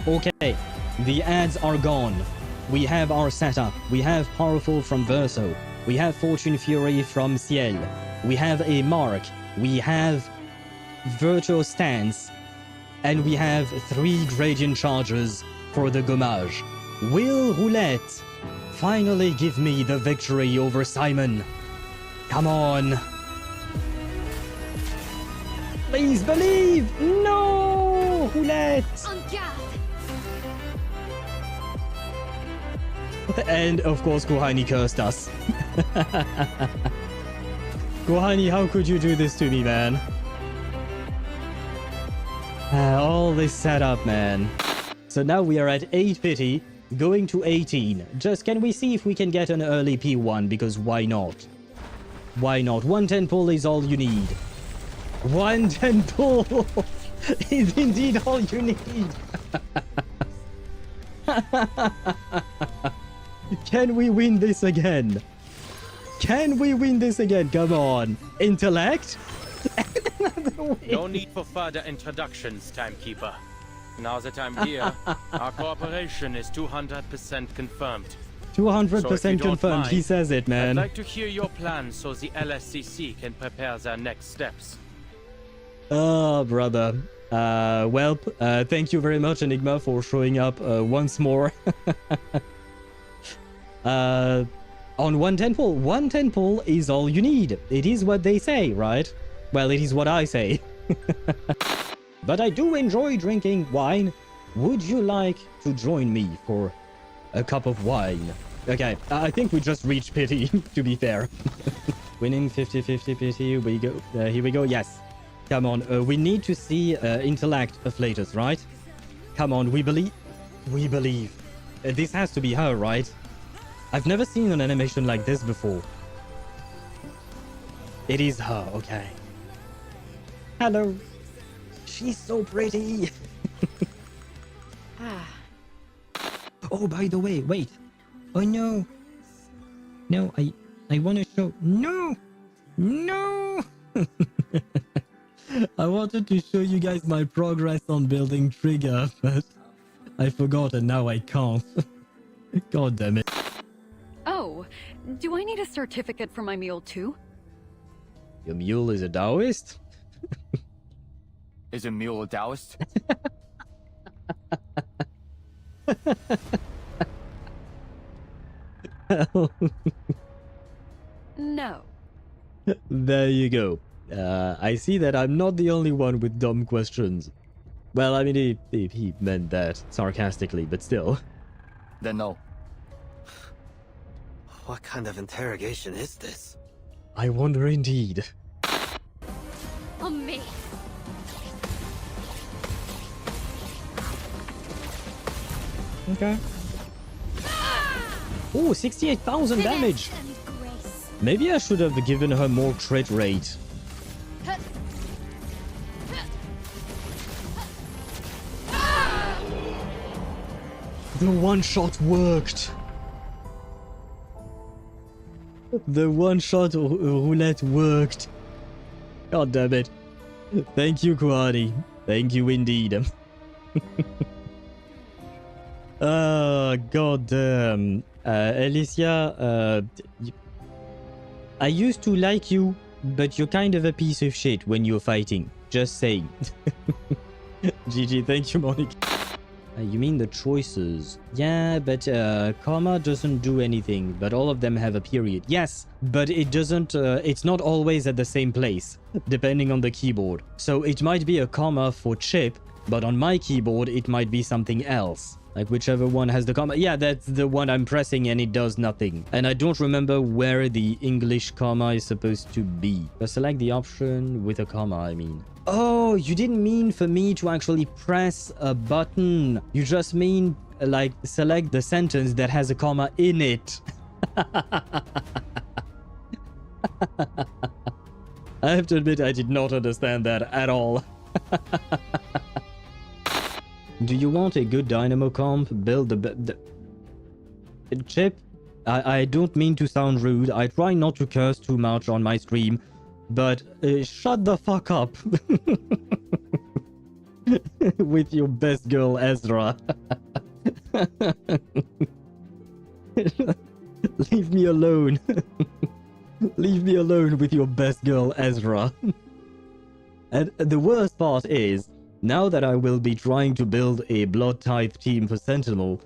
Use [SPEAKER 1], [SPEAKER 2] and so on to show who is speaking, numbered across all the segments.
[SPEAKER 1] Okay, the ads are gone. We have our setup. We have Powerful from Verso. We have Fortune Fury from Ciel. We have a Mark. We have Virtual Stance. And we have 3 Gradient Charges for the Gommage. Will Roulette finally give me the victory over Simon? Come on. Please believe! No! Roulette! And of course, Kohani cursed us. Kohani, how could you do this to me, man? All this setup, man. So now we are at 8 pity, going to 18. Just can we see if we can get an early P1? Because why not? Why not? 110 pull is all you need. 110 pull is indeed all you need. Can we win this again? Can we win this again? Come on. Intellect?
[SPEAKER 2] No need for further introductions, Timekeeper. Now that I'm here, our cooperation is 200% confirmed.
[SPEAKER 1] 200% confirmed. He says it, man.
[SPEAKER 2] I'd like to hear your plans so the LSCC can prepare their next steps.
[SPEAKER 1] Oh, brother. Well, thank you very much, Enigma, for showing up once more. On 110 pull. 110 pull is all you need. It is what they say, right? Well, it is what I say. But I do enjoy drinking wine. Would you like to join me for a cup of wine? Okay, I think we just reached pity, to be fair. Winning 50-50 pity. We go. Here we go. Yes. Come on. We need to see intellect of latest, right? Come on. We believe. We believe. This has to be her, right? I've never seen an animation like this before. It is her. Okay. Hello. She's so pretty. Oh, by the way, wait. Oh no. No, I want to show. No. No. I wanted to show you guys my progress on building Trigger, but I forgot and now I can't. God damn it.
[SPEAKER 3] Oh, do I need a certificate for my mule too?
[SPEAKER 1] Your mule is a Taoist?
[SPEAKER 4] Is a mule a Taoist?
[SPEAKER 3] No.
[SPEAKER 1] There you go. I see that I'm not the only one with dumb questions. Well, I mean, he meant that sarcastically, but still.
[SPEAKER 4] Then no.
[SPEAKER 5] What kind of interrogation is this?
[SPEAKER 1] I wonder indeed.
[SPEAKER 3] On me.
[SPEAKER 1] Okay. Oh, 68,000 damage. Maybe I should have given her more crit rate. The one shot worked. The one shot roulette worked. God damn it. Thank you, Kwani. Thank you indeed. God damn. Alicia, I used to like you, but you're kind of a piece of shit when you're fighting. Just saying. GG, thank you, Monique. You mean the choices? Yeah, but comma doesn't do anything, but all of them have a period. Yes, but it doesn't, it's not always at the same place, depending on the keyboard. So it might be a comma for chip, but on my keyboard, it might be something else. Like whichever one has the comma. Yeah, that's the one I'm pressing and it does nothing. And I don't remember where the English comma is supposed to be. But select the option with a comma, I mean. Oh, you didn't mean for me to actually press a button. You just mean like select the sentence that has a comma in it. I have to admit I did not understand that at all. Do you want a good dynamo comp? Build the chip? I don't mean to sound rude. I try not to curse too much on my stream, but shut the fuck up. with your best girl Ezra. Leave me alone. Leave me alone with your best girl Ezra. And the worst part is, now that I will be trying to build a blood tithe team for Sentinel,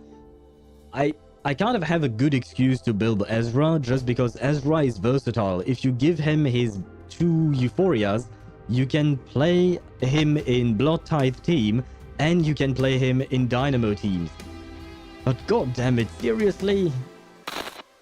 [SPEAKER 1] I kind of have a good excuse to build Ezra, just because Ezra is versatile. If you give him his 2 Euphorias, you can play him in blood tithe team, and you can play him in Dynamo teams. But god damn it, seriously?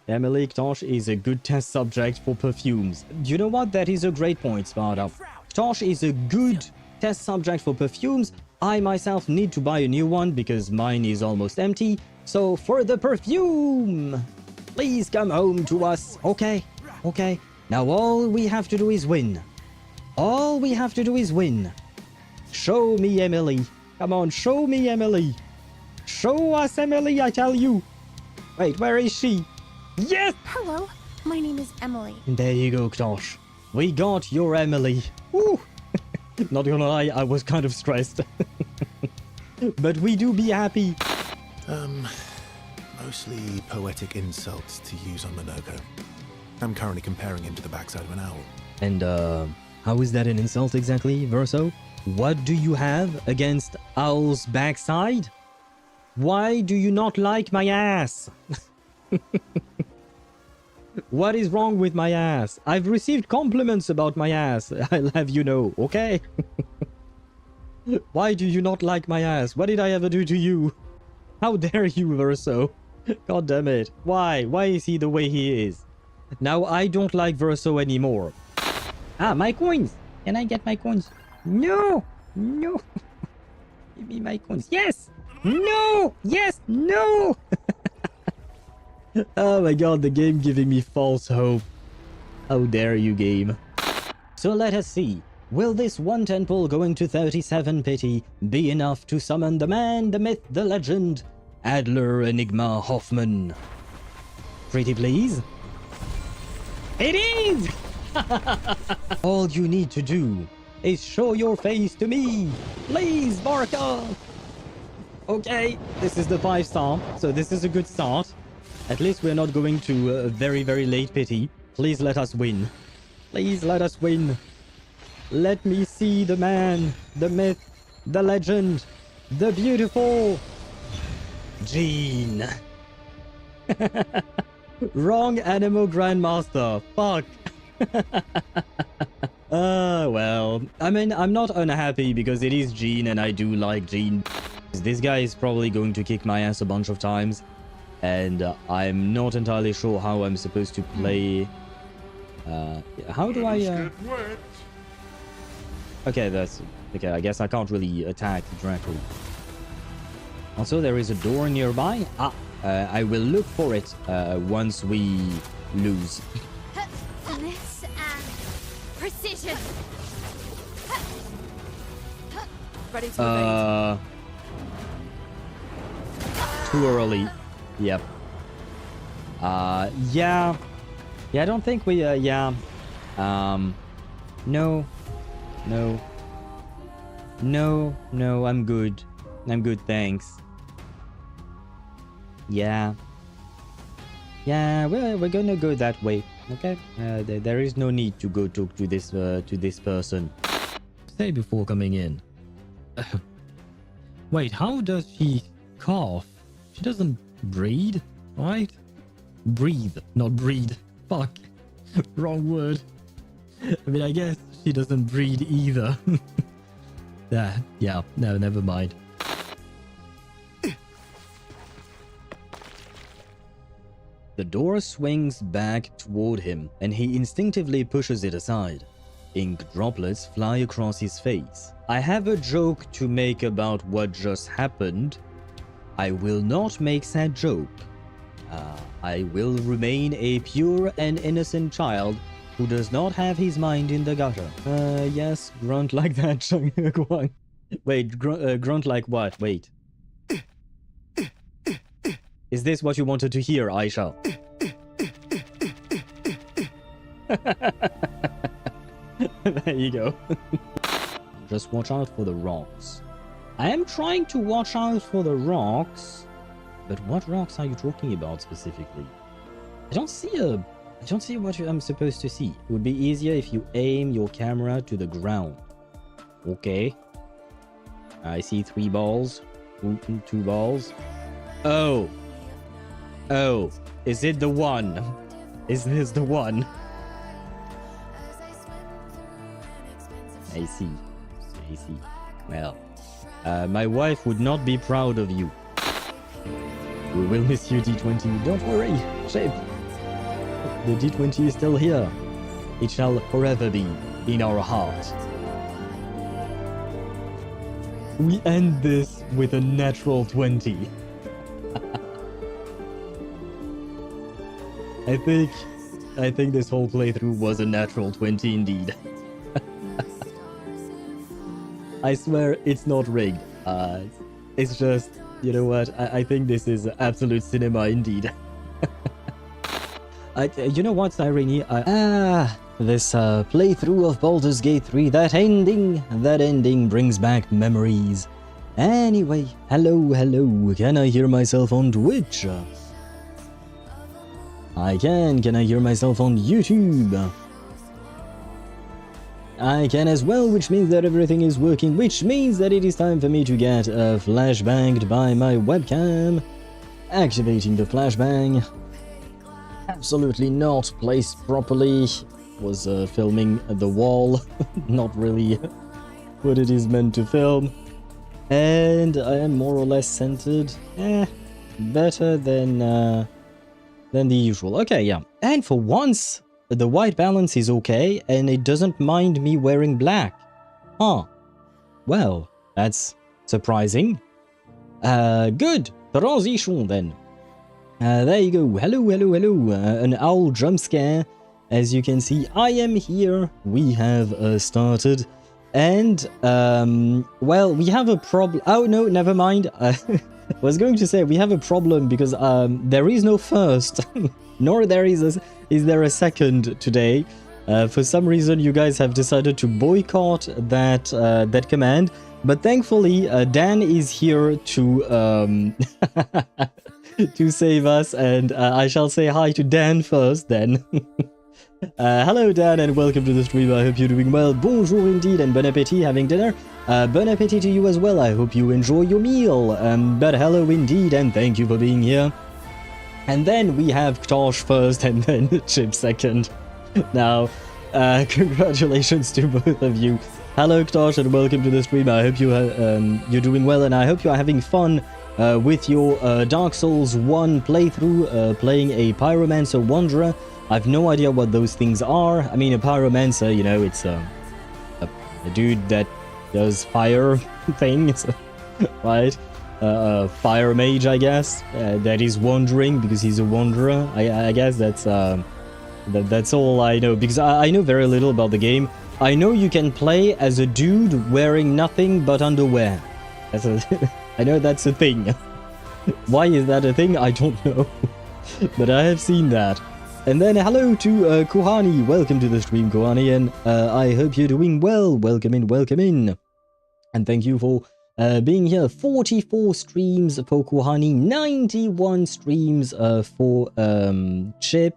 [SPEAKER 1] Emily Tosh is a good test subject for perfumes. You know what? That is a great point, Sparta. Tosh is a good test subject for perfumes. I myself need to buy a new one because mine is almost empty. So for the perfume, please come home to us. Okay, okay. Now all we have to do is win. All we have to do is win. Show me Emily. Come on, show me Emily. Show us Emily, I tell you. Wait, where is she? Yes!
[SPEAKER 6] Hello, my name is Emily.
[SPEAKER 1] There you go, Tosh. We got your Emily. Woo! Not gonna lie, I was kind of stressed. But we do be happy.
[SPEAKER 7] Mostly poetic insults to use on Monoko. I'm currently comparing him to the backside of an owl.
[SPEAKER 1] And, how is that an insult exactly, Verso? What do you have against Owl's backside? Why do you not like my ass? What is wrong with my ass? I've received compliments about my ass, I'll have you know, okay? Why do you not like my ass? What did I ever do to you? How dare you, Verso? God damn it. Why? Why is he the way he is? Now I don't like Verso anymore. Ah, my coins! Can I get my coins? No! No! Give me my coins. Yes! No! Yes! No! Oh my god, the game giving me false hope. How dare you, game. So let us see. Will this one temple going to 37 pity be enough to summon the man, the myth, the legend, Adler Enigma Hoffman? Pretty please? It is! All you need to do is show your face to me. Please, Barca! Okay, this is the 5-star, so this is a good start. At least we're not going to a very, very late pity. Please let us win. Please let us win. Let me see the man, the myth, the legend, the beautiful Jean. Wrong Animo Grandmaster. Fuck. Well, I mean, I'm not unhappy because it is Jean and I do like Jean. This guy is probably going to kick my ass a bunch of times. And I'm not entirely sure how I'm supposed to play. How do I... Okay, that's... Okay, I guess I can't really attack directly. Also, there is a door nearby. Ah, I will look for it once we lose.
[SPEAKER 6] Finesse and precision. Ready to evade.
[SPEAKER 1] Too early. Yep. Yeah. Yeah, I don't think we, yeah. No. No. No, no, I'm good. I'm good, thanks. Yeah. Yeah, we're gonna go that way, okay? There is no need to go talk to this person. Say before coming in. Wait, how does she cough? She doesn't breathe, right? Breathe, not breed. Fuck. Wrong word. I mean, I guess she doesn't breed either. Yeah, no, never mind. The door swings back toward him, and he instinctively pushes it aside. Ink droplets fly across his face. I have a joke to make about what just happened. I will not make said joke. I will remain a pure and innocent child who does not have his mind in the gutter. Yes, grunt like that, Guang. Wait, grunt like what? Wait. Is this what you wanted to hear, Aisha? There you go. Just watch out for the rocks. I am trying to watch out for the rocks, but what rocks are you talking about specifically? I don't see what I'm supposed to see. It would be easier if you aim your camera to the ground. Okay. I see 3 balls. 2 balls. Oh. Oh. Is it the one? Is this the one? I see. I see. Well, my wife would not be proud of you. We will miss you, D20. Don't worry, Shep. The D20 is still here. It shall forever be in our heart. We end this with a natural 20. I think this whole playthrough was a natural 20 indeed. I swear it's not rigged. It's just, you know what? I think this is absolute cinema indeed. You know what, Irene? This playthrough of Baldur's Gate 3, that ending brings back memories. Anyway, hello. Can I hear myself on Twitch? I can. Can I hear myself on YouTube? I can as well, which means that everything is working, which means that it is time for me to get flashbanged by my webcam. Activating the flashbang. Absolutely not placed properly. Was filming the wall, not really what it is meant to film. And I am more or less centered. Better than the usual. Okay, yeah. And for once, the white balance is okay, and it doesn't mind me wearing black. Huh. Well, that's surprising. Good. Transition then. There you go. Hello. An owl jump scare. As you can see, I am here. We have started. And, well, we have a problem. Oh, no, never mind. I was going to say we have a problem because there is no first, nor is there a second today. For some reason, you guys have decided to boycott that command. But thankfully, Dan is here to to save us, and I shall say hi to Dan first then. Hello Dan, and welcome to the stream. I hope you're doing well. Bonjour indeed, and bon appétit having dinner. Bon appétit to you as well. I hope you enjoy your meal. But hello indeed, and thank you for being here. And then we have Tosh first, and then Chip second. Now, congratulations to both of you. Hello Tosh, and welcome to the stream. I hope you're doing well, and I hope you're having fun with your Dark Souls 1 playthrough, playing a Pyromancer Wanderer. I've no idea what those things are. I mean, a Pyromancer, you know, it's a dude that does fire things, right? Fire mage, I guess, that is wandering because he's a wanderer. I guess that's all I know, because I know very little about the game. I know you can play as a dude wearing nothing but underwear. I know that's a thing. Why is that a thing? I don't know. But I have seen that. And then hello to Kohani. Welcome to the stream, Kohani, and I hope you're doing well. Welcome in. And thank you for being here. 44 streams for Kohani, 91 streams for Chip,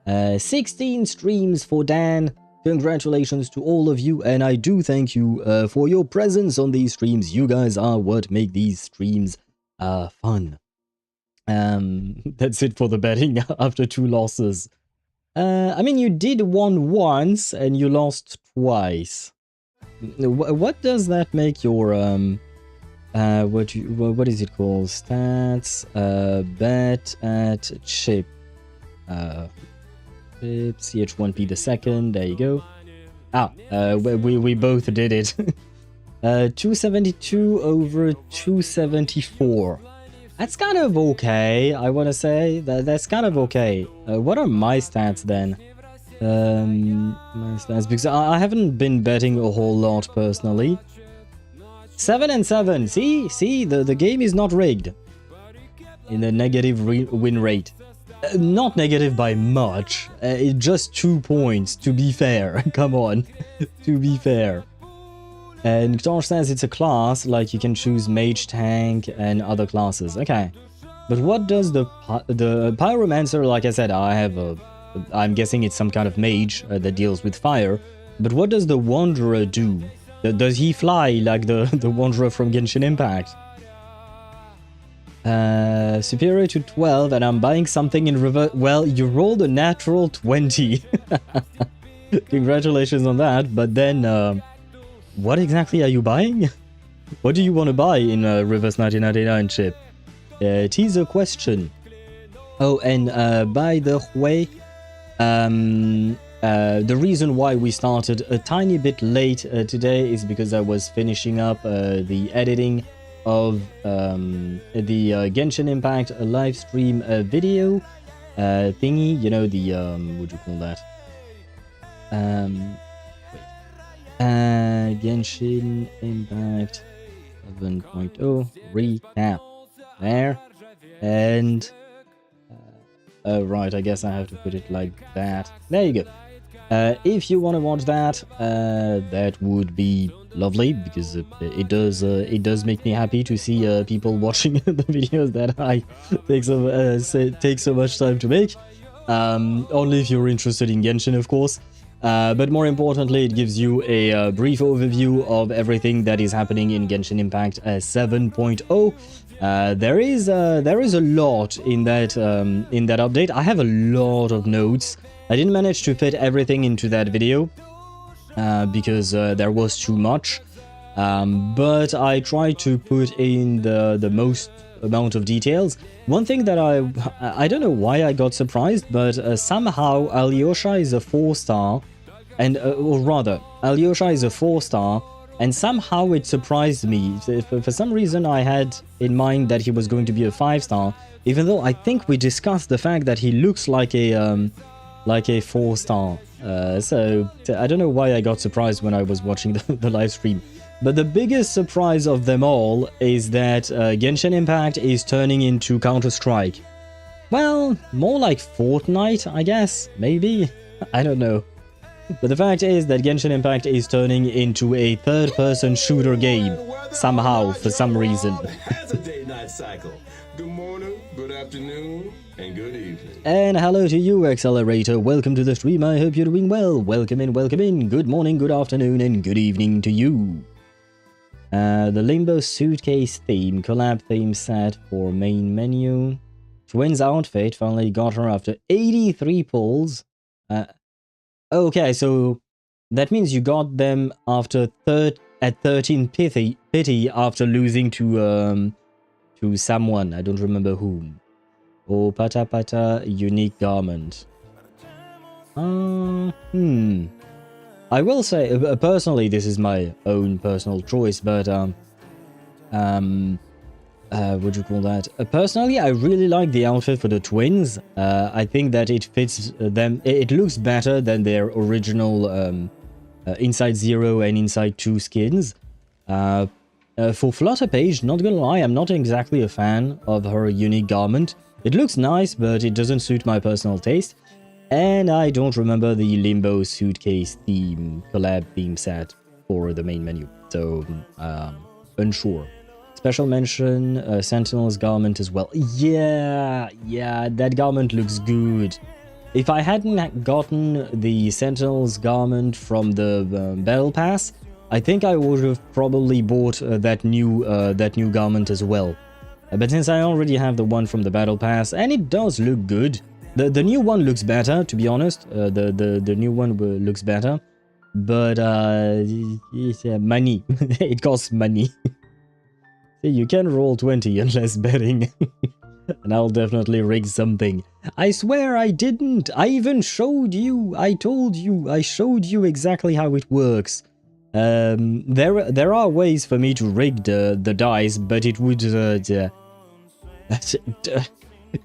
[SPEAKER 1] 16 streams for Dan. Congratulations to all of you, and I do thank you for your presence on these streams. You guys are what make these streams fun. That's it for the betting after 2 losses. I mean, you did won once and you lost twice. What does that make your what is it called? Stats, bet at chip. CH1P the second, there you go. We both did it. 272 over 274. That's kind of okay, I want to say. That's kind of okay. What are my stats then? My stats, because I haven't been betting a whole lot personally. 7 and 7. See, the game is not rigged. In the negative win rate. Not negative by much. It's just 2 points, to be fair. Come on. To be fair. And Ktosh says it's a class, like you can choose mage, tank, and other classes. Okay. But what does the pyromancer, like I said, I'm guessing it's some kind of mage that deals with fire. But what does the wanderer do? Does he fly like the wanderer from Genshin Impact? Superior to 12, and I'm buying something in reverse. Well, you rolled a natural 20. Congratulations on that. But then, what exactly are you buying? What do you want to buy in Reverse 1999 chip? Teaser question. Oh, and by the way, the reason why we started a tiny bit late today is because I was finishing up the editing of the Genshin Impact live stream video thingy. You know, the what do you call that? Genshin Impact 7.0 recap there, and right, I guess I have to put it like that. There you go. If you want to watch that, that would be lovely, because it does make me happy to see people watching the videos that I take so much time to make. Only if you're interested in Genshin, of course. But more importantly, it gives you a brief overview of everything that is happening in Genshin Impact 7.0. There is a lot in that update. I have a lot of notes. I didn't manage to fit everything into that video because there was too much. But I tried to put in the most amount of details. One thing that I don't know why I got surprised, but somehow Alyosha is a 4-star, and or rather, Alyosha is a 4-star, and somehow it surprised me. For some reason, I had in mind that he was going to be a 5-star, even though I think we discussed the fact that he looks like a 4-star. So I don't know why I got surprised when I was watching the live stream. But the biggest surprise of them all is that Genshin Impact is turning into Counter-Strike. Well, more like Fortnite, I guess, maybe? I don't know. But the fact is that Genshin Impact is turning into a third-person shooter game, somehow, for some reason.
[SPEAKER 8] Good morning, good afternoon, and good evening.
[SPEAKER 1] And hello to you, Accelerator. Welcome to the stream. I hope you're doing well. Welcome in, welcome in. Good morning, good afternoon, and good evening to you. The Limbo Suitcase theme, collab theme set for main menu. Twins outfit, finally got her after 83 pulls. Okay, so that means you got them after at 13 pity after losing to someone. I don't remember whom. Oh, pata pata, unique garment. I will say, personally, this is my own personal choice, but, what do you call that? Personally, I really like the outfit for the twins. I think that it fits them. It looks better than their original Inside 0 and Inside 2 skins. For Flutterpage, not gonna lie, I'm not exactly a fan of her unique garment. It looks nice, but it doesn't suit my personal taste. And I don't remember the Limbo Suitcase theme, collab theme set for the main menu. So, unsure. Special mention, Sentinel's garment as well. Yeah, that garment looks good. If I hadn't gotten the Sentinel's garment from the Battle Pass, I think I would have probably bought that new garment as well. But since I already have the one from the Battle Pass, and it does look good. The new one looks better, to be honest. The new one looks better. But, money. It costs money. You can roll 20 unless betting. And I'll definitely rig something. I swear I didn't. I even showed you. I told you. I showed you exactly how it works. There are ways for me to rig the dice, but it would...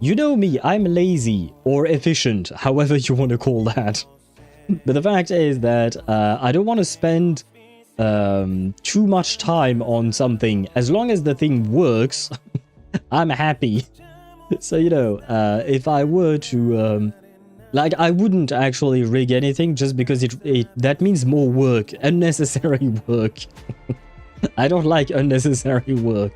[SPEAKER 1] you know me, I'm lazy or efficient, however you want to call that. But the fact is that I don't want to spend too much time on something. As long as the thing works, I'm happy. So, you know, if I were to Like, I wouldn't actually rig anything just because that means more work, unnecessary work. I don't like unnecessary work.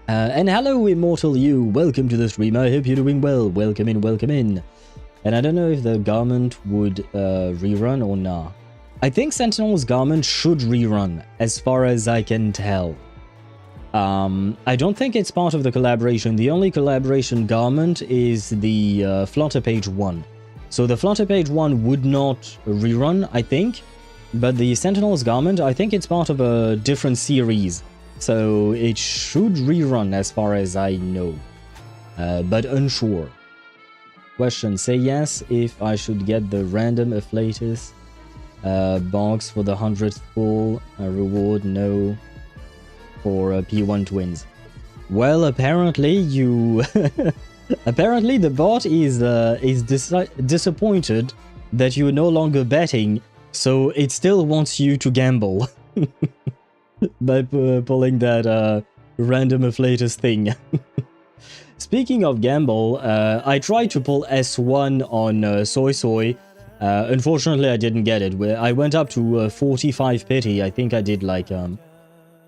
[SPEAKER 1] And hello, Immortal You. Welcome to the stream. I hope you're doing well. Welcome in, welcome in. And I don't know if the garment would rerun or not. I think Sentinel's garment should rerun, as far as I can tell. I don't think it's part of the collaboration. The only collaboration garment is the Flutter Page 1. So the Flutter Page 1 would not rerun, I think. But the Sentinel's garment, I think it's part of a different series. So it should rerun as far as I know. But unsure. Question, say yes if I should get the random afflatus box for the 100th pull. Reward, no. For P1 twins. Well, apparently you apparently the bot is disappointed that you're no longer betting, so it still wants you to gamble by pulling that random afflatus thing. Speaking of gamble, I tried to pull S1 on Soy Soy. Unfortunately, I didn't get it. I went up to 45 pity. I think I did like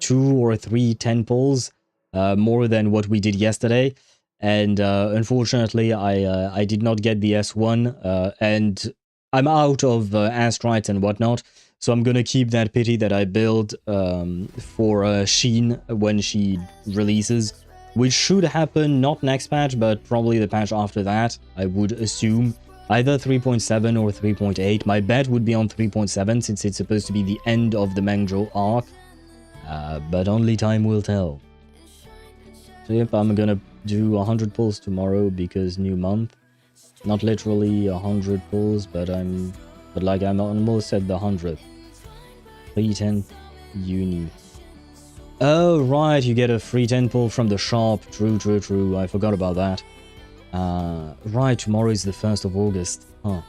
[SPEAKER 1] 2 or 3 10 pulls, more than what we did yesterday, and unfortunately I did not get the S1, and I'm out of Astrites and whatnot, so I'm gonna keep that pity that I built for Sheen when she releases, which should happen not next patch but probably the patch after that, I would assume. Either 3.7 or 3.8. My bet would be on 3.7 since it's supposed to be the end of the Mangzhou arc. But only time will tell. So yep, I'm gonna do 100 pulls tomorrow because new month. Not literally 100 pulls, but I'm almost at the 100th. 310 uni. Oh right, you get a free 10 pull from the shop. True. I forgot about that. Right, tomorrow is the 1st of August. Huh.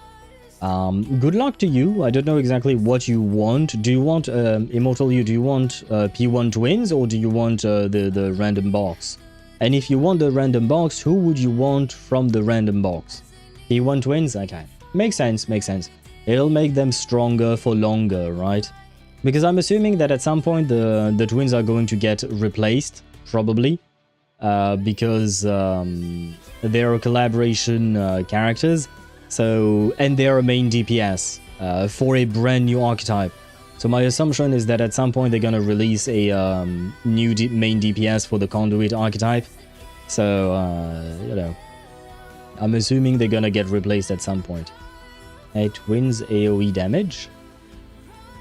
[SPEAKER 1] Good luck to you. I don't know exactly what you want. Do you want, Immortal You, do you want P1 twins or do you want the random box? And if you want the random box, who would you want from the random box? P1 twins? Okay. Makes sense. It'll make them stronger for longer, right? Because I'm assuming that at some point the twins are going to get replaced, probably. Because they're collaboration characters. So, and they're a main DPS for a brand new archetype. So my assumption is that at some point they're gonna release a new main DPS for the Conduit archetype. So, you know, I'm assuming they're gonna get replaced at some point. It wins AoE damage.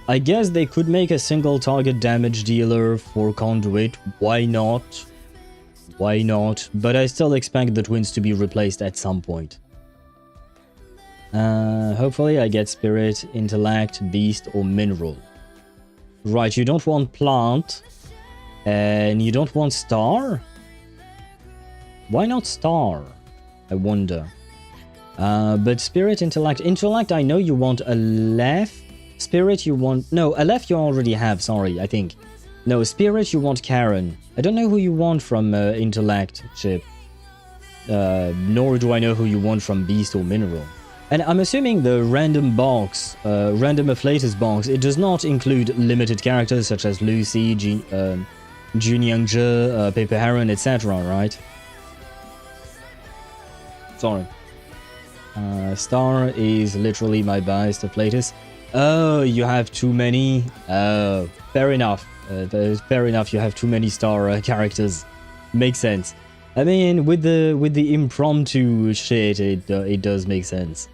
[SPEAKER 1] I guess they could make a single target damage dealer for Conduit. Why not? Why not? But I still expect the twins to be replaced at some point. Hopefully I get Spirit, Intellect, Beast, or Mineral. Right, you don't want Plant. And you don't want Star? Why not Star? I wonder. But Spirit, Intellect... Intellect, I know you want Aleph. Spirit, you want... No, Aleph you already have, sorry, I think. No, Spirit, you want Karen. I don't know who you want from Intellect, Chip. Nor do I know who you want from Beast or Mineral. And I'm assuming the random box, random afflatus box, it does not include limited characters such as Lucy, Jun Youngzhe, Paper Heron, etc., right? Sorry. Star is literally my biased afflatus. Oh, you have too many? Oh, fair enough. Fair enough, you have too many star characters. Makes sense. I mean, with the impromptu shit, it does make sense.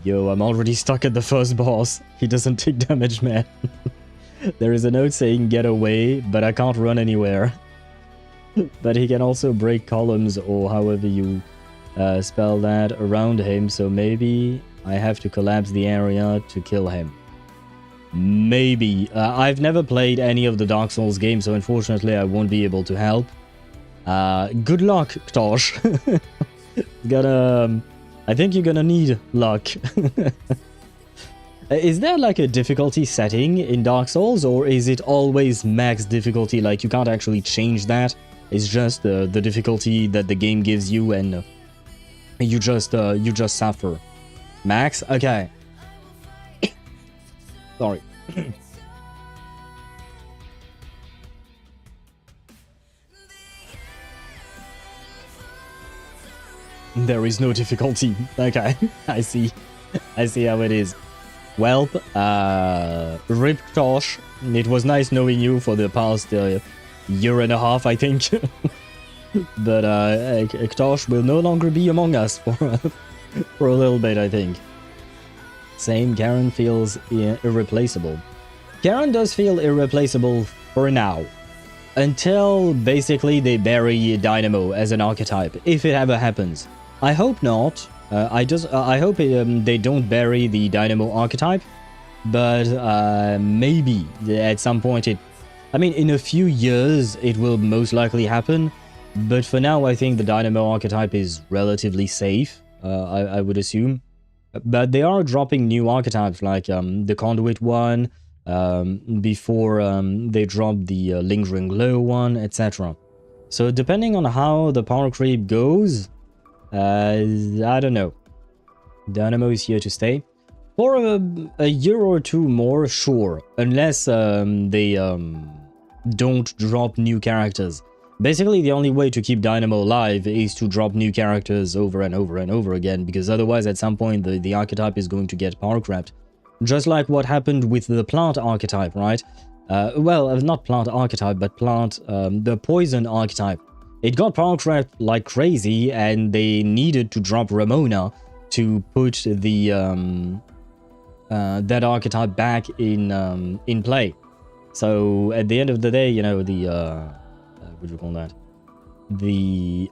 [SPEAKER 1] Yo, I'm already stuck at the first boss. He doesn't take damage, man. There is a note saying get away, but I can't run anywhere. But he can also break columns or however you spell that around him, so maybe I have to collapse the area to kill him. Maybe. I've never played any of the Dark Souls games, so unfortunately I won't be able to help. Good luck, Tosh. I think you're gonna need luck. Is there like a difficulty setting in Dark Souls, or is it always max difficulty? Like you can't actually change that? It's just the difficulty that the game gives you, and You just suffer. Max? Okay. Sorry. There is no difficulty. Okay, I see. I see how it is. Well, Rip Tosh, it was nice knowing you for the past year and a half, I think. But Ktosh will no longer be among us for a little bit, I think. Same, Karen feels irreplaceable. Karen does feel irreplaceable for now. Until basically they bury Dynamo as an archetype, if it ever happens. I hope not. I hope they don't bury the Dynamo archetype, but maybe at some point I mean, in a few years it will most likely happen, but for now I think the Dynamo archetype is relatively safe, I would assume. But they are dropping new archetypes like the Conduit one, before they drop the Lingering Glow one, etc. So depending on how the power creep goes, I don't know. Dynamo is here to stay. For a year or two more, sure. Unless they don't drop new characters. Basically, the only way to keep Dynamo alive is to drop new characters over and over and over again, because otherwise at some point the archetype is going to get power crept. Just like what happened with the plant archetype, right? Well, not plant archetype, but the poison archetype. It got power crept like crazy, and they needed to drop Ramona to put the that archetype back in play. So at the end of the day, you know, what do you call that?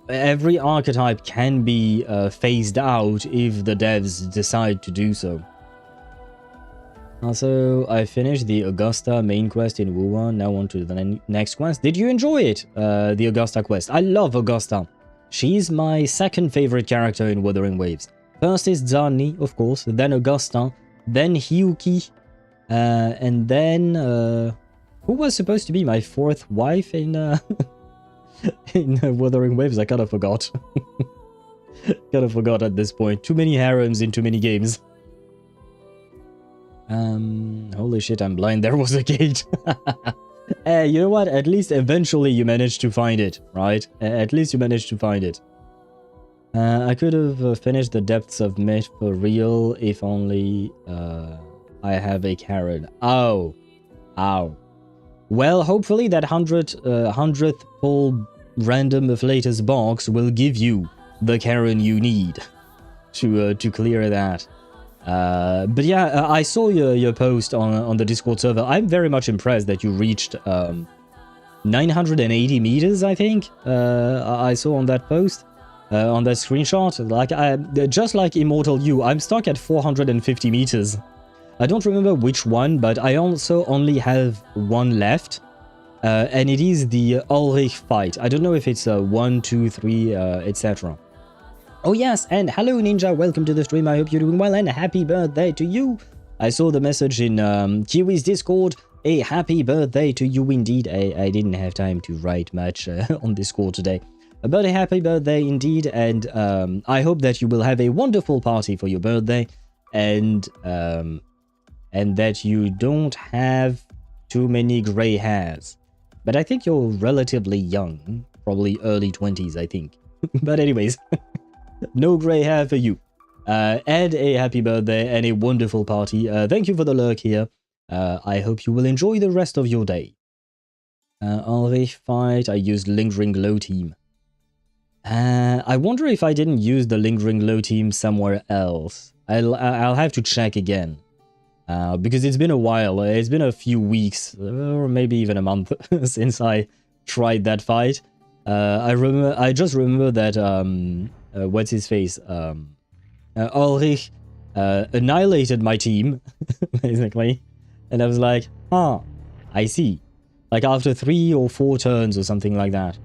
[SPEAKER 1] Every archetype can be phased out if the devs decide to do so. Also, I finished the Augusta main quest in Wuhan. Now on to the next quest. Did you enjoy it? The Augusta quest. I love Augusta. She's my second favorite character in Wuthering Waves. First is Zanni, of course, then Augusta, then Hyuki, and then who was supposed to be my fourth wife in in Wuthering Waves? I kind of forgot. Kind of forgot at this point. Too many harems in too many games. Holy shit, I'm blind. There was a gate. You know what? At least eventually you managed to find it, right? At least you managed to find it. I could have finished the Depths of Myth for real if only I have a Karen. Oh. Ow. Well, hopefully that 100th pull random afflatus box will give you the Karen you need to clear that. But yeah, I saw your post on the Discord server. I'm very much impressed that you reached 980 meters, I think. I saw on that post, on that screenshot. Like just like Immortal You, I'm stuck at 450 meters. I don't remember which one, but I also only have one left. And it is the Ulrich fight. I don't know if it's 1, 2, 3, etc. Oh yes, and hello Ninja, welcome to the stream. I hope you're doing well and happy birthday to you. I saw the message in Kiwi's Discord. A happy birthday to you indeed. I didn't have time to write much on Discord today. But a happy birthday indeed, and I hope that you will have a wonderful party for your birthday, and that you don't have too many gray hairs. But I think you're relatively young, probably early 20s, I think. But anyways. No grey hair for you. And a happy birthday and a wonderful party. Thank you for the lurk here. I hope you will enjoy the rest of your day. Ulrich fight. I used Lingering Glow team. I wonder if I didn't use the Lingering Glow team somewhere else. I'll have to check again. Because it's been a while. It's been a few weeks, or maybe even a month since I tried that fight. I just remember that what's his face? Ulrich annihilated my team, basically. And I was like, I see. Like after 3 or 4 turns or something like that.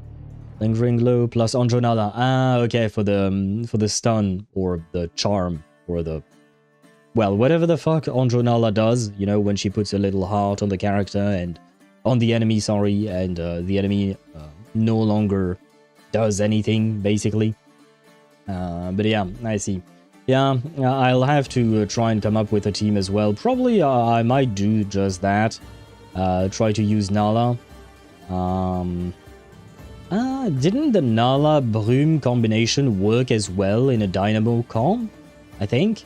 [SPEAKER 1] Lingering Glow plus Andronala. Okay, for the stun or the charm or the... Well, whatever the fuck Andronala does, you know, when she puts a little heart on the character and... On the enemy, sorry, and the enemy no longer does anything, basically. But yeah, I see. Yeah, I'll have to try and come up with a team as well. Probably I might do just that. Try to use Nala. Didn't the Nala-Brume combination work as well in a Dynamo com? I think?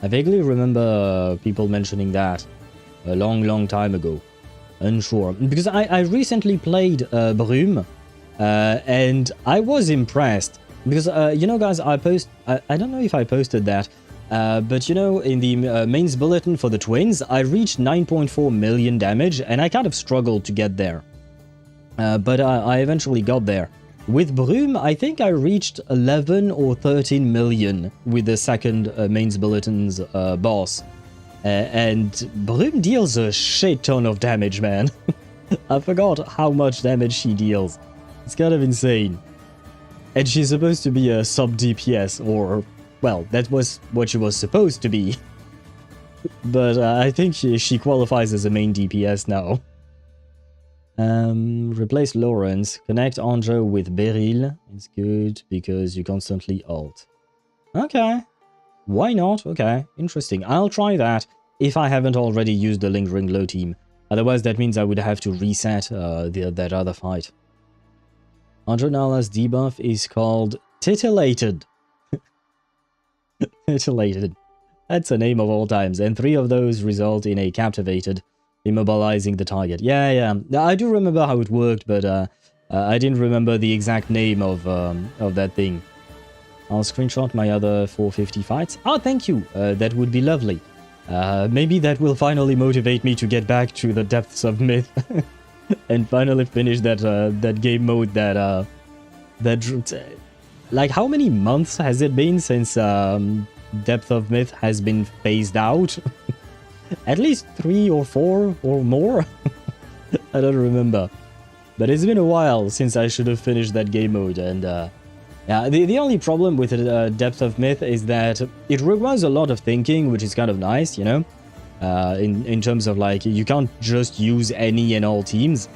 [SPEAKER 1] I vaguely remember people mentioning that a long time ago. Unsure. Because I recently played Brume, and I was impressed. Because, you know, guys, I don't know if I posted that, but, you know, in the mains bulletin for the twins, I reached 9.4 million damage, and I kind of struggled to get there. But I eventually got there. With Brume, I think I reached 11 or 13 million with the second mains bulletin's boss. And Brume deals a shit ton of damage, man. I forgot how much damage she deals. It's kind of insane. And she's supposed to be a sub-DPS, or... well, that was what she was supposed to be. But I think she qualifies as a main DPS now. Replace Lawrence. Connect Anjo with Beryl. It's good because you constantly ult. Okay. Why not? Okay. Interesting. I'll try that if I haven't already used the Lingering Glow team. Otherwise, that means I would have to reset that other fight. Anjo Nala's debuff is called Titillated. Titillated. That's a name of all times. And 3 of those result in a Captivated, immobilizing the target. Yeah. I do remember how it worked, but I didn't remember the exact name of that thing. I'll screenshot my other 450 fights. Oh, thank you. That would be lovely. Maybe that will finally motivate me to get back to the depths of myth and finally finish that game mode that like, how many months has it been since Depth of Myth has been phased out? At least 3 or 4 or more? I don't remember. But it's been a while since I should have finished that game mode, and yeah, the only problem with Depth of Myth is that it requires a lot of thinking, which is kind of nice, you know? In terms of, like, you can't just use any and all teams.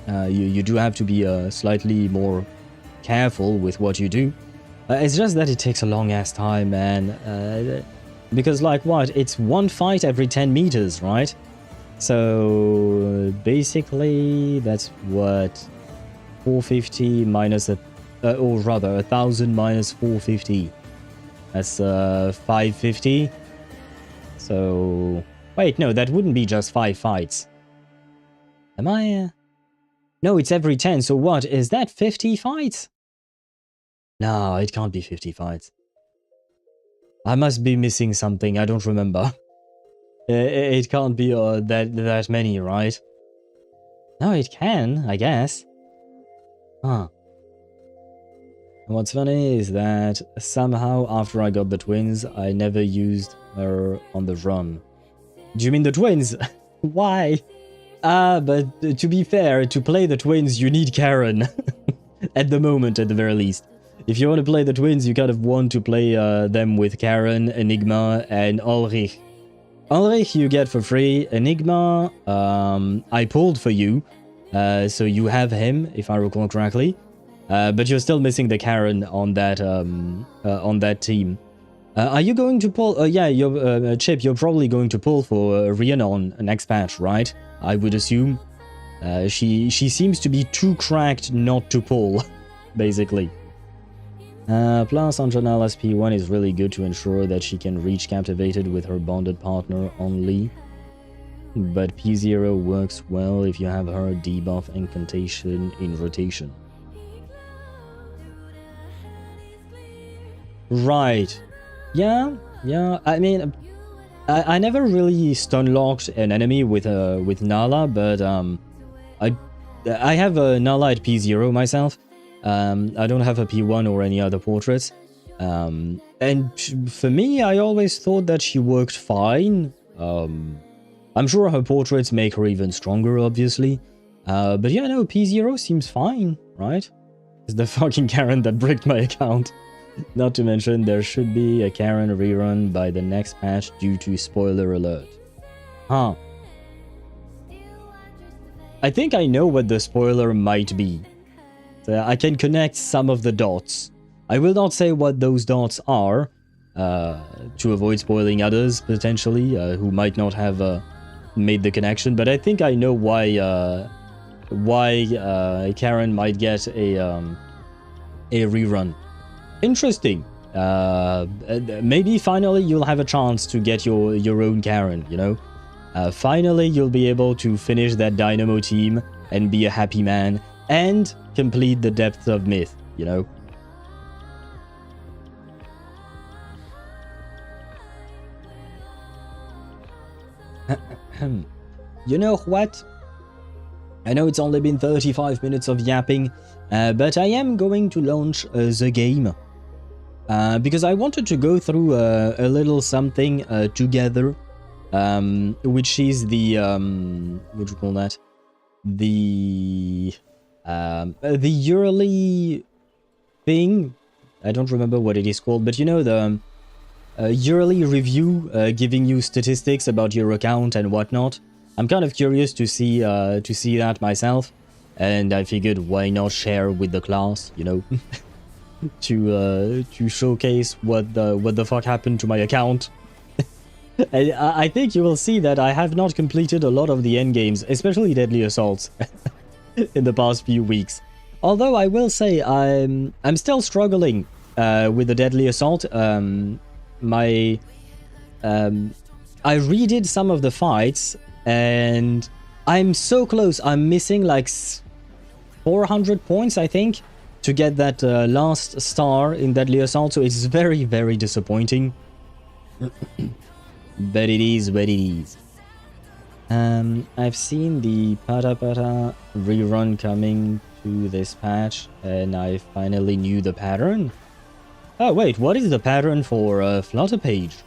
[SPEAKER 1] You do have to be slightly more careful with what you do. It's just that it takes a long-ass time, man. Because, like, what? It's one fight every 10 meters, right? So, basically, that's what? 450 minus or rather, 1,000 minus 450. That's 550. So, wait, no, that wouldn't be just 5 fights. Am I? No, it's every 10. So what? Is that 50 fights? No, it can't be 50 fights. I must be missing something. I don't remember. It can't be that many, right? No, it can, I guess. Huh. And what's funny is that somehow after I got the twins, I never used her on the run. Do you mean the twins? Why? But to be fair, to play the twins, you need Karen. At the moment, at the very least. If you want to play the twins, you kind of want to play them with Karen, Enigma, and Ulrich. Ulrich you get for free. Enigma, I pulled for you. So you have him, if I recall correctly. But you're still missing the Karen on that team. Are you going to pull? Yeah, Chip, you're probably going to pull for Rhiannon next patch, right? I would assume. She seems to be too cracked not to pull, basically. Plus, Anjana's P1 is really good to ensure that she can reach Captivated with her bonded partner only. But P0 works well if you have her debuff Incantation in rotation. Right. Yeah. I mean, I never really stun-locked an enemy with Nala, but I have a Nala at P0 myself. I don't have a P1 or any other portraits. And for me, I always thought that she worked fine. I'm sure her portraits make her even stronger, obviously. But yeah, no, P0 seems fine, right? It's the fucking Karen that bricked my account. Not to mention, there should be a Karen rerun by the next patch due to spoiler alert. Huh. I think I know what the spoiler might be. So I can connect some of the dots. I will not say what those dots are, to avoid spoiling others, potentially, who might not have made the connection, but I think I know why Karen might get a rerun. Interesting. Maybe finally you'll have a chance to get your own Karen, you know? Finally you'll be able to finish that Dynamo team and be a happy man and complete the Depths of Myth, you know? You know what? I know it's only been 35 minutes of yapping, but I am going to launch the game. Because I wanted to go through a little something together, which is the, what do you call that? The yearly thing. I don't remember what it is called, but you know, the yearly review giving you statistics about your account and whatnot. I'm kind of curious to see that myself, and I figured why not share with the class, you know, to showcase what the fuck happened to my account. And I think you will see that I have not completed a lot of the end games, especially Deadly Assaults, in the past few weeks. Although I will say I'm still struggling with the Deadly Assault. I redid some of the fights, and I'm so close. I'm missing like 400 points, I think, to get that last star in Deadly Assault, so it's very, very disappointing. But it is what it is. I've seen the Pata Pata rerun coming to this patch, and I finally knew the pattern. Oh wait, what is the pattern for Flutter page?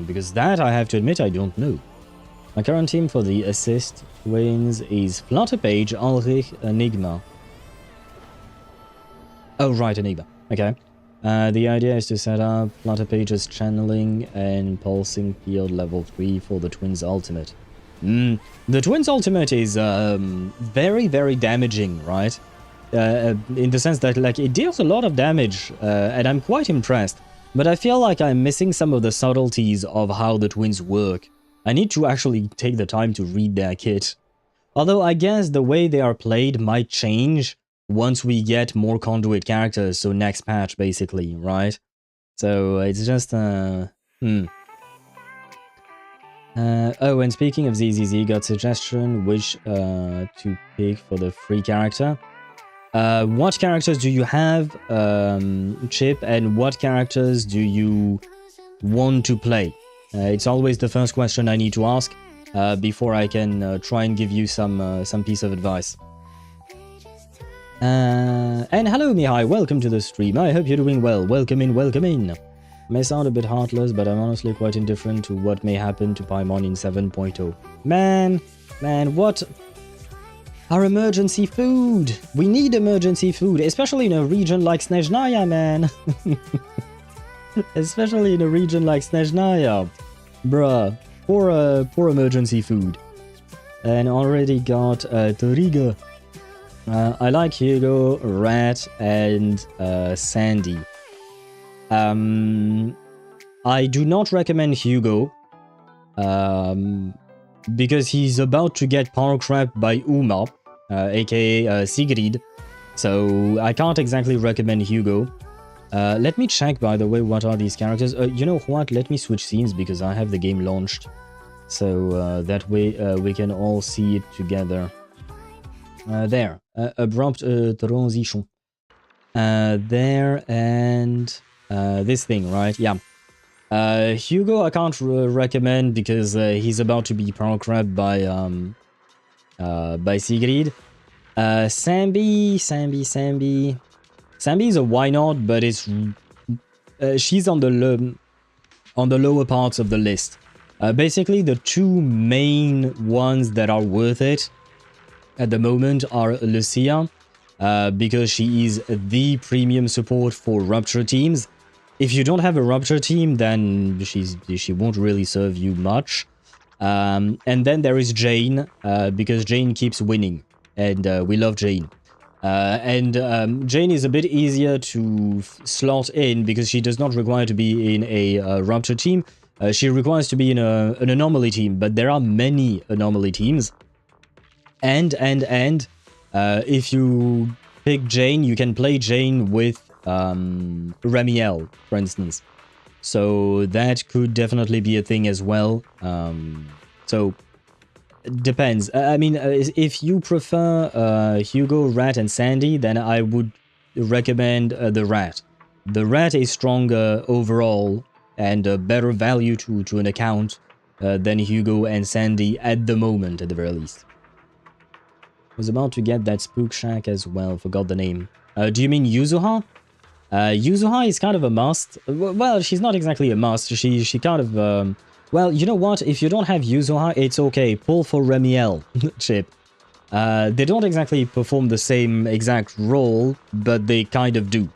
[SPEAKER 1] Because that, I have to admit, I don't know. My current team for the assist wins is Flutter page, Ulrich, Enigma. Oh right, Enigma. Okay. The idea is to set up Flutter page's channeling and pulsing field level 3 for the Twins ultimate. The Twins ultimate is very, very damaging, right? In the sense that like it deals a lot of damage, and I'm quite impressed. But I feel like I'm missing some of the subtleties of how the Twins work. I need to actually take the time to read their kit. Although I guess the way they are played might change once we get more conduit characters, so next patch basically, right? So it's just oh, and speaking of ZZZ, got suggestion which to pick for the free character. What characters do you have, Chip, and what characters do you want to play? It's always the first question I need to ask before I can try and give you some piece of advice. And hello Mihai, welcome to the stream. I hope you're doing well. Welcome in, welcome in. May sound a bit heartless, but I'm honestly quite indifferent to what may happen to Paimon in 7.0. Man, what? Our emergency food! We need emergency food, especially in a region like Snezhnaya, man! Especially in a region like Snezhnaya. Bruh, poor emergency food. And already got Toriga. I like Hugo, Rat, and Sandy. I do not recommend Hugo. Because he's about to get power crept by Uma, aka Sigrid. So I can't exactly recommend Hugo. Let me check, by the way, what are these characters. You know what? Let me switch scenes because I have the game launched. So that way we can all see it together. There. Abrupt transition. There and this thing, right? Yeah. Hugo I can't recommend because he's about to be power crept by Sigrid. Sambi is a why not, but it's she's on the lower parts of the list. Basically, the two main ones that are worth it at the moment are Lucia, because she is the premium support for Rupture teams. If you don't have a Rupture team, then she won't really serve you much. And then there is Jane, because Jane keeps winning, and we love Jane. Jane is a bit easier to slot in because she does not require to be in a Rupture team. She requires to be in an Anomaly team, but there are many Anomaly teams. And if you pick Jane, you can play Jane with Remielle, for instance. So that could definitely be a thing as well. So depends. I mean, if you prefer Hugo, Rat, and Sandy, then I would recommend the Rat. The Rat is stronger overall and a better value to an account than Hugo and Sandy at the moment, at the very least. Was about to get that Spook Shack as well, forgot the name. Do you mean Yuzuha? Yuzuha is kind of a must. Well, she's not exactly a must. She kind of... well, you know what? If you don't have Yuzuha, it's okay. Pull for Remielle, Chip. They don't exactly perform the same exact role, but they kind of do.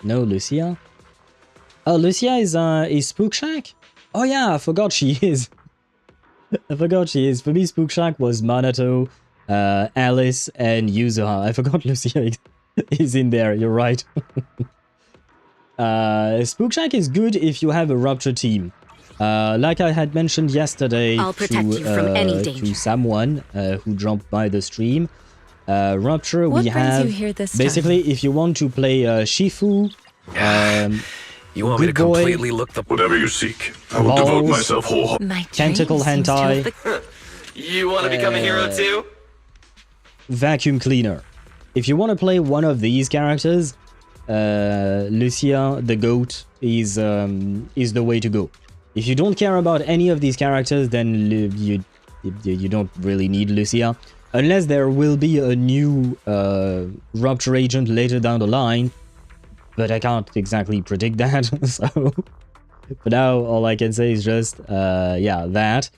[SPEAKER 1] No, Lucia? Oh, Lucia is Spook Shack? Oh yeah, I forgot she is. I forgot she is. For me, Spook Shack was Manato, Alice, and Yuzuha. I forgot Lucia is in there, you're right. Spook Shack is good if you have a Rupture team. Like I had mentioned yesterday to someone who dropped by the stream, Rupture, we have basically if you want to play Shifu,
[SPEAKER 9] you want me to completely look the whatever you seek. I will devote myself wholeheartedly.
[SPEAKER 1] Tentacle hentai.
[SPEAKER 9] You want to become a hero too?
[SPEAKER 1] Vacuum cleaner. If you want to play one of these characters, Lucia the goat is the way to go. If you don't care about any of these characters, then you don't really need Lucia. Unless there will be a new Rupture agent later down the line. But I can't exactly predict that, so... For now, all I can say is just, yeah, that.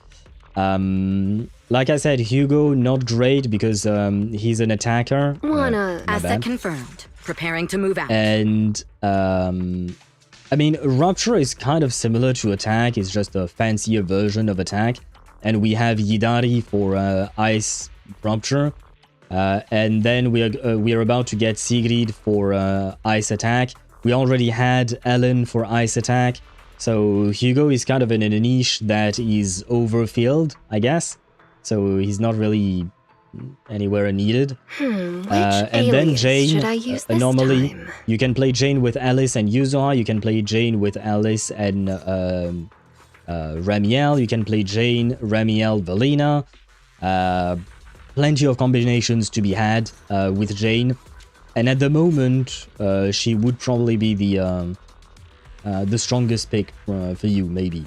[SPEAKER 1] Like I said, Hugo, not great, because he's an attacker.
[SPEAKER 3] Asset confirmed. Preparing to move out.
[SPEAKER 1] And, I mean, Rupture is kind of similar to Attack, it's just a fancier version of Attack. And we have Yidari for Ice Rupture. And then we are about to get Sigrid for Ice Attack. We already had Ellen for Ice Attack. So Hugo is kind of in a niche that is overfilled, I guess. So he's not really anywhere needed.
[SPEAKER 3] And
[SPEAKER 1] then Jane, normally you can play Jane with Alice and Yuzuha. You can play Jane with Alice and Remielle. You can play Jane, Remielle, Valina. Plenty of combinations to be had with Jane, and at the moment she would probably be the strongest pick for you, maybe.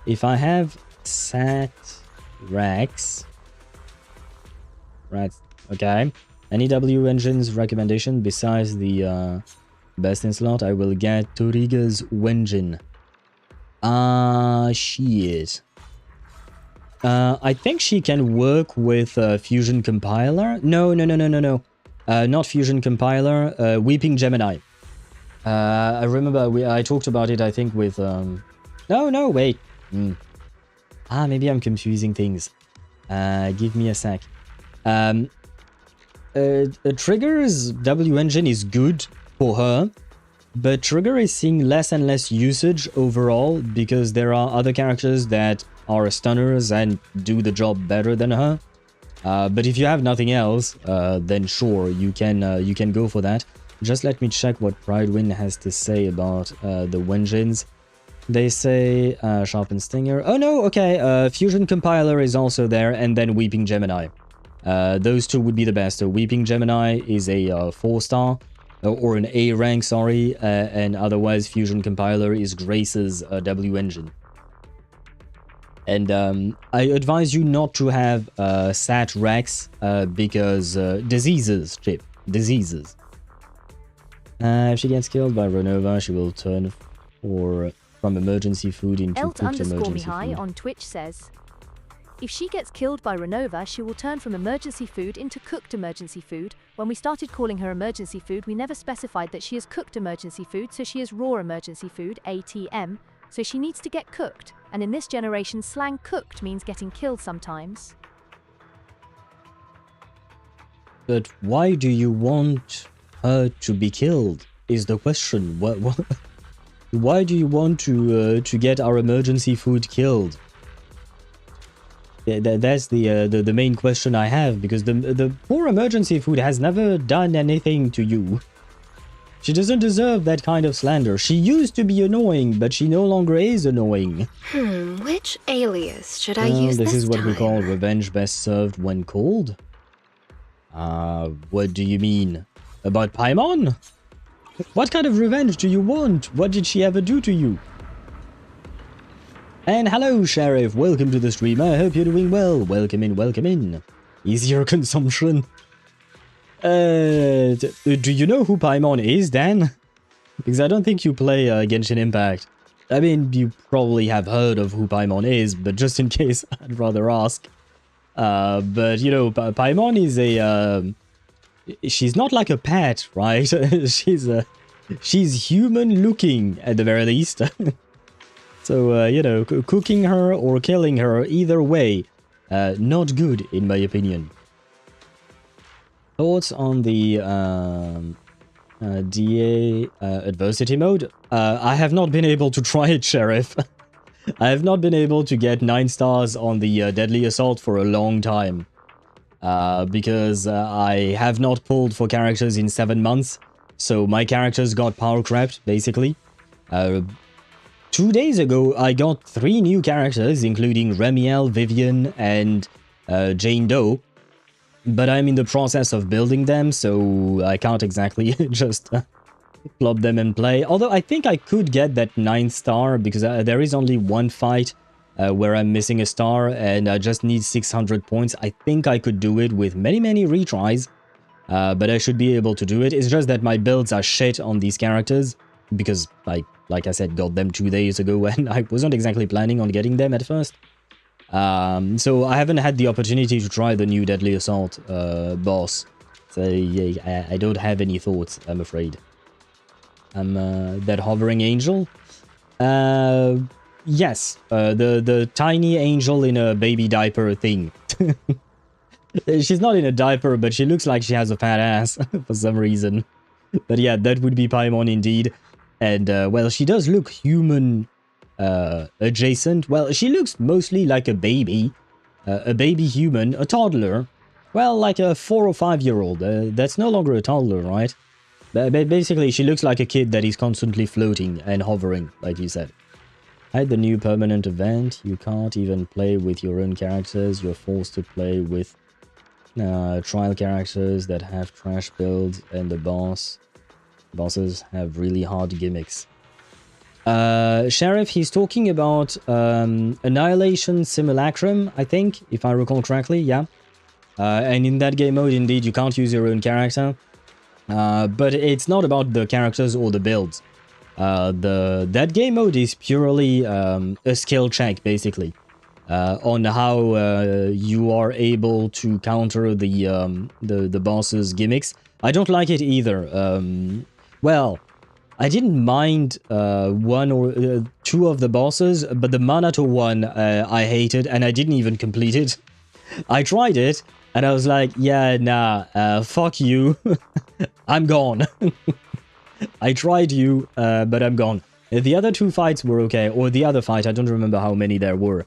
[SPEAKER 1] If I have Sat Rex, right? Okay. Any W engines recommendation besides the best in slot? I will get Toriga's Wenjin. Shit. I think she can work with Fusion Compiler. No. Not Fusion Compiler. Weeping Gemini. I remember I talked about it, I think, with... No, wait. Maybe I'm confusing things. Give me a sec. Trigger's W engine is good for her, but Trigger is seeing less and less usage overall because there are other characters that are stunners and do the job better than her. But if you have nothing else, then sure, you can go for that. Just let me check what Pridewind has to say about the Wenjins. They say Sharpen Stinger. Oh no, okay, Fusion Compiler is also there, and then Weeping Gemini. Those two would be the best. So Weeping Gemini is a 4-star, or an A rank, sorry, and otherwise Fusion Compiler is Grace's W engine. And I advise you not to have Sat Rex because diseases, Chip. Diseases. If she gets killed by Renova, she will turn from emergency food into cooked emergency food.
[SPEAKER 10] On Twitch says, if she gets killed by Renova, she will turn from emergency food into cooked emergency food. When we started calling her emergency food, we never specified that she is cooked emergency food, so she is raw emergency food, ATM. So she needs to get cooked, and in this generation slang cooked means getting killed sometimes.
[SPEAKER 1] But why do you want her to be killed? Is the question. What why do you want to get our emergency food killed? Yeah, that's the main question I have, because the poor emergency food has never done anything to you. She doesn't deserve that kind of slander. She used to be annoying, but she no longer is annoying.
[SPEAKER 11] Which alias should I use this
[SPEAKER 1] This is what
[SPEAKER 11] time?
[SPEAKER 1] we call revenge best served when cold. What do you mean? About Paimon? What kind of revenge do you want? What did she ever do to you? And hello, Sheriff. Welcome to the stream. I hope you're doing well. Welcome in, welcome in. Easier consumption. Do you know who Paimon is, Dan? Because I don't think you play Genshin Impact. I mean, you probably have heard of who Paimon is, but just in case, I'd rather ask. But, you know, Paimon is a... she's not like a pet, right? She's human-looking, at the very least. So, you know, cooking her or killing her, either way, not good, in my opinion. Thoughts on the DA adversity mode? I have not been able to try it, Sheriff. I have not been able to get 9 stars on the Deadly Assault for a long time. Because I have not pulled for characters in 7 months. So my characters got power crept, basically. 2 days ago, I got 3 new characters, including Remielle, Vivian, and Jane Doe. But I'm in the process of building them, so I can't exactly just plop them and play. Although I think I could get that 9th star, because there is only one fight where I'm missing a star, and I just need 600 points. I think I could do it with many, many retries, but I should be able to do it. It's just that my builds are shit on these characters, because I, like I said, got them 2 days ago, and I wasn't exactly planning on getting them at first. So I haven't had the opportunity to try the new Deadly Assault boss. So yeah, I don't have any thoughts, I'm afraid. That hovering angel? Yes, the tiny angel in a baby diaper thing. She's not in a diaper, but she looks like she has a fat ass for some reason. But yeah, that would be Paimon indeed. And well, she does look human adjacent. Well, she looks mostly like a baby human, a toddler. Well, like a 4 or 5 year old. That's no longer a toddler, right? Basically, she looks like a kid that is constantly floating and hovering, like you said. At the new permanent event, you can't even play with your own characters. You're forced to play with trial characters that have trash builds, and the bosses have really hard gimmicks. Sheriff, he's talking about Annihilation Simulacrum, I think, if I recall correctly, yeah. And in that game mode, indeed, you can't use your own character. But it's not about the characters or the builds. That game mode is purely a skill check, basically, on how you are able to counter the boss's gimmicks. I don't like it either. Well, I didn't mind 1 or 2 of the bosses, but the Manato one I hated, and I didn't even complete it. I tried it, and I was like, yeah, nah, fuck you. I'm gone. I tried you, but I'm gone. The other 2 fights were okay, or the other fight, I don't remember how many there were.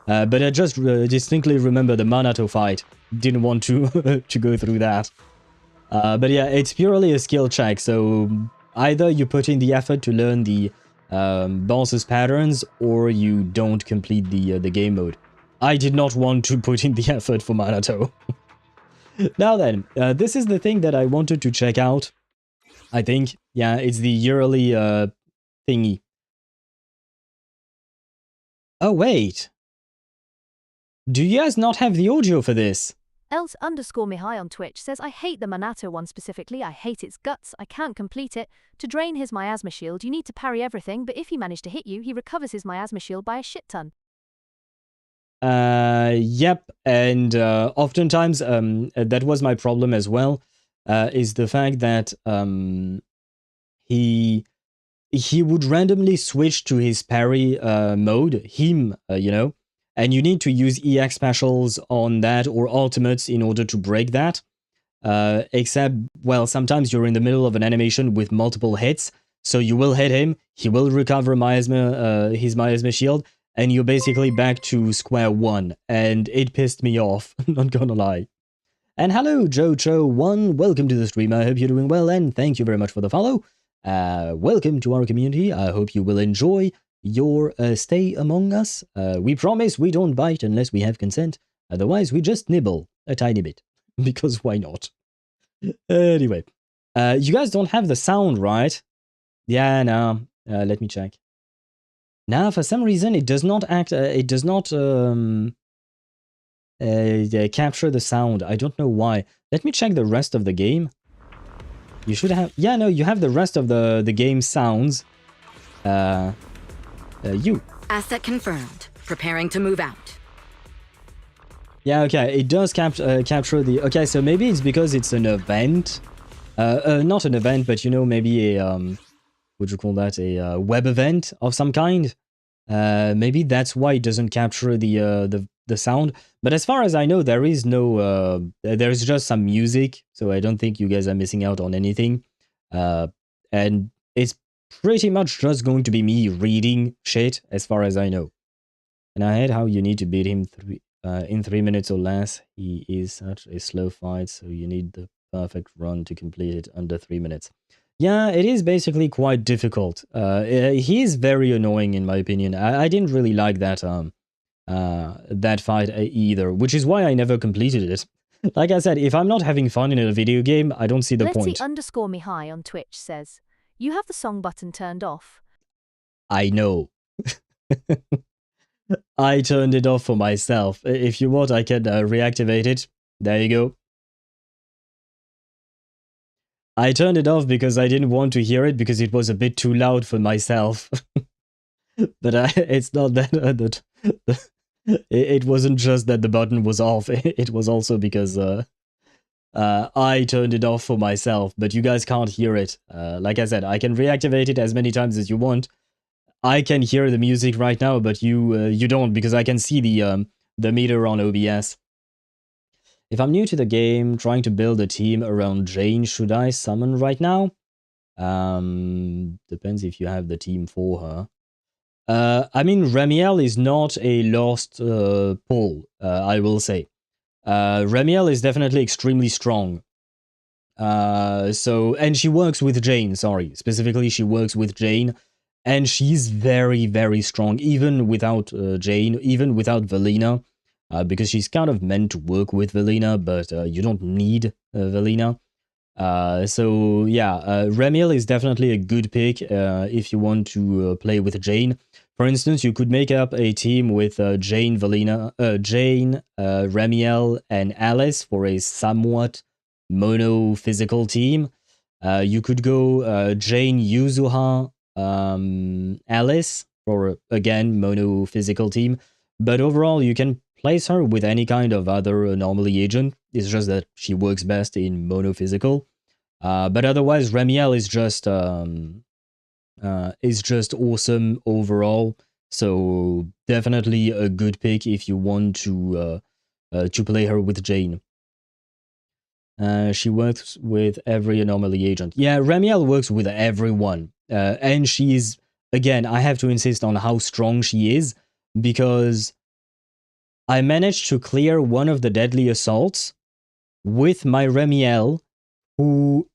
[SPEAKER 1] But I just distinctly remember the Manato fight. Didn't want to to go through that. But yeah, it's purely a skill check, so either you put in the effort to learn the boss's patterns, or you don't complete the game mode. I did not want to put in the effort for Manato. Now then, this is the thing that I wanted to check out. I think, yeah, it's the yearly thingy. Oh wait, do you guys not have the audio for this?
[SPEAKER 10] else_Mihai on Twitch says, I hate the Manato one specifically. I hate its guts. I can't complete it. To drain his miasma shield, you need to parry everything, but if he managed to hit you, he recovers his miasma shield by a shit ton.
[SPEAKER 1] Yep, and oftentimes that was my problem as well, is the fact that he would randomly switch to his parry mode, you know, and you need to use EX specials on that or ultimates in order to break that. except, well, sometimes you're in the middle of an animation with multiple hits, so you will hit him, he will recover his miasma shield, and you're basically back to square one, and it pissed me off, not gonna lie. And hello, Jojo1, welcome to the stream, I hope you're doing well, and thank you very much for the follow. Welcome to our community, I hope you will enjoy your stay among us. We promise we don't bite unless we have consent, otherwise we just nibble a tiny bit, because why not? Anyway, you guys don't have the sound, right? Yeah, no, let me check. Now, for some reason, it does not capture the sound. I don't know why. Let me check the rest of the game. You should have... Yeah, no, you have the rest of the game sounds.
[SPEAKER 12] Asset confirmed. Preparing to move out.
[SPEAKER 1] Yeah, okay, it does capture the... Okay, so maybe it's because it's an event. Not an event, but, you know, maybe a... would you call that? A web event of some kind? Maybe that's why it doesn't capture the sound. But as far as I know, there is no... there's just some music, so I don't think you guys are missing out on anything. And it's pretty much just going to be me reading shit, as far as I know. And I hate how you need to beat him in 3 minutes or less. He is such a slow fight, so you need the perfect run to complete it under 3 minutes. Yeah, it is basically quite difficult. He is very annoying in my opinion. I didn't really like that that fight either, which is why I never completed it. Like I said, if I'm not having fun in a video game, I don't see the point.
[SPEAKER 10] Letty_me_high on Twitch says, you have the song button turned off.
[SPEAKER 1] I know. I turned it off for myself. If you want, I can reactivate it. There you go. I turned it off because I didn't want to hear it because it was a bit too loud for myself. But it's not that it wasn't just that the button was off. It was also because I turned it off for myself, but you guys can't hear it. Like I said, I can reactivate it as many times as you want. I can hear the music right now, but you don't, because I can see the meter on OBS. If I'm new to the game, trying to build a team around Jane, should I summon right now? Depends if you have the team for her. I mean, Remielle is not a lost pull, I will say. Remielle is definitely extremely strong. And she works with Jane, sorry. Specifically, she works with Jane. And she's very, very strong, even without Jane, even without Velena. Because she's kind of meant to work with Velena, but you don't need Velena. So yeah, Remielle is definitely a good pick if you want to play with Jane. For instance, you could make up a team with Jane, Remielle, and Alice for a somewhat mono-physical team. You could go Jane, Yuzuha, Alice for, again, mono-physical team. But overall, you can place her with any kind of other anomaly agent. It's just that she works best in monophysical. But otherwise, Remielle is just awesome overall. So definitely a good pick if you want to play her with Jane. She works with every anomaly agent. Yeah, Remielle works with everyone. And she's, again, I have to insist on how strong she is, because I managed to clear one of the deadly assaults with my Remielle, who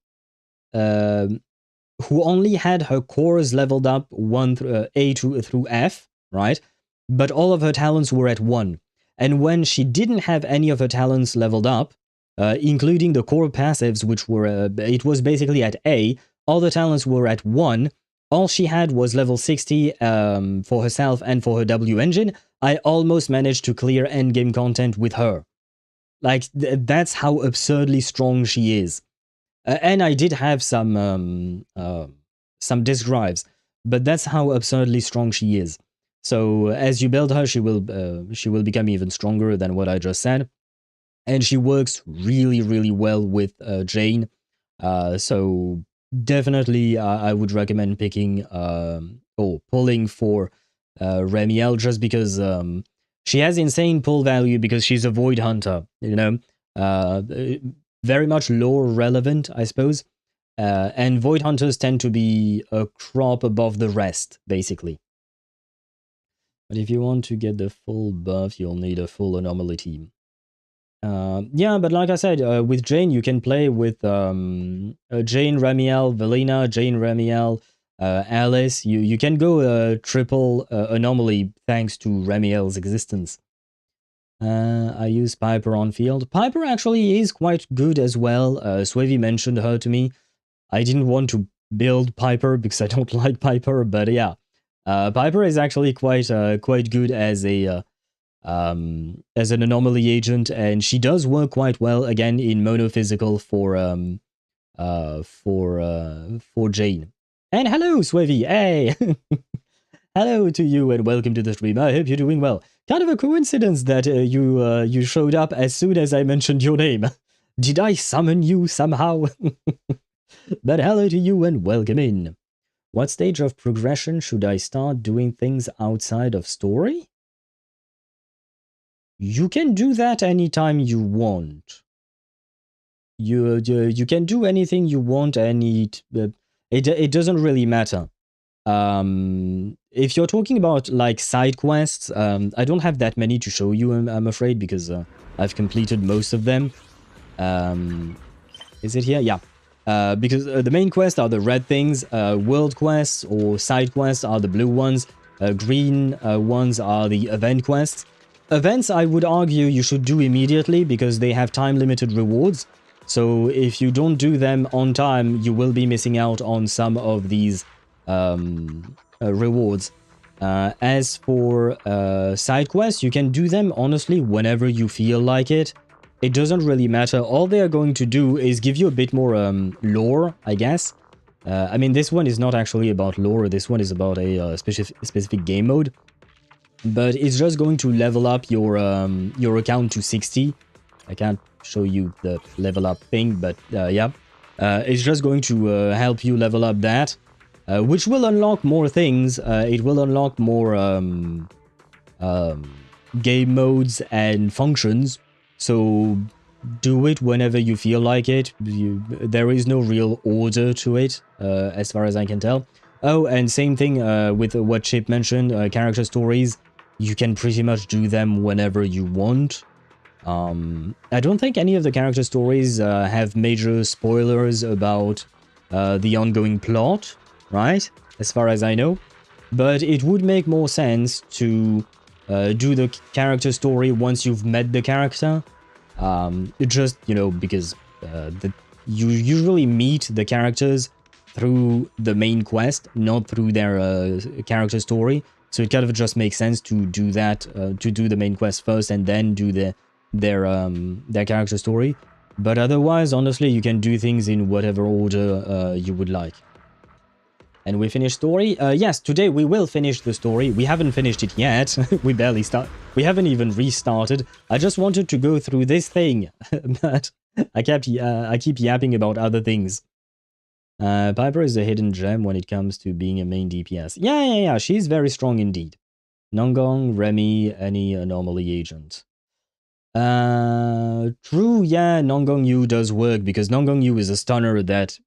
[SPEAKER 1] only had her cores leveled up A through F, right? But all of her talents were at 1. And when she didn't have any of her talents leveled up, including the core passives, which were, it was basically at A, all the talents were at 1. All she had was level 60 for herself and for her W engine. I almost managed to clear endgame content with her. Like, that's how absurdly strong she is. And I did have some disk drives, but that's how absurdly strong she is. So as you build her, she will become even stronger than what I just said. And she works really, really well with Jane. So definitely I would recommend picking or pulling for Remielle, just because she has insane pull value because she's a Void Hunter, you know. very much lore relevant, I suppose. And Void Hunters tend to be a crop above the rest, basically. But if you want to get the full buff, you'll need a full anomaly team. Yeah, but like I said, with Jane, you can play with Jane, Remielle, Velina, Jane, Remielle, Alice. You can go triple anomaly thanks to Remielle's existence. I use Piper on field. Piper actually is quite good as well. Swavy mentioned her to me. I didn't want to build Piper because I don't like Piper, but yeah. Piper is actually quite good as an anomaly agent, and she does work quite well again in monophysical for Jane. And hello, Swavy. Hey, hello to you, and welcome to the stream. I hope you're doing well. Kind of a coincidence that you showed up as soon as I mentioned your name. Did I summon you somehow? But hello to you and welcome in. What stage of progression should I start doing things outside of story? You can do that anytime you want. You can do anything you want, and it doesn't really matter. If you're talking about like side quests, I don't have that many to show you, I'm afraid, because I've completed most of them. Is it here? Yeah. Because the main quests are the red things, world quests or side quests are the blue ones, green ones are the event quests. Events, I would argue you should do immediately because they have time-limited rewards. So if you don't do them on time, you will be missing out on some of these rewards. As for side quests, you can do them honestly whenever you feel like it. It doesn't really matter. All they are going to do is give you a bit more lore, I guess. I mean, this one is not actually about lore. This one is about a specific game mode. But it's just going to level up your account to 60. I can't show you the level up thing, but yeah. It's just going to help you level up that, which will unlock more things. It will unlock more game modes and functions. So do it whenever you feel like it. There is no real order to it, as far as I can tell. Oh, and same thing with what Chip mentioned, character stories. You can pretty much do them whenever you want. I don't think any of the character stories have major spoilers about the ongoing plot, right? As far as I know. But it would make more sense to do the character story once you've met the character. Just, you know, because you usually meet the characters through the main quest, not through their character story. So it kind of just makes sense to do that, to do the main quest first and then do their character story. But otherwise, honestly, you can do things in whatever order you would like. And we finished story? Yes, today we will finish the story. We haven't finished it yet. We barely we haven't even restarted. I just wanted to go through this thing, but I keep yapping about other things. Piper is a hidden gem when it comes to being a main DPS. Yeah, she's very strong indeed. Nongong, Remy, any anomaly agent. True, yeah, Nongong Yu does work because Nongong Yu is a stunner that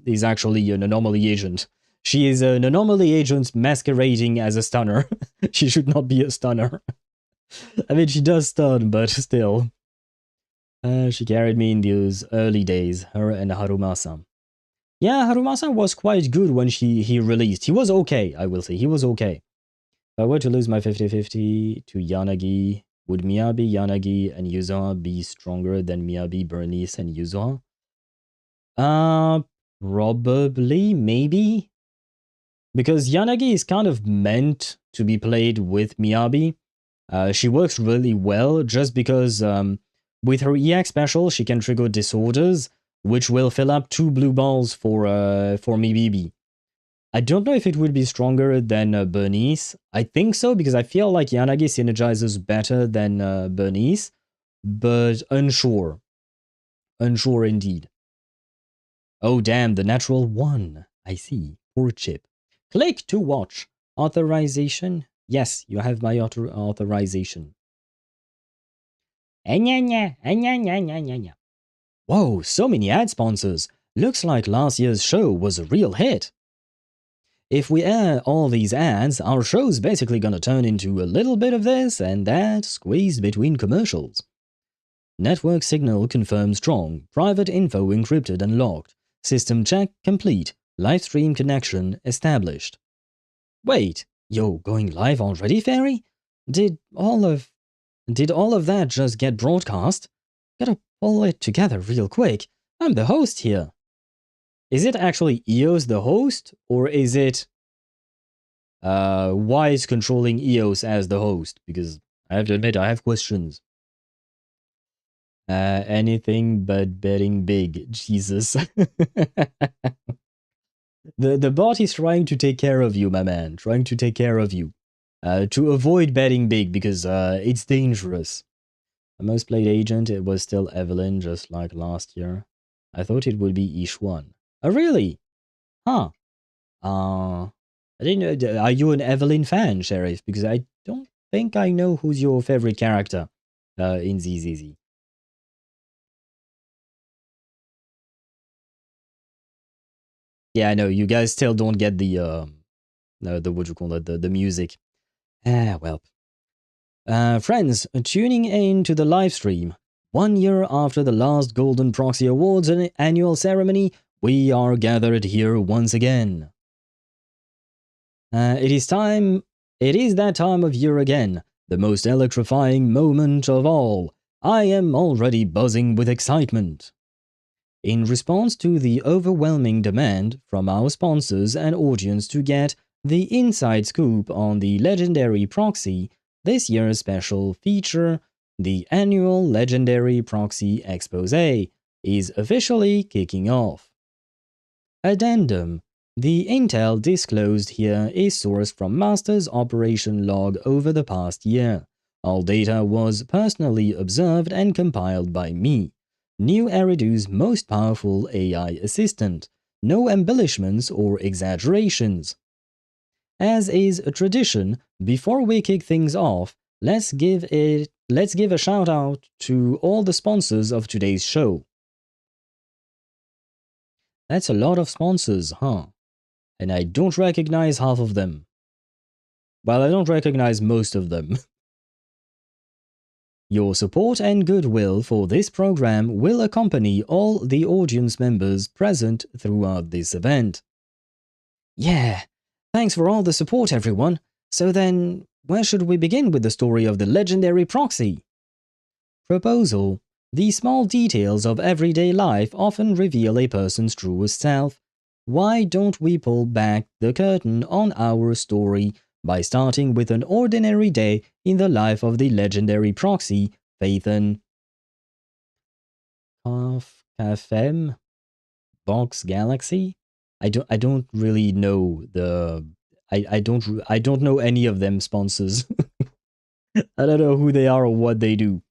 [SPEAKER 1] is actually an anomaly agent. She is an anomaly agent masquerading as a stunner. She should not be a stunner. I mean, she does stun, but still. She carried me in those early days, her and Harumasa. Yeah, Harumasa was quite good when he released. He was okay, I will say. He was okay. If I were to lose my 50-50 to Yanagi, would Miyabi, Yanagi, and Yuzuha be stronger than Miyabi, Bernice, and Yuzuha? Probably, maybe. Because Yanagi is kind of meant to be played with Miyabi. She works really well just because with her EX special, she can trigger disorders, which will fill up 2 blue balls for Miyabi. I don't know if it would be stronger than Bernice. I think so, because I feel like Yanagi synergizes better than Bernice, but unsure. Unsure indeed. Oh damn, the natural 1. I see. Poor Chip. Click to watch. Authorization? Yes, you have my authorization. Whoa, so many ad sponsors. Looks like last year's show was a real hit. If we air all these ads, our show's basically gonna turn into a little bit of this and that, squeezed between commercials. Network signal confirmed strong. Private info encrypted and locked. System check complete. Livestream connection established. Wait, yo, going live already, Fairy? Did all of that just get broadcast? Gotta pull it together real quick. I'm the host here. Is it actually EOS the host, or is it Wise controlling EOS as the host? Because I have to admit, I have questions. Anything but betting big. Jesus. The bot is trying to take care of you, my man. Trying to take care of you. To avoid betting big, because it's dangerous. My most played agent, it was still Evelyn, just like last year. I thought it would be Ishwan. Oh, really? Huh. I didn't know. Are you an Evelyn fan, Sheriff? Because I don't think I know who's your favorite character in ZZZ. Yeah, I know. You guys still don't get the what you call it, the music. Well. Friends, tuning in to the live stream. 1 year after the last Golden Proxy Awards and annual ceremony, we are gathered here once again. It is that time of year again, the most electrifying moment of all. I am already buzzing with excitement. In response to the overwhelming demand from our sponsors and audience to get the inside scoop on the legendary Proxy, this year's special feature, the annual Legendary Proxy Exposé, is officially kicking off. Addendum. The intel disclosed here is sourced from Master's operation log over the past year. All data was personally observed and compiled by me. New Eridu's most powerful AI assistant. No embellishments or exaggerations. As is a tradition, before we kick things off, let's give a shout out to all the sponsors of today's show. That's a lot of sponsors, huh? And I don't recognize half of them. Well, I don't recognize most of them. Your support and goodwill for this program will accompany all the audience members present throughout this event. Yeah, thanks for all the support, everyone. So then, where should we begin with the story of the legendary Proxy? Proposal. The small details of everyday life often reveal a person's truest self. Why don't we pull back the curtain on our story by starting with an ordinary day in the life of the legendary Proxy, Phaethon? Kafem? Box Galaxy? I don't really know the... I don't know any of them sponsors. I don't know who they are or what they do.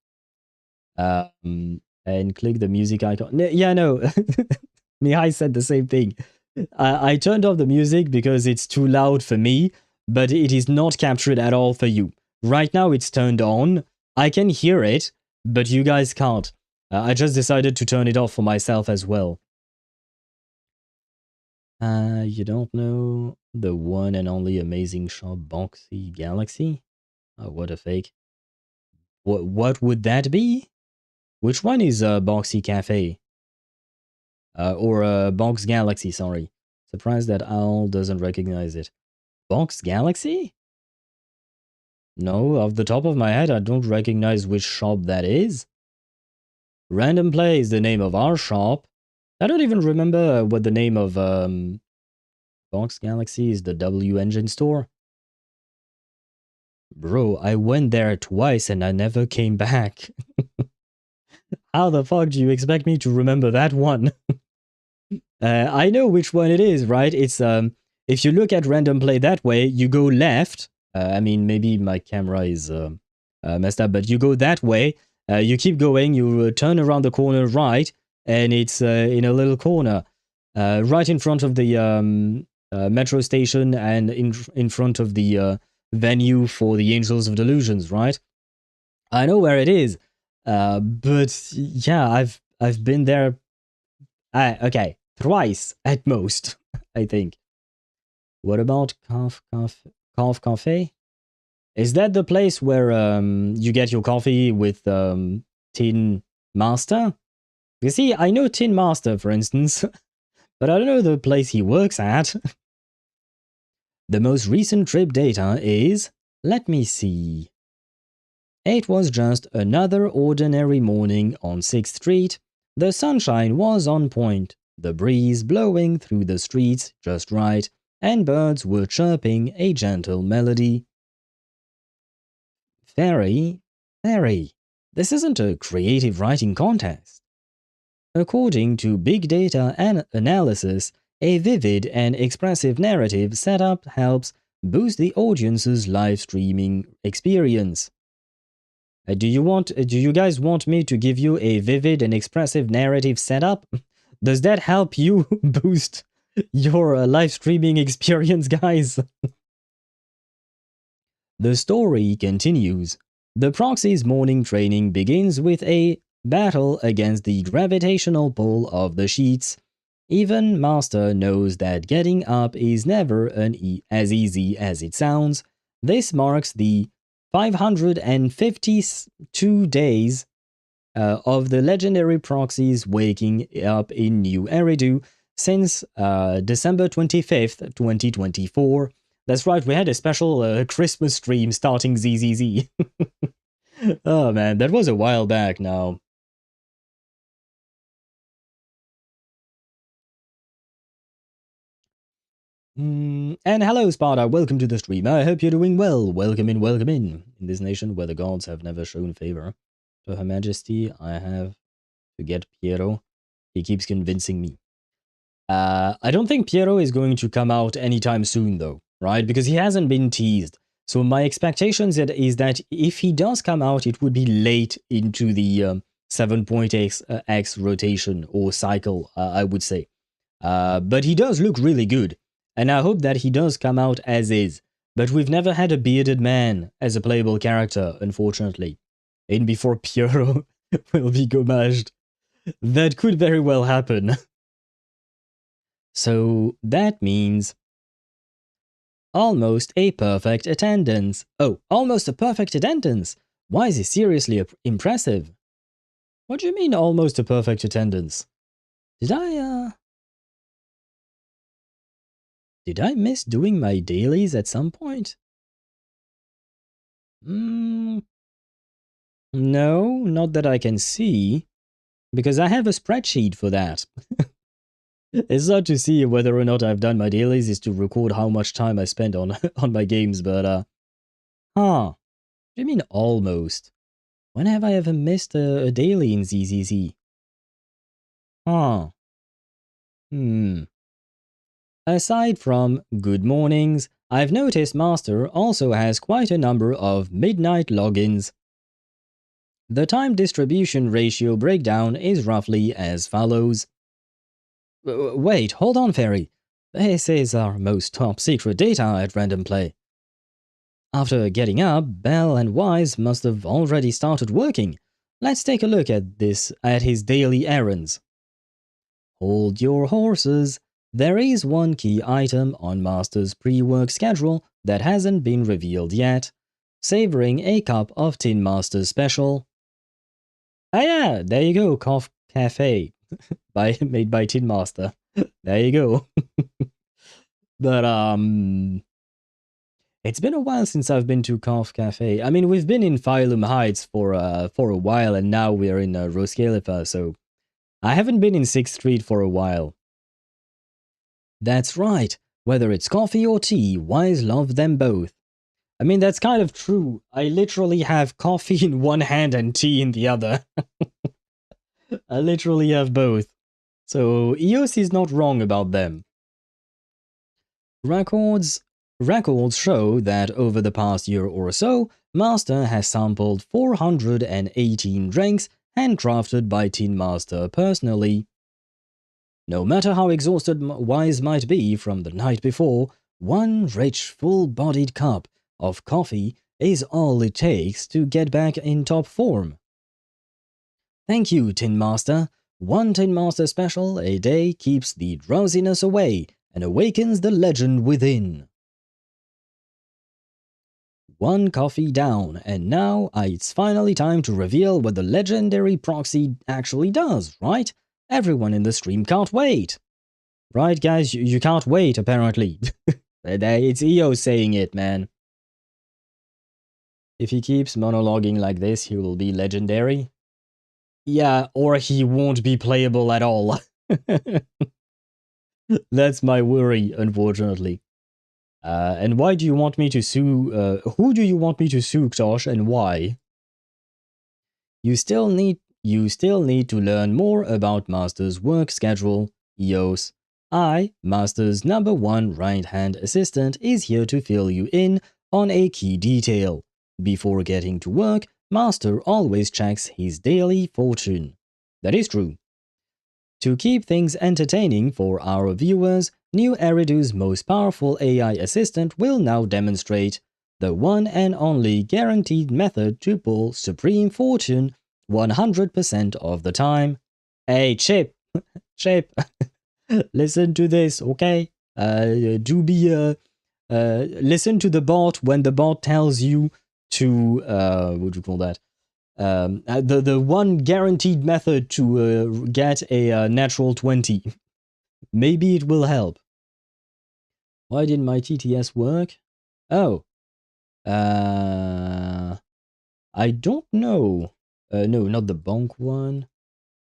[SPEAKER 1] And click the music icon. Yeah, no. Mihai said the same thing. I turned off the music because it's too loud for me, but it is not captured at all for you. Right now it's turned on. I can hear it, but you guys can't. I just decided to turn it off for myself as well. You don't know the one and only amazing shop Boxy Galaxy? Oh, what a fake. What would that be? Which one is Boxy Cafe? Or Box Galaxy, sorry. Surprised that Owl doesn't recognize it. Box Galaxy? No, off the top of my head, I don't recognize which shop that is. Random Play is the name of our shop. I don't even remember what the name of Box Galaxy is. The W Engine store. Bro, I went there twice and I never came back. How the fuck do you expect me to remember that one? I know which one it is, right? It's if you look at Random Play that way, you go left. I mean, maybe my camera is messed up, but you go that way. You keep going. You turn around the corner right, and it's in a little corner, right in front of the metro station and in front of the venue for the Angels of Delusions, right? I know where it is. But yeah, I've been there. Okay, twice at most, I think. What about Calf Cafe? Is that the place where you get your coffee with Tin Master? You see, I know Tin Master, for instance, but I don't know the place he works at. The most recent trip data is, let me see. It was just another ordinary morning on 6th Street. The sunshine was on point, the breeze blowing through the streets just right, and birds were chirping a gentle melody. Fairy, this isn't a creative writing contest. According to big data analysis, a vivid and expressive narrative setup helps boost the audience's live streaming experience. Do you guys want me to give you a vivid and expressive narrative setup? Does that help you boost your live streaming experience, guys? The story continues. The Proxy's morning training begins with a battle against the gravitational pull of the sheets. Even Master knows that getting up is never as easy as it sounds. This marks the 552 days of the legendary Proxy's waking up in New Eridu since December 25th, 2024. That's right, we had a special Christmas stream starting ZZZ. Oh man, that was a while back now. And hello Sparta, welcome to the stream. I hope you're doing well. Welcome in, welcome in. In this nation where the gods have never shown favor to Her Majesty, I have to get Piero. He keeps convincing me. I don't think Piero is going to come out anytime soon though, right? Because he hasn't been teased. So my expectations is that if he does come out, it would be late into the 7.x rotation or cycle, I would say. But he does look really good. And I hope that he does come out as is. But we've never had a bearded man as a playable character, unfortunately. And before Piero will be gommaged. That could very well happen. So that means almost a perfect attendance. Oh, almost a perfect attendance. Why is it seriously impressive? What do you mean almost a perfect attendance? Did I miss doing my dailies at some point? No, not that I can see. Because I have a spreadsheet for that. It's not to see whether or not I've done my dailies, it's to record how much time I spend on my games, but what do you mean almost? When have I ever missed a daily in ZZZ? Aside from good mornings, I've noticed Master also has quite a number of midnight logins. The time distribution ratio breakdown is roughly as follows. Wait, hold on, Fairy. This is our most top secret data at Random Play. After getting up, Belle and Wise must have already started working. Let's take a look at his daily errands. Hold your horses. There is one key item on Master's pre-work schedule that hasn't been revealed yet. Savoring a cup of Tin Master's special. Ah yeah, there you go, Cough Cafe. Made by Tin Master. There you go. But it's been a while since I've been to Cough Cafe. I mean, we've been in Phylum Heights for a while, and now we're in Roscaelifer, so I haven't been in 6th Street for a while. That's right. Whether it's coffee or tea, Wise loved them both. I mean, that's kind of true. I literally have coffee in one hand and tea in the other. I literally have both. So EOS is not wrong about them. Records show that over the past year or so, Master has sampled 418 drinks handcrafted by Tin Master personally. No matter how exhausted Wise might be from the night before, one rich, full-bodied cup of coffee is all it takes to get back in top form. Thank you, Tin Master. One Tin Master special a day keeps the drowsiness away and awakens the legend within. One coffee down, and now it's finally time to reveal what the legendary Proxy actually does, right? Everyone in the stream can't wait. Right, guys? You can't wait, apparently. It's EO saying it, man. If he keeps monologuing like this, he will be legendary. Yeah, or he won't be playable at all. That's my worry, unfortunately. And why do you want me to sue? Who do you want me to sue, Ktosh, and why? You still need to learn more about Master's work schedule, EOS. I, Master's #1 right-hand assistant, is here to fill you in on a key detail. Before getting to work, Master always checks his daily fortune. That is true. To keep things entertaining for our viewers, new Eridu's most powerful AI assistant will now demonstrate the one and only guaranteed method to pull Supreme Fortune 100% of the time. Hey, Chip! Chip! Listen to this, okay? Listen to the bot when the bot tells you to, what do you call that? The one guaranteed method to get a natural 20. Maybe it will help. Why didn't my TTS work? Oh. I don't know. No, not the bonk one.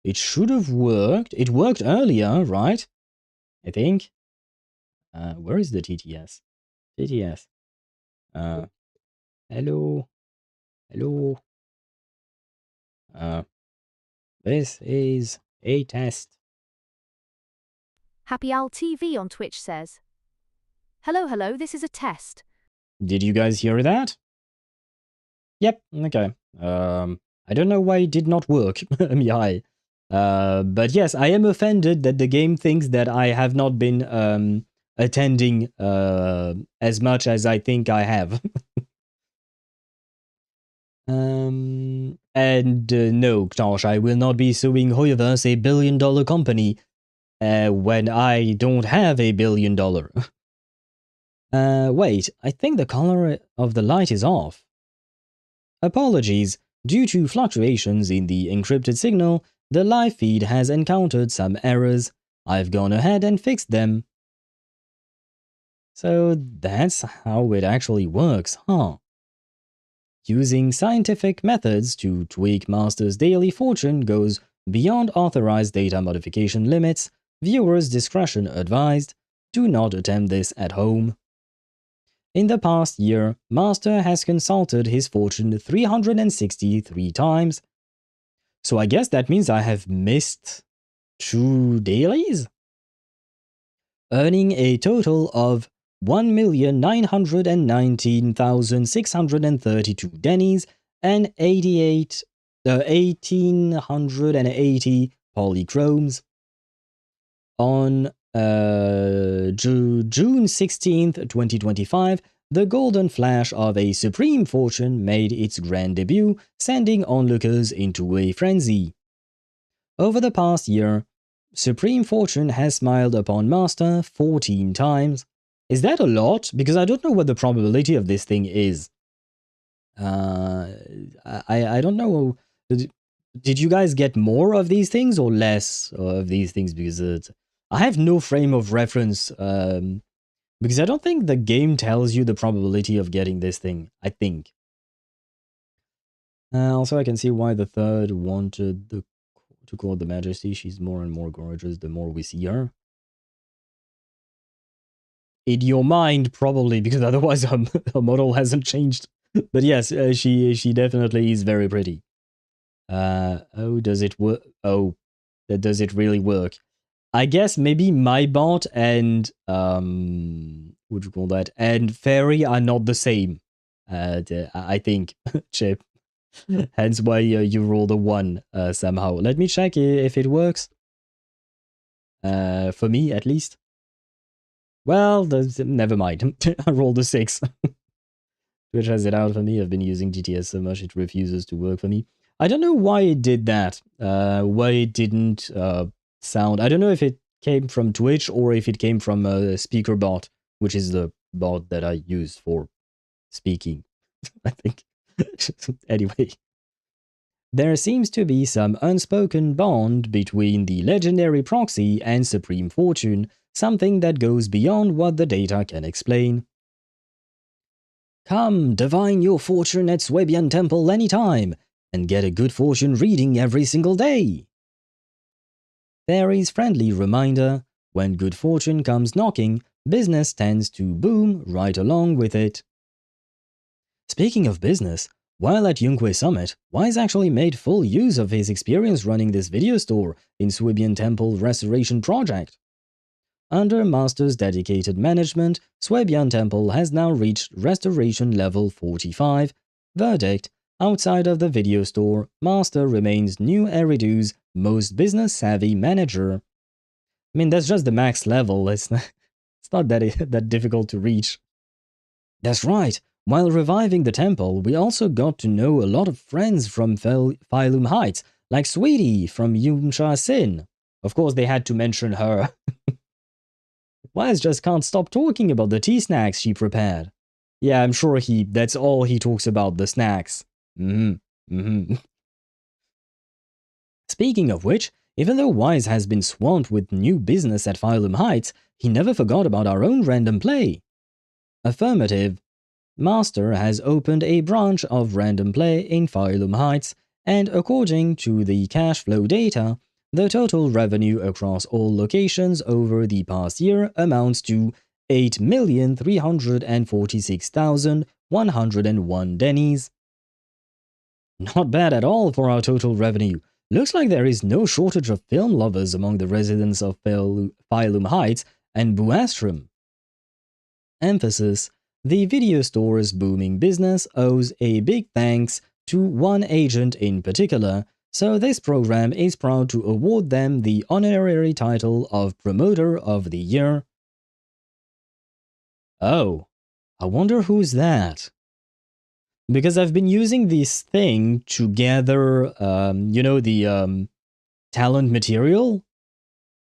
[SPEAKER 1] It should have worked. It worked earlier, right? I think. Where is the TTS? TTS. Hello. Hello. This is a test.
[SPEAKER 10] Happy Owl TV on Twitch says, hello, this is a test.
[SPEAKER 1] Did you guys hear that? Yep, okay. I don't know why it did not work. Mihai. But yes, I am offended that the game thinks that I have not been attending as much as I think I have. And no, Ktosh, I will not be suing HoYoVerse, $1 billion company, when I don't have $1 billion. Wait, I think the color of the light is off. Apologies, due to fluctuations in the encrypted signal, the live feed has encountered some errors. I've gone ahead and fixed them. So that's how it actually works, huh? Using scientific methods to tweak Master's daily fortune goes beyond authorized data modification limits. Viewers' discretion advised. Do not attempt this at home. In the past year, Master has consulted his fortune 363 times. So I guess that means I have missed 2 dailies? Earning a total of 1,919,632 dennies and 1,880 polychromes. On June 16th, 2025, the golden flash of a Supreme Fortune made its grand debut, sending onlookers into a frenzy. Over the past year, Supreme Fortune has smiled upon Master 14 times. Is that a lot? Because I don't know what the probability of this thing is. I don't know. Did you guys get more of these things or less of these things? Because I have no frame of reference. Because I don't think the game tells you the probability of getting this thing, I think. Also, I can see why the third wanted to call the Majesty. She's more and more gorgeous the more we see her. In your mind, probably, because otherwise her model hasn't changed. But yes, she definitely is very pretty. Oh, does it work? Oh, does it really work? I guess maybe my bot and what do you call that? And Fairy are not the same. I think, Chip. Hence why you rolled a 1 somehow. Let me check if it works. For me, at least. Well, never mind. I rolled a 6. Twitch has it out for me. I've been using GTS so much it refuses to work for me. I don't know why it did that. Why it didn't sound. I don't know if it came from Twitch or if it came from a speaker bot, which is the bot that I use for speaking, I think. Anyway. There seems to be some unspoken bond between the legendary Proxy and Supreme Fortune, something that goes beyond what the data can explain. Come, divine your fortune at Swabian Temple anytime, and get a good fortune reading every single day. Fairy's friendly reminder, when good fortune comes knocking, business tends to boom right along with it. Speaking of business, while at Yunque Summit, Wise actually made full use of his experience running this video store in Swabian Temple Restoration Project. Under Master's dedicated management, Swabian Temple has now reached Restoration Level 45. Verdict: outside of the video store, Master remains New Eridu's most business-savvy manager. I mean, that's just the max level, it's not that difficult to reach. That's right. While reviving the temple, we also got to know a lot of friends from Phylum Heights, like Sweetie from Yumsha Sin. Of course, they had to mention her. Wise just can't stop talking about the tea snacks she prepared. Yeah, I'm sure that's all he talks about, the snacks. Speaking of which, even though Wise has been swamped with new business at Phylum Heights, he never forgot about our own random play. Affirmative. Master has opened a branch of random play in Phylum Heights, and according to the cash flow data, the total revenue across all locations over the past year amounts to 8,346,101 dennies. Not bad at all for our total revenue. Looks like there is no shortage of film lovers among the residents of Phylum Heights and Buastrum. Emphasis: the video store's booming business owes a big thanks to one agent in particular, so this program is proud to award them the honorary title of Promoter of the Year. Oh, I wonder who's that? Because I've been using this thing to gather, the talent material,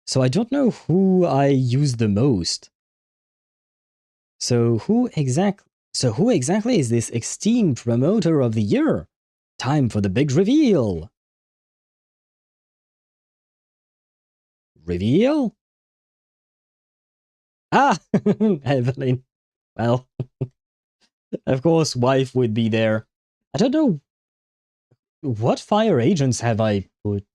[SPEAKER 1] so I don't know who I use the most. So who exactly is this esteemed Promoter of the Year? Time for the big reveal. Reveal? Ah, Evelyn. Well, of course, wife would be there. I don't know. What fire agents have I put?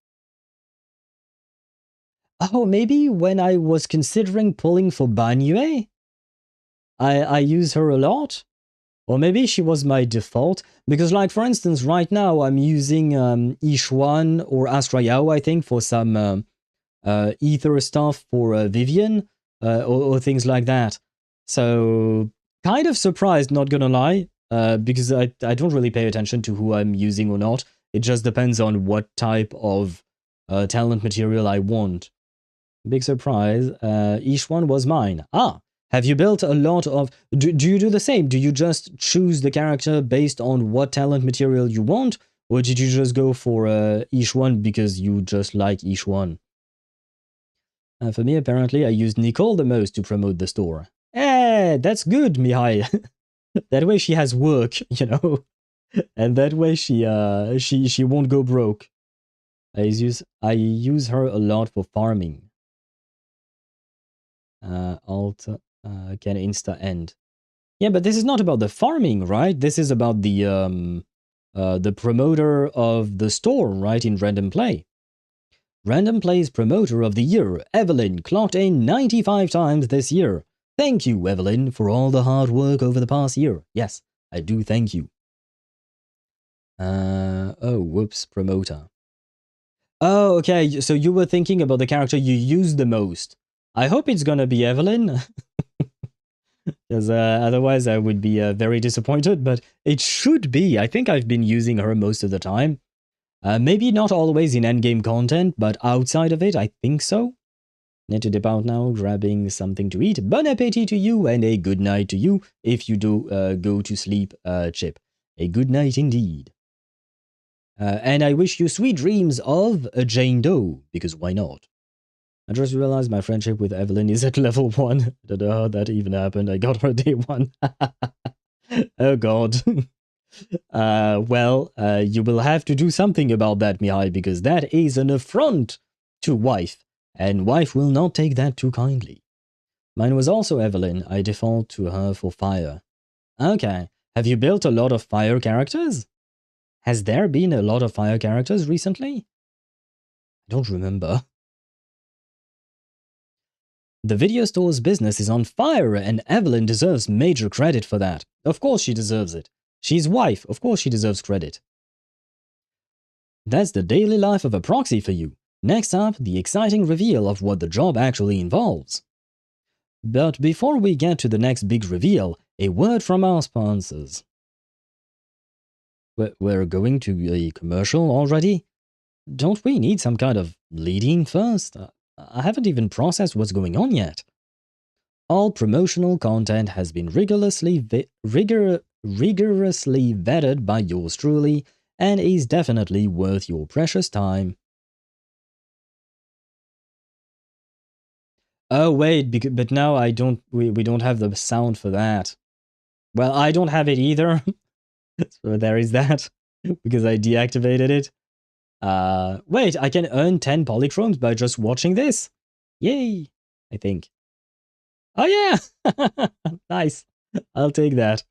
[SPEAKER 1] Oh, maybe when I was considering pulling for Banyue? I use her a lot? Or maybe she was my default? Because, like, for instance, right now I'm using Ishuan or Astrayao, I think, for some ether stuff for Vivian or things like that. So, kind of surprised, not gonna lie, because I don't really pay attention to who I'm using or not. It just depends on what type of talent material I want. Big surprise, Ishuan was mine. Ah! Have you built a lot of... Do you do the same? Do you just choose the character based on what talent material you want? Or did you just go for Ishuan because you just like Ishuan? For me, apparently, I used Nicole the most to promote the store. Eh, that's good, Mihai. That way she has work, you know? And that way she won't go broke. I use her a lot for farming. Alt... can insta end. Yeah, but this is not about the farming, right? This is about the promoter of the store, right, in Random Play. Random Play's Promoter of the Year, Evelyn, clocked in 95 times this year. Thank you, Evelyn, for all the hard work over the past year. Yes, I do thank you. Oh, whoops, promoter. Oh, okay, so you were thinking about the character you use the most. I hope it's gonna be Evelyn. Because otherwise I would be very disappointed, but it should be. I think I've been using her most of the time. Maybe not always in endgame content, but outside of it, I think so. Need to dip out now, grabbing something to eat. Bon appetit to you, and a good night to you if you do go to sleep, Chip. A good night indeed. And I wish you sweet dreams of a Jane Doe, because why not? I just realized my friendship with Evelyn is at level 1. I don't know how that even happened. I got her day 1. Oh god. Well, you will have to do something about that, Mihai, because that is an affront to wife, and wife will not take that too kindly. Mine was also Evelyn. I default to her for fire. Okay. Have you built a lot of fire characters? Has there been a lot of fire characters recently? I don't remember. The video store's business is on fire, and Evelyn deserves major credit for that. Of course she deserves it. She's wife, of course she deserves credit. That's the daily life of a proxy for you. Next up, the exciting reveal of what the job actually involves. But before we get to the next big reveal, a word from our sponsors. We're going to a commercial already? Don't we need some kind of lead-in first? I haven't even processed what's going on yet. All promotional content has been rigorously vetted by yours truly and is definitely worth your precious time. Oh wait, but now we don't have the sound for that. Well, I don't have it either. So there is that, because I deactivated it. Wait, I can earn 10 polychromes by just watching this? Yay, I think. Oh yeah! Nice. I'll take that.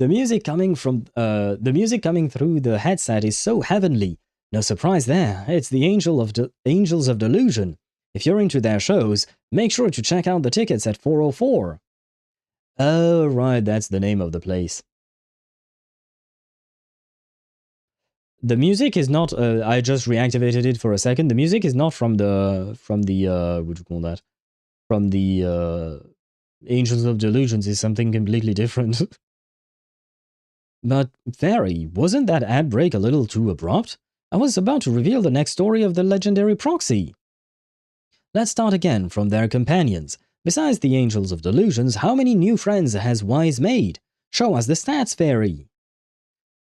[SPEAKER 1] The music coming through the headset is so heavenly. No surprise there. It's the Angels of Delusion. If you're into their shows, make sure to check out the tickets at 404. Oh, right, that's the name of the place. The music is not, I just reactivated it for a second. The music is not from the, what do you call that? From the, Angels of Delusions. Is something completely different. But, Fairy, wasn't that ad break a little too abrupt? I was about to reveal the next story of the legendary Proxy. Let's start again from their companions. Besides the Angels of Delusions, how many new friends has Wise made? Show us the stats, Fairy.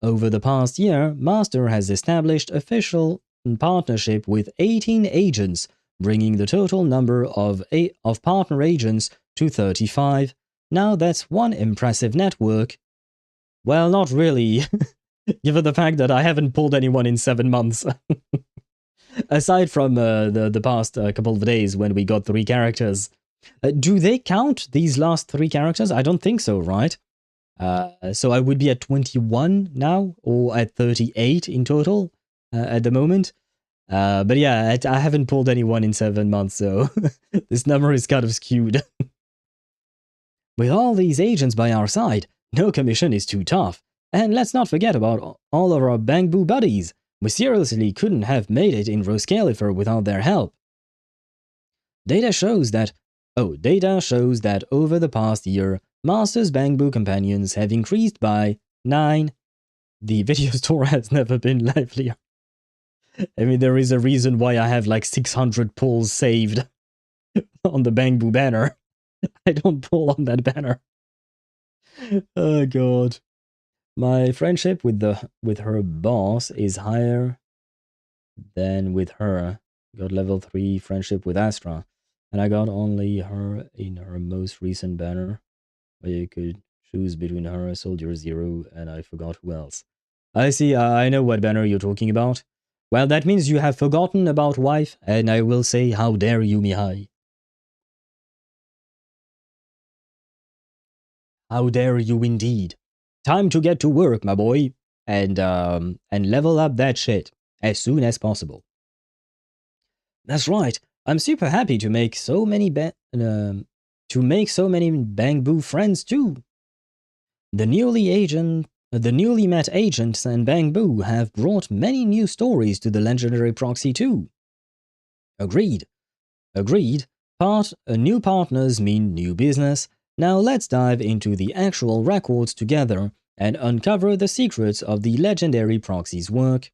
[SPEAKER 1] Over the past year, Master has established official partnership with 18 agents, bringing the total number of partner agents to 35. Now that's one impressive network. Well, not really, given the fact that I haven't pulled anyone in 7 months. Aside from the past couple of days when we got 3 characters. Do they count these last 3 characters? I don't think so, right? So I would be at 21 now, or at 38 in total at the moment. But yeah, I haven't pulled anyone in 7 months, so this number is kind of skewed. With all these agents by our side, no commission is too tough. And let's not forget about all of our Bangbu buddies. We seriously couldn't have made it in Roscaelifer without their help. Data shows that over the past year, Master's Bangbu companions have increased by 9. The video store has never been livelier. I mean, there is a reason why I have like 600 pulls saved on the Bangbu banner. I don't pull on that banner. Oh god. My friendship with her boss is higher than with her. Got level 3 friendship with Astra. And I got only her in her most recent banner, where you could choose between her, Soldier Zero, and I forgot who else. I see, I know what banner you're talking about. Well, that means you have forgotten about wife, and I will say, how dare you, Mihai. How dare you indeed. Time to get to work, my boy, and level up that shit as soon as possible. That's right. I'm super happy to make so many Bangbu friends too. The newly met agents and Bangbu have brought many new stories to the legendary Proxy too. Agreed. New partners mean new business. Now let's dive into the actual records together and uncover the secrets of the legendary Proxy's work.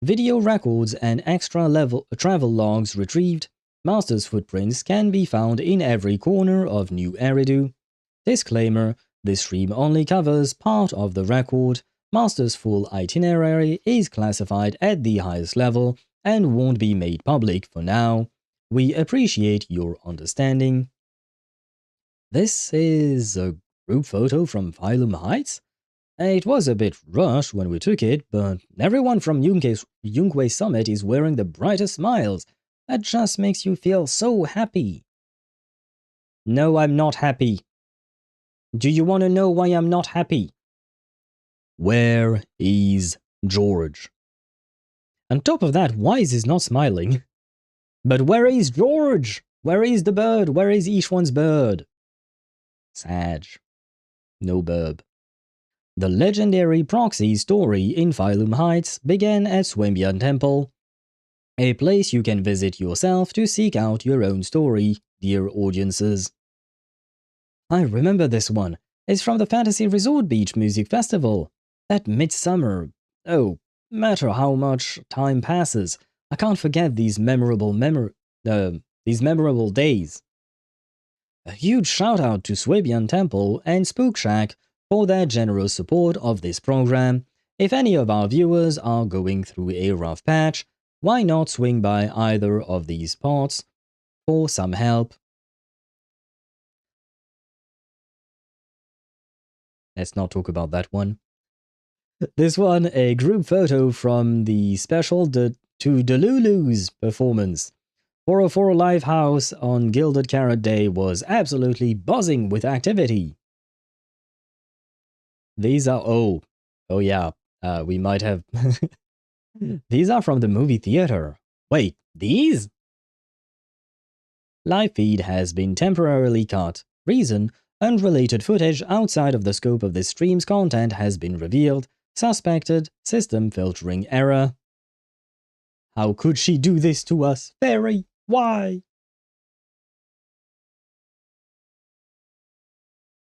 [SPEAKER 1] Video records and extra travel logs retrieved. Master's footprints can be found in every corner of New Eridu. Disclaimer, this stream only covers part of the record. Master's full itinerary is classified at the highest level and won't be made public for now. We appreciate your understanding. This is a group photo from Phylum Heights. It was a bit rushed when we took it, but everyone from Yunkwei Summit is wearing the brightest smiles. That just makes you feel so happy. No, I'm not happy. Do you want to know why I'm not happy? Where is George? On top of that, Wise is not smiling. But where is George? Where is the bird? Where is Ishwan's bird? Sag. No burb. The legendary Proxy story in Phylum Heights began at Swimbian Temple, a place you can visit yourself to seek out your own story, dear audiences. I remember this one. It's from the Fantasy Resort Beach Music Festival. That midsummer. Oh, matter how much time passes, I can't forget these memorable days. A huge shout out to Swabian Temple and Spook Shack for their generous support of this program. If any of our viewers are going through a rough patch, why not swing by either of these spots for some help? Let's not talk about that one. This one, a group photo from the special to Delulu's performance. 404 Live House on Gilded Carrot Day was absolutely buzzing with activity. These are, oh yeah, we might have... These are from the movie theater. Wait, these? Live feed has been temporarily cut. Reason, unrelated footage outside of the scope of this stream's content has been revealed. Suspected, system filtering error. How could she do this to us? Fairy, why?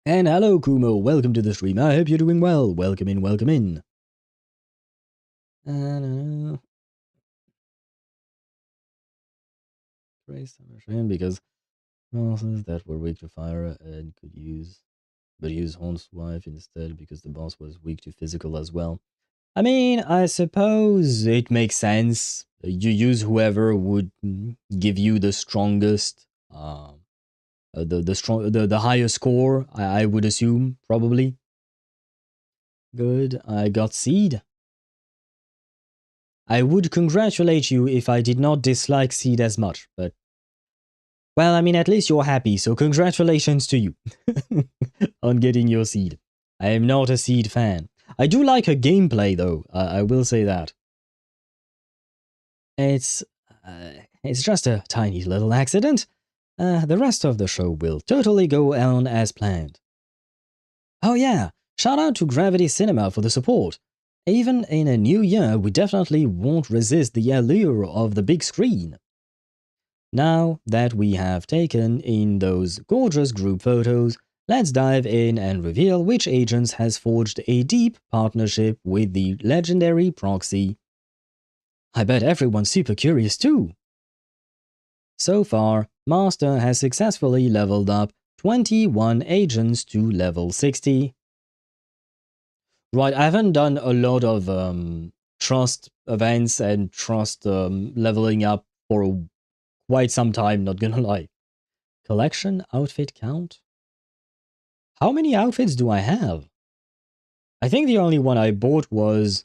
[SPEAKER 1] And hello Kumo, welcome to the stream. I hope you're doing well. Welcome in, welcome in. Because bosses that were weak to fire and could use Horn's wife instead because the boss was weak to physical as well. I mean, I suppose it makes sense. You use whoever would give you the strongest, the higher score. I would assume probably. Good, I got Seed. I would congratulate you if I did not dislike Seed as much, but well, I mean, at least you're happy, so congratulations to you on getting your Seed. I am not a Seed fan. I do like her gameplay, though. I will say that. It's just a tiny little accident. The rest of the show will totally go on as planned. Oh yeah, shout out to Gravity Cinema for the support. Even in a new year, we definitely won't resist the allure of the big screen. Now that we have taken in those gorgeous group photos, let's dive in and reveal which agents has forged a deep partnership with the legendary Proxy. I bet everyone's super curious too. So far, Master has successfully leveled up 21 agents to level 60. Right, I haven't done a lot of trust events and trust leveling up for quite some time, not gonna lie. Collection outfit count? How many outfits do I have? I think the only one I bought was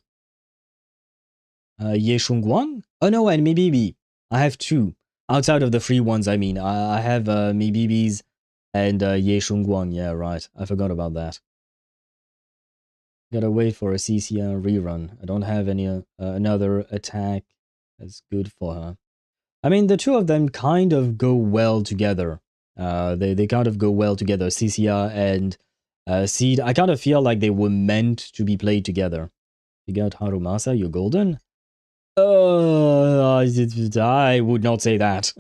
[SPEAKER 1] Ye Shungguang? Oh no, and Mibibi. I have two. Outside of the free ones, I mean. I have Mibibi's and Ye Shungguang. Yeah, right. I forgot about that. Gotta wait for a CCR rerun. I don't have any another attack that's good for her. I mean, the two of them kind of go well together. They kind of go well together, CCR and Seed. I kind of feel like they were meant to be played together. You got Harumasa, you're golden? I would not say that.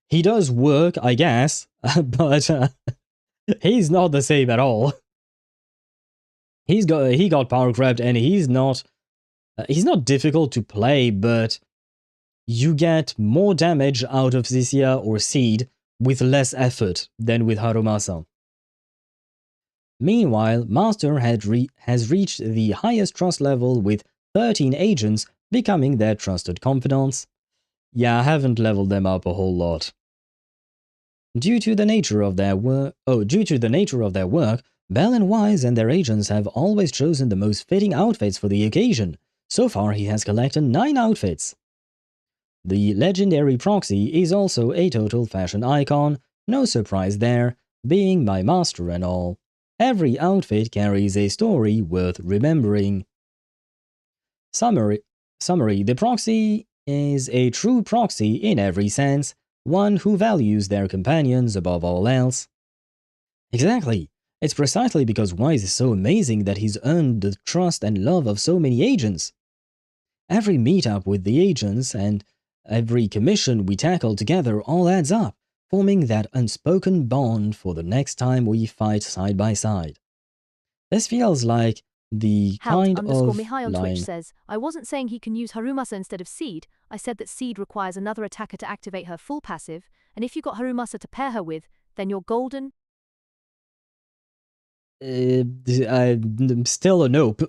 [SPEAKER 1] He does work, I guess, but he's not the same at all. He got power crept and he's not difficult to play, but you get more damage out of Zisia or Seed with less effort than with Harumasa. Meanwhile, Master has reached the highest trust level with 13 agents becoming their trusted confidants. Yeah, I haven't leveled them up a whole lot. Due to the nature of their work, Belle and Wise and their agents have always chosen the most fitting outfits for the occasion. So far, he has collected 9 outfits. The legendary Proxy is also a total fashion icon, no surprise there, being my master and all. Every outfit carries a story worth remembering. Summary. The Proxy is a true proxy in every sense, one who values their companions above all else. Exactly. It's precisely because Wise is so amazing that he's earned the trust and love of so many agents. Every meetup with the agents and every commission we tackle together all adds up, forming that unspoken bond for the next time we fight side by side. This feels like the kind of
[SPEAKER 10] Mihai on
[SPEAKER 1] line.
[SPEAKER 10] Twitch says, I wasn't saying he can use Harumasa instead of Seed. I said that Seed requires another attacker to activate her full passive, and if you got Harumasa to pair her with, then you're golden.
[SPEAKER 1] I'm still a nope.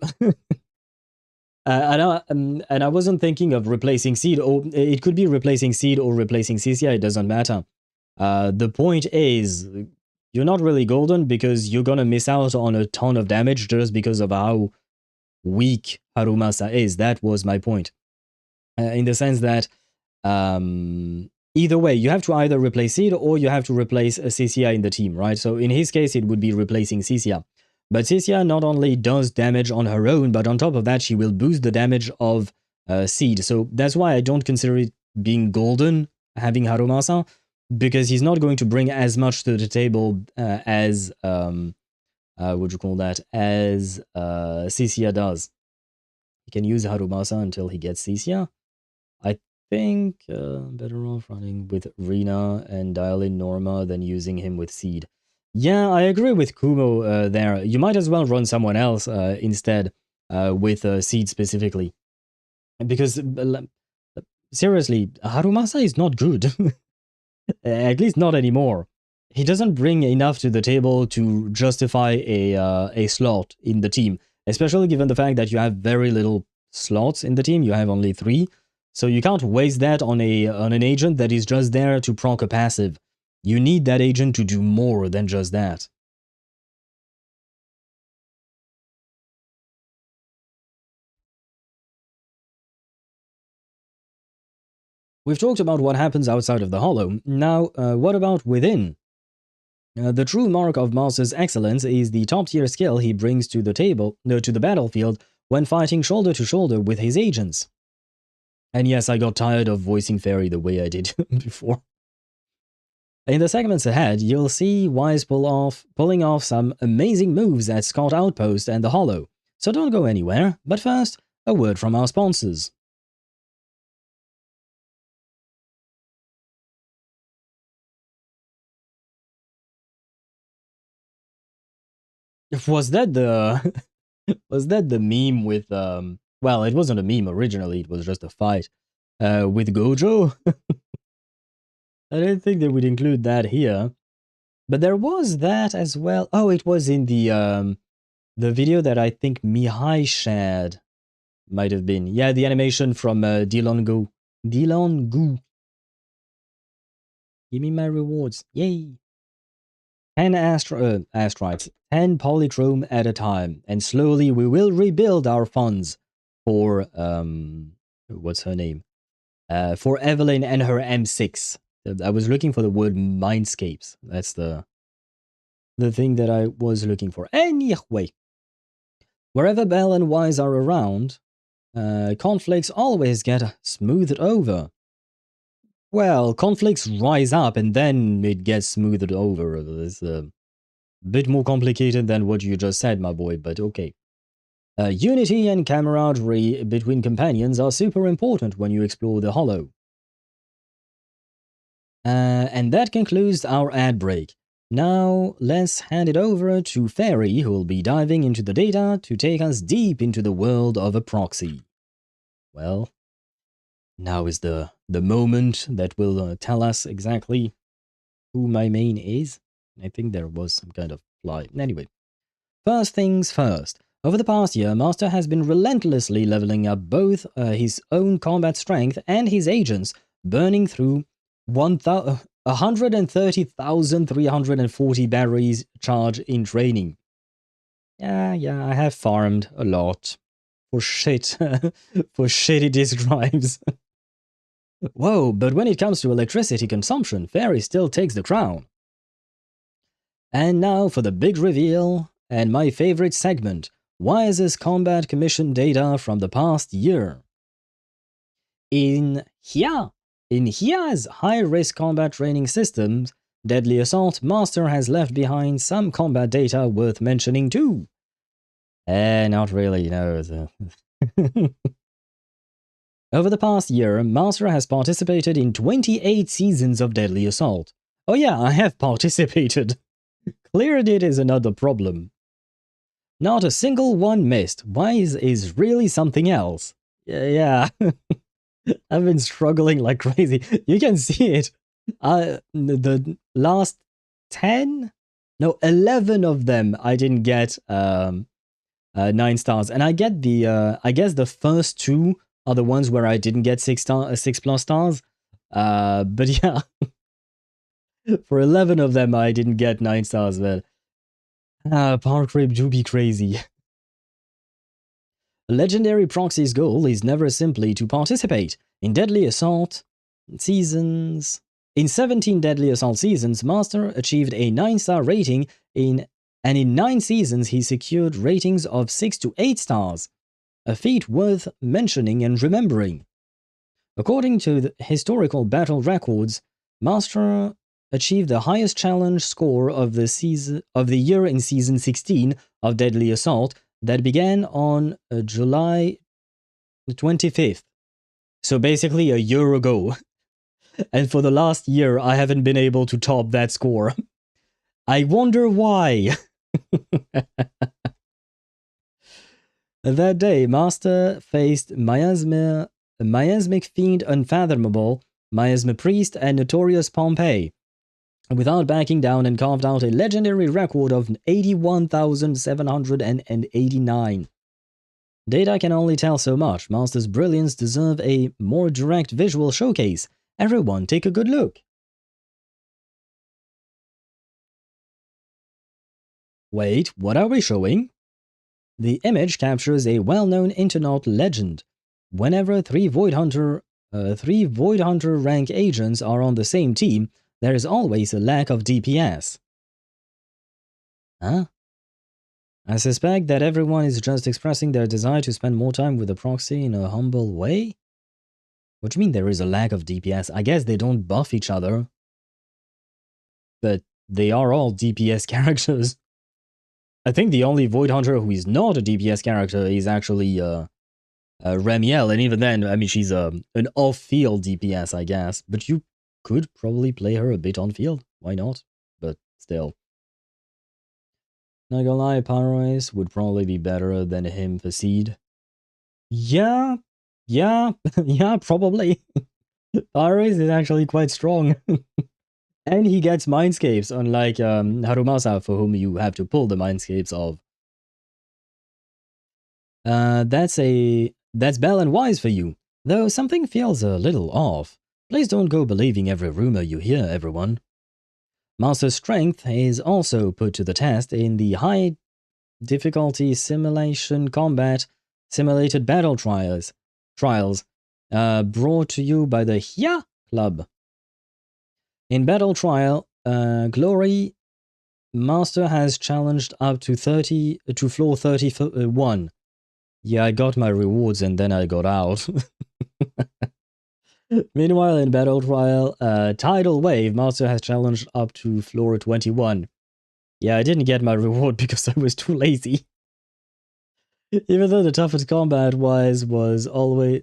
[SPEAKER 1] And I wasn't thinking of replacing Seed, or it could be replacing Seed or replacing Cisia, it doesn't matter. The point is, you're not really golden because you're gonna miss out on a ton of damage just because of how weak Harumasa is. That was my point. In the sense that either way, you have to either replace Seed or you have to replace Cisia in the team, right? So in his case, it would be replacing Cisia. But Cisia not only does damage on her own, but on top of that, she will boost the damage of Seed. So that's why I don't consider it being golden, having Harumasa, because he's not going to bring as much to the table as, as Cisia does. He can use Harumasa until he gets Cisia. I think better off running with Rina and dial in Norma than using him with Seed. Yeah, I agree with Kumo there. You might as well run someone else instead with Seed specifically. Because, seriously, Harumasa is not good. At least not anymore. He doesn't bring enough to the table to justify a slot in the team. Especially given the fact that you have very little slots in the team. You have only 3. So you can't waste that on an agent that is just there to proc a passive. You need that agent to do more than just that. We've talked about what happens outside of the Hollow. Now, what about within? The true mark of Master's excellence is the top-tier skill he brings to the battlefield when fighting shoulder to shoulder with his agents. And yes, I got tired of voicing Fairy the way I did before. In the segments ahead, you'll see Wise pulling off some amazing moves at Scout Outpost and the Hollow. So don't go anywhere, but first, a word from our sponsors. Was that the was that the meme with well, it wasn't a meme originally, it was just a fight with Gojo? I didn't think they would include that here. But there was that as well. Oh, it was in the video that I think Mihai shared. Might have been. Yeah, the animation from Dilon Gu. Give me my rewards. Yay. 10 astrites, 10 polychrome at a time, and slowly we will rebuild our funds for what's her name? For Evelyn and her M6. I was looking for the word mindscapes. That's the thing that I was looking for. Anyway, wherever Belle and Wise are around, conflicts always get smoothed over. Well, conflicts rise up and then it gets smoothed over. It's a bit more complicated than what you just said, my boy, but okay. Unity and camaraderie between companions are super important when you explore the Hollow. And that concludes our ad break. Now, let's hand it over to Fairy, who will be diving into the data to take us deep into the world of a proxy. Well, now is the moment that will tell us exactly who my main is. I think there was some kind of fly. Anyway, First things first. Over the past year, Master has been relentlessly leveling up both his own combat strength and his agents, burning through 130,340 batteries charge in training. Yeah, I have farmed a lot. For shit. For shitty disk drives. Whoa, but when it comes to electricity consumption, Fairy still takes the crown. And now for the big reveal, and my favorite segment, Wise's combat commission data from the past year. In Hia's high-risk combat training systems, Deadly Assault Master has left behind some combat data worth mentioning too. Not really, no. Over the past year, Master has participated in 28 seasons of Deadly Assault. Oh yeah, I have participated. Cleared it is another problem. Not a single one missed. Wise is really something else. Yeah. I've been struggling like crazy. You can see it. The last 11 of them I didn't get 9 stars. And I get I guess the first 2 are the ones where I didn't get 6 plus stars. But yeah. For 11 of them I didn't get 9 stars, but Power Creep do be crazy. Legendary Proxy's goal is never simply to participate. In Deadly Assault seasons... In 17 Deadly Assault seasons, Master achieved a 9-star rating and in 9 seasons he secured ratings of 6 to 8 stars. A feat worth mentioning and remembering. According to the historical battle records, Master achieved the highest challenge score of the year in Season 16 of Deadly Assault that began on July 25th. So basically a year ago. And for the last year, I haven't been able to top that score. I wonder why. That day, Master faced Miasmic Fiend Unfathomable, Miasma Priest, and Notorious Pompeii, without backing down, and carved out a legendary record of 81,789. Data can only tell so much. Master's brilliance deserves a more direct visual showcase. Everyone, take a good look. Wait, what are we showing? The image captures a well-known internet legend. Whenever 3 Void Hunter rank agents are on the same team, there is always a lack of DPS. Huh? I suspect that everyone is just expressing their desire to spend more time with the Proxy in a humble way? What do you mean there is a lack of DPS? I guess they don't buff each other. But they are all DPS characters. I think the only Void Hunter who is not a DPS character is actually Remielle, and even then, I mean, she's an off-field DPS, I guess. But you could probably play her a bit on-field. Why not? But still. Not gonna lie, Pyroise would probably be better than him for Seed. Yeah, probably. Pyroise is actually quite strong. And he gets Mindscapes, unlike Harumasa, for whom you have to pull the Mindscapes of. That's Belle and Wise for you. Though something feels a little off. Please don't go believing every rumor you hear, everyone. Master's strength is also put to the test in the high difficulty simulated battle trials brought to you by the HIA Club. In Battle Trial Glory, Master has challenged up to floor 31. Yeah, I got my rewards and then I got out. Meanwhile, in Battle Trial Tidal Wave, Master has challenged up to floor 21. Yeah, I didn't get my reward because I was too lazy. Even though the toughest combat Wise always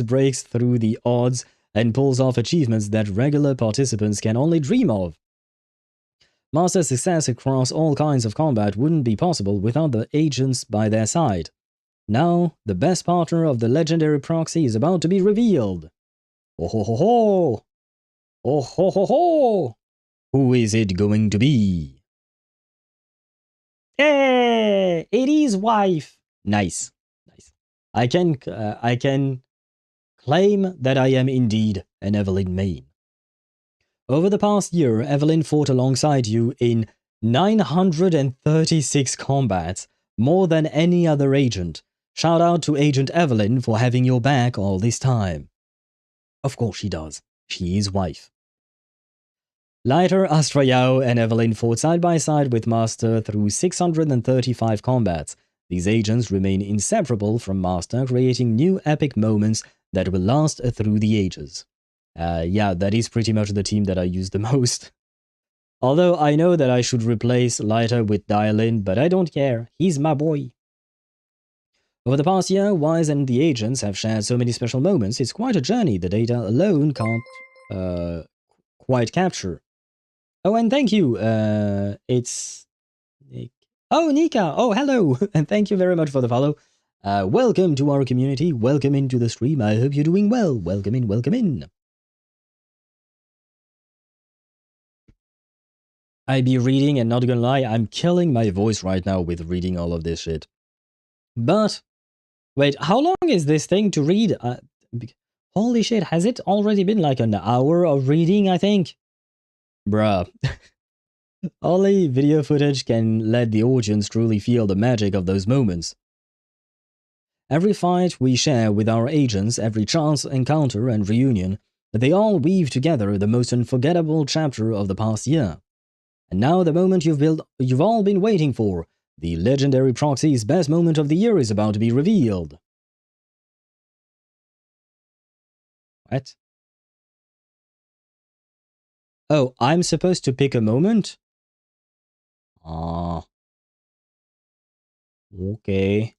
[SPEAKER 1] breaks through the odds and pulls off achievements that regular participants can only dream of. Master's success across all kinds of combat wouldn't be possible without the agents by their side. Now, the best partner of the legendary Proxy is about to be revealed. Oh ho ho ho! Oh ho ho ho! Who is it going to be? Hey, it is wife. Nice, nice. I can claim that I am indeed an Evelyn main. Over the past year, Evelyn fought alongside you in 936 combats, more than any other agent. Shout out to Agent Evelyn for having your back all this time. Of course she does. She is wife. Later, Astrayao and Evelyn fought side by side with Master through 635 combats. These agents remain inseparable from Master, creating new epic moments that will last through the ages. Yeah, that is pretty much the team that I use the most. Although I know that I should replace Lighter with Dialin, but I don't care. He's my boy. Over the past year, Wise and the agents have shared so many special moments. It's quite a journey the data alone can't quite capture. Oh, and thank you. It's Nick. Oh, Nika. Oh, hello. And thank you very much for the follow. Welcome to our community. Welcome into the stream. I hope you're doing well. Welcome in. Welcome in. I be reading, and not gonna lie, I'm killing my voice right now with reading all of this shit. But, wait, how long is this thing to read? Holy shit, has it already been like an hour of reading, I think? Bruh. Only video footage can let the audience truly feel the magic of those moments. Every fight we share with our agents, every chance encounter and reunion, they all weave together the most unforgettable chapter of the past year. And now the moment you've all been waiting for, the legendary Proxy's best moment of the year is about to be revealed. What? Oh, I'm supposed to pick a moment? Ah. Okay.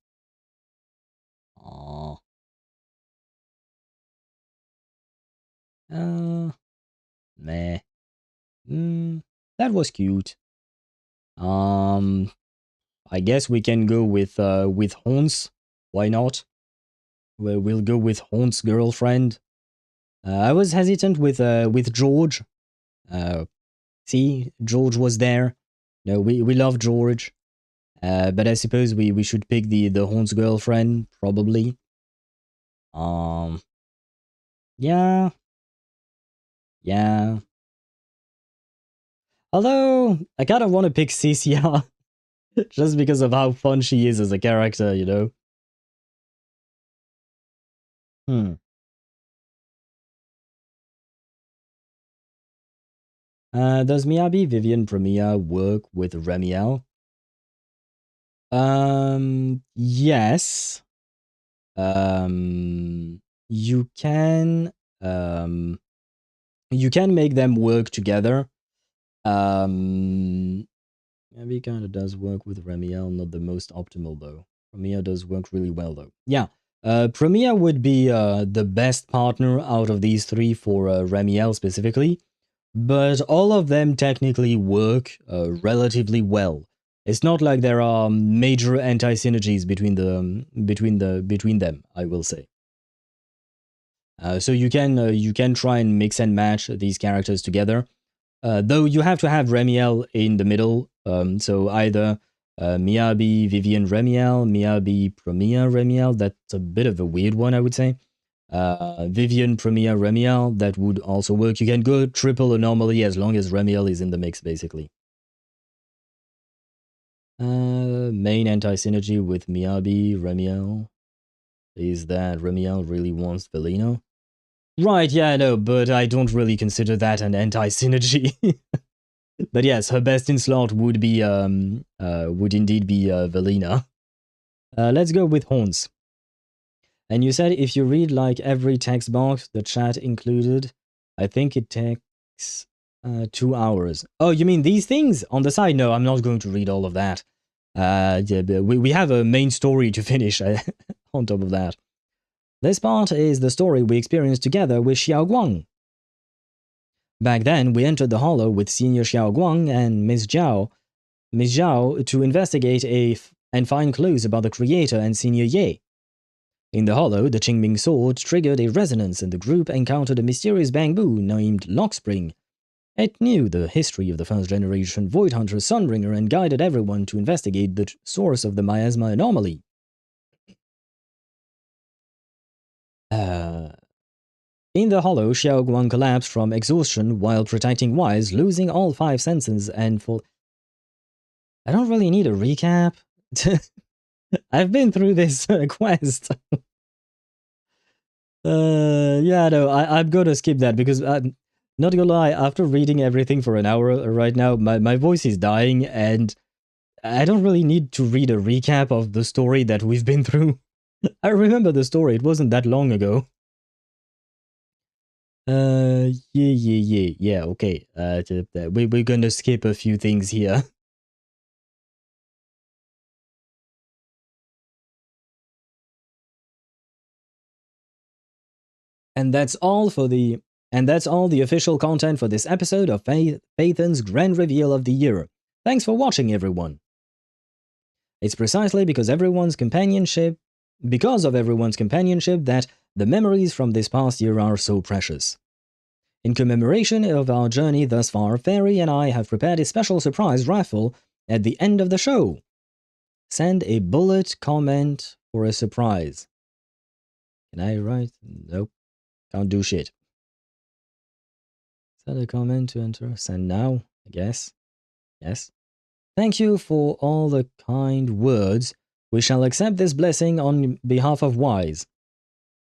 [SPEAKER 1] Ah. Meh. That was cute. I guess we can go with Hans. Why not? We'll go with Hans' girlfriend. I was hesitant with George. See, George was there. No, we love George. But I suppose we should pick the Hans' girlfriend, probably. Yeah. Yeah. Although, I kind of want to pick Cecilia. Just because of how fun she is as a character, you know? Does Miyabi Vivian Premiere work with Remielle? Yes. You can make them work together. Maybe kind of does work with Remielle, not the most optimal though. Premiere does work really well though. Yeah, Premiere would be the best partner out of these three for Remielle specifically, but all of them technically work relatively well. It's not like there are major anti-synergies between them, I will say. So you can try and mix and match these characters together. Though you have to have Remielle in the middle, so either Miyabi, Vivian Remielle, Miyabi, Premiere Remielle, that's a bit of a weird one, I would say. Vivian, Premiere Remielle, that would also work. You can go triple anomaly as long as Remielle is in the mix, basically. Main anti-synergy with Miyabi, Remielle, is that Remielle really wants Velino. Right, yeah, I know, but I don't really consider that an anti-synergy. But yes, her best in slot would be, would indeed be Velina. Let's go with Hans. And you said if you read like every text box, the chat included, I think it takes 2 hours. Oh, you mean these things on the side? No, I'm not going to read all of that. Yeah, we have a main story to finish on top of that. This part is the story we experienced together with Xiao Guang. Back then, we entered the Hollow with Senior Xiao Guang and Miss Zhao to investigate and find clues about the creator and Senior Ye. In the Hollow, the Qingming sword triggered a resonance and the group encountered a mysterious bamboo named Lockspring. It knew the history of the first generation Void Hunter Sunbringer and guided everyone to investigate the source of the miasma anomaly. In the hollow, Xiaoguang collapsed from exhaustion while protecting Wise, losing all 5 senses and full. I don't really need a recap. I've been through this quest. Yeah, no, I'm gonna skip that because I'm not gonna lie, after reading everything for an hour right now, my voice is dying and I don't really need to read a recap of the story that we've been through. I remember the story, it wasn't that long ago. Yeah, okay. We're gonna skip a few things here. And that's all the official content for this episode of Phaethon's Grand Reveal of the Year. Thanks for watching, everyone. It's precisely because of everyone's companionship that the memories from this past year are so precious. In commemoration of our journey thus far, Fairy and I have prepared a special surprise raffle at the end of the show. Send a bullet comment for a surprise. Can I write? Nope. Can't do shit. Send a comment to enter. Send now, I guess. Yes. Thank you for all the kind words. We shall accept this blessing on behalf of Wise.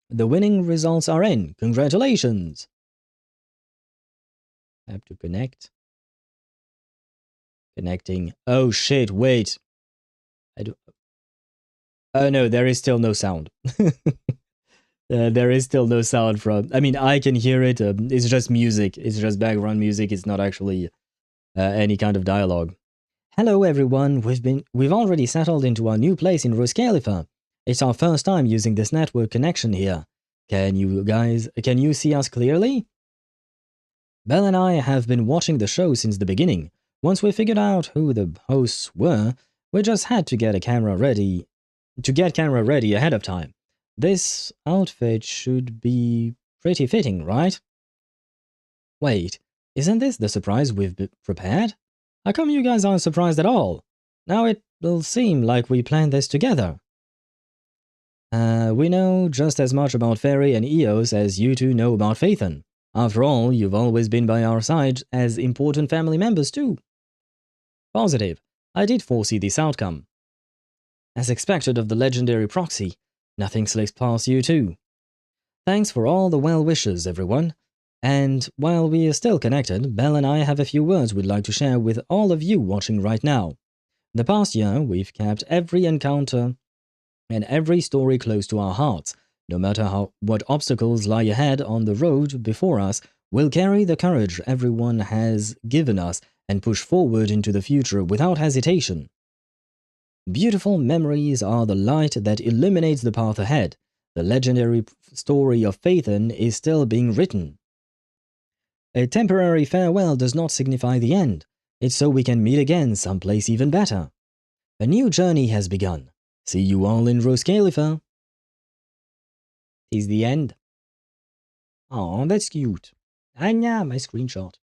[SPEAKER 1] The winning results are in. Congratulations. I have to connect. Connecting. Oh shit, wait. Oh no, there is still no sound. There is still no sound from... I mean, I can hear it. It's just music. It's just background music. It's not actually any kind of dialogue. Hello, everyone. We've already settled into our new place in Roscaelifer. It's our first time using this network connection here. Can you see us clearly? Belle and I have been watching the show since the beginning. Once we figured out who the hosts were, we just had to get camera ready ahead of time. This outfit should be pretty fitting, right? Wait, isn't this the surprise we've prepared? How come you guys aren't surprised at all? Now it will seem like we planned this together. We know just as much about Fairy and Eos as you two know about Phaethon. After all, you've always been by our side as important family members too. Positive. I did foresee this outcome. As expected of the legendary Proxy, nothing slips past you too. Thanks for all the well wishes, everyone. And while we are still connected, Belle and I have a few words we'd like to share with all of you watching right now. The past year, we've kept every encounter and every story close to our hearts. No matter what obstacles lie ahead on the road before us, we'll carry the courage everyone has given us and push forward into the future without hesitation. Beautiful memories are the light that illuminates the path ahead. The legendary story of Phaethon is still being written. A temporary farewell does not signify the end. It's so we can meet again someplace even better. A new journey has begun. See you all in Roscaelifer. Is the end. Oh, that's cute. And yeah, my screenshot.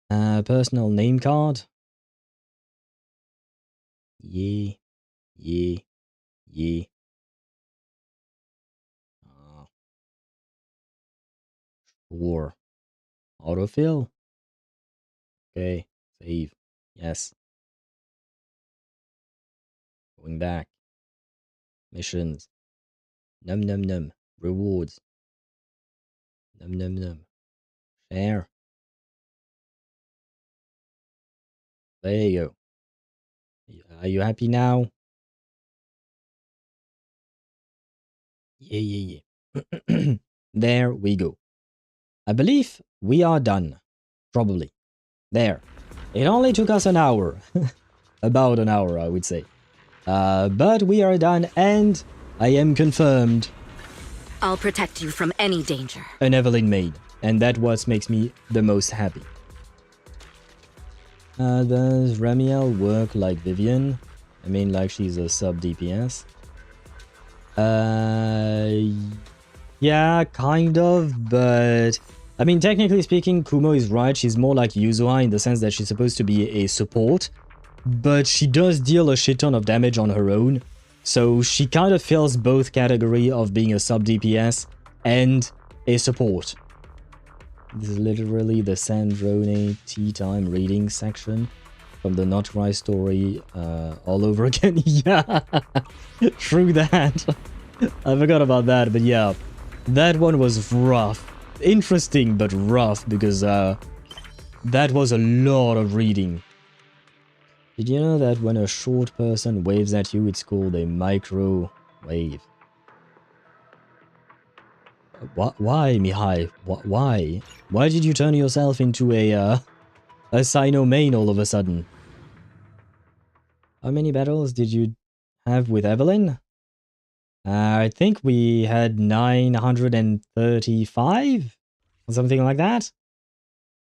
[SPEAKER 1] Personal name card. Yeah. Sure. Autofill. Okay, save. Yes. Going back. Missions. Num num num. Rewards. Num num num. Share. There you go. Are you happy now? Yeah. There we go. I believe we are done. Probably. There. It only took us an hour. About an hour, I would say. But we are done and I am confirmed.
[SPEAKER 12] I'll protect you from any danger.
[SPEAKER 1] An Evelyn maid. And that's what makes me the most happy. Does Remielle work like Vivian? I mean, like she's a sub DPS. Yeah, kind of, but I mean, technically speaking, Kumo is right. She's more like Yuzua in the sense that she's supposed to be a support, but she does deal a shit ton of damage on her own. So she kind of fills both category of being a sub DPS and a support. This is literally the Sandrone Tea Time reading section from the Not Right story all over again. Yeah, true that. I forgot about that, but yeah, that one was rough. Interesting, but rough, because that was a lot of reading. Did you know that when a short person waves at you, it's called a microwave? Why, Mihai? Why? Why did you turn yourself into a Sino main all of a sudden? How many battles did you have with Evelyn? I think we had 935 or something like that.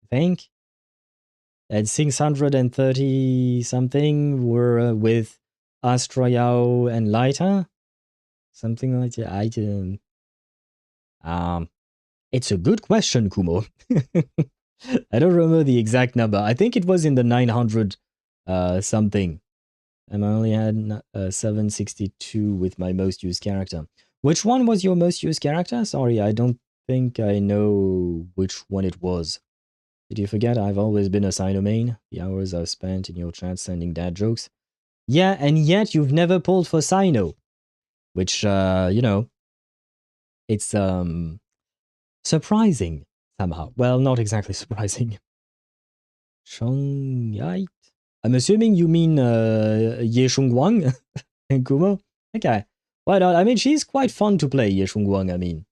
[SPEAKER 1] I think. And 630 something were with Astrayao and Laita. Something like that. It's a good question, Kumo. I don't remember the exact number. I think it was in the 900 something. And I only had 762 with my most used character. Which one was your most used character? Sorry, I don't think I know which one it was. Did you forget I've always been a Sino main? The hours I've spent in your chat sending dad jokes. Yeah, and yet you've never pulled for Sino. Which, you know, it's surprising somehow. Well, not exactly surprising. Shongyite? I'm assuming you mean Ye Shungguang and Kumo? Okay. Why not? I mean, she's quite fun to play, Ye Shungguang, I mean.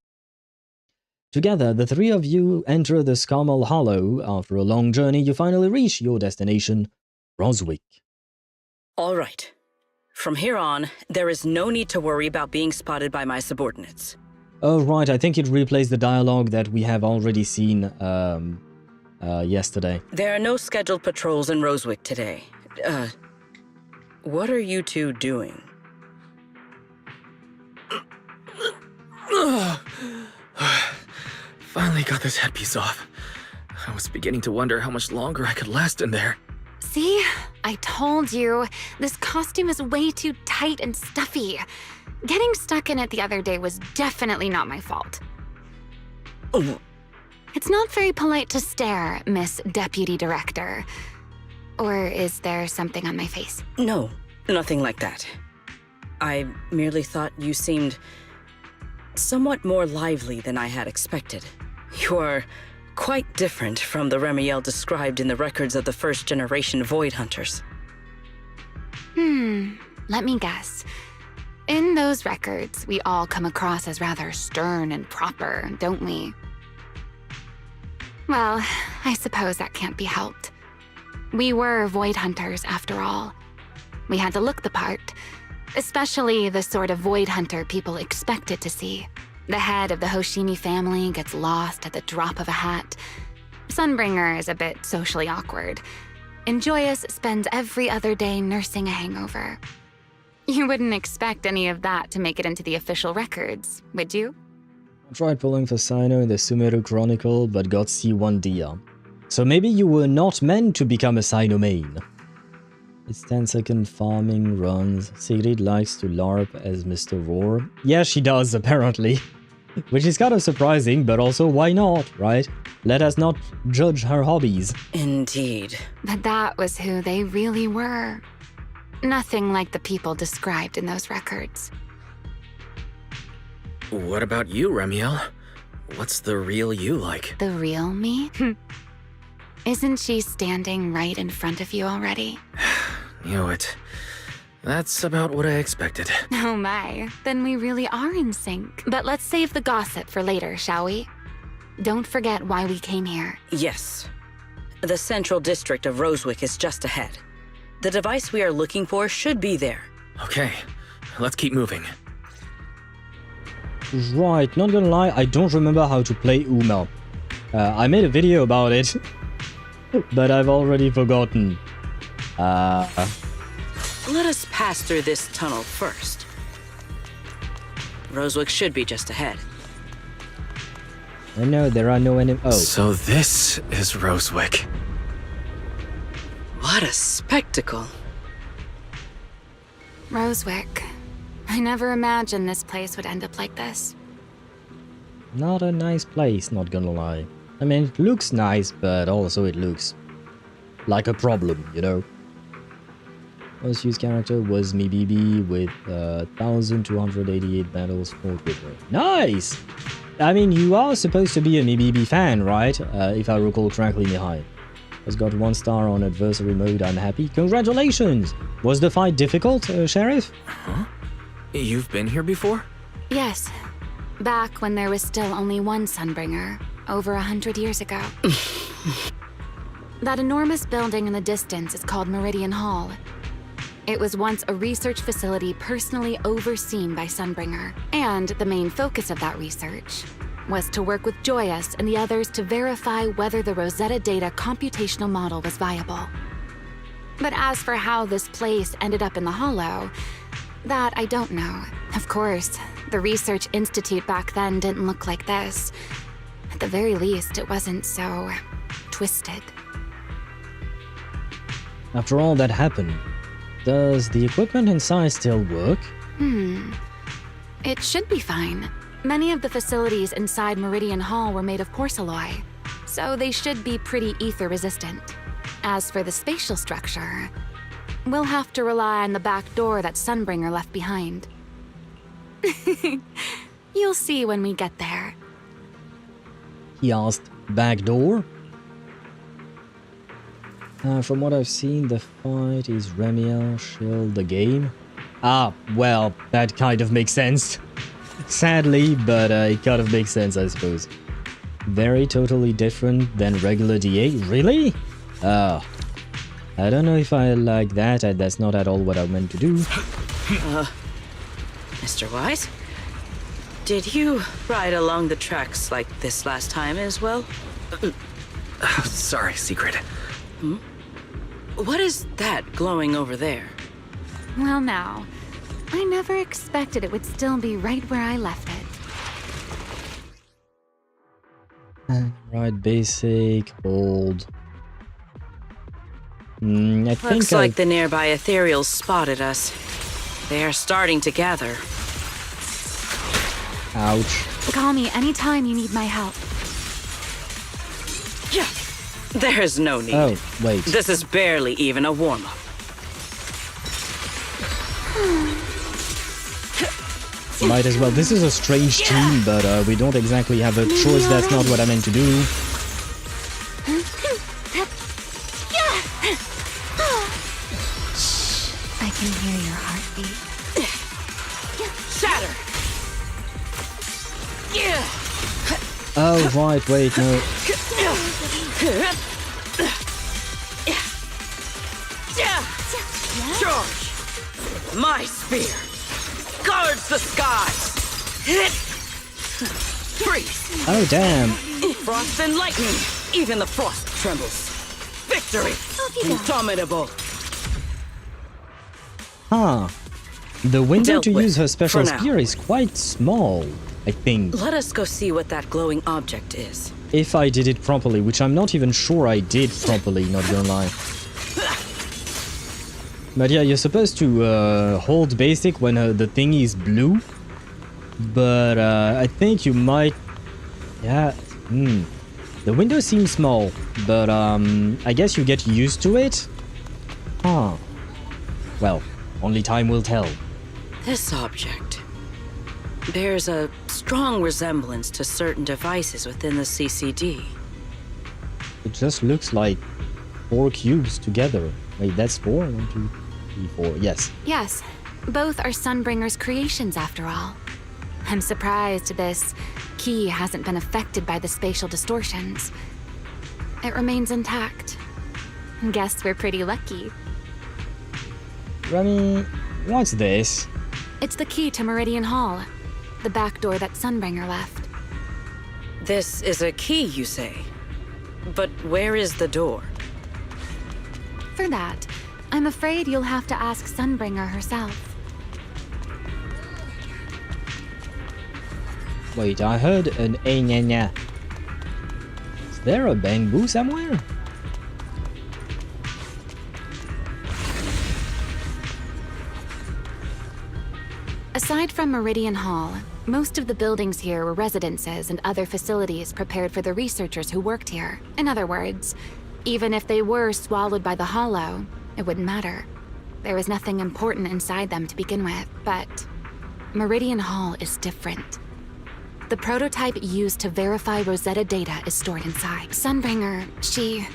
[SPEAKER 1] Together, the three of you enter the Scarmal Hollow. After a long journey, you finally reach your destination, Roswick.
[SPEAKER 12] All right. From here on, there is no need to worry about being spotted by my subordinates.
[SPEAKER 1] Oh, right. I think it replays the dialogue that we have already seen yesterday.
[SPEAKER 12] There are no scheduled patrols in Roswick today. What are you two doing?
[SPEAKER 9] Finally got this headpiece off. I was beginning to wonder how much longer I could last in there.
[SPEAKER 6] See? I told you. This costume is way too tight and stuffy. Getting stuck in it the other day was definitely not my fault.
[SPEAKER 12] Oh.
[SPEAKER 6] It's not very polite to stare, Miss Deputy Director. Or is there something on my face?
[SPEAKER 12] No, nothing like that. I merely thought you seemed somewhat more lively than I had expected. You are quite different from the Remielle described in the records of the first-generation Void Hunters.
[SPEAKER 6] Let me guess. In those records, we all come across as rather stern and proper, don't we? Well, I suppose that can't be helped. We were Void Hunters, after all. We had to look the part, especially the sort of Void Hunter people expected to see. The head of the Hoshimi family gets lost at the drop of a hat. Sunbringer is a bit socially awkward. And Joyous spends every other day nursing a hangover. You wouldn't expect any of that to make it into the official records, would you?
[SPEAKER 1] I tried pulling for Sino in the Sumeru Chronicle, but got C1 DR. So maybe you were not meant to become a Sino main. It's 10-second farming runs. Sigrid likes to LARP as Mr. Roar. Yeah, she does, apparently. Which is kind of surprising, but also why not, right? Let us not judge her hobbies.
[SPEAKER 12] Indeed.
[SPEAKER 6] But that was who they really were. Nothing like the people described in those records.
[SPEAKER 9] What about you, Remielle? What's the real you like?
[SPEAKER 6] The real me? Isn't she standing right in front of you already?
[SPEAKER 9] Knew it. That's about what I expected.
[SPEAKER 6] Oh my, then we really are in sync. But let's save the gossip for later, shall we? Don't forget why we came here.
[SPEAKER 12] Yes. The central district of Roswick is just ahead. The device we are looking for should be there.
[SPEAKER 9] Okay, let's keep moving.
[SPEAKER 1] Right, not gonna lie, I don't remember how to play Uma. I made a video about it, but I've already forgotten.
[SPEAKER 12] Let us pass through this tunnel first. Roswick should be just ahead.
[SPEAKER 1] And no, there are no enemies. Oh.
[SPEAKER 9] So this is Rosewick.
[SPEAKER 12] What a spectacle.
[SPEAKER 6] Rosewick. I never imagined this place would end up like this.
[SPEAKER 1] Not a nice place, not gonna lie. I mean, it looks nice, but also it looks like a problem, you know? Most used character was Mibibi with 1,288 battles for Quiver. Nice! I mean, you are supposed to be a Mibibi fan, right? If I recall correctly, Mihai. Has got 1 star on adversary mode, I'm happy. Congratulations! Was the fight difficult, Sheriff?
[SPEAKER 9] Huh? You've been here before?
[SPEAKER 6] Yes. Back when there was still only one Sunbringer, over 100 years ago. That enormous building in the distance is called Meridian Hall. It was once a research facility personally overseen by Sunbringer, and the main focus of that research was to work with Joyous and the others to verify whether the Rosetta Data computational model was viable. But as for how this place ended up in the Hollow, that I don't know. Of course, the Research Institute back then didn't look like this. At the very least, it wasn't so twisted.
[SPEAKER 1] After all that happened, does the equipment inside still work?
[SPEAKER 6] It should be fine. Many of the facilities inside Meridian Hall were made of porcelain, so they should be pretty ether resistant. As for the spatial structure, we'll have to rely on the back door that Sunbringer left behind. You'll see when we get there.
[SPEAKER 1] He asked, back door? From what I've seen, the fight is Remielle shelled the game. Ah, well, that kind of makes sense. Sadly, but it kind of makes sense, I suppose. Very totally different than regular D8. Really? I don't know if I like that. That's not at all what I meant to do.
[SPEAKER 12] Mr. Wise? Did you ride along the tracks like this last time as well?
[SPEAKER 9] Sorry, Secret.
[SPEAKER 12] What is that glowing over there?
[SPEAKER 6] Well now, I never expected it would still be right where I left it.
[SPEAKER 1] Right, basic, hold. I think
[SPEAKER 12] Looks like the nearby Ethereals spotted us. They are starting to gather.
[SPEAKER 1] Ouch.
[SPEAKER 6] Call me anytime you need my help.
[SPEAKER 12] Yeah, there's no need.
[SPEAKER 1] Oh, wait.
[SPEAKER 12] This is barely even a warm-up.
[SPEAKER 1] Might as well. This is a strange team, but we don't exactly have a choice. That's not what I meant to do.
[SPEAKER 6] I can hear your heartbeat.
[SPEAKER 12] Shatter!
[SPEAKER 1] Oh, right, wait, no.
[SPEAKER 12] Charge! My spear guards the skies! Freeze!
[SPEAKER 1] Oh, damn.
[SPEAKER 12] Frost and lightning! Even the frost trembles. Victory! Indomitable!
[SPEAKER 1] Huh. The window
[SPEAKER 12] Dealt
[SPEAKER 1] to
[SPEAKER 12] with,
[SPEAKER 1] use her special
[SPEAKER 12] for now.
[SPEAKER 1] spear is quite small, I think.
[SPEAKER 12] Let us go see what that glowing object is.
[SPEAKER 1] If I did it properly, which I'm not even sure I did properly, not gonna lie. But yeah, you're supposed to hold basic when the thing is blue. But I think you might... Yeah, The window seems small, but I guess you get used to it? Huh. Well, only time will tell.
[SPEAKER 12] This object bears a strong resemblance to certain devices within the CCD.
[SPEAKER 1] It just looks like 4 cubes together. Wait, that's 4? 1, 2, 3, 4. Yes.
[SPEAKER 6] Yes, both are Sunbringer's creations after all. I'm surprised this key hasn't been affected by the spatial distortions. It remains intact. Guess we're pretty lucky.
[SPEAKER 1] Remy, what's this?
[SPEAKER 6] It's the key to Meridian Hall, the back door that Sunbringer left.
[SPEAKER 12] This is a key, you say? But where is the door?
[SPEAKER 6] For that, I'm afraid you'll have to ask Sunbringer herself.
[SPEAKER 1] Wait, I heard an nya. there a bamboo somewhere?
[SPEAKER 6] Aside from Meridian Hall, most of the buildings here were residences and other facilities prepared for the researchers who worked here. In other words, even if they were swallowed by the Hollow, it wouldn't matter. There was nothing important inside them to begin with, but Meridian Hall is different. The prototype used to verify Rosetta data is stored inside. Sunbringer, she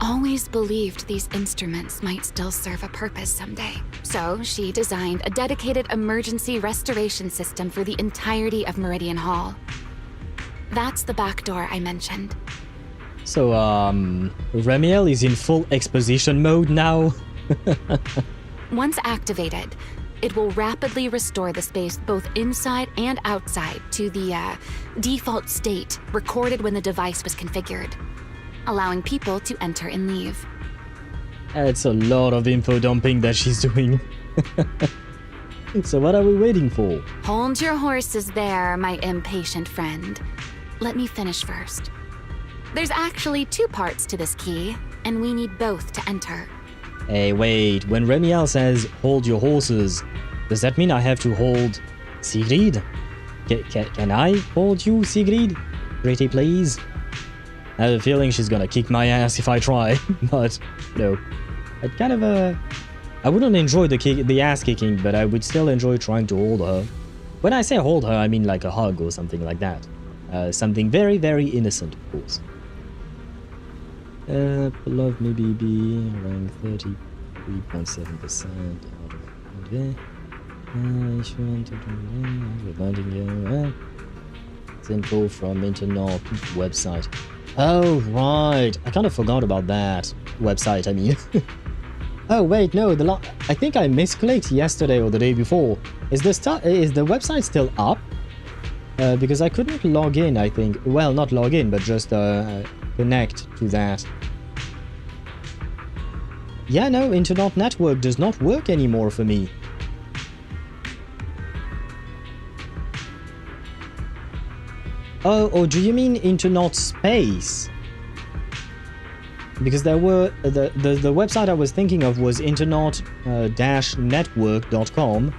[SPEAKER 6] always believed these instruments might still serve a purpose someday. So she designed a dedicated emergency restoration system for the entirety of Meridian Hall. That's the back door I mentioned.
[SPEAKER 1] So, Remielle is in full exposition mode now.
[SPEAKER 6] Once activated, it will rapidly restore the space both inside and outside to the default state recorded when the device was configured, allowing people to enter and leave.
[SPEAKER 1] It's a lot of info dumping that she's doing. So what are we waiting for?
[SPEAKER 6] Hold your horses there, my impatient friend. Let me finish first. There's actually 2 parts to this key, and we need both to enter.
[SPEAKER 1] Hey, wait. When Remielle says, hold your horses, does that mean I have to hold Sigrid? Can I hold you, Sigrid? Pretty please? I have a feeling she's gonna kick my ass if I try, but, no. I'd kind of, I wouldn't enjoy the ass kicking, but I would still enjoy trying to hold her. When I say hold her, I mean like a hug or something like that. Something very, very innocent, of course. Love me BB, rank 33.7% out of 100. It's info from internet website. Oh, right. I kind of forgot about that website, I mean. Oh, wait, no. I think I misclicked yesterday or the day before. Is the website still up? Because I couldn't log in, I think. Well, not log in, but just connect to that. Yeah, no, internet network does not work anymore for me. Oh, do you mean internet space? Because there were the website I was thinking of was internet-network.com,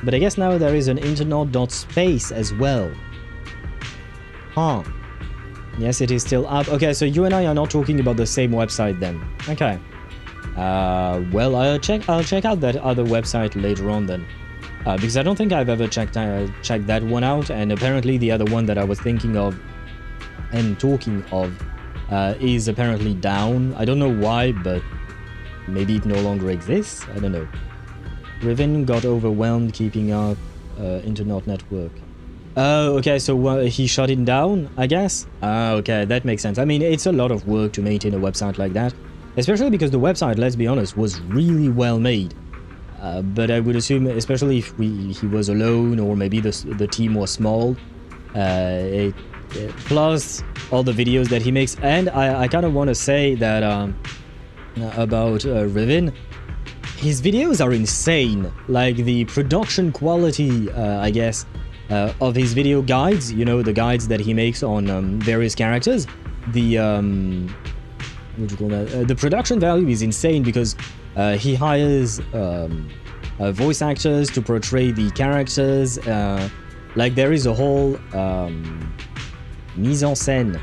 [SPEAKER 1] but I guess now there is an internet.space as well. Huh. Yes, it is still up. Okay, so you and I are not talking about the same website then. Okay. Well, I'll check out that other website later on then. Because I don't think I've ever checked that one out, and apparently the other one that I was thinking of and talking of is apparently down. I don't know why, but maybe it no longer exists. I don't know. Riven got overwhelmed keeping up internet network. Oh, okay, so he shut it down, I guess? Okay, that makes sense. I mean, it's a lot of work to maintain a website like that, especially because the website, let's be honest, was really well made. But I would assume, especially if he was alone, or maybe the team was small, plus all the videos that he makes. And I kind of want to say that about Riven, his videos are insane. Like the production quality, I guess, of his video guides, you know, the guides that he makes on various characters. The what do you call that? The production value is insane because he hires voice actors to portray the characters. Like there is a whole mise en scène.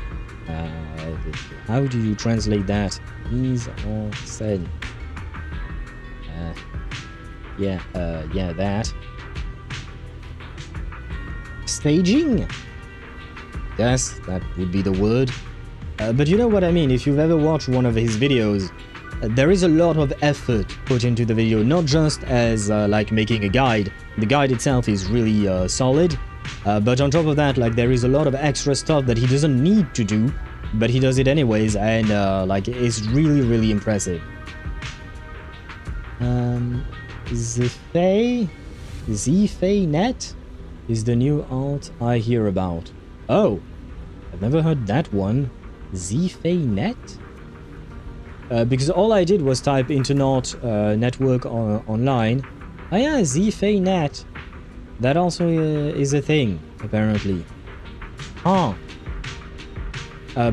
[SPEAKER 1] How do you translate that? Mise en scène. Yeah, that. Staging? Yes, that would be the word. But you know what I mean, if you've ever watched one of his videos, there is a lot of effort put into the video, not just as like making a guide. The guide itself is really solid, but on top of that, like there is a lot of extra stuff that he doesn't need to do, but he does it anyways, and like it's really, really impressive. ZFayNet is the new alt I hear about. Oh, I've never heard that one. ZFayNet? Because all I did was type internet network online. Oh yeah, ZFayNet. That also is a thing, apparently. Huh.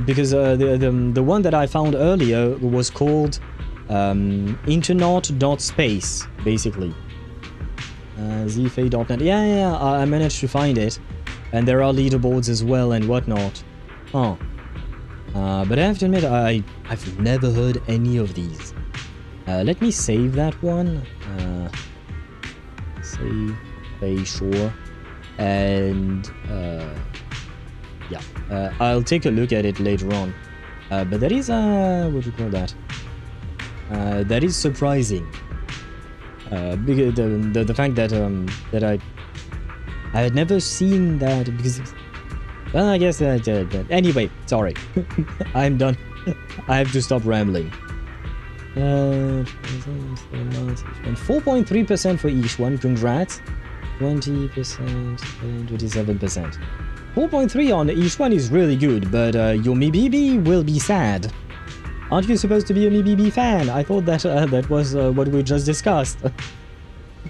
[SPEAKER 1] because the one that I found earlier was called internaut.space, basically. zfa.net. Yeah, I managed to find it. And there are leaderboards as well and whatnot. Huh. But I have to admit, I've never heard any of these. Let me save that one. Save, play, sure. And yeah, I'll take a look at it later on. But that is, what do you call that? That is surprising. Because the fact that I had never seen that, because, well, I guess anyway, sorry. I'm done. I have to stop rambling. 4.3% for each one, congrats. 20% and 27%. 4.3 on each one is really good, but your MiBB will be sad. Aren't you supposed to be a MiBB fan? I thought that that was what we just discussed.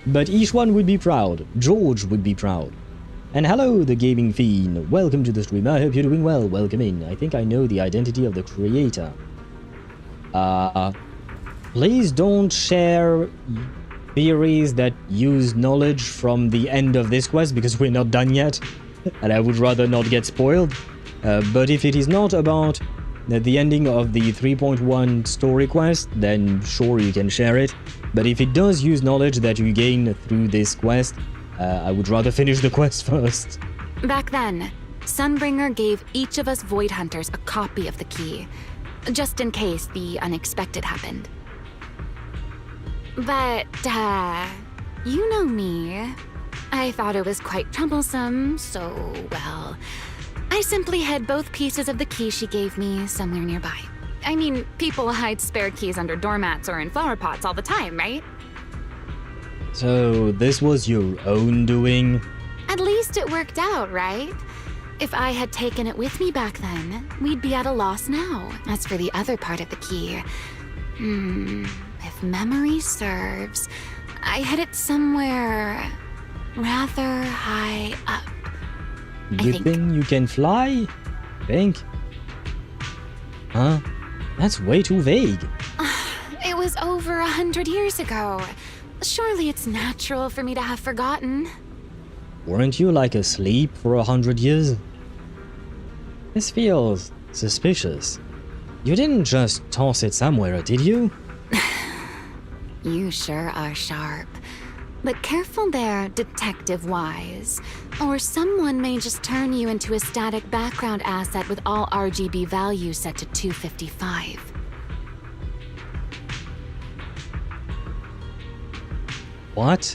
[SPEAKER 1] But each one would be proud. George would be proud. And hello, the Gaming Fiend. Welcome to the stream. I hope you're doing well. Welcome in. I think I know the identity of the creator. Please don't share theories that use knowledge from the end of this quest, because we're not done yet. And I would rather not get spoiled. But if it is not about the ending of the 3.1 story quest, then sure, you can share it. But if it does use knowledge that you gain through this quest, I would rather finish the quest first.
[SPEAKER 6] Back then, Sunbringer gave each of us Void Hunters a copy of the key, just in case the unexpected happened. But, you know me. I thought it was quite troublesome, so, well, I simply hid both pieces of the key she gave me somewhere nearby. I mean, people hide spare keys under doormats or in flower pots all the time, right?
[SPEAKER 1] So, this was your own doing?
[SPEAKER 6] At least it worked out, right? If I had taken it with me back then, we'd be at a loss now. As for the other part of the key, if memory serves, I hid it somewhere rather high up.
[SPEAKER 1] Good thing you can fly? Think? Huh? That's way too vague.
[SPEAKER 6] It was over 100 years ago. Surely it's natural for me to have forgotten.
[SPEAKER 1] Weren't you like asleep for 100 years? This feels suspicious. You didn't just toss it somewhere, did you?
[SPEAKER 6] You sure are sharp. But careful there, Detective Wise. Or someone may just turn you into a static background asset with all RGB values set to 255.
[SPEAKER 1] What?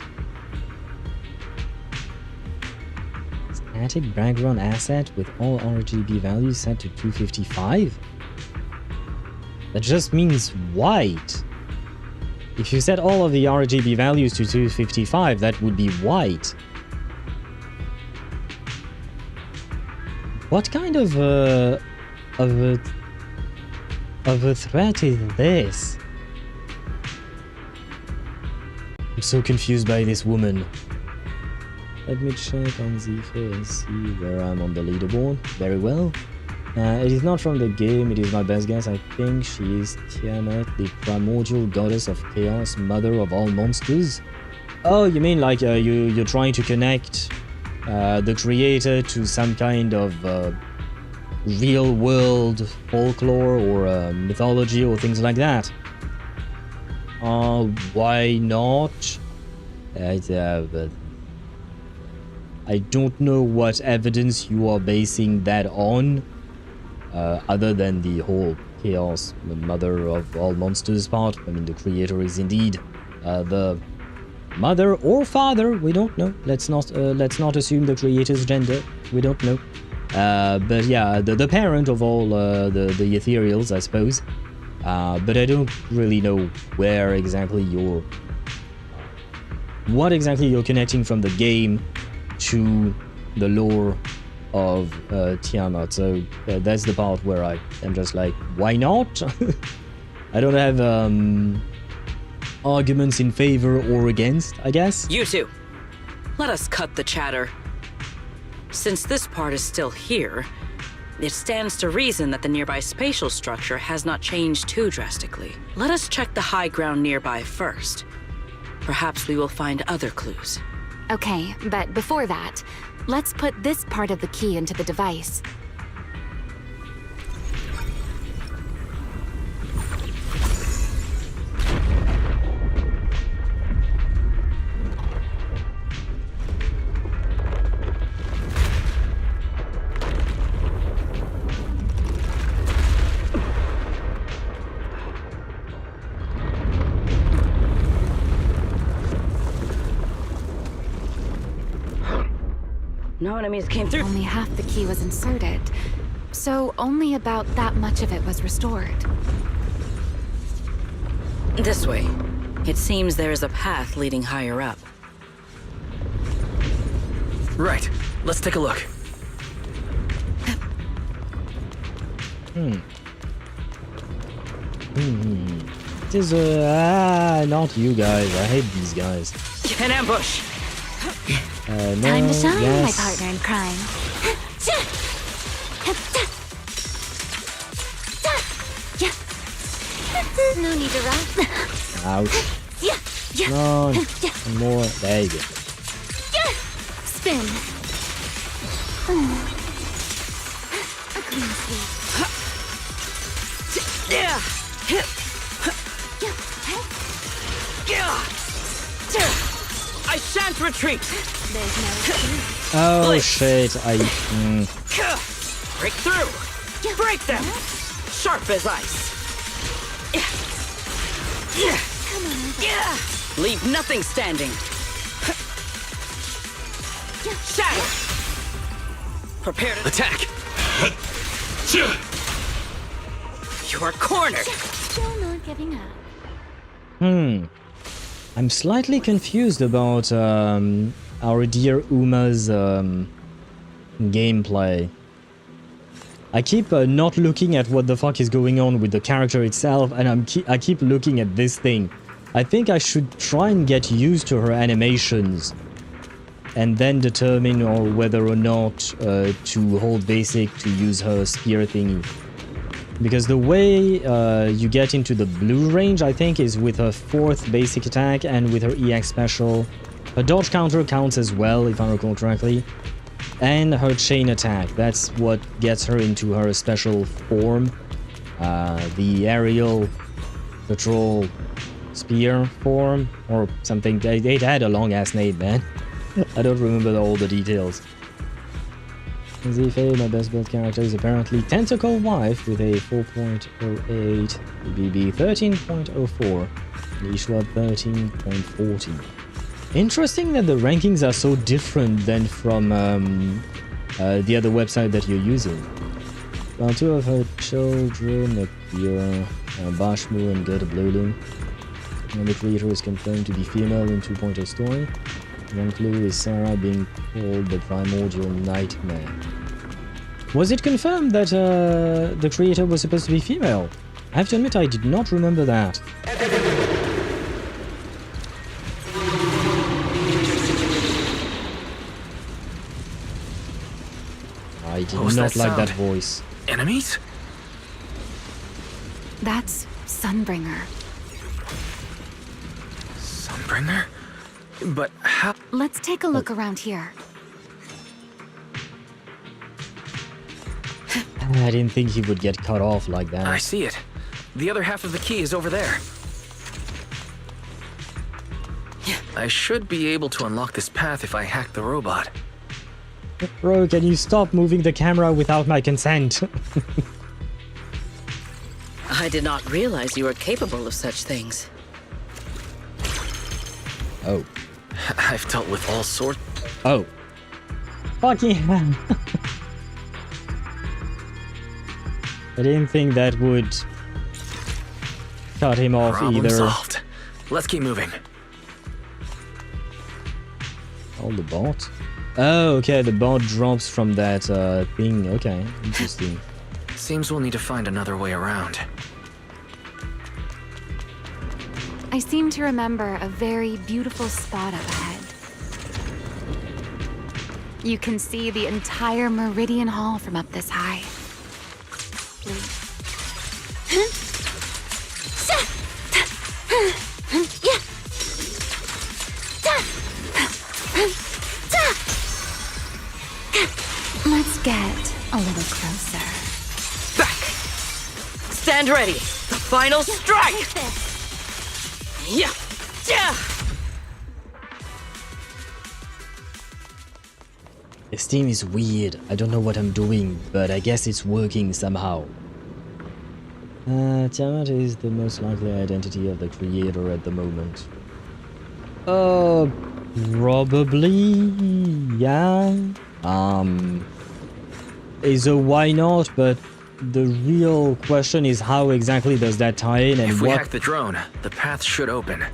[SPEAKER 1] Static background asset with all RGB values set to 255? That just means white. If you set all of the RGB values to 255, that would be white. What kind of a threat is this? I'm so confused by this woman. Let me check on Zephyr and see where I'm on the leaderboard. Very well. It is not from the game, it is my best guess. I think she is Tiamat, the primordial goddess of chaos, mother of all monsters. Oh, you mean like you're trying to connect the creator to some kind of real world folklore or mythology or things like that? Why not? But I don't know what evidence you are basing that on. Other than the whole chaos, the mother of all monsters part. I mean, the creator is indeed the mother or father. We don't know. Let's not assume the creator's gender. We don't know. But yeah, the parent of all the Ethereals, I suppose. But I don't really know where exactly what exactly you're connecting from the game to the lore of Tiamat. So that's the part where I am just like, why not? I don't have arguments in favor or against, I guess.
[SPEAKER 12] You two, let us cut the chatter. Since this part is still here, it stands to reason that the nearby spatial structure has not changed too drastically. Let us check the high ground nearby first. Perhaps we will find other clues.
[SPEAKER 6] Okay, but before that, let's put this part of the key into the device.
[SPEAKER 12] No enemies came through.
[SPEAKER 6] Only half the key was inserted, so only about that much of it was restored.
[SPEAKER 12] This way. It seems there is a path leading higher up.
[SPEAKER 9] Right. Let's take a look.
[SPEAKER 1] It is not you guys. I hate these guys.
[SPEAKER 12] An ambush.
[SPEAKER 1] No,
[SPEAKER 6] Time to shine,
[SPEAKER 1] yes.
[SPEAKER 6] my partner in crime. No need to run.
[SPEAKER 1] Ouch. No, one more. There you go.
[SPEAKER 6] Spin. A clean sweep.
[SPEAKER 12] I shan't retreat.
[SPEAKER 6] There's no escape.
[SPEAKER 1] Oh shit!
[SPEAKER 12] Break through. Break them. Sharp as ice.
[SPEAKER 6] Come on.
[SPEAKER 12] Leave nothing standing. Shadow. Prepare to
[SPEAKER 9] attack.
[SPEAKER 12] You are cornered.
[SPEAKER 6] Still not giving up.
[SPEAKER 1] I'm slightly confused about our dear Uma's gameplay. I keep not looking at what the fuck is going on with the character itself, and I keep looking at this thing. I think I should try and get used to her animations, and then determine whether or not to hold basic to use her spear thingy. Because the way you get into the blue range, I think, is with her 4th basic attack and with her EX special. Her dodge counter counts as well, if I recall correctly. And her chain attack, that's what gets her into her special form. The aerial patrol spear form, or something. It had a long-ass name, man. I don't remember all the details. Zife, my best build character, is apparently Tentacle Wife with a 4.08, BB 13.04, Lishwa 13.40. Interesting that the rankings are so different than from the other website that you're using. Well, 2 of her children appear, Bashmu and Gerda Blulu. And the creator is confirmed to be female in 2.0 story. One clue is Sarah being called the Primordial Nightmare. Was it confirmed that the creator was supposed to be female? I have to admit I did not remember that. I did not like that voice.
[SPEAKER 9] Enemies?
[SPEAKER 6] That's Sunbringer.
[SPEAKER 9] Sunbringer? But how?
[SPEAKER 6] Let's take a look around here.
[SPEAKER 1] I didn't think he would get cut off like that.
[SPEAKER 9] I see it. The other half of the key is over there. I should be able to unlock this path if I hack the robot.
[SPEAKER 1] Bro, can you stop moving the camera without my consent?
[SPEAKER 12] I did not realize you were capable of such things.
[SPEAKER 1] Oh.
[SPEAKER 9] I've dealt with all sorts.
[SPEAKER 1] Oh. Fucking hell. I didn't think that would cut him off
[SPEAKER 9] Problem
[SPEAKER 1] either.
[SPEAKER 9] Solved. Let's keep moving.
[SPEAKER 1] Oh, the bot? Oh, okay, the bot drops from that thing. Okay, interesting.
[SPEAKER 9] Seems we'll need to find another way around.
[SPEAKER 6] I seem to remember a very beautiful spot up ahead. You can see the entire Meridian Hall from up this high. Let's get a little closer.
[SPEAKER 12] Back! Stand ready! The final strike! Yeah! Yeah!
[SPEAKER 1] This team is weird. I don't know what I'm doing, but I guess it's working somehow. Tiamat is the most likely identity of the creator at the moment. Probably, yeah. Is a why not, but the real question is how exactly does that tie in, and
[SPEAKER 9] if we
[SPEAKER 1] what
[SPEAKER 9] hack the drone, the path should open.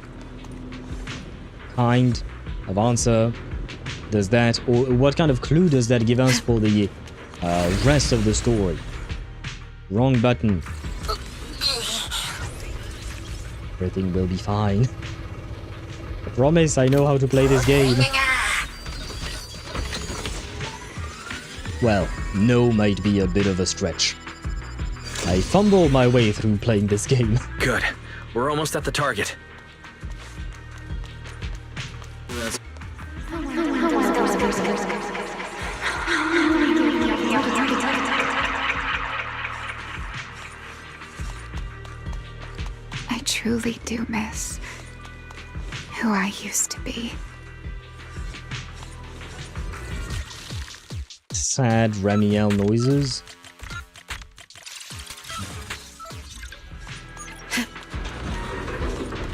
[SPEAKER 1] kind of answer does that, or what kind of clue does that give us for the rest of the story? Wrong button. Everything will be fine. I promise I know how to play this game. Well, no might be a bit of a stretch. I fumbled my way through playing this game.
[SPEAKER 9] Good. We're almost at the target.
[SPEAKER 6] I truly do miss who I used to be.
[SPEAKER 1] Sad Remielle noises.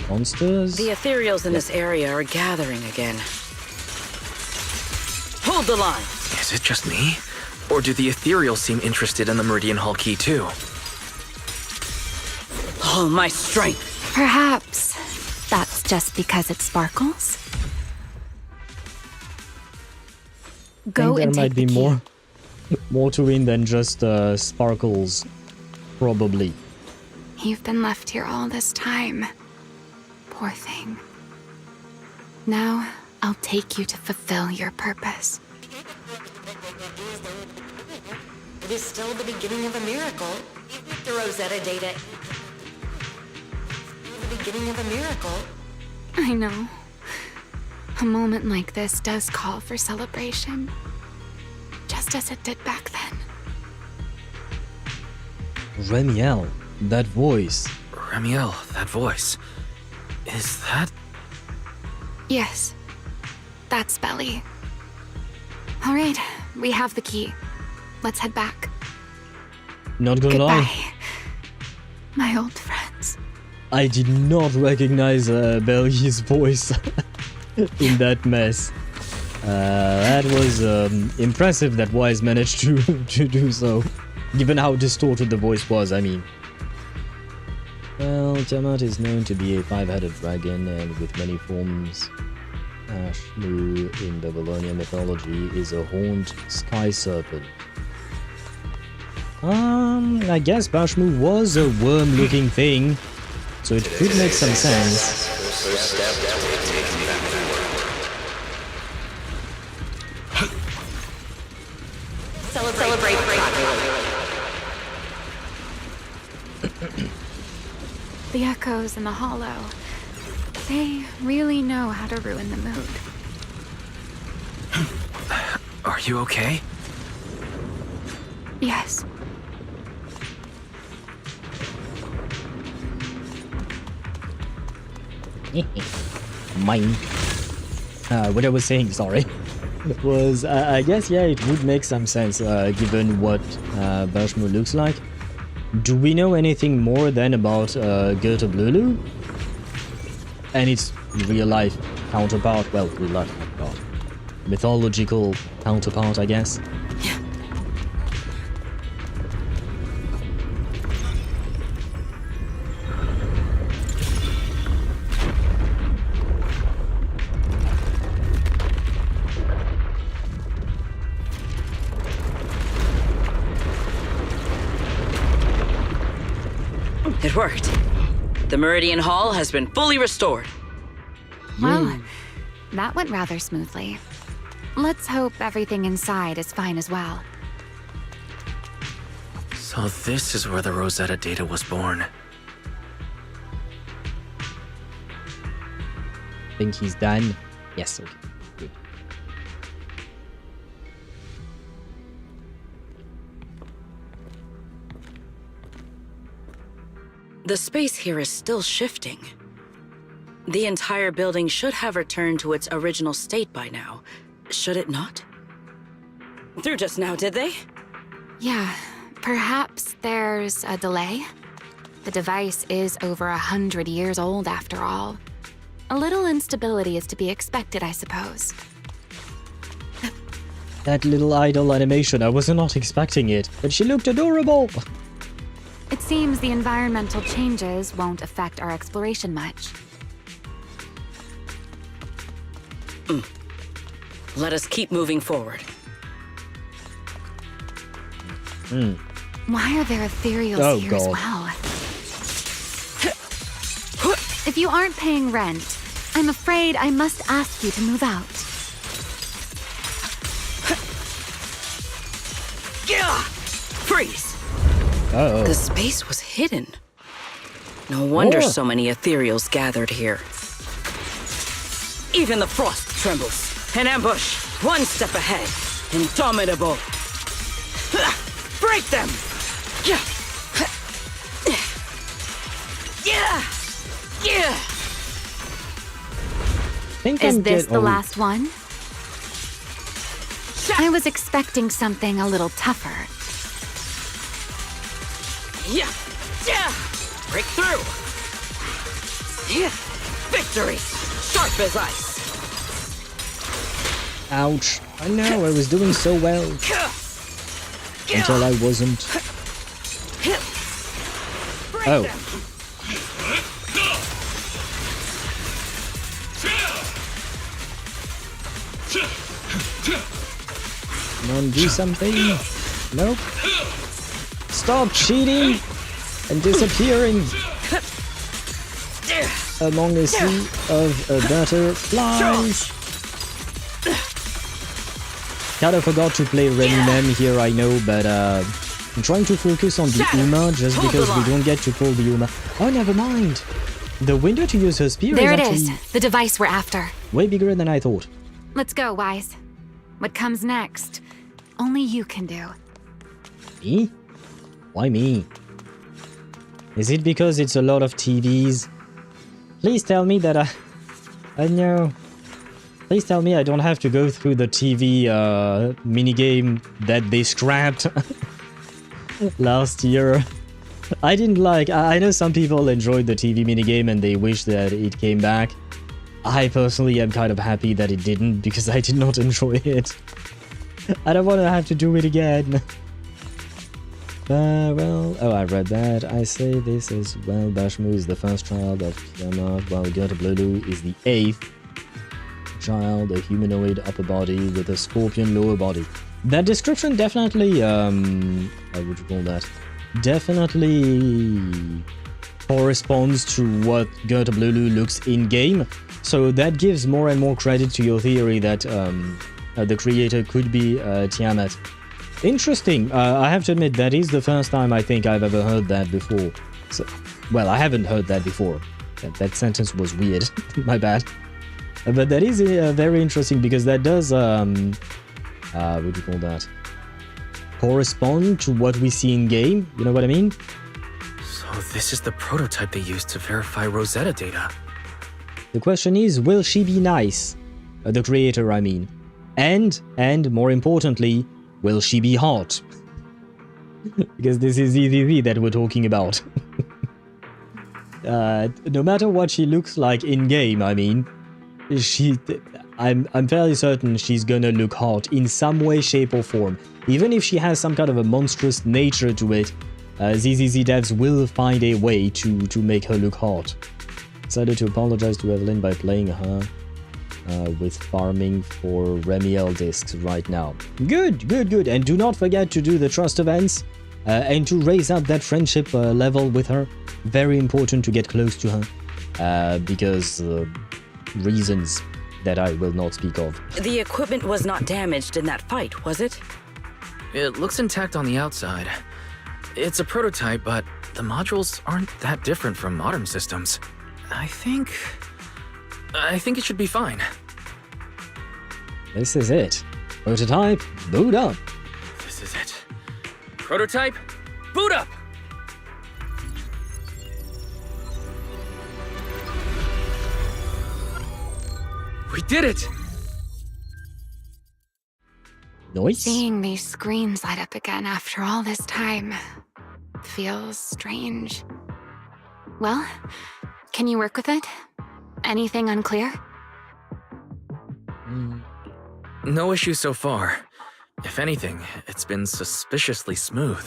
[SPEAKER 1] Monsters?
[SPEAKER 12] The Ethereals in this area are gathering again. Hold the line!
[SPEAKER 9] Is it just me? Or do the Ethereals seem interested in the Meridian Hall key too?
[SPEAKER 12] All my strength!
[SPEAKER 6] Perhaps that's just because it sparkles? Go
[SPEAKER 1] there
[SPEAKER 6] and
[SPEAKER 1] might
[SPEAKER 6] take
[SPEAKER 1] be
[SPEAKER 6] the key.
[SPEAKER 1] more to it than just sparkles, probably.
[SPEAKER 6] You've been left here all this time. Poor thing. Now, I'll take you to fulfill your purpose.
[SPEAKER 13] It is still the beginning of a miracle. The Rosetta data. The beginning of a miracle.
[SPEAKER 6] I know. A moment like this does call for celebration. Just as it did back then.
[SPEAKER 1] Remielle, that voice.
[SPEAKER 9] Remielle, that voice. Is that...
[SPEAKER 6] Yes. That's Belly. Alright, we have the key. Let's head back.
[SPEAKER 1] Not gonna
[SPEAKER 6] Goodbye,
[SPEAKER 1] lie.
[SPEAKER 6] my old friends.
[SPEAKER 1] I did not recognize Belly's voice in that mess. That was impressive that Wise managed to do so, given how distorted the voice was, I mean. Well, Tiamat is known to be a five-headed dragon and with many forms. Ashmu in Babylonian mythology is a horned sky serpent. I guess Bashmu was a worm-looking thing, so it could make some sense.
[SPEAKER 13] Celebrate
[SPEAKER 6] The echoes in the hollow. They really know how to ruin the mood.
[SPEAKER 9] Are you okay?
[SPEAKER 6] Yes.
[SPEAKER 1] Mine. What I was saying, sorry, was I guess, yeah, it would make some sense given what Bashmu looks like. Do we know anything more then about Goethe Blulu? And its real life counterpart? Well, real life counterpart. Mythological counterpart, I guess.
[SPEAKER 12] It worked. The Meridian Hall has been fully restored.
[SPEAKER 6] Well, that went rather smoothly. Let's hope everything inside is fine as well.
[SPEAKER 9] So this is where the Rosetta data was born.
[SPEAKER 1] Think he's done? Yes, okay. Good.
[SPEAKER 12] The space here is still shifting. The entire building should have returned to its original state by now, should it not? Through just now, did they?
[SPEAKER 6] Yeah, perhaps there's a delay. The device is over 100 years old after all. A little instability is to be expected, I suppose.
[SPEAKER 1] That little idle animation, I was not expecting it, but she looked adorable!
[SPEAKER 6] It seems the environmental changes won't affect our exploration much.
[SPEAKER 12] Let us keep moving forward.
[SPEAKER 6] Why are there Ethereals here as well? If you aren't paying rent, I'm afraid I must ask you to move out.
[SPEAKER 12] Freeze!
[SPEAKER 1] Uh-oh.
[SPEAKER 12] The space was hidden. No wonder so many Ethereals gathered here. Even the frost trembles. An ambush, one step ahead. Indomitable. Break them! Yeah!
[SPEAKER 6] Is this the last one? I was expecting something a little tougher.
[SPEAKER 12] Yeah! Break through! Yeah! Victory! Sharp as ice!
[SPEAKER 1] Ouch. I know, I was doing so well. Until I wasn't. Oh. Come on, do something. Nope. Stop cheating and disappearing among a sea of butterflies. Kind of forgot to play Remielle here, I know, but I'm trying to focus on the Uma just because we don't get to pull the Uma. Oh, never mind. The window to use her spear
[SPEAKER 6] there
[SPEAKER 1] is
[SPEAKER 6] it
[SPEAKER 1] actually
[SPEAKER 6] is, the device we're after.
[SPEAKER 1] way bigger than I thought.
[SPEAKER 6] Let's go, Wise. What comes next? Only you can do.
[SPEAKER 1] Me? Why me? Is it because it's a lot of TVs? Please tell me that I know. Please tell me I don't have to go through the TV minigame that they scrapped last year. I didn't like... I know some people enjoyed the TV minigame and they wish that it came back. I personally am kind of happy that it didn't because I did not enjoy it. I don't want to have to do it again. Well... Oh, I read that. I say this as well. Bashmu is the first child of Tiamat, while Gerta is the 8th child, a humanoid upper body with a scorpion lower body. That description definitely, how would you call that? Definitely corresponds to what Gerta looks in-game. So that gives more and more credit to your theory that the creator could be Tiamat. Interesting. I have to admit, that is the first time I think I've ever heard that before. So, well, I haven't heard that before. That sentence was weird. My bad. But that is very interesting because that does, what do you call that? Correspond to what we see in game. You know what I mean?
[SPEAKER 9] So this is the prototype they used to verify Rosetta data.
[SPEAKER 1] The question is, will she be nice? The creator, I mean. And more importantly, will she be hot? Because this is EVV that we're talking about. No matter what she looks like in game, I mean, I'm fairly certain she's gonna look hot in some way, shape or form. Even if she has some kind of a monstrous nature to it, ZZZ devs will find a way to make her look hot. Decided to apologize to Evelyn by playing her with farming for Remielle discs right now. Good. And do not forget to do the trust events and to raise up that friendship level with her. Very important to get close to her because reasons that I will not speak of.
[SPEAKER 12] The equipment was not damaged in that fight, was it?
[SPEAKER 9] It looks intact on the outside. It's a prototype, but the modules aren't that different from modern systems. I think it should be fine.
[SPEAKER 1] This is it. Prototype, boot up.
[SPEAKER 9] This is it. Prototype, boot up! We did it!
[SPEAKER 1] Nice.
[SPEAKER 6] Seeing these screens light up again after all this time feels strange. Well, can you work with it? Anything unclear?
[SPEAKER 9] No issue so far. If anything, it's been suspiciously smooth.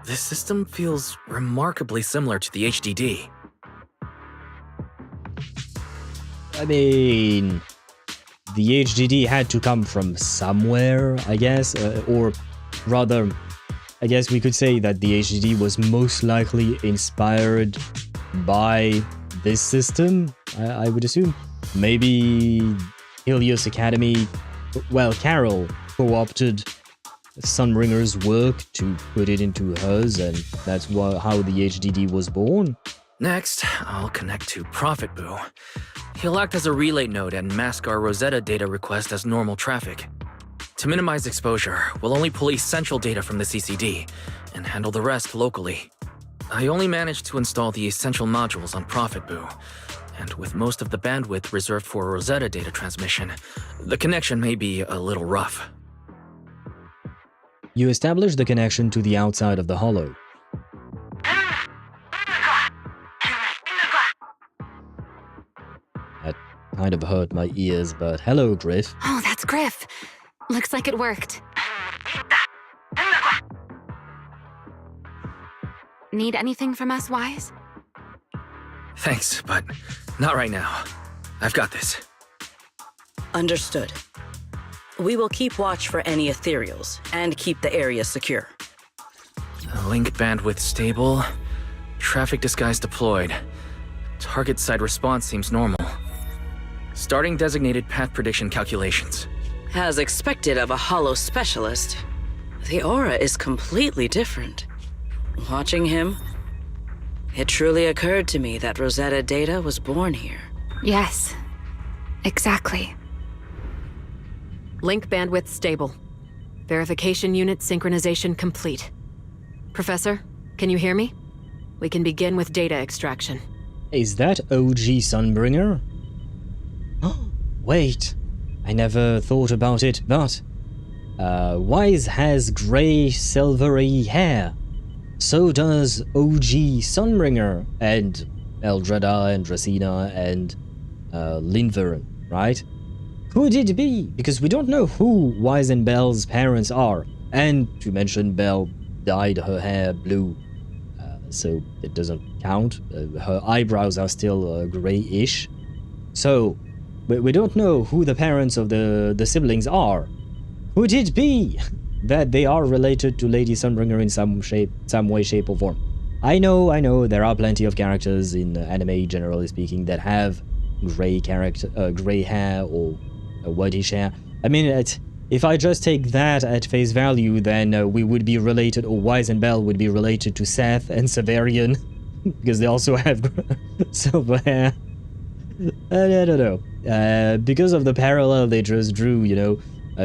[SPEAKER 9] This system feels remarkably similar to the HDD.
[SPEAKER 1] I mean, the HDD had to come from somewhere, I guess, or rather, I guess we could say that the HDD was most likely inspired by this system, I would assume. Maybe Helios Academy, well, Carol co-opted Sunbringer's work to put it into hers, and that's how the HDD was born.
[SPEAKER 9] Next, I'll connect to Prophet Boo. He'll act as a relay node and mask our Rosetta data request as normal traffic. To minimize exposure, we'll only pull essential data from the CCD and handle the rest locally. I only managed to install the essential modules on Prophet Boo, and with most of the bandwidth reserved for Rosetta data transmission, the connection may be a little rough.
[SPEAKER 1] You establish the connection to the outside of the hollow. That kind of hurt my ears, but hello, Griff.
[SPEAKER 6] Oh, that's Griff. Looks like it worked. Need anything from us, Wise?
[SPEAKER 9] Thanks, but not right now. I've got this.
[SPEAKER 12] Understood. We will keep watch for any Ethereals and keep the area secure.
[SPEAKER 9] Link bandwidth stable. Traffic disguise deployed. Target side response seems normal. Starting designated path prediction calculations.
[SPEAKER 12] As expected of a hollow specialist, the aura is completely different. Watching him, it truly occurred to me that Rosetta data was born here.
[SPEAKER 6] Yes, exactly.
[SPEAKER 14] Link bandwidth stable. Verification unit synchronization complete. Professor, can you hear me? We can begin with data extraction.
[SPEAKER 1] Is that OG Sunbringer? Oh, wait. I never thought about it, but Wise has grey, silvery hair. So does OG Sunbringer and Eldrada and Racina and Linvern, right? Could it be? Because we don't know who Wise and Belle's parents are. And to mention, Belle dyed her hair blue, so it doesn't count. Her eyebrows are still grey-ish. So, we don't know who the parents of the siblings are. Could it be that they are related to Lady Sunbringer in some way, shape, or form? I know, there are plenty of characters in anime, generally speaking, that have grey hair or whitish hair. I mean, if I just take that at face value, then we would be related, or Wise and Belle would be related to Seth and Severian, because they also have silver hair. I don't know. Because of the parallel they just drew, you know,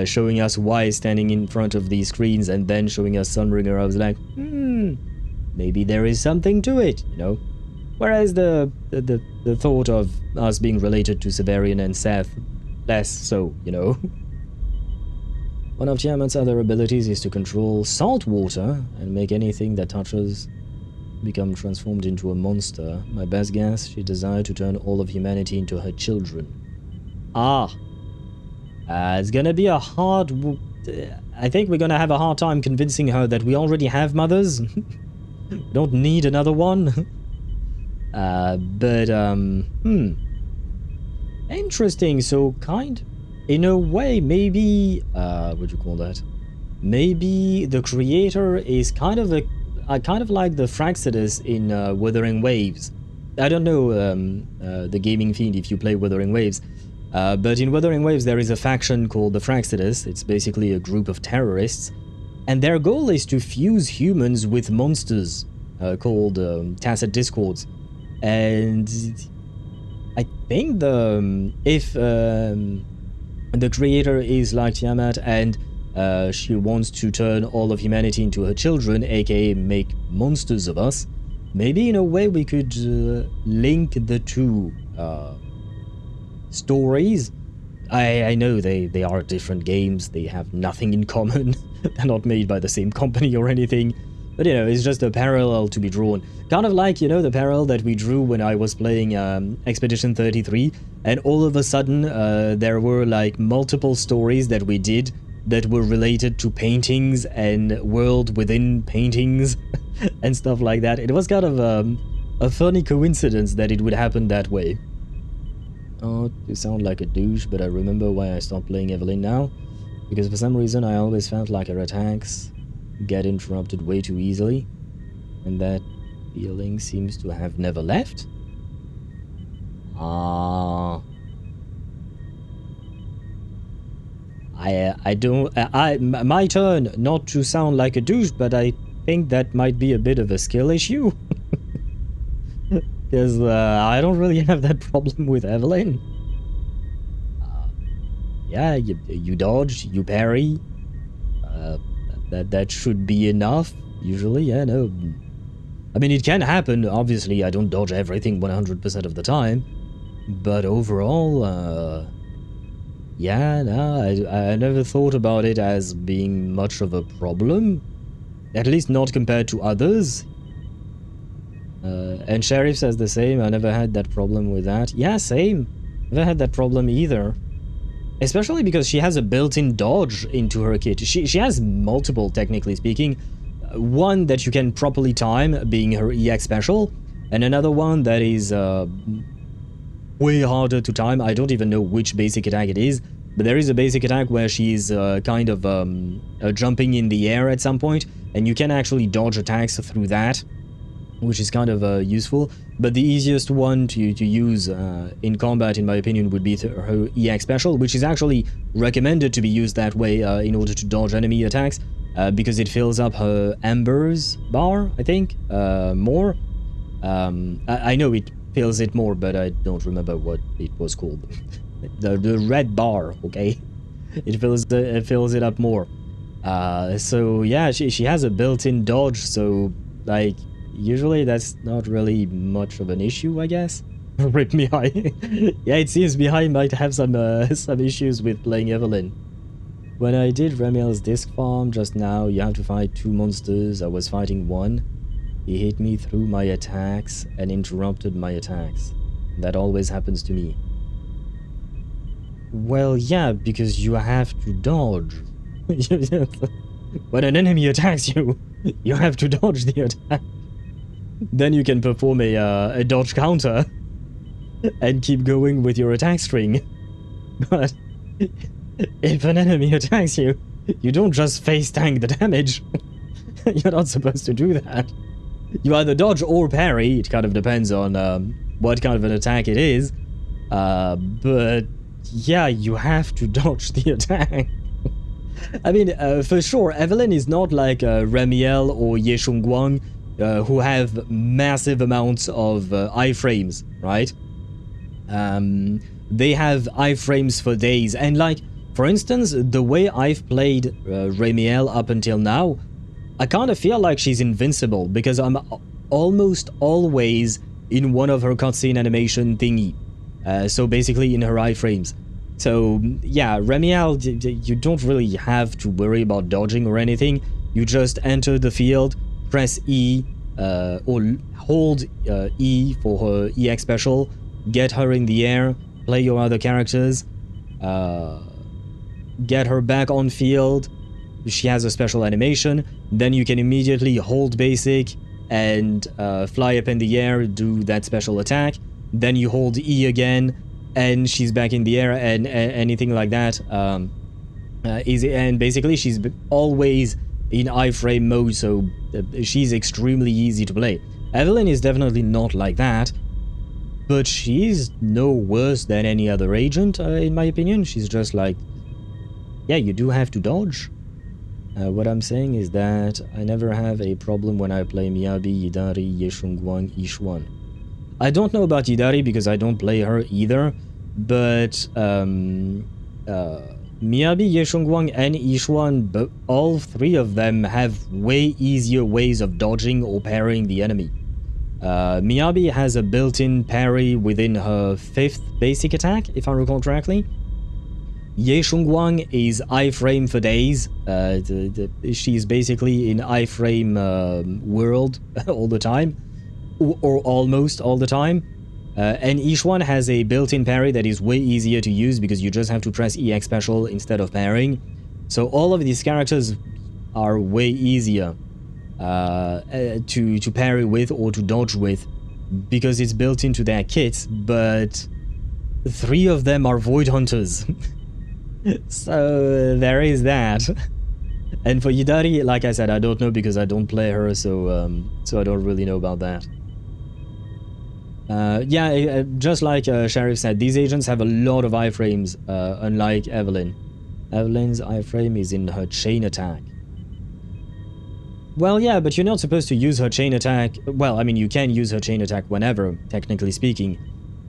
[SPEAKER 1] showing us Wise standing in front of these screens and then showing us Sunbringer, I was like, maybe there is something to it, you know? Whereas the thought of us being related to Severian and Seth, less so, you know? One of Tiamat's other abilities is to control salt water and make anything that touches become transformed into a monster. My best guess, she desired to turn all of humanity into her children. It's gonna be a hard... I think we're gonna have a hard time convincing her that we already have mothers. We don't need another one. Interesting, so in a way, maybe... what do you call that? Maybe the creator is kind of like the Fraxidus in Wuthering Waves. I don't know the gaming fiend if you play Wuthering Waves, but in Wuthering Waves there is a faction called the Fraxidus. It's basically a group of terrorists and their goal is to fuse humans with monsters called tacit discords. And I think if the creator is like Tiamat and she wants to turn all of humanity into her children, aka make monsters of us, maybe in a way we could link the two stories. I know they are different games, they have nothing in common, they're not made by the same company or anything, but you know, it's just a parallel to be drawn. Kind of like, you know, the parallel that we drew when I was playing Expedition 33, and all of a sudden there were like multiple stories that we did that were related to paintings and world within paintings and stuff like that. It was kind of a funny coincidence that it would happen that way. Oh, you sound like a douche, but I remember why I stopped playing Evelyn now. Because for some reason I always felt like her attacks get interrupted way too easily. And that feeling seems to have never left. My turn not to sound like a douche, but I think that might be a bit of a skill issue. Because I don't really have that problem with Evelyn. Yeah, you dodge, you parry. That should be enough, usually, yeah, no. I mean, it can happen, obviously, I don't dodge everything 100% of the time. But overall, yeah, no, I never thought about it as being much of a problem. At least not compared to others. And Sheriff says the same, I never had that problem with that. Yeah, same. Never had that problem either. Especially because she has a built-in dodge into her kit. She has multiple, technically speaking. One that you can properly time, being her EX special, and another one that is way harder to time. I don't even know which basic attack it is, but there is a basic attack where she's kind of jumping in the air at some point, and you can actually dodge attacks through that, which is kind of useful. But the easiest one to use in combat, in my opinion, would be her EX special, which is actually recommended to be used that way in order to dodge enemy attacks, because it fills up her Embers bar, I think, more. I know it fills it more, but I don't remember what it was called. the red bar, okay? It fills it up more. So yeah, she has a built-in dodge, so like usually that's not really much of an issue, I guess. Rip Mihai. Yeah, it seems Mihai might have some issues with playing Evelyn. When I did Remiel's disc farm just now, you have to fight 2 monsters. I was fighting one. He hit me through my attacks and interrupted my attacks. That always happens to me. Well, yeah, because you have to dodge. When an enemy attacks you, you have to dodge the attack. Then you can perform a dodge counter and keep going with your attack string. But if an enemy attacks you, you don't just face tank the damage. You're not supposed to do that. You either dodge or parry. It kind of depends on what kind of an attack it is. But yeah, you have to dodge the attack. I mean, for sure, Evelyn is not like Remiel or Ye Shongguang, who have massive amounts of iframes, right? They have iframes for days, and like, for instance, the way I've played Remiel up until now, I kind of feel like she's invincible, because I'm almost always in one of her cutscene animation thingy. So basically in her iframes. So yeah, Remiel, you don't really have to worry about dodging or anything. You just enter the field, press E, or hold E for her EX special, get her in the air, play your other characters, get her back on field. She has a special animation, then you can immediately hold basic and fly up in the air, do that special attack, then you hold E again, and she's back in the air, and anything like that. And basically she's always in iframe mode, so she's extremely easy to play. Evelyn is definitely not like that, but she's no worse than any other agent, in my opinion. She's just like, yeah, you do have to dodge. What I'm saying is that I never have a problem when I play Miyabi, Yidari, Yeshungwang, Ishwan. I don't know about Yidari because I don't play her either, but Miyabi, Yeshungwang, and Ishwan, all three of them have way easier ways of dodging or parrying the enemy. Miyabi has a built-in parry within her 5th basic attack, if I recall correctly. Yeshungwang is iframe for days. She's basically in iframe world all the time, or almost all the time. And Ishwan has a built-in parry that is way easier to use because you just have to press EX special instead of parrying. So all of these characters are way easier to parry with or to dodge with because it's built into their kits, but 3 of them are Void Hunters. So there is that. And for Yidari, like I said, I don't know because I don't play her, so I don't really know about that. Yeah, just like Sheriff said, these agents have a lot of iframes, unlike Evelyn. Evelyn's iframe is in her chain attack. Well, yeah, but you're not supposed to use her chain attack. Well, I mean, you can use her chain attack whenever, technically speaking.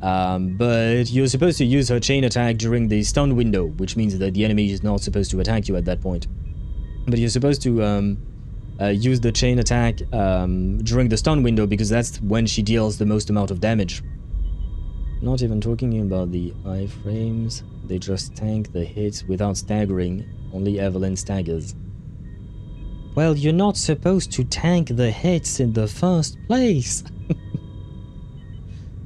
[SPEAKER 1] But you're supposed to use her chain attack during the stun window, which means that the enemy is not supposed to attack you at that point. But you're supposed to use the chain attack during the stun window because that's when she deals the most amount of damage. Not even talking about the iframes, they just tank the hits without staggering, only Evelyn staggers. Well, you're not supposed to tank the hits in the first place.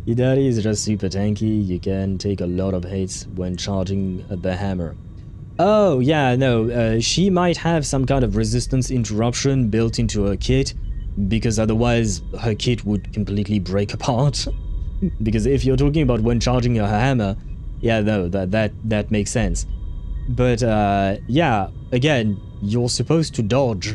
[SPEAKER 1] Yidari is just super tanky, you can take a lot of hits when charging the hammer. Oh, yeah, no, she might have some kind of resistance interruption built into her kit, because otherwise her kit would completely break apart. Because if you're talking about when charging her hammer, yeah, no, that makes sense. But, yeah, again, you're supposed to dodge.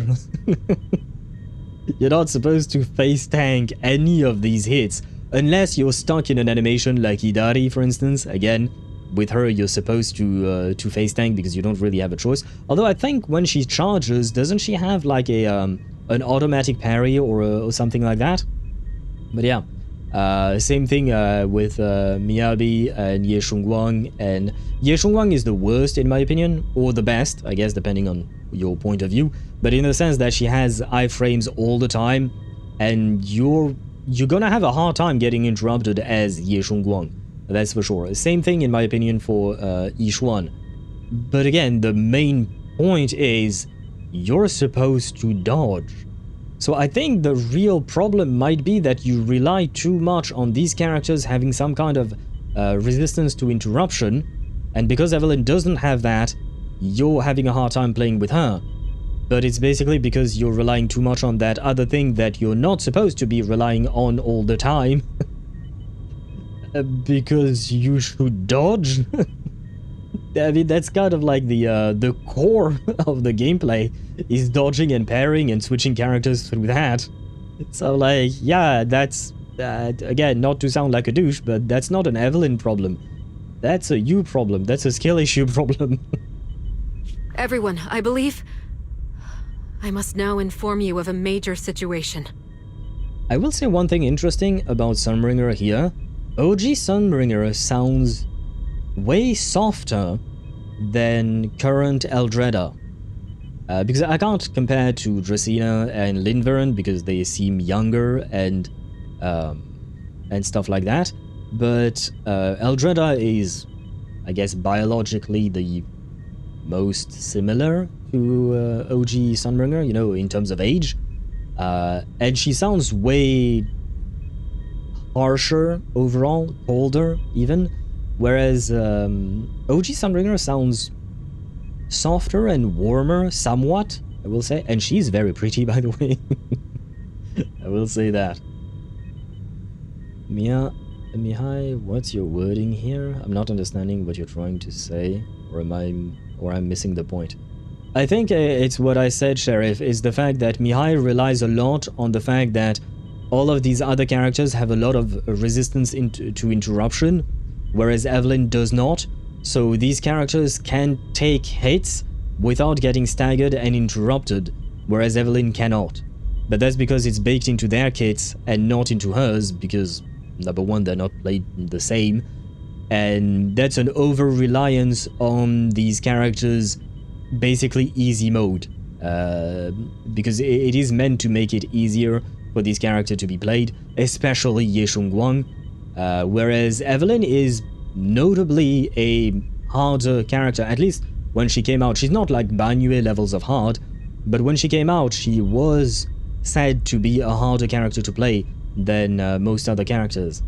[SPEAKER 1] You're not supposed to face tank any of these hits, unless you're stuck in an animation like Hidari, for instance. Again, with her, you're supposed to face tank because you don't really have a choice. Although I think when she charges, doesn't she have like a an automatic parry or something like that? But yeah, same thing with Miyabi and Yeshungwang. And Yeshungwang is the worst in my opinion, or the best, I guess, depending on your point of view. But in the sense that she has iframes all the time, and you're gonna have a hard time getting interrupted as Yeshungwang. That's for sure. Same thing in my opinion for Ishwan. But again, the main point is you're supposed to dodge. So I think the real problem might be that you rely too much on these characters having some kind of resistance to interruption, and because Evelyn doesn't have that, you're having a hard time playing with her. But it's basically because you're relying too much on that other thing that you're not supposed to be relying on all the time. Because you should dodge. I mean, that's kind of like the core of the gameplay, is dodging and parrying and switching characters through that. So like, yeah, that's, again, not to sound like a douche, but that's not an Evelyn problem. That's a you problem. That's a skill issue problem.
[SPEAKER 14] Everyone, I believe I must now inform you of a major situation.
[SPEAKER 1] I will say one thing interesting about Sunbringer here. OG Sunbringer sounds way softer than current Eldreda. Because I can't compare to Dracena and Linvern because they seem younger and stuff like that. But Eldreda is, I guess, biologically the most similar to OG Sunbringer, you know, in terms of age. And she sounds way harsher overall, colder even, whereas OG Sunbringer sounds softer and warmer somewhat, I will say, and she's very pretty, by the way. I will say that. Mihai, what's your wording here? I'm not understanding what you're trying to say, or I'm missing the point. I think it's what I said, Sheriff, is the fact that Mihai relies a lot on the fact that all of these other characters have a lot of resistance to interruption, whereas Evelyn does not. So these characters can take hits, without getting staggered and interrupted, whereas Evelyn cannot. But that's because it's baked into their kits and not into hers, because number one, they're not played the same, and that's an over-reliance on these characters' basically easy mode, because it is meant to make it easier for this character to be played, especially Ye Shongguang, whereas Evelyn is notably a harder character, at least when she came out. She's not like Banyue levels of hard, but when she came out, she was said to be a harder character to play than most other characters.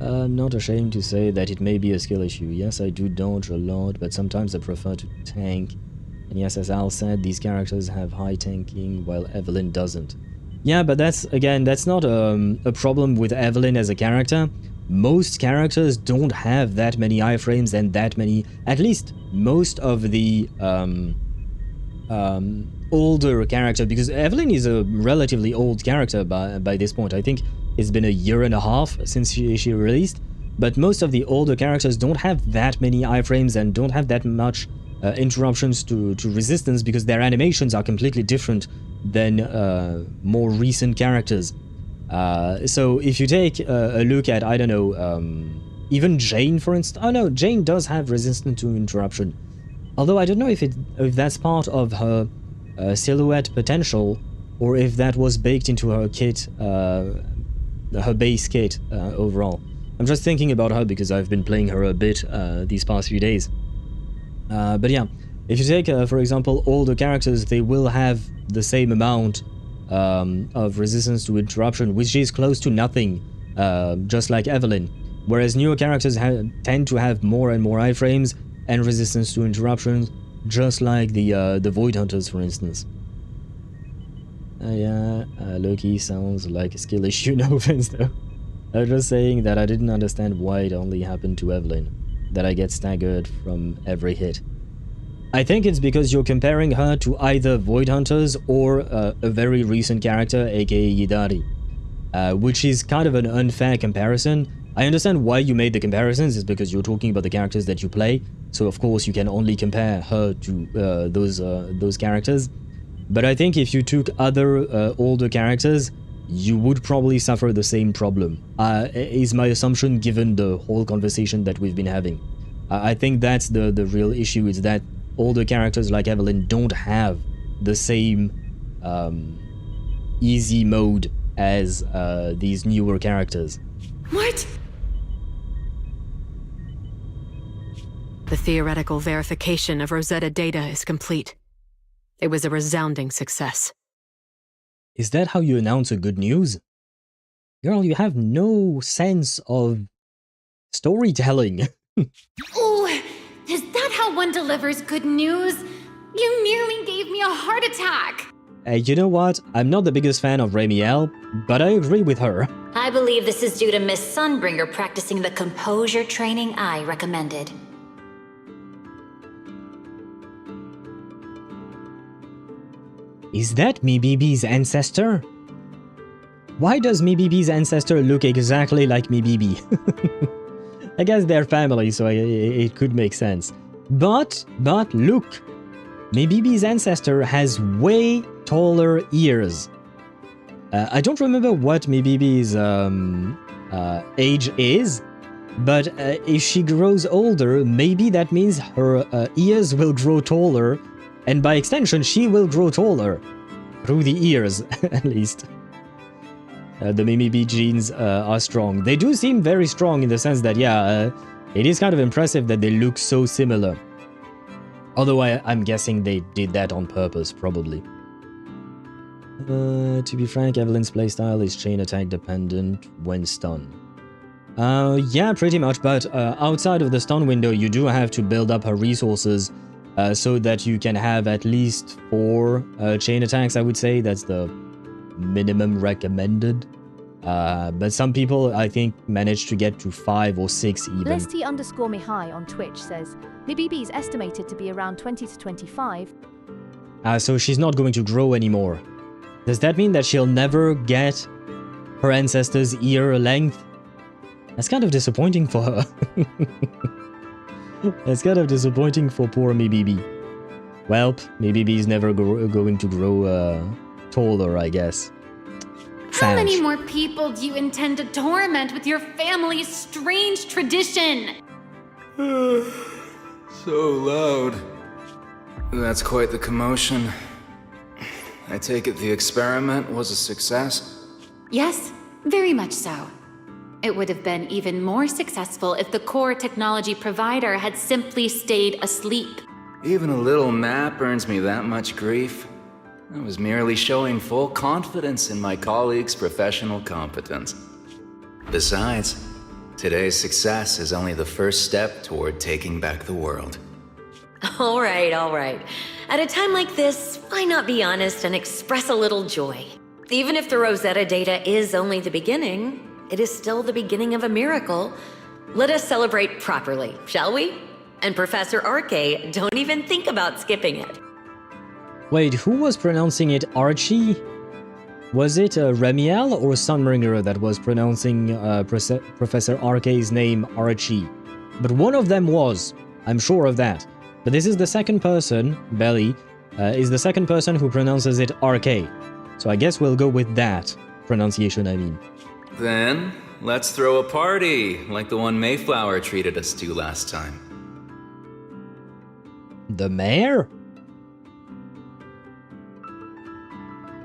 [SPEAKER 1] I'm not ashamed to say that it may be a skill issue. Yes, I do dodge a lot, but sometimes I prefer to tank. And yes, as Al said, these characters have high tanking, while Evelyn doesn't. Yeah, but that's not a problem with Evelyn as a character. Most characters don't have that many iframes and that many, at least most of the older character, because Evelyn is a relatively old character by this point. I think it's been a year and a half since she released, but most of the older characters don't have that many iframes and don't have that much interruptions to resistance, because their animations are completely different than more recent characters. So if you take a look at, I don't know, even Jane, for instance. Oh no, Jane does have resistance to interruption. Although I don't know if that's part of her silhouette potential, or if that was baked into her kit, her base kit overall. I'm just thinking about her because I've been playing her a bit these past few days. But yeah, if you take, for example, older characters, they will have the same amount of resistance to interruption, which is close to nothing, just like Evelyn. Whereas newer characters tend to have more and more iframes and resistance to interruptions, just like the Void Hunters, for instance. Yeah, Loki sounds like a skill issue, no offense though. I was just saying that I didn't understand why it only happened to Evelyn, that I get staggered from every hit. I think it's because you're comparing her to either Void Hunters or a very recent character, aka Yidari, which is kind of an unfair comparison. I understand why you made the comparisons, is because you're talking about the characters that you play, so of course you can only compare her to those characters. But I think if you took other older characters, you would probably suffer the same problem, is my assumption given the whole conversation that we've been having. I think that's the real issue, is that older characters like Evelyn don't have the same easy mode as these newer characters.
[SPEAKER 13] What?
[SPEAKER 14] The theoretical verification of Rosetta data is complete. It was a resounding success.
[SPEAKER 1] Is that how you announce a good news? Girl, you have no sense of storytelling.
[SPEAKER 15] Ooh, is that how one delivers good news? You nearly gave me a heart attack!
[SPEAKER 1] You know what? I'm not the biggest fan of Remielle, but I agree with her.
[SPEAKER 15] I believe this is due to Miss Sunbringer practicing the composure training I recommended.
[SPEAKER 1] Is that Mibibi's ancestor? Why does Mibibi's ancestor look exactly like Mibibi? I guess they're family, so it could make sense. But look! Mibibi's ancestor has way taller ears. I don't remember what Mibibi's age is, but if she grows older, maybe that means her ears will grow taller, and by extension, she will grow taller. Through the ears, at least. The Mimibi genes are strong. They do seem very strong in the sense that, yeah, it is kind of impressive that they look so similar. Although I'm guessing they did that on purpose, probably. To be frank, Evelyn's playstyle is chain attack dependent when stunned. Yeah, pretty much, but outside of the stun window, you do have to build up her resources so that you can have at least 4 chain attacks, I would say. That's the minimum recommended. But some people, I think, manage to get to 5 or 6 even.
[SPEAKER 10] Lesty_Mihai on Twitch says, Mibibi is estimated to be around 20 to 25.
[SPEAKER 1] So she's not going to grow anymore. Does that mean that she'll never get her ancestor's ear length? That's kind of disappointing for her. It's kind of disappointing for poor Mibibi. Well, Mibibi is never going to grow taller, I guess.
[SPEAKER 15] How many more people do you intend to torment with your family's strange tradition?
[SPEAKER 16] So loud. That's quite the commotion. I take it the experiment was a success?
[SPEAKER 15] Yes, very much so. It would have been even more successful if the core technology provider had simply stayed asleep.
[SPEAKER 16] Even a little nap earns me that much grief. I was merely showing full confidence in my colleagues' professional competence. Besides, today's success is only the first step toward taking back the world.
[SPEAKER 13] All right, all right. At a time like this, why not be honest and express a little joy? Even if the Rosetta data is only the beginning, it is still the beginning of a miracle. Let us celebrate properly, shall we? And Professor Arke, don't even think about skipping it.
[SPEAKER 1] Wait, who was pronouncing it Archie? Was it Remielle or Sunbringer that was pronouncing Professor Arke's name Archie? But one of them was, I'm sure of that. But this is the second person, Belly, is the second person who pronounces it Arke. So I guess we'll go with that pronunciation, I mean.
[SPEAKER 16] Then, let's throw a party, like the one Mayflower treated us to last time.
[SPEAKER 1] The mayor?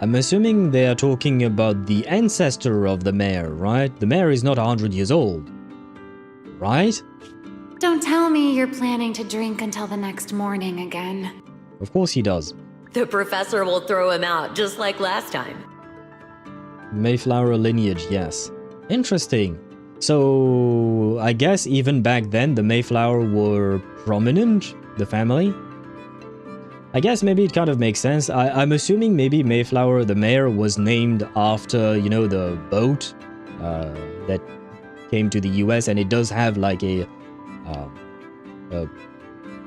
[SPEAKER 1] I'm assuming they are talking about the ancestor of the mayor, right? The mayor is not 100 years old, right?
[SPEAKER 15] Don't tell me you're planning to drink until the next morning again.
[SPEAKER 1] Of course he does.
[SPEAKER 13] The professor will throw him out, just like last time.
[SPEAKER 1] Mayflower lineage, yes. Interesting. So, I guess even back then the Mayflower were prominent, the family? I guess maybe it kind of makes sense. I'm assuming maybe Mayflower, the mayor, was named after, you know, the boat that came to the US, and it does have like a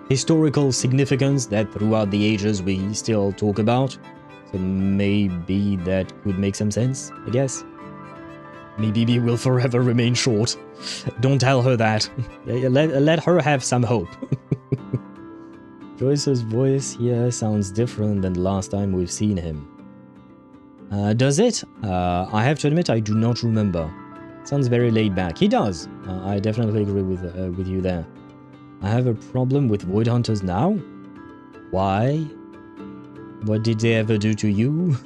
[SPEAKER 1] historical significance that throughout the ages we still talk about. So maybe that could make some sense, I guess. Maybe B will forever remain short. Don't tell her that. Let her have some hope. Joyce's voice here sounds different than the last time we've seen him. Does it? I have to admit I do not remember. Sounds very laid back. He does. I definitely agree with you there. I have a problem with Void Hunters now. Why? What did they ever do to you?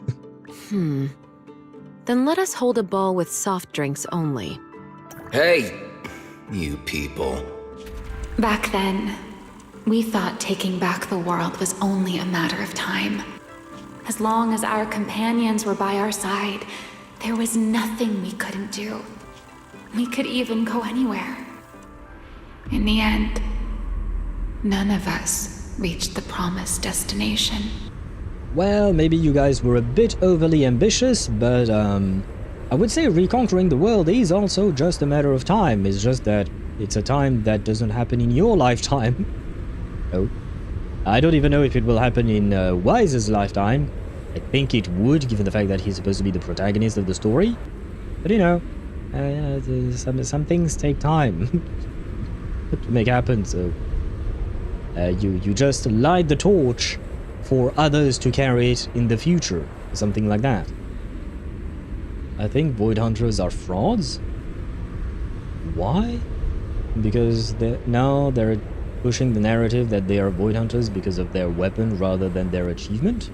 [SPEAKER 14] Then let us hold a ball with soft drinks only.
[SPEAKER 16] Hey, you people.
[SPEAKER 15] Back then, we thought taking back the world was only a matter of time. As long as our companions were by our side, there was nothing we couldn't do. We could even go anywhere. In the end, none of us reached the promised destination.
[SPEAKER 1] Well, maybe you guys were a bit overly ambitious, but I would say reconquering the world is also just a matter of time. It's just that it's a time that doesn't happen in your lifetime. No. I don't even know if it will happen in Wise's lifetime. I think it would, given the fact that he's supposed to be the protagonist of the story. But you know, some things take time to make happen, so you just light the torch for others to carry it in the future, or something like that. I think Void Hunters are frauds. Why? Because now they're pushing the narrative that they are Void Hunters because of their weapon rather than their achievement.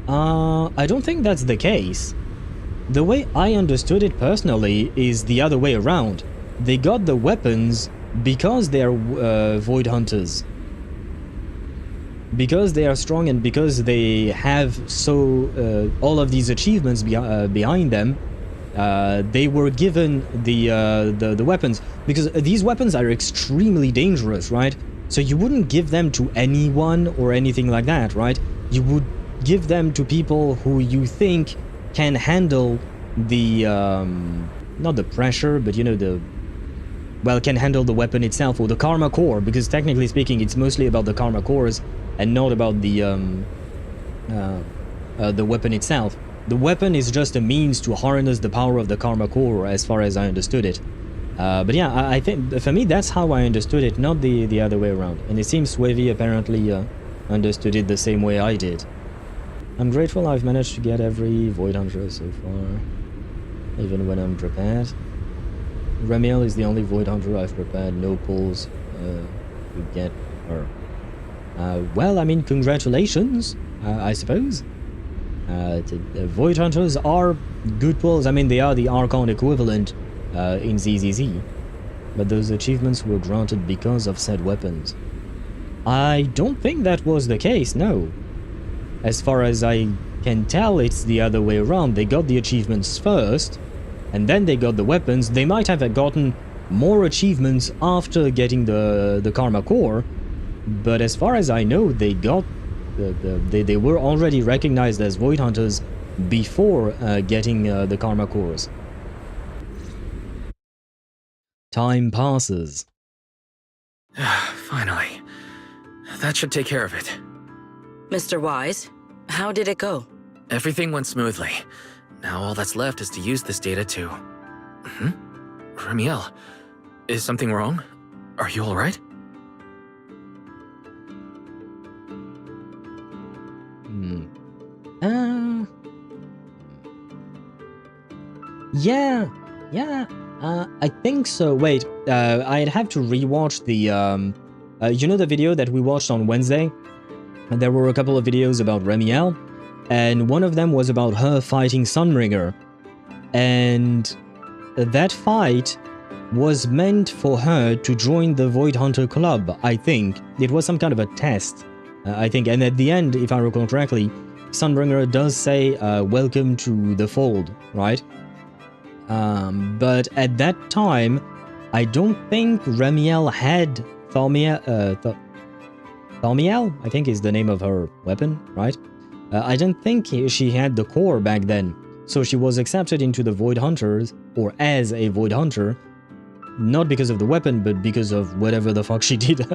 [SPEAKER 1] I don't think that's the case. The way I understood it personally is the other way around. They got the weapons because they are Void Hunters. Because they are strong and because they have all of these achievements behind them, they were given the weapons. Because these weapons are extremely dangerous, right? So you wouldn't give them to anyone or anything like that, right? You would give them to people who you think can handle the, not the pressure, but you know, can handle the weapon itself, or the Karma Core, because technically speaking, it's mostly about the Karma Cores and not about the weapon itself. The weapon is just a means to harness the power of the Karma Core, as far as I understood it. But yeah, I think for me that's how I understood it, not the other way around. And it seems Swavy apparently understood it the same way I did. I'm grateful I've managed to get every Void Hunter so far, even when I'm prepared. Remielle is the only Void Hunter I've prepared no pulls to get her. Well, I mean, congratulations, I suppose. The Void Hunters are good pulls. I mean, they are the Archon equivalent in ZZZ, but those achievements were granted because of said weapons. I don't think that was the case, no. As far as I can tell, it's the other way around. They got the achievements first, and then they got the weapons. They might have gotten more achievements after getting the Karma Core, but as far as I know, they got they were already recognized as Void Hunters before getting the Karma Cores. Time passes.
[SPEAKER 9] Finally. That should take care of it.
[SPEAKER 12] Mr. Wise, how did it go?
[SPEAKER 9] Everything went smoothly. Now all that's left is to use this data to... Remielle, is something wrong? Are you alright?
[SPEAKER 1] Yeah, I think so. Wait, I'd have to rewatch the, you know the video that we watched on Wednesday? And there were a couple of videos about Remielle, and one of them was about her fighting Sunbringer. And that fight was meant for her to join the Void Hunter Club, I think. It was some kind of a test, I think. And at the end, if I recall correctly, Sunbringer does say, welcome to the fold, right? But at that time, I don't think Remielle had Thaumiel, I think is the name of her weapon, right? I don't think she had the core back then, so she was accepted into the Void Hunters, or as a Void Hunter, not because of the weapon, but because of whatever the fuck she did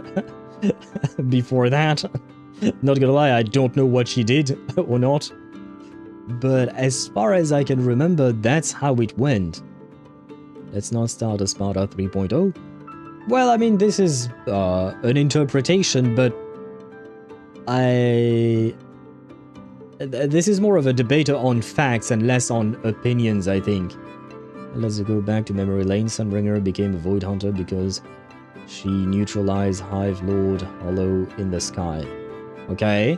[SPEAKER 1] before that. Not gonna lie, I don't know what she did or not. But as far as I can remember, that's how it went. Let's not start a Sparta 3.0. Well, I mean, this is an interpretation, but this is more of a debate on facts and less on opinions, I think. Let's go back to memory lane. Sunbringer became a Void Hunter because she neutralized Hive Lord Hollow in the sky. Okay.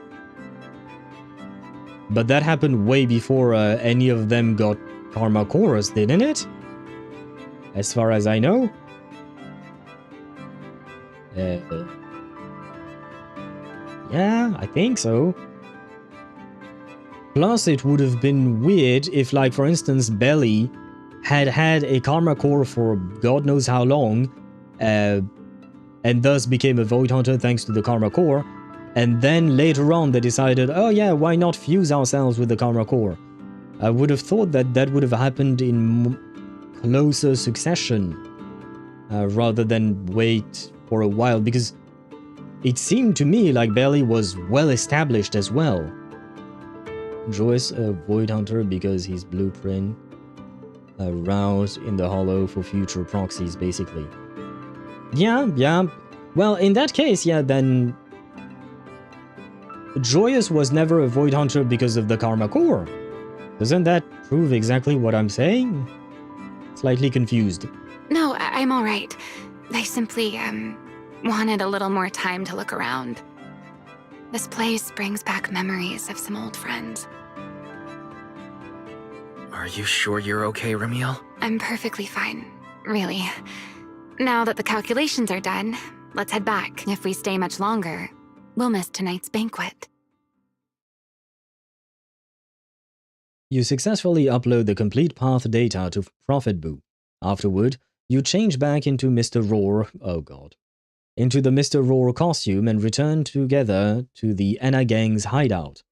[SPEAKER 1] But that happened way before any of them got Karma Cores, didn't it? As far as I know. Yeah, I think so. Plus, it would have been weird if, like, for instance, Belly had a Karma Core for God knows how long, and thus became a Void Hunter thanks to the Karma Core, and then later on they decided, oh yeah, why not fuse ourselves with the Karma Core? I would have thought that that would have happened in closer succession, rather than wait for a while, because it seemed to me like Belly was well established as well. Joyce, a Void Hunter because he's blueprint, route in the hollow for future proxies, basically. Yeah. Well, in that case, yeah, then Joyous was never a Void Hunter because of the Karma Core. Doesn't that prove exactly what I'm saying? Slightly confused.
[SPEAKER 6] No, I'm alright. I simply, wanted a little more time to look around. This place brings back memories of some old friends.
[SPEAKER 9] Are you sure you're okay, Remielle?
[SPEAKER 6] I'm perfectly fine, really. Now that the calculations are done, let's head back. If we stay much longer, we'll miss tonight's banquet.
[SPEAKER 1] You successfully upload the complete path data to Prophet Boo. Afterward, you change back into Mr. Roar, oh god, into the Mr. Roar costume and return together to the Anna Gang's hideout.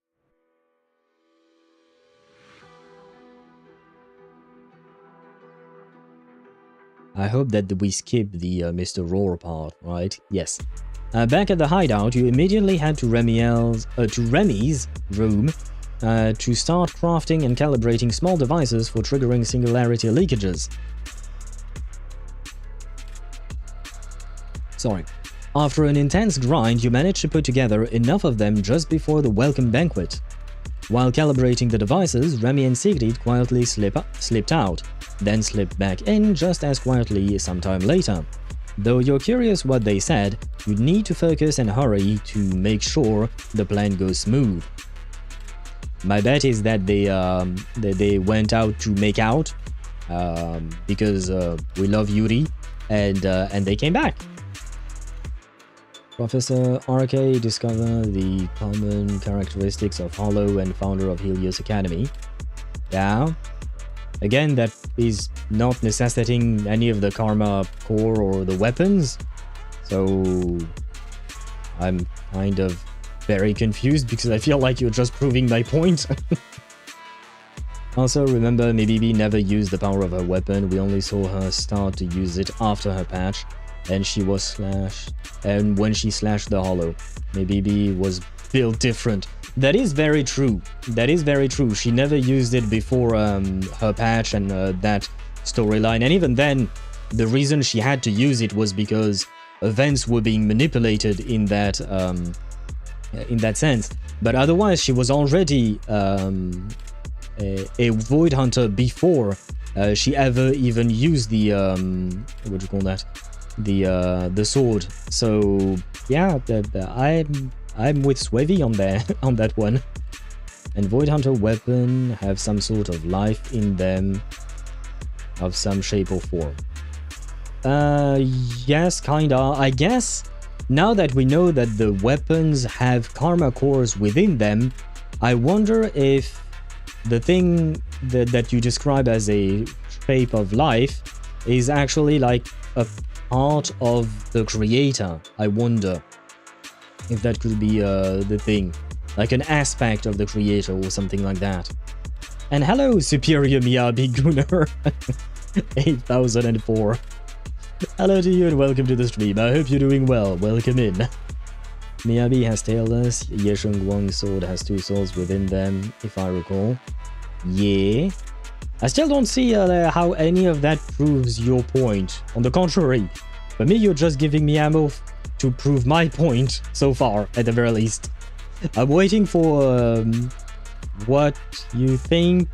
[SPEAKER 1] I hope that we skip the Mr. Roar part, right? Yes. Back at the hideout, you immediately head to Remi's room to start crafting and calibrating small devices for triggering singularity leakages. Sorry. After an intense grind, you managed to put together enough of them just before the welcome banquet. While calibrating the devices, Remy and Sigrid quietly slipped out, then slipped back in just as quietly sometime later. Though you're curious what they said, you need to focus and hurry to make sure the plan goes smooth. My bet is that they went out to make out because we love Yuri, and they came back. Professor RK discovered the common characteristics of Hollow and founder of Helios Academy. Yeah. Again, that is not necessitating any of the Karma core or the weapons. So I'm kind of very confused because I feel like you're just proving my point. Also, remember, Mibibi never used the power of her weapon. We only saw her start to use it after her patch. And she was slashed, and when she slashed the Hollow, Mibibi was built different. That is very true. That is very true. She never used it before her patch and that storyline. And even then, the reason she had to use it was because events were being manipulated in that sense. But otherwise, she was already a Void Hunter before she ever even used the what do you call that? The sword. So yeah, I'm with Swevy on that one. And Void Hunter weapon have some sort of life in them of some shape or form. Yes, kinda. I guess now that we know that the weapons have karma cores within them, I wonder if the thing that you describe as a shape of life is actually like a part of the creator. I wonder if that could be the thing, like an aspect of the creator or something like that. And hello, Superior Miyabi Gunner 8004. Hello to you and welcome to the stream. I hope you're doing well. Welcome in. Miyabi has tailless. Ye Shengguang's sword has 2 souls within them, if I recall. Yeah. I still don't see how any of that proves your point. On the contrary, for me, you're just giving me ammo to prove my point so far, at the very least. I'm waiting for what you think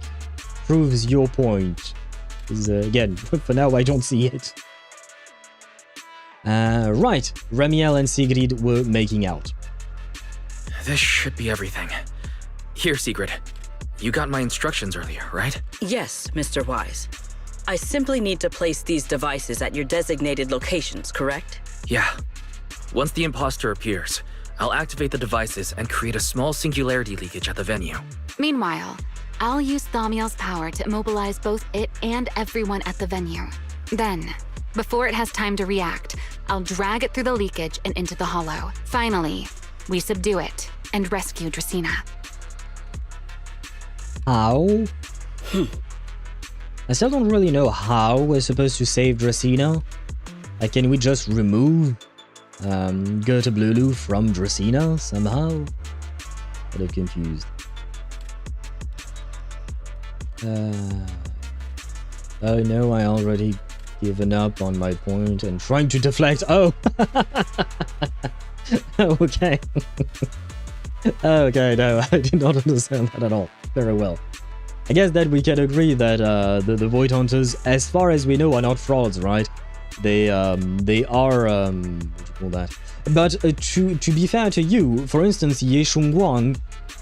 [SPEAKER 1] proves your point. Because, again, for now, I don't see it. Right, Remielle and Sigrid were making out.
[SPEAKER 9] This should be everything. Here, Sigrid. You got my instructions earlier, right?
[SPEAKER 12] Yes, Mr. Wise. I simply need to place these devices at your designated locations, correct?
[SPEAKER 9] Yeah. Once the imposter appears, I'll activate the devices and create a small singularity leakage at the venue.
[SPEAKER 6] Meanwhile, I'll use Thaumiel's power to immobilize both it and everyone at the venue. Then, before it has time to react, I'll drag it through the leakage and into the Hollow. Finally, we subdue it and rescue Dracaena.
[SPEAKER 1] How? I still don't really know how we're supposed to save Dracaena. Like, can we just remove Gerta Blulu from Dracaena somehow? A bit confused. Oh no, I already given up on my point and trying to deflect. Oh! Okay. Okay, no, I did not understand that at all. Very well. I guess that we can agree that the Void Hunters, as far as we know, are not frauds, right? They are what do you call that? But to be fair to you, for instance, Ye Shengguang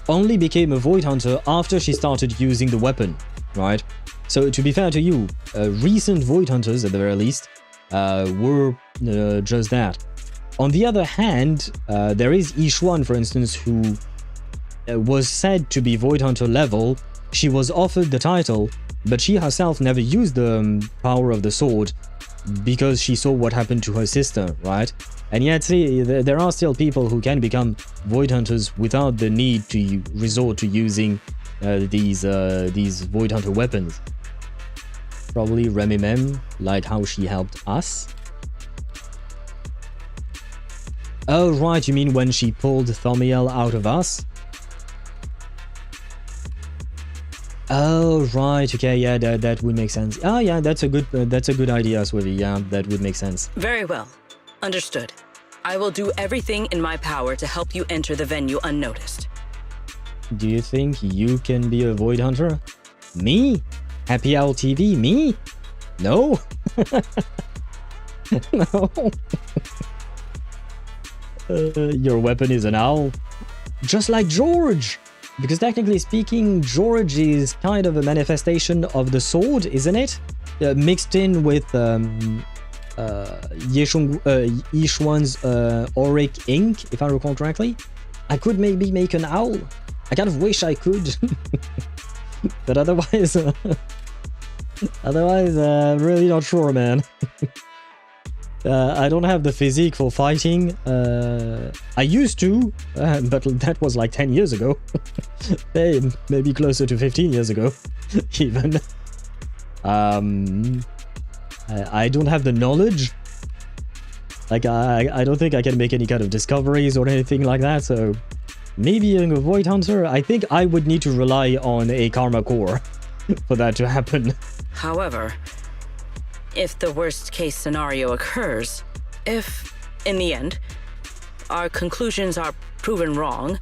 [SPEAKER 1] only became a Void Hunter after she started using the weapon, right? So to be fair to you, recent Void Hunters, at the very least, were just that. On the other hand, there is Yishuan, for instance, who was said to be Void Hunter level. She was offered the title, but she herself never used the power of the sword because she saw what happened to her sister, right? And yet, see, there are still people who can become Void Hunters without the need to resort to using these Void Hunter weapons. Probably Remy Mem, like how she helped us. Oh, right, you mean when she pulled Thaumiel out of us? Oh, right, okay, yeah, that would make sense. Oh, yeah, that's a good idea, Swivy, yeah, that would make sense.
[SPEAKER 12] Very well. Understood. I will do everything in my power to help you enter the venue unnoticed.
[SPEAKER 1] Do you think you can be a Void Hunter? Me? Happy Owl TV? Me? No? No. Your weapon is an owl? Just like George! Because technically speaking, George is kind of a manifestation of the sword, isn't it? Mixed in with Yishuan's auric ink, if I recall correctly. I could maybe make an owl. I kind of wish I could. But otherwise, really not sure, man. I don't have the physique for fighting. I used to, but that was like 10 years ago. Hey, maybe closer to 15 years ago, even. I don't have the knowledge. Like, I don't think I can make any kind of discoveries or anything like that, so... Maybe being a Void Hunter, I think I would need to rely on a Karma Core for that to happen.
[SPEAKER 12] However, if the worst case scenario occurs, if, in the end, our conclusions are proven wrong,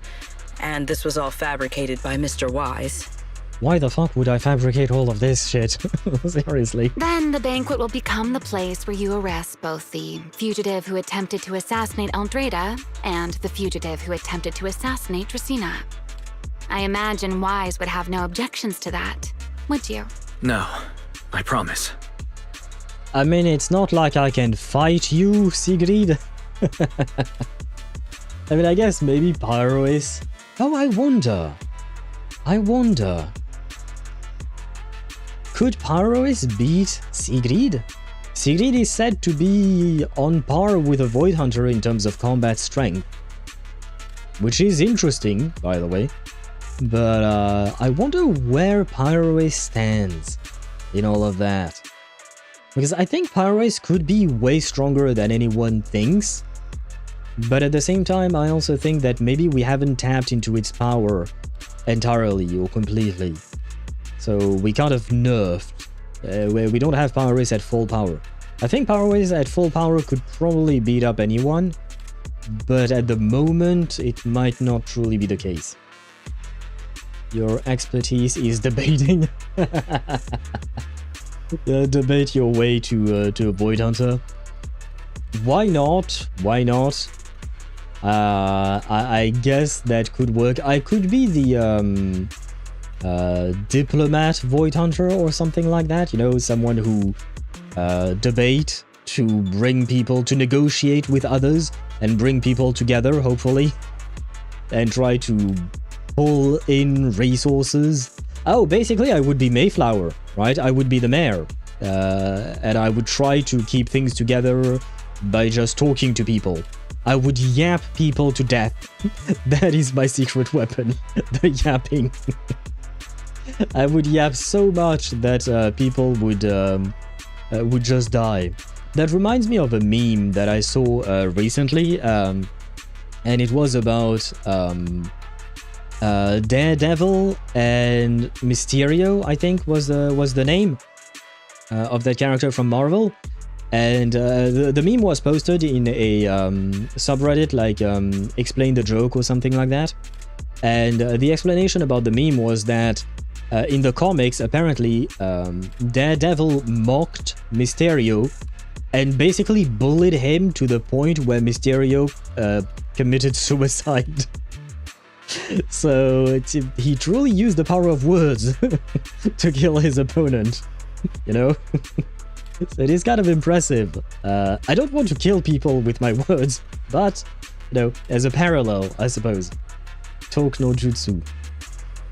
[SPEAKER 12] and this was all fabricated by Mr. Wise...
[SPEAKER 1] Why the fuck would I fabricate all of this shit? Seriously.
[SPEAKER 6] Then the banquet will become the place where you arrest both the fugitive who attempted to assassinate Aldreda and the fugitive who attempted to assassinate Dracena. I imagine Wise would have no objections to that, would you?
[SPEAKER 9] No, I promise.
[SPEAKER 1] I mean, it's not like I can fight you, Sigrid. I mean, I guess maybe Pyrois. Oh, I wonder. Could Pyrois beat Sigrid? Sigrid is said to be on par with a Void Hunter in terms of combat strength. Which is interesting, by the way. But I wonder where Pyrois stands in all of that. Because I think Pyrois could be way stronger than anyone thinks. But at the same time, I also think that maybe we haven't tapped into its power entirely or completely. So we kind of nerfed, where we don't have Pyrois at full power. I think Pyrois at full power could probably beat up anyone, but at the moment it might not truly be the case. Your expertise is debating. Debate your way to a Void Hunter. Why not? Why not? I guess that could work. I could be the diplomat Void Hunter or something like that. You know, someone who debate to bring people to negotiate with others and bring people together, hopefully, and try to pull in resources. Oh, basically I would be Mayflower, right? I would be the mayor, and I would try to keep things together by just talking to people. I would yap people to death. That is my secret weapon, the yapping. I would yap so much that people would just die. That reminds me of a meme that I saw recently, and it was about Daredevil and Mysterio, I think was the name of that character from Marvel. And the meme was posted in a subreddit like Explain the Joke or something like that. And the explanation about the meme was that in the comics, apparently, Daredevil mocked Mysterio and basically bullied him to the point where Mysterio committed suicide. So he truly used the power of words to kill his opponent, you know? So it is kind of impressive. I don't want to kill people with my words, but, you know, as a parallel, I suppose. Talk no jutsu.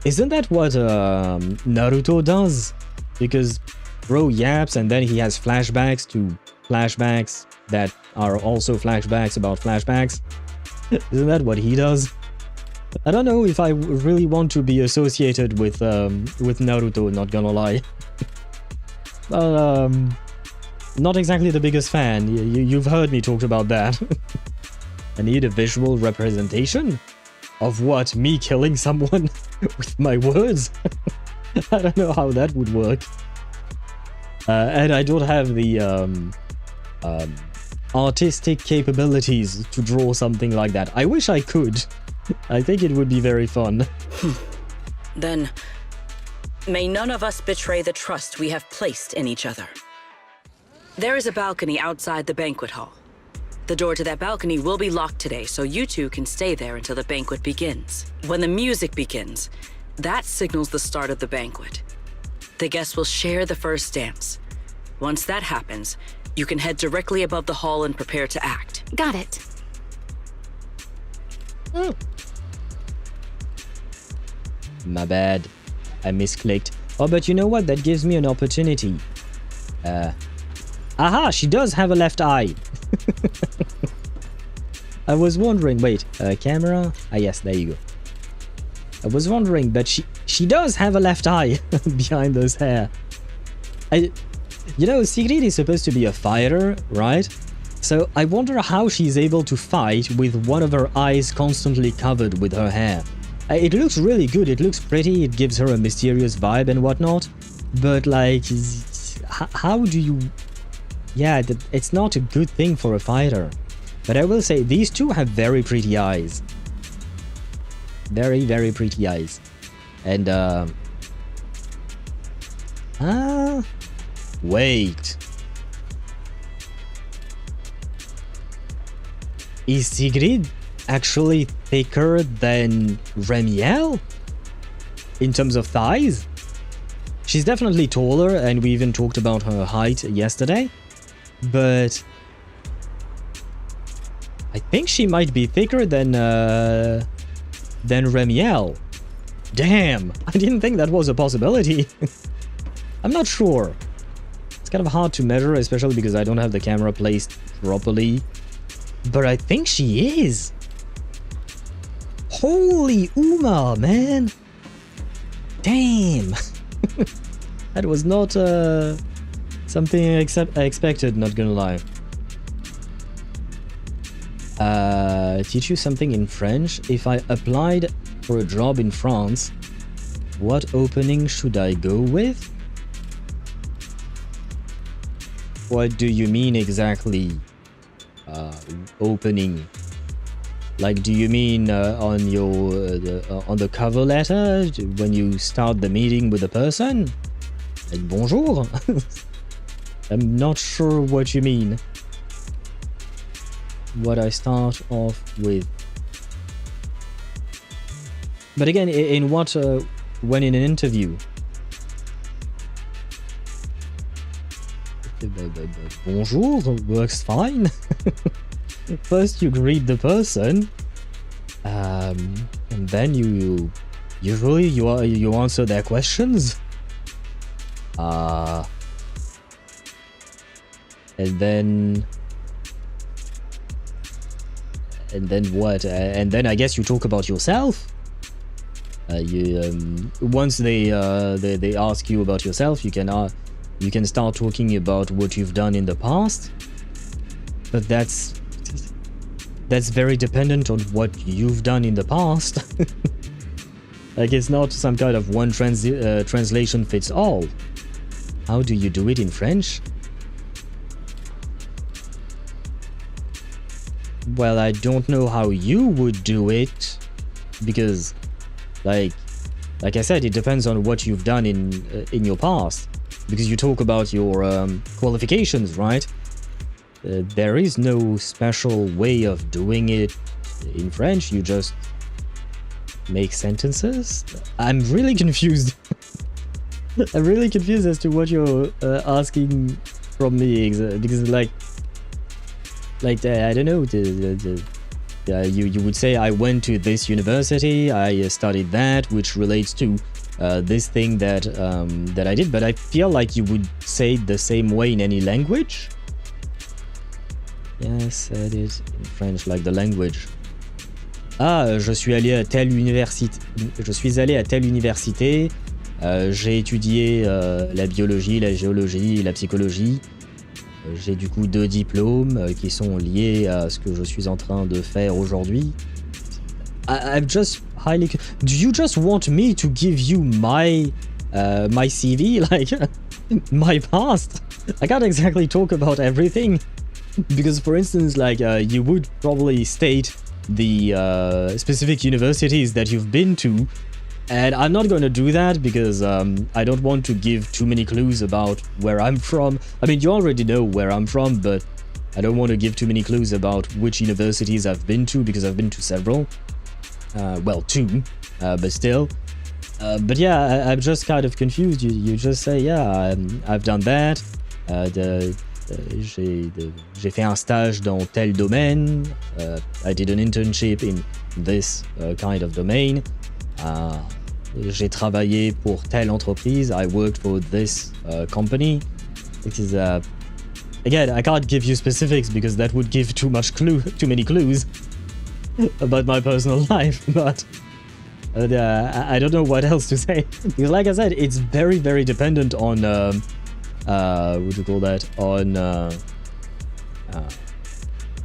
[SPEAKER 1] Isn't that what Naruto does? Because bro yaps and then he has flashbacks to flashbacks that are also flashbacks about flashbacks. Isn't that what he does? I don't know if I really want to be associated with Naruto, not gonna lie. But, not exactly the biggest fan. You've heard me talk about that. I need a visual representation? Of what? Me killing someone with my words? I don't know how that would work. And I don't have the artistic capabilities to draw something like that. I wish I could. I think it would be very fun.
[SPEAKER 12] Then, may none of us betray the trust we have placed in each other. There is a balcony outside the banquet hall. The door to that balcony will be locked today, so you two can stay there until the banquet begins. When the music begins, that signals the start of the banquet. The guests will share the first dance. Once that happens, you can head directly above the hall and prepare to act.
[SPEAKER 6] Got it.
[SPEAKER 1] Oh. My bad. I misclicked. Oh, but you know what? That gives me an opportunity. Aha! She does have a left eye. I was wondering. Wait, camera? Ah, yes, there you go. I was wondering, but she does have a left eye behind those hair. You know, Sigrid is supposed to be a fighter, right? So I wonder how she's able to fight with one of her eyes constantly covered with her hair. It looks really good, it looks pretty, it gives her a mysterious vibe and whatnot. But like, how do you... Yeah, it's not a good thing for a fighter. But I will say, these two have very pretty eyes. Very, very pretty eyes. And, wait. Is Sigrid actually thicker than Remielle? In terms of thighs? She's definitely taller, and we even talked about her height yesterday. But I think she might be thicker than Remielle. Damn, I didn't think that was a possibility. I'm not sure. It's kind of hard to measure, especially because I don't have the camera placed properly. But I think she is. Holy Uma, man. Damn. That was not something I expected, not gonna lie. Teach you something in French. If I applied for a job in France, what opening should I go with? What do you mean exactly? Opening? Like, do you mean on your on the cover letter when you start the meeting with the person? Like, bonjour. I'm not sure what you mean. What I start off with. But again, in what when in an interview? Bonjour works fine. First you greet the person, and then you usually you answer their questions. And then what? And then I guess you talk about yourself. Once they ask you about yourself, you can start talking about what you've done in the past. But that's very dependent on what you've done in the past. Like, it's not some kind of one translation fits all. How do you do it in French? Well, I don't know how you would do it, because, like I said, it depends on what you've done in your past. Because you talk about your qualifications, right? There is no special way of doing it in French. You just make sentences. I'm really confused. I'm really confused as to what you're asking from me, because like I don't know. You would say I went to this university, I studied that, which relates to this thing that I did. But I feel like you would say it the same way in any language. Yes, it is in French, like the language. Ah, je suis allé à telle université. Je suis allé à telle université. J'ai étudié la biologie, la géologie, la psychologie. J'ai du coup 2 diplômes qui sont liés à ce que je suis en train de faire aujourd'hui. I'm just highly... Do you just want me to give you my CV? Like, my past? I can't exactly talk about everything. Because, for instance, like, you would probably state the specific universities that you've been to, and I'm not going to do that because I don't want to give too many clues about where I'm from. I mean, you already know where I'm from, but I don't want to give too many clues about which universities I've been to, because I've been to several. Well, 2, but still. But yeah, I'm just kind of confused. You just say, yeah, I've done that. J'ai fait un stage dans tel domaine. I did an internship in this kind of domain. J'ai travaillé pour telle entreprise. I worked for this company. It is again, I can't give you specifics because that would give too many clues about my personal life. But I don't know what else to say, because like I said, it's very, very dependent on what do you call that?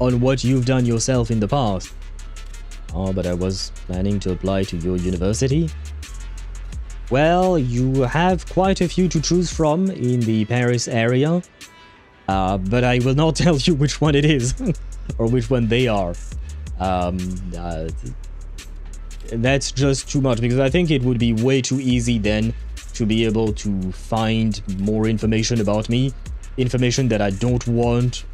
[SPEAKER 1] On what you've done yourself in the past. Oh, but I was planning to apply to your university. Well, you have quite a few to choose from in the Paris area, but I will not tell you which one it is or which one they are. That's just too much, because I think it would be way too easy then to be able to find more information about me, information that I don't want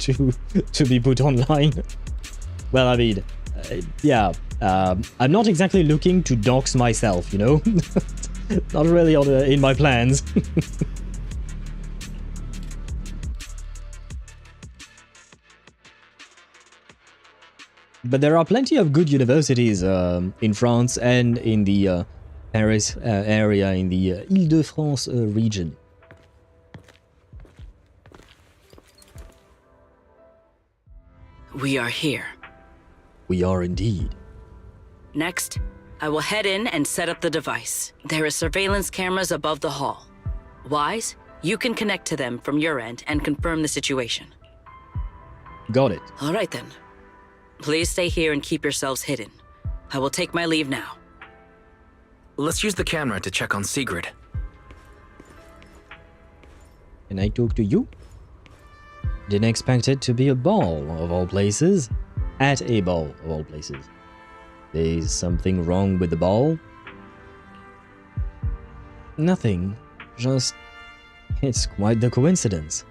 [SPEAKER 1] to be put online. Well, I mean, yeah, I'm not exactly looking to dox myself, you know? Not really in my plans. But there are plenty of good universities in France and in the Paris area, in the Île-de-France region.
[SPEAKER 12] We are here.
[SPEAKER 1] We are indeed.
[SPEAKER 12] Next, I will head in and set up the device. There are surveillance cameras above the hall. Wise, you can connect to them from your end and confirm the situation.
[SPEAKER 1] Got it.
[SPEAKER 12] All right then. Please stay here and keep yourselves hidden. I will take my leave now.
[SPEAKER 9] Let's use the camera to check on Sigrid.
[SPEAKER 1] Can I talk to you? Didn't expect it to be a ball, of all places. At a ball, of all places. There's something wrong with the ball? Nothing. Just... it's quite the coincidence.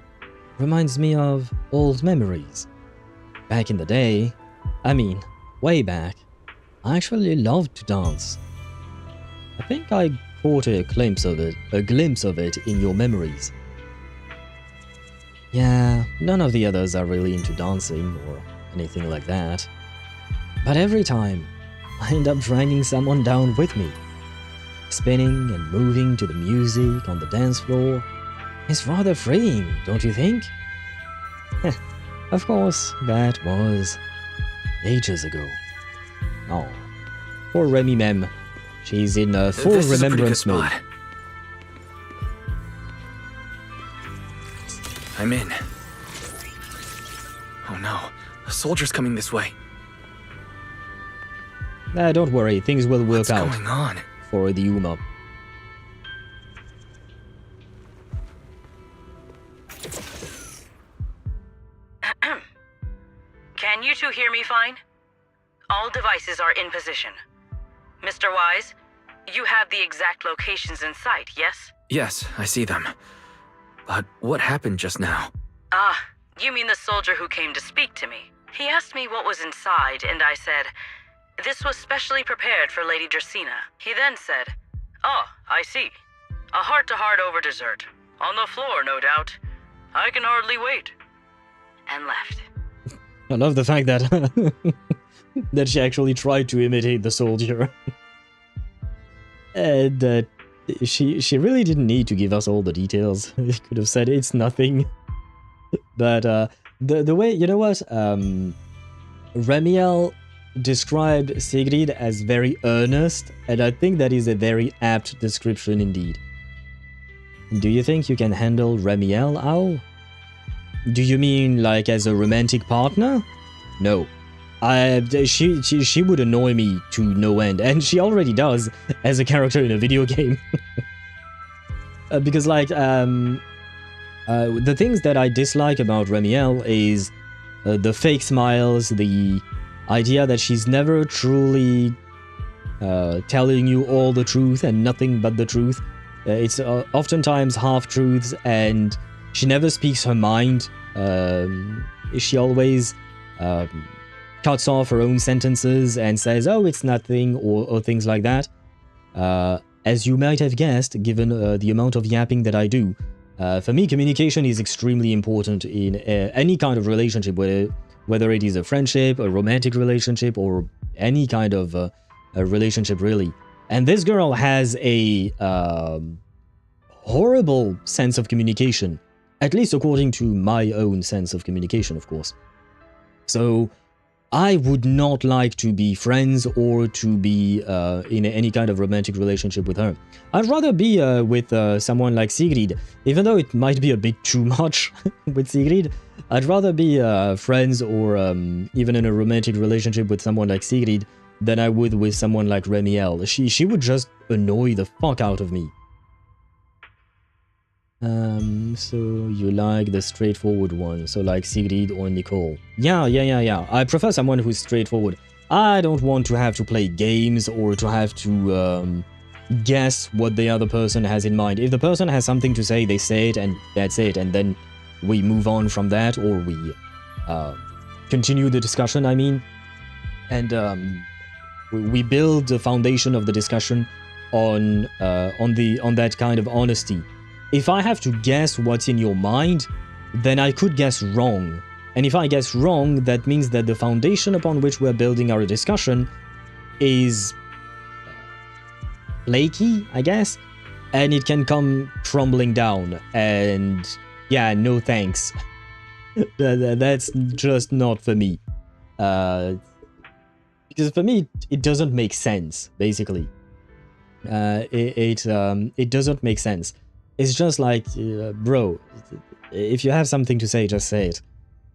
[SPEAKER 1] Reminds me of old memories. Back in the day, I mean, way back, I actually loved to dance. I think I caught a glimpse of it in your memories. Yeah, none of the others are really into dancing or anything like that. But every time, I end up dragging someone down with me. Spinning and moving to the music on the dance floor is rather freeing, don't you think? Of course, that was ages ago. Oh, poor Remy Mem. She's in full remembrance mode.
[SPEAKER 9] I'm in. Oh no, a soldier's coming this way.
[SPEAKER 1] Don't worry, things will work out.
[SPEAKER 9] What's going on?
[SPEAKER 1] For the UMA.
[SPEAKER 12] Can you two hear me fine? All devices are in position. Mr. Wise, you have the exact locations in sight, yes?
[SPEAKER 9] Yes, I see them. But what happened just now?
[SPEAKER 12] Ah, you mean the soldier who came to speak to me. He asked me what was inside, and I said, this was specially prepared for Lady Dracaena. He then said, oh, I see. A heart-to-heart over dessert. On the floor, no doubt. I can hardly wait. And left.
[SPEAKER 1] I love the fact that that she actually tried to imitate the soldier. And that she really didn't need to give us all the details. She could have said it's nothing. But the way, you know what? Remielle described Sigrid as very earnest, and I think that is a very apt description indeed. Do you think you can handle Remielle, Owl? Do you mean like as a romantic partner? No. She would annoy me to no end, and she already does as a character in a video game. Because like, The things that I dislike about Remielle is the fake smiles, the idea that she's never truly telling you all the truth and nothing but the truth. It's oftentimes half-truths, and she never speaks her mind. She always cuts off her own sentences and says, oh, it's nothing, or things like that. As you might have guessed, given the amount of yapping that I do, for me, communication is extremely important in any kind of relationship, whether it is a friendship, a romantic relationship, or any kind of a relationship, really. And this girl has a horrible sense of communication, at least according to my own sense of communication, of course. So I would not like to be friends or to be in any kind of romantic relationship with her. I'd rather be with someone like Sigrid, even though it might be a bit too much with Sigrid. I'd rather be friends or even in a romantic relationship with someone like Sigrid than I would with someone like Remielle. She would just annoy the fuck out of me. So you like the straightforward one, so like Sigrid or Nicole. Yeah. I prefer someone who's straightforward. I don't want to have to play games or to have to guess what the other person has in mind. If the person has something to say, they say it and that's it, and then we move on from that, or we continue the discussion, I mean. And we build the foundation of the discussion on that kind of honesty. If I have to guess what's in your mind, then I could guess wrong. And if I guess wrong, that means that the foundation upon which we're building our discussion is flaky, I guess, and it can come crumbling down. And yeah, no thanks. That's just not for me. Because for me, it doesn't make sense, basically. It doesn't make sense. It's just like, bro, if you have something to say, just say it.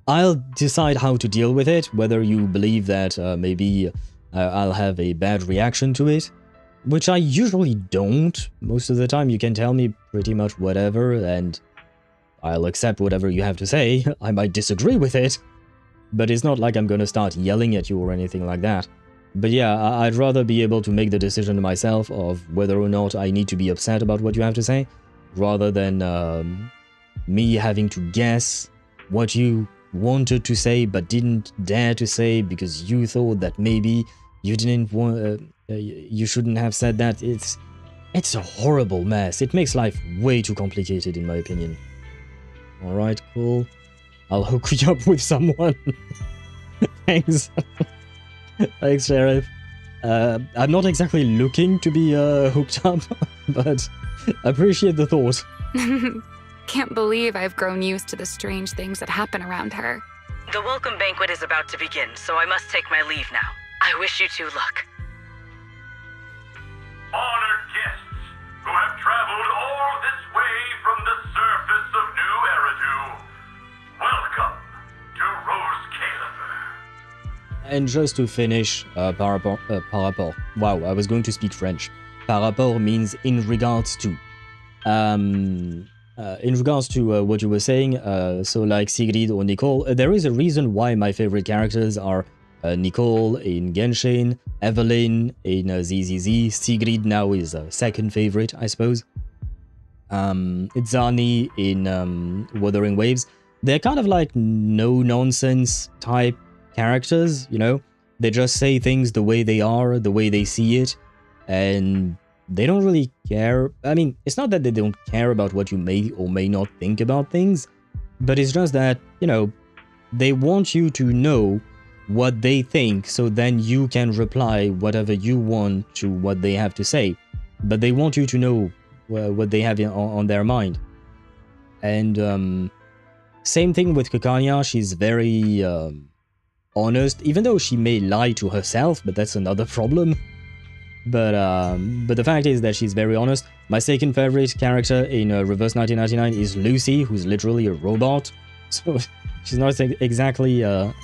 [SPEAKER 1] I'll decide how to deal with it, whether you believe that maybe I'll have a bad reaction to it, which I usually don't. Most of the time you can tell me pretty much whatever, and I'll accept whatever you have to say. I might disagree with it, but it's not like I'm gonna start yelling at you or anything like that. But yeah, I'd rather be able to make the decision myself of whether or not I need to be upset about what you have to say, rather than me having to guess what you wanted to say but didn't dare to say because you thought that maybe you didn't want, you shouldn't have said that. It's a horrible mess. It makes life way too complicated, in my opinion. All right, cool. I'll hook you up with someone. Thanks. Thanks, Sheriff. I'm not exactly looking to be hooked up, but I appreciate the thought.
[SPEAKER 15] Can't believe I've grown used to the strange things that happen around her.
[SPEAKER 12] The welcome banquet is about to begin, so I must take my leave now. I wish you two luck.
[SPEAKER 17] Honored guests who have traveled all this way from the surface of New Eridu, welcome to Roscaelifer.
[SPEAKER 1] And just to finish, par rapport. Wow, I was going to speak French. Par rapport means in regards to. In regards to what you were saying, so like Sigrid or Nicole, there is a reason why my favorite characters are Nicole in Genshin, Evelyn in ZZZ, Sigrid now is second favorite, I suppose. Zani in Wuthering Waves. They're kind of like no-nonsense type characters, you know? They just say things the way they are, the way they see it, and they don't really care. I mean, it's not that they don't care about what you may or may not think about things, but it's just that, you know, they want you to know what they think, so then you can reply whatever you want to what they have to say. But they want you to know what they have on their mind. And same thing with Kukanya. She's very honest, even though she may lie to herself, but that's another problem. But the fact is that she's very honest. My second favorite character in Reverse 1999 is Lucy, who's literally a robot. So she's not exactly a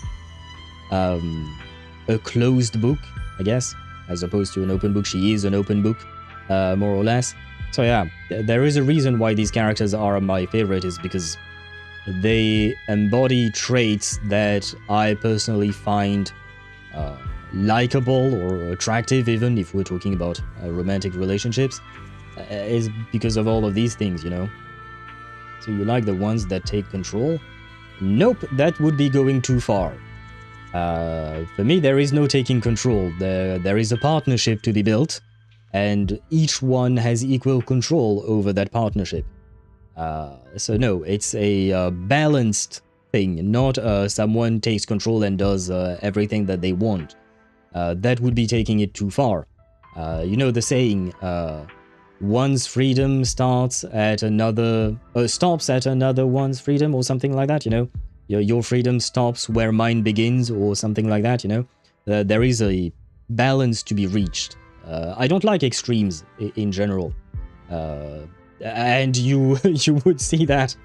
[SPEAKER 1] closed book, I guess, as opposed to an open book. She is an open book, more or less. So yeah, there is a reason why these characters are my favorite, is because they embody traits that I personally find likable or attractive, even if we're talking about romantic relationships, is because of all of these things, you know? So you like the ones that take control? Nope, that would be going too far. For me, there is no taking control. There is a partnership to be built, and each one has equal control over that partnership. So no, it's a balanced thing, not someone takes control and does everything that they want. That would be taking it too far. You know the saying, one's freedom stops at another one's freedom, or something like that, you know? Your freedom stops where mine begins, or something like that, you know? There is a balance to be reached. I don't like extremes in general. And you would see that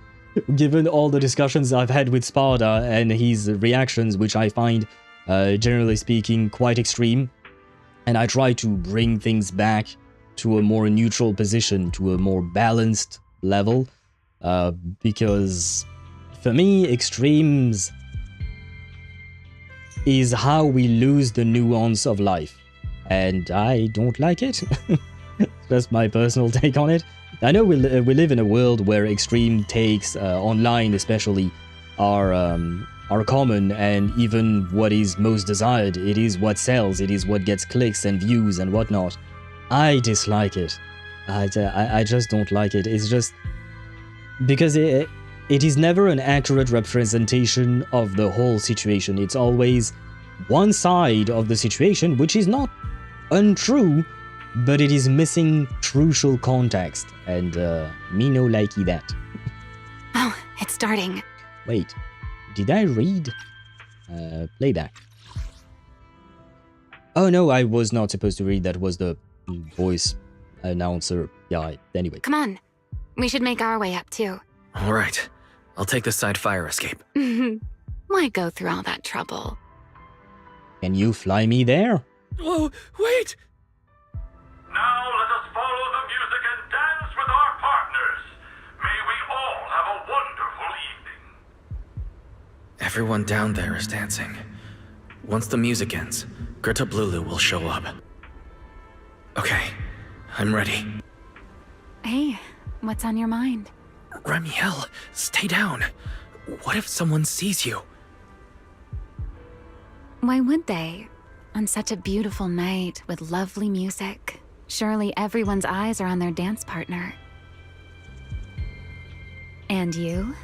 [SPEAKER 1] given all the discussions I've had with Sparda and his reactions, which I find, generally speaking, quite extreme. And I try to bring things back to a more neutral position, to a more balanced level, because for me, extremes is how we lose the nuance of life, and I don't like it. That's my personal take on it. I know we live in a world where extreme takes, online especially, are common, and even what is most desired. It is what sells, it is what gets clicks and views and whatnot. I dislike it. I just don't like it. It's just because it is never an accurate representation of the whole situation. It's always one side of the situation, which is not untrue, but it is missing crucial context, and me no likey that.
[SPEAKER 6] Oh, it's starting.
[SPEAKER 1] Wait, did I read? Playback. Oh no, I was not supposed to read. That was the voice announcer guy. Anyway.
[SPEAKER 6] Come on. We should make our way up, too.
[SPEAKER 9] All right. I'll take the side fire escape.
[SPEAKER 6] Why go through all that trouble?
[SPEAKER 1] Can you fly me there?
[SPEAKER 9] Whoa, wait!
[SPEAKER 17] Now let us follow the music and dance with our partners. May we all have a wonderful evening.
[SPEAKER 9] Everyone down there is dancing. Once the music ends, Greta Blulu will show up. Okay, I'm ready.
[SPEAKER 6] Hey, what's on your mind?
[SPEAKER 9] Remielle, stay down. What if someone sees you?
[SPEAKER 6] Why would they? On such a beautiful night with lovely music, surely everyone's eyes are on their dance partner. And you?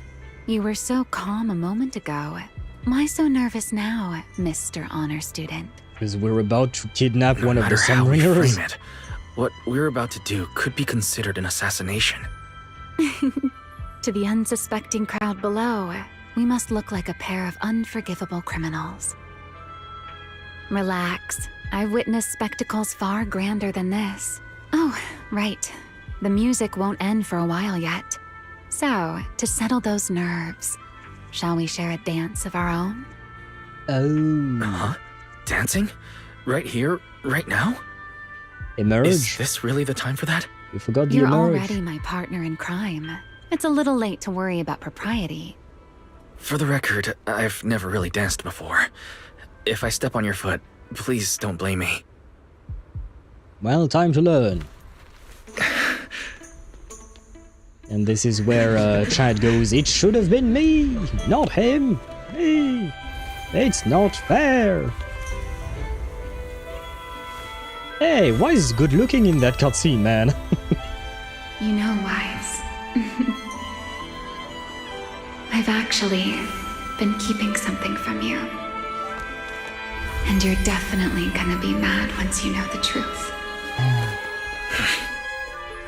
[SPEAKER 6] You were so calm a moment ago. Why so nervous now, Mr. Honor Student?
[SPEAKER 1] Because we're about to kidnap one of the
[SPEAKER 9] Sunbringers. What we're about to do could be considered an assassination.
[SPEAKER 6] To the unsuspecting crowd below, we must look like a pair of unforgivable criminals. Relax. I've witnessed spectacles far grander than this. Oh, right. The music won't end for a while yet. So, to settle those nerves, shall we share a dance of our own?
[SPEAKER 1] Oh.
[SPEAKER 9] Huh? Dancing? Right here? Right now?
[SPEAKER 1] Emerge?
[SPEAKER 9] Is this really the time for that?
[SPEAKER 1] You forgot the
[SPEAKER 6] You're
[SPEAKER 1] emerge.
[SPEAKER 6] already my partner in crime. It's a little late to worry about propriety.
[SPEAKER 9] For the record, I've never really danced before. If I step on your foot, please don't blame me.
[SPEAKER 1] Well, time to learn. And this is where Chad goes, it should have been me, not him. Me. It's not fair. Hey, Wise is good looking in that cutscene, man.
[SPEAKER 15] You know, Wise. I've actually been keeping something from you. And you're definitely gonna be mad once you know the truth.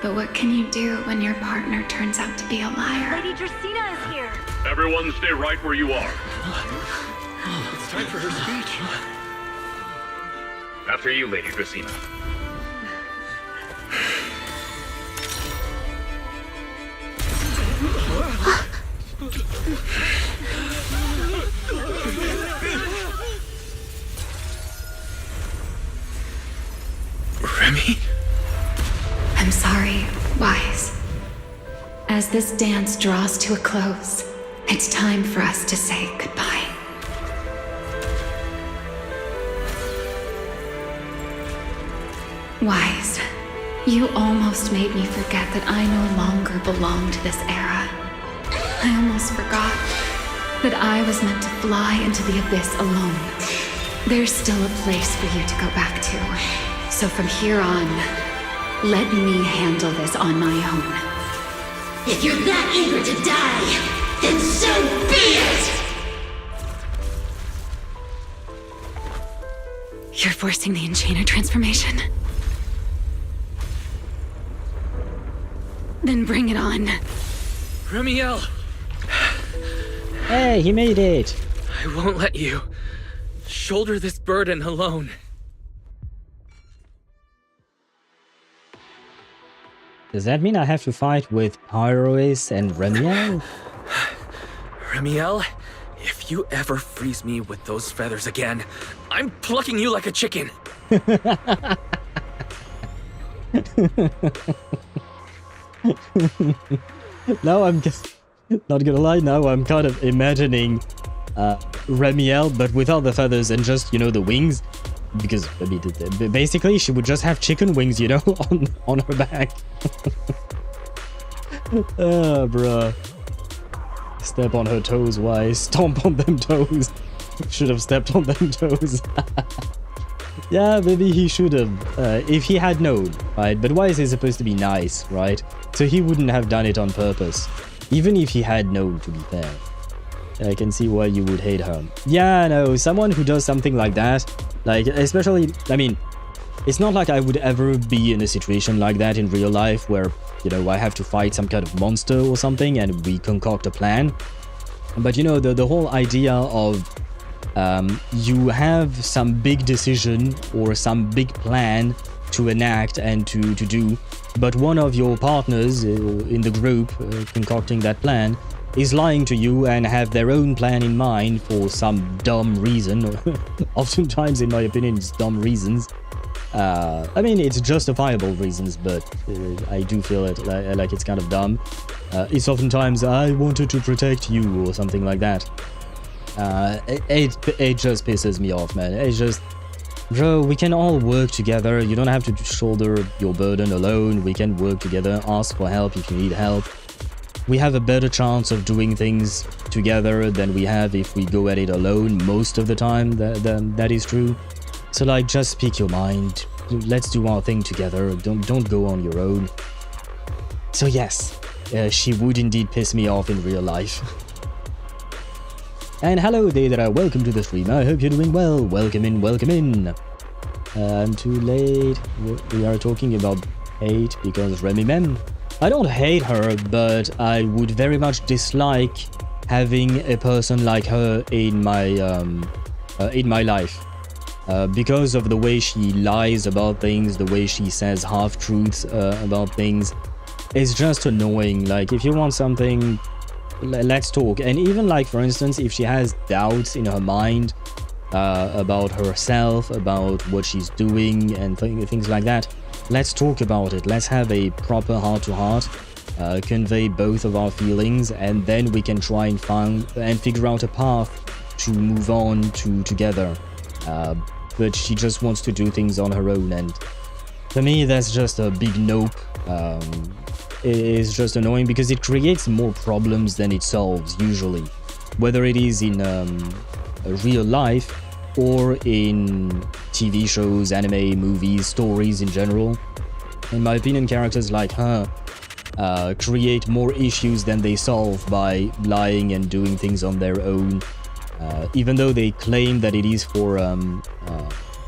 [SPEAKER 15] But what can you do when your partner turns out to be a liar?
[SPEAKER 3] Lady Dracaena is here.
[SPEAKER 17] Everyone stay right where you are.
[SPEAKER 7] It's time for her speech.
[SPEAKER 17] After you, Lady Dracaena.
[SPEAKER 9] Remy?
[SPEAKER 15] I'm sorry. Wise. As this dance draws to a close, it's time for us to say goodbye. Wise, you almost made me forget that I no longer belong to this era. I almost forgot that I was meant to fly into the abyss alone. There's still a place for you to go back to. So from here on, let me handle this on my own.
[SPEAKER 18] If you're that eager to die, then so be it!
[SPEAKER 15] You're forcing the Enchainer transformation? Then bring it on.
[SPEAKER 9] Remielle!
[SPEAKER 1] Hey, he made it!
[SPEAKER 9] I won't let you shoulder this burden alone.
[SPEAKER 1] Does that mean I have to fight with Pyrois and Remielle?
[SPEAKER 9] Remielle, if you ever freeze me with those feathers again, I'm plucking you like a chicken.
[SPEAKER 1] Now I'm not gonna lie, now I'm kind of imagining Remielle, but without the feathers and just, you know, the wings. Because, I mean, basically she would just have chicken wings, you know, on her back. Bruh. Step on her toes, Wise. Stomp on them toes. Should have stepped on them toes. Yeah, maybe he should have, if he had known, right? But Wise is supposed to be nice, right? So he wouldn't have done it on purpose. Even if he had known, to be fair. I can see why you would hate her. Yeah, no, someone who does something like that, like, especially, I mean, it's not like I would ever be in a situation like that in real life where, you know, I have to fight some kind of monster or something and we concoct a plan. But, you know, the whole idea of you have some big decision or some big plan to enact and to do, but one of your partners in the group concocting that plan is lying to you and have their own plan in mind for some dumb reason. Oftentimes, in my opinion, it's dumb reasons. I mean, it's justifiable reasons, but I do feel it like it's kind of dumb. It's oftentimes, I wanted to protect you or something like that. It just pisses me off, man. It's just, bro, we can all work together. You don't have to shoulder your burden alone. We can work together, ask for help if you need help. We have a better chance of doing things together than we have if we go at it alone most of the time. That is true. So, like, just speak your mind. Let's do our thing together. Don't go on your own. So yes, she would indeed piss me off in real life. And hello there, welcome to the stream. I hope you're doing well. Welcome in, welcome in. I'm too late. We are talking about hate because Remy Mem. I don't hate her, but I would very much dislike having a person like her in my life. Because of the way she lies about things, the way she says half-truths about things. It's just annoying. Like, if you want something, let's talk. And even, like, for instance, if she has doubts in her mind about herself, about what she's doing and things like that, let's talk about it. Let's have a proper heart-to-heart, convey both of our feelings, and then we can try and find and figure out a path to move on to together. But she just wants to do things on her own, and for me, that's just a big nope. It's just annoying because it creates more problems than it solves, usually. Whether it is in real life or in TV shows, anime, movies, stories in general. In my opinion, characters like her create more issues than they solve by lying and doing things on their own. Even though they claim that it is for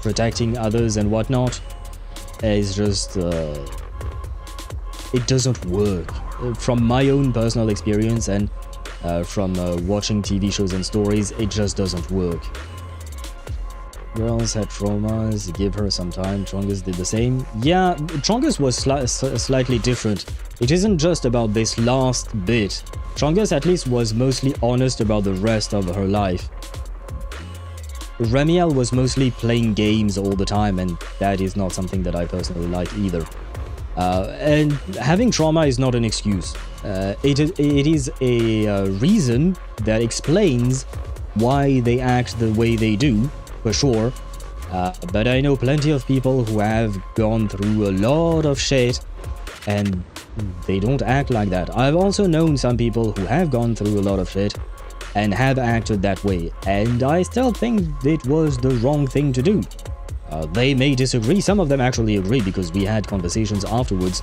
[SPEAKER 1] protecting others and whatnot, it's just... it doesn't work. From my own personal experience and from watching TV shows and stories, it just doesn't work. Girls had traumas, give her some time. Chongus did the same. Yeah, Chongus was slightly different. It isn't just about this last bit. Chongus at least was mostly honest about the rest of her life. Remielle was mostly playing games all the time, and that is not something that I personally like either. And having trauma is not an excuse. It is a reason that explains why they act the way they do, for sure. But I know plenty of people who have gone through a lot of shit and they don't act like that. I've also known some people who have gone through a lot of shit and have acted that way, and I still think it was the wrong thing to do. They may disagree, some of them actually agree because we had conversations afterwards,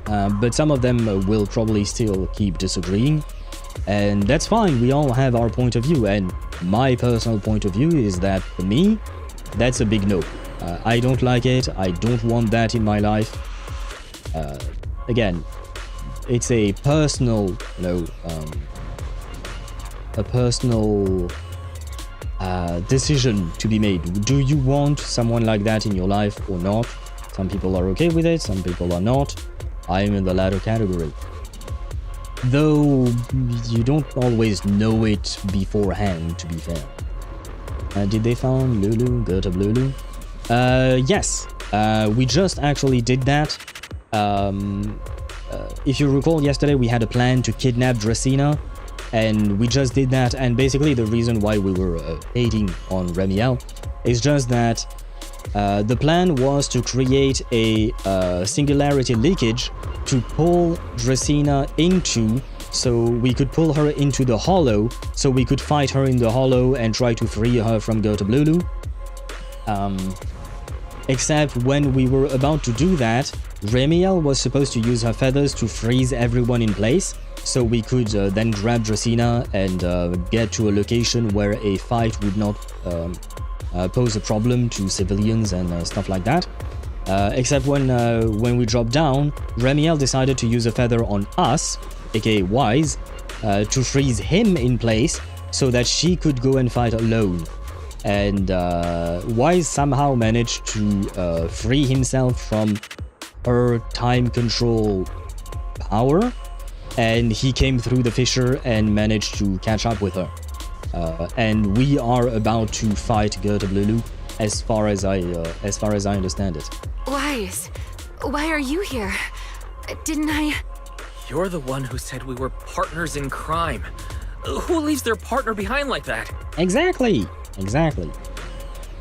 [SPEAKER 1] but some of them will probably still keep disagreeing, and that's fine. We all have our point of view, and my personal point of view is that for me, that's a big no. I don't like it, I don't want that in my life. Again, it's a personal, decision to be made. Do you want someone like that in your life or not? Some people are okay with it, some people are not. I'm in the latter category. Though you don't always know it beforehand, to be fair. Did they found Lulu? Gerta Lulu? Yes. We just actually did that. If you recall, yesterday we had a plan to kidnap Dracena, and we just did that, and basically the reason why we were hating on Remielle is just that the plan was to create a singularity leakage to pull Dracena into, so we could pull her into the hollow, so we could fight her in the hollow and try to free her from Gerta Lulu. Except when we were about to do that, Remielle was supposed to use her feathers to freeze everyone in place, so we could then grab Dracena and get to a location where a fight would not pose a problem to civilians and stuff like that. Except when we dropped down, Remielle decided to use a feather on us, aka Wise, to freeze him in place so that she could go and fight alone. And Wise somehow managed to free himself from her time control power, and he came through the fissure and managed to catch up with her. And we are about to fight Gerta Lulu, as far as I understand it.
[SPEAKER 6] Wise, why are you here? Didn't I?
[SPEAKER 9] You're the one who said we were partners in crime. Who leaves their partner behind like that?
[SPEAKER 1] Exactly.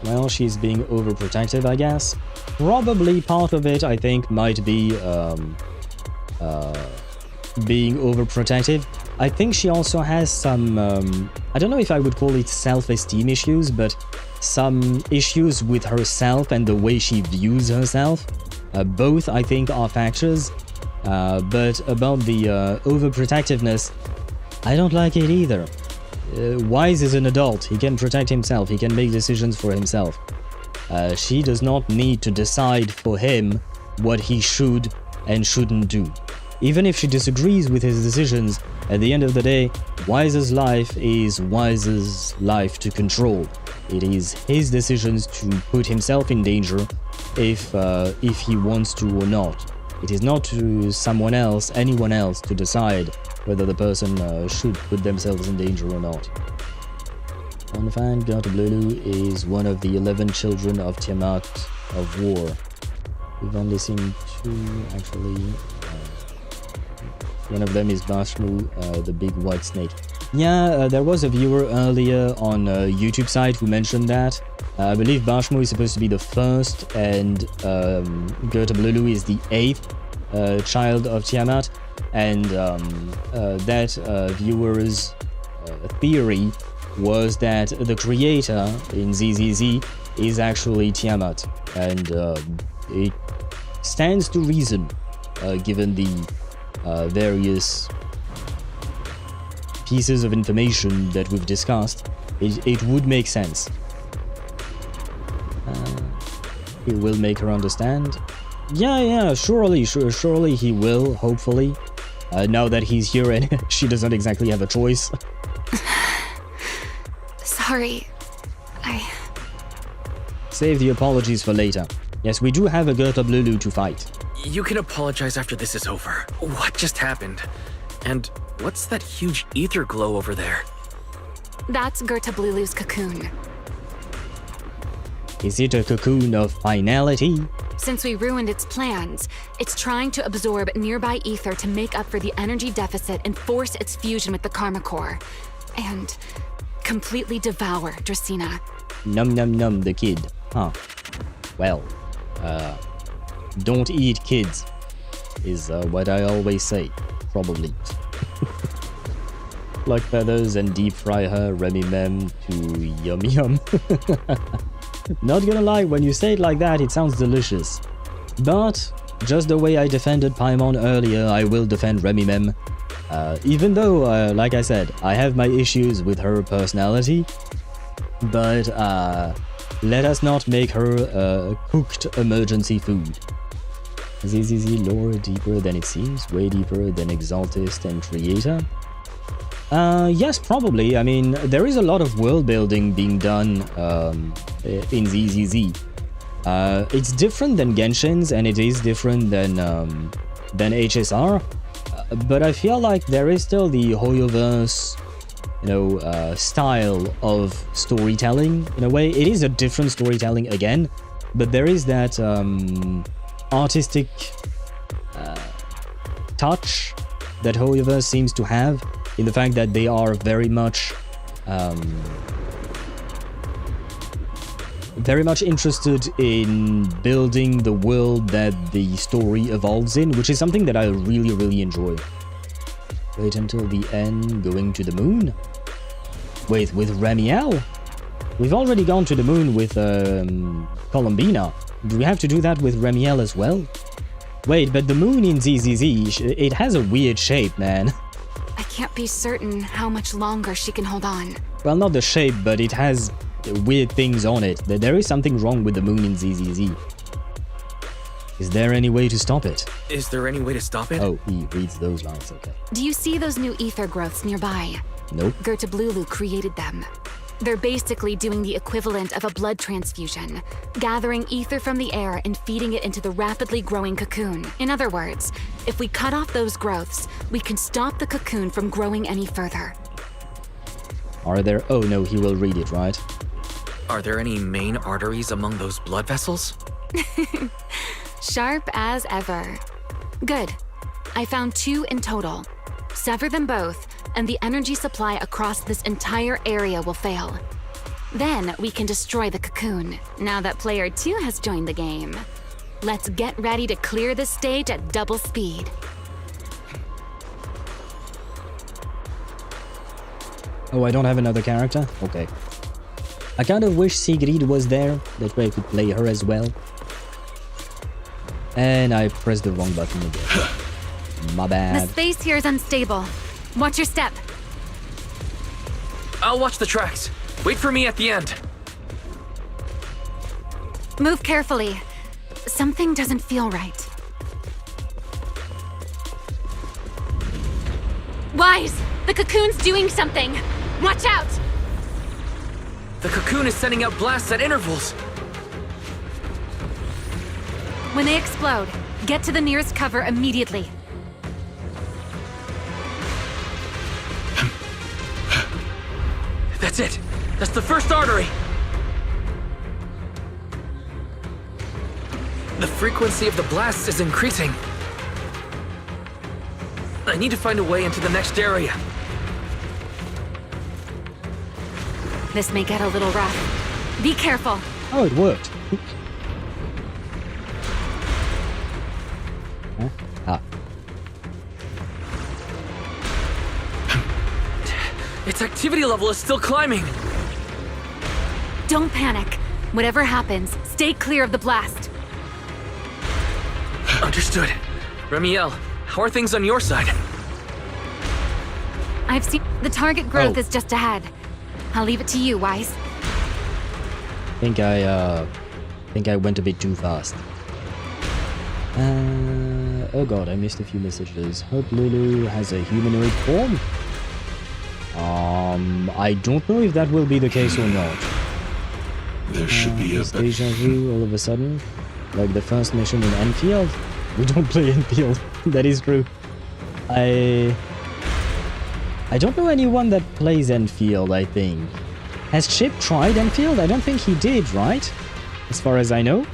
[SPEAKER 1] Well, she's being overprotective, I guess. Probably part of it, I think, might be being overprotective. I think she also has some, I don't know if I would call it self-esteem issues, but some issues with herself and the way she views herself. Both, I think, are factors. But about the overprotectiveness, I don't like it either. Wise is an adult. He can protect himself. He can make decisions for himself. She does not need to decide for him what he should and shouldn't do. Even if she disagrees with his decisions, at the end of the day, Wise's life is Wise's life to control. It is his decisions to put himself in danger if he wants to or not. It is not to someone else, anyone else, to decide whether the person should put themselves in danger or not. Fun fact, Gerta Lulu is one of the 11 children of Tiamat of War. We've only seen 2, actually. One of them is Bashmu, the big white snake. Yeah, there was a viewer earlier on YouTube site who mentioned that. I believe Bashmu is supposed to be the first, and Gerta Lulu is the 8th child of Tiamat. And that viewer's theory was that the creator in ZZZ is actually Tiamat, and it stands to reason, given the various pieces of information that we've discussed. It would make sense. It will make her understand. Yeah, surely he will, hopefully. Now that he's here and she doesn't exactly have a choice.
[SPEAKER 6] Sorry,
[SPEAKER 1] Save the apologies for later. Yes, we do have a Gerta Lulu to fight.
[SPEAKER 9] You can apologize after this is over. What just happened? And what's that huge ether glow over there?
[SPEAKER 6] That's Gerta Lulu's cocoon.
[SPEAKER 1] Is it a cocoon of finality?
[SPEAKER 6] Since we ruined its plans, it's trying to absorb nearby ether to make up for the energy deficit and force its fusion with the Karma Core. And completely devour Dracaena.
[SPEAKER 1] Num num num, the kid. Huh. Well, don't eat kids, is what I always say. Probably. Like feathers and deep fry her Remielle to yum yum. Not gonna lie, when you say it like that, it sounds delicious. But, just the way I defended Paimon earlier, I will defend Remielle. Even though, like I said, I have my issues with her personality. But, let us not make her cooked emergency food. ZZZ lore deeper than it seems, way deeper than Exaltist and Creator. Yes, probably. I mean, there is a lot of world building being done in ZZZ. It's different than Genshin's, and it is different than HSR. But I feel like there is still the HoYoVerse, style of storytelling. In a way, it is a different storytelling again, but there is that artistic touch that HoYoVerse seems to have, in the fact that they are very much interested in building the world that the story evolves in, which is something that I really, really enjoy. Wait until the end, going to the moon? Wait, with Remielle? We've already gone to the moon with Columbina. Do we have to do that with Remielle as well? Wait, but the moon in ZZZ, it has a weird shape, man.
[SPEAKER 6] I can't be certain how much longer she can hold on.
[SPEAKER 1] Well, not the shape, but it has weird things on it. There is something wrong with the moon in ZZZ. Is there any way to stop it?
[SPEAKER 9] Is there any way to stop it?
[SPEAKER 1] Oh, he reads those lines, okay.
[SPEAKER 6] Do you see those new ether growths nearby?
[SPEAKER 1] Nope.
[SPEAKER 6] Gertablulu created them. They're basically doing the equivalent of a blood transfusion, gathering ether from the air and feeding it into the rapidly growing cocoon. In other words, if we cut off those growths, we can stop the cocoon from growing any further.
[SPEAKER 1] Are there... Oh no, he will read it, right?
[SPEAKER 9] Are there any main arteries among those blood vessels?
[SPEAKER 6] Sharp as ever. Good. I found 2 in total. Sever them both, and the energy supply across this entire area will fail. Then we can destroy the cocoon. Now that player 2 has joined the game, let's get ready to clear the stage at double speed.
[SPEAKER 1] Oh, I don't have another character? Okay. I kind of wish Sigrid was there, that way I could play her as well. And I pressed the wrong button again. My bad.
[SPEAKER 6] The space here is unstable. Watch your step.
[SPEAKER 9] I'll watch the tracks. Wait for me at the end.
[SPEAKER 6] Move carefully. Something doesn't feel right. Wise! The cocoon's doing something! Watch out!
[SPEAKER 9] The cocoon is sending out blasts at intervals.
[SPEAKER 6] When they explode, get to the nearest cover immediately.
[SPEAKER 9] That's it. That's the first artery. The frequency of the blasts is increasing. I need to find a way into the next area.
[SPEAKER 6] This may get a little rough. Be careful.
[SPEAKER 1] Oh, it worked. Huh? Ah.
[SPEAKER 9] Its activity level is still climbing.
[SPEAKER 6] Don't panic. Whatever happens, stay clear of the blast.
[SPEAKER 9] Understood. Remielle, how are things on your side?
[SPEAKER 6] I've seen the target growth is just ahead. I'll leave it to you, Wise.
[SPEAKER 1] Think I went a bit too fast. Oh god, I missed a few messages. Hope Lulu has a humanoid form. I don't know if that will be the case or not.
[SPEAKER 8] There should be a
[SPEAKER 1] deja vu all of a sudden, like the first mission in Enfield. We don't play Enfield. That is true. I don't know anyone that plays Enfield, I think. Has Chip tried Enfield? I don't think he did, right? As far as I know.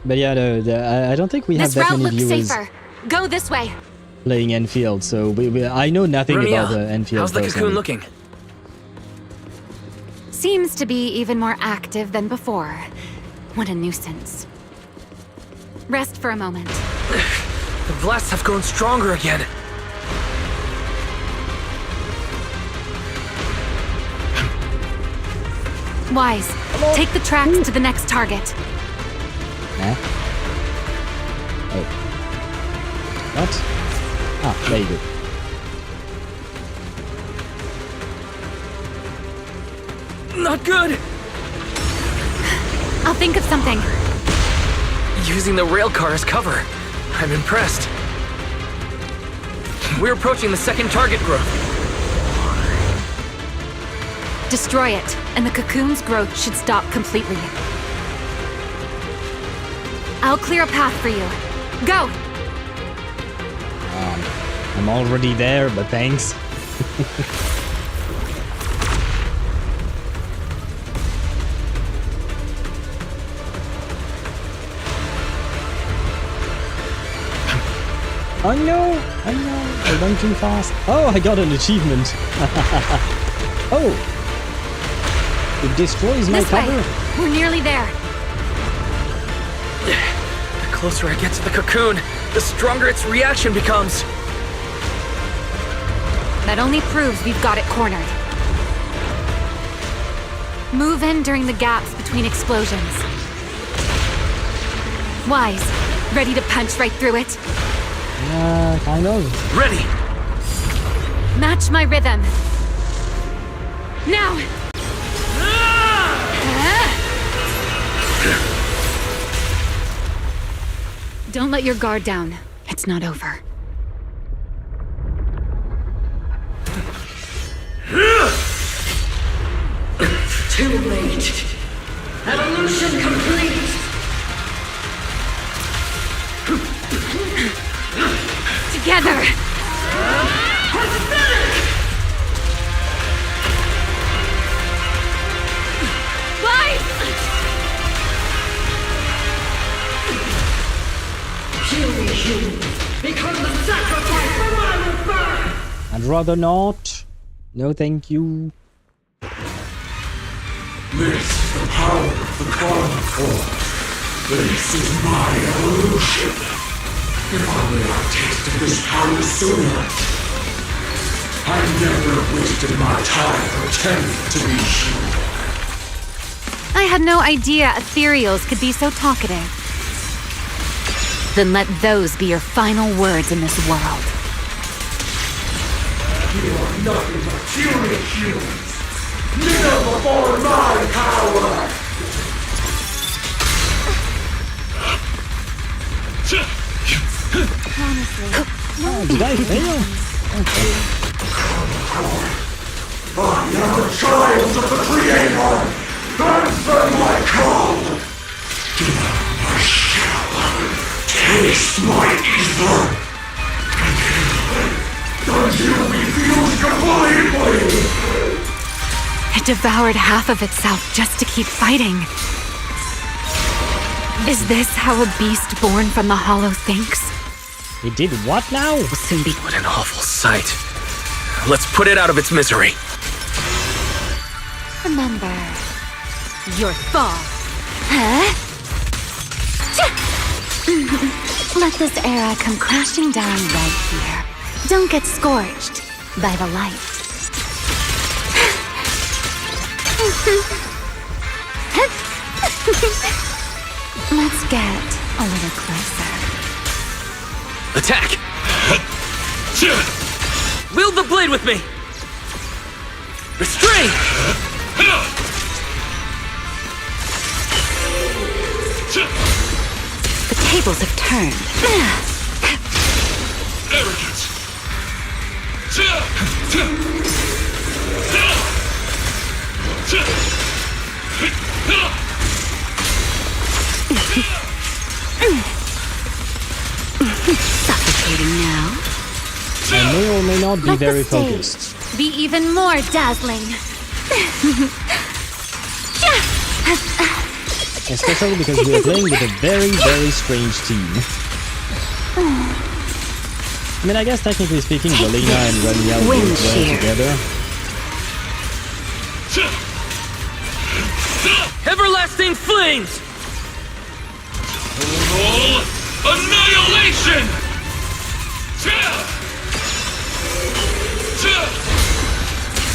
[SPEAKER 1] But yeah, I don't think we have
[SPEAKER 6] This
[SPEAKER 1] that
[SPEAKER 6] route
[SPEAKER 1] many
[SPEAKER 6] looks
[SPEAKER 1] viewers
[SPEAKER 6] safer. Go this way.
[SPEAKER 1] playing Enfield, so I know nothing
[SPEAKER 9] Remielle,
[SPEAKER 1] about Enfield.
[SPEAKER 9] how's the
[SPEAKER 1] personally.
[SPEAKER 9] cocoon looking?
[SPEAKER 6] Seems to be even more active than before. What a nuisance. Rest for a moment.
[SPEAKER 9] The blasts have grown stronger again.
[SPEAKER 6] Wise, take the tracks to the next target.
[SPEAKER 1] Huh? Oh. What? Ah, there you go.
[SPEAKER 9] Not good!
[SPEAKER 6] I'll think of something.
[SPEAKER 9] Using the rail car as cover. I'm impressed. We're approaching the second target growth.
[SPEAKER 6] Destroy it, and the cocoon's growth should stop completely. I'll clear a path for you. Go!
[SPEAKER 1] I'm already there, but thanks. Oh no! Oh no! I went too fast. Oh, I got an achievement. Oh! It destroys my cover.
[SPEAKER 6] We're nearly there.
[SPEAKER 9] The closer I get to the cocoon, the stronger its reaction becomes.
[SPEAKER 6] That only proves we've got it cornered. Move in during the gaps between explosions. Wise, ready to punch right through it?
[SPEAKER 1] Kind of.
[SPEAKER 9] Ready!
[SPEAKER 6] Match my rhythm. Now! Don't let your guard down. It's not over.
[SPEAKER 18] Too late. Evolution complete.
[SPEAKER 6] Together!
[SPEAKER 18] Become the sacrifice for my rebirth!
[SPEAKER 1] I'd rather not. No, thank you.
[SPEAKER 8] This is the power of the Chronicle. This is my evolution. If only I tasted this power sooner. I never wasted my time pretending to be sure.
[SPEAKER 6] I had no idea Ethereals could be so talkative. Then let those be your final words in this world.
[SPEAKER 8] You are nothing but puny humans. Kneel before my power!
[SPEAKER 6] Honestly.
[SPEAKER 1] Oh, did I fail? Okay.
[SPEAKER 8] I am the child of the Creator! Answer my call! Get out of my shell! Taste my ether! Don't you refuse completely!
[SPEAKER 6] It devoured half of itself just to keep fighting. Is this how a beast born from the hollow thinks?
[SPEAKER 1] It did what now?
[SPEAKER 6] Will soon be.
[SPEAKER 9] What an awful sight. Let's put it out of its misery.
[SPEAKER 6] Remember your fall. Huh? Let this era come crashing down right here. Don't get scorched by the light. Let's get a little closer.
[SPEAKER 9] Attack! Wield the blade with me! Restrain!
[SPEAKER 6] The tables have turned.
[SPEAKER 8] Arrogance!
[SPEAKER 6] Suffocating now.
[SPEAKER 1] I may or may not be
[SPEAKER 6] Let
[SPEAKER 1] very
[SPEAKER 6] the stage
[SPEAKER 1] focused.
[SPEAKER 6] be even more dazzling.
[SPEAKER 1] Especially because we are playing with a very, very strange team. I mean, I guess technically speaking, Valina and Remielle work well together.
[SPEAKER 9] Everlasting flames!
[SPEAKER 8] Total annihilation!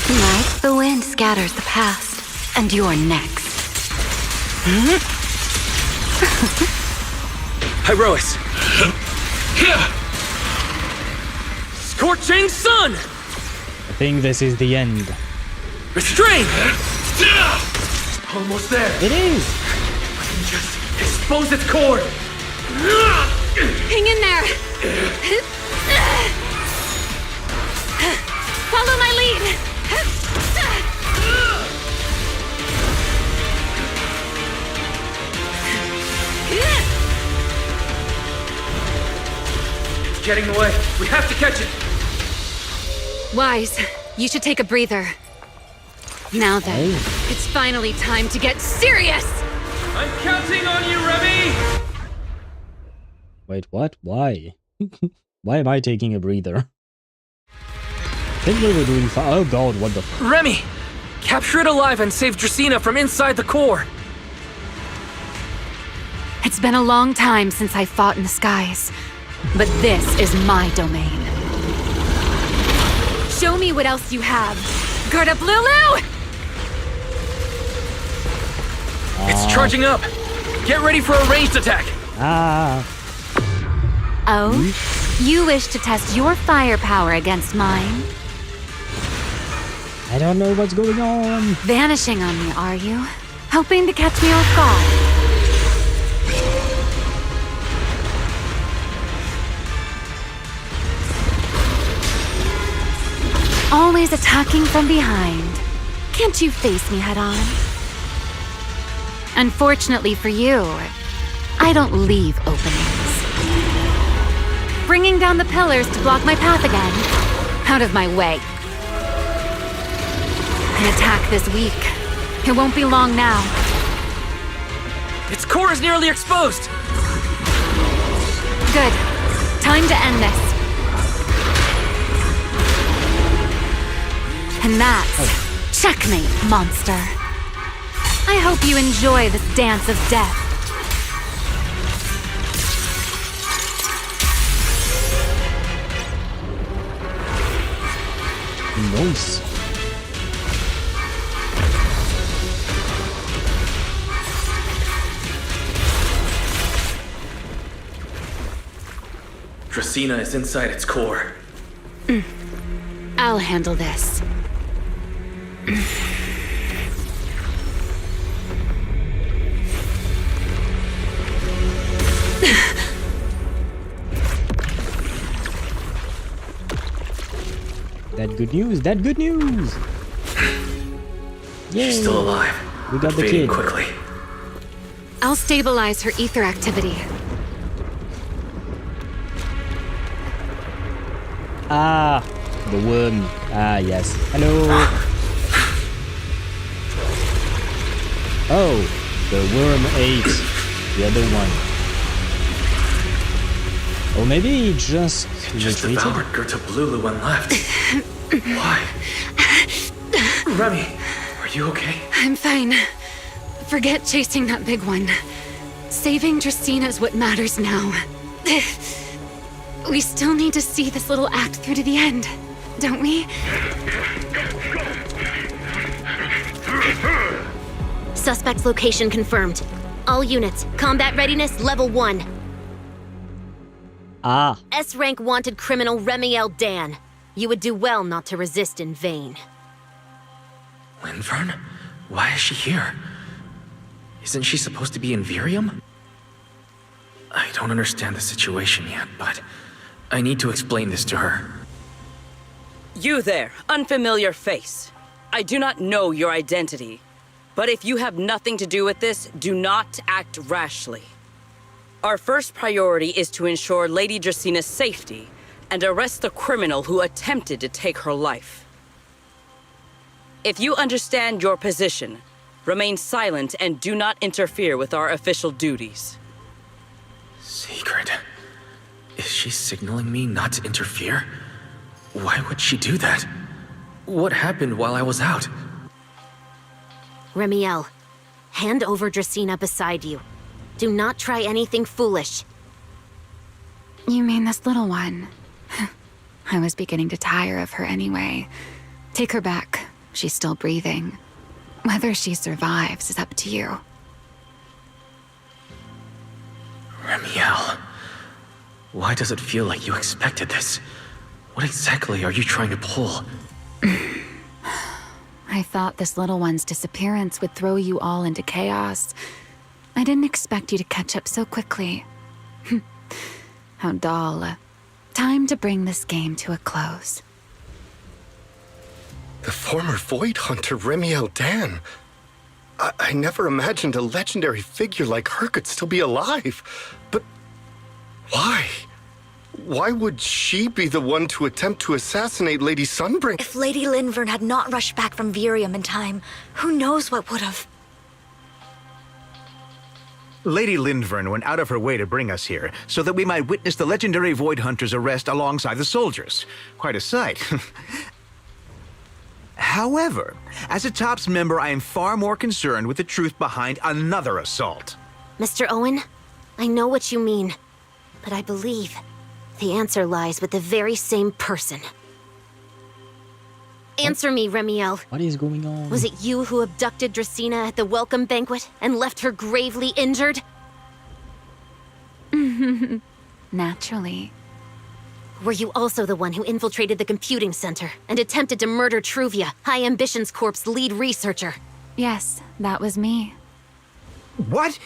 [SPEAKER 15] Like the wind scatters the past, and you're next.
[SPEAKER 9] Hyrois! Scorching sun!
[SPEAKER 1] I think this is the end.
[SPEAKER 9] Restrain! Almost there.
[SPEAKER 1] It is!
[SPEAKER 9] I can just expose its core!
[SPEAKER 6] Hang in there! Follow my lead!
[SPEAKER 9] It's getting away. We have to catch it.
[SPEAKER 6] Wise, you should take a breather. Now then, it's finally time to get serious!
[SPEAKER 9] I'm counting on you, Remy!
[SPEAKER 1] Wait, what? Why? Why am I taking a breather? I think we were doing fine. Oh god, what the f—
[SPEAKER 9] Remy! Capture it alive and save Dracena from inside the core!
[SPEAKER 6] It's been a long time since I fought in the skies, but this is my domain. Show me what else you have. Gird up, Lulu!
[SPEAKER 9] It's charging up! Get ready for a ranged attack!
[SPEAKER 6] Oh? You wish to test your firepower against mine?
[SPEAKER 1] I don't know what's going on.
[SPEAKER 6] Vanishing on me, are you? Hoping to catch me off guard? Always attacking from behind. Can't you face me head on? Unfortunately for you, I don't leave openings. Bringing down the pillars to block my path again. Out of my way. An attack this week. It won't be long now.
[SPEAKER 9] Its core is nearly exposed!
[SPEAKER 6] Good. Time to end this. And that's checkmate, monster. I hope you enjoy this dance of death.
[SPEAKER 1] Nice.
[SPEAKER 9] Dracena is inside its core.
[SPEAKER 6] I'll handle this.
[SPEAKER 1] That good news, that good news! Yay!
[SPEAKER 9] She's still alive.
[SPEAKER 1] We got the
[SPEAKER 9] Fading
[SPEAKER 1] kid.
[SPEAKER 9] quickly.
[SPEAKER 6] I'll stabilize her ether activity.
[SPEAKER 1] Ah, the worm. Ah, yes. Hello. Oh, the worm ate the other one. Or maybe he just retreated?
[SPEAKER 9] Devoured Gerta Blulu and left. Why? Remy, are you okay?
[SPEAKER 6] I'm fine. Forget chasing that big one. Saving Dracena is what matters now. We still need to see this little act through to the end, don't we?
[SPEAKER 18] Suspect's location confirmed. All units, combat readiness level 1.
[SPEAKER 1] Ah.
[SPEAKER 18] S-rank wanted criminal Remielle Dan. You would do well not to resist in vain.
[SPEAKER 9] Linvern? Why is she here? Isn't she supposed to be in Virium? I don't understand the situation yet, but I need to explain this to her.
[SPEAKER 12] You there, unfamiliar face. I do not know your identity, but if you have nothing to do with this, do not act rashly. Our first priority is to ensure Lady Dracena's safety and arrest the criminal who attempted to take her life. If you understand your position, Remain silent and do not interfere with our official duties.
[SPEAKER 9] Secret? Is she signaling me not to interfere? Why would she do that? What happened while I was out?
[SPEAKER 19] Remielle, hand over Dracaena beside you. Do not try anything foolish.
[SPEAKER 15] You mean this little one? I was beginning to tire of her anyway. Take her back. She's still breathing. Whether she survives is up to you.
[SPEAKER 9] Remielle, why does it feel like you expected this? What exactly are you trying to pull?
[SPEAKER 15] I thought this little one's disappearance would throw you all into chaos. I didn't expect you to catch up so quickly. How dull. Time to bring this game to a close.
[SPEAKER 5] The former Void Hunter Remielle Dan. I never imagined a legendary figure like her could still be alive. But why? Why would she be the one to attempt to assassinate Lady Sunbringer?
[SPEAKER 20] If Lady Linvern had not rushed back from Virium in time, who knows what would have...
[SPEAKER 21] Lady Linvern went out of her way to bring us here, so that we might witness the legendary Void Hunter's arrest alongside the soldiers. Quite a sight. However, as a TOPS member, I am far more concerned with the truth behind another assault.
[SPEAKER 19] Mr. Owen, I know what you mean, but I believe the answer lies with the very same person. Answer me, Remielle.
[SPEAKER 1] What is going on?
[SPEAKER 19] Was it you who abducted Dracaena at the welcome banquet and left her gravely injured?
[SPEAKER 15] Naturally.
[SPEAKER 19] Were you also the one who infiltrated the computing center and attempted to murder Truvia, High Ambitions Corp's lead researcher?
[SPEAKER 15] Yes, that was me.
[SPEAKER 21] What?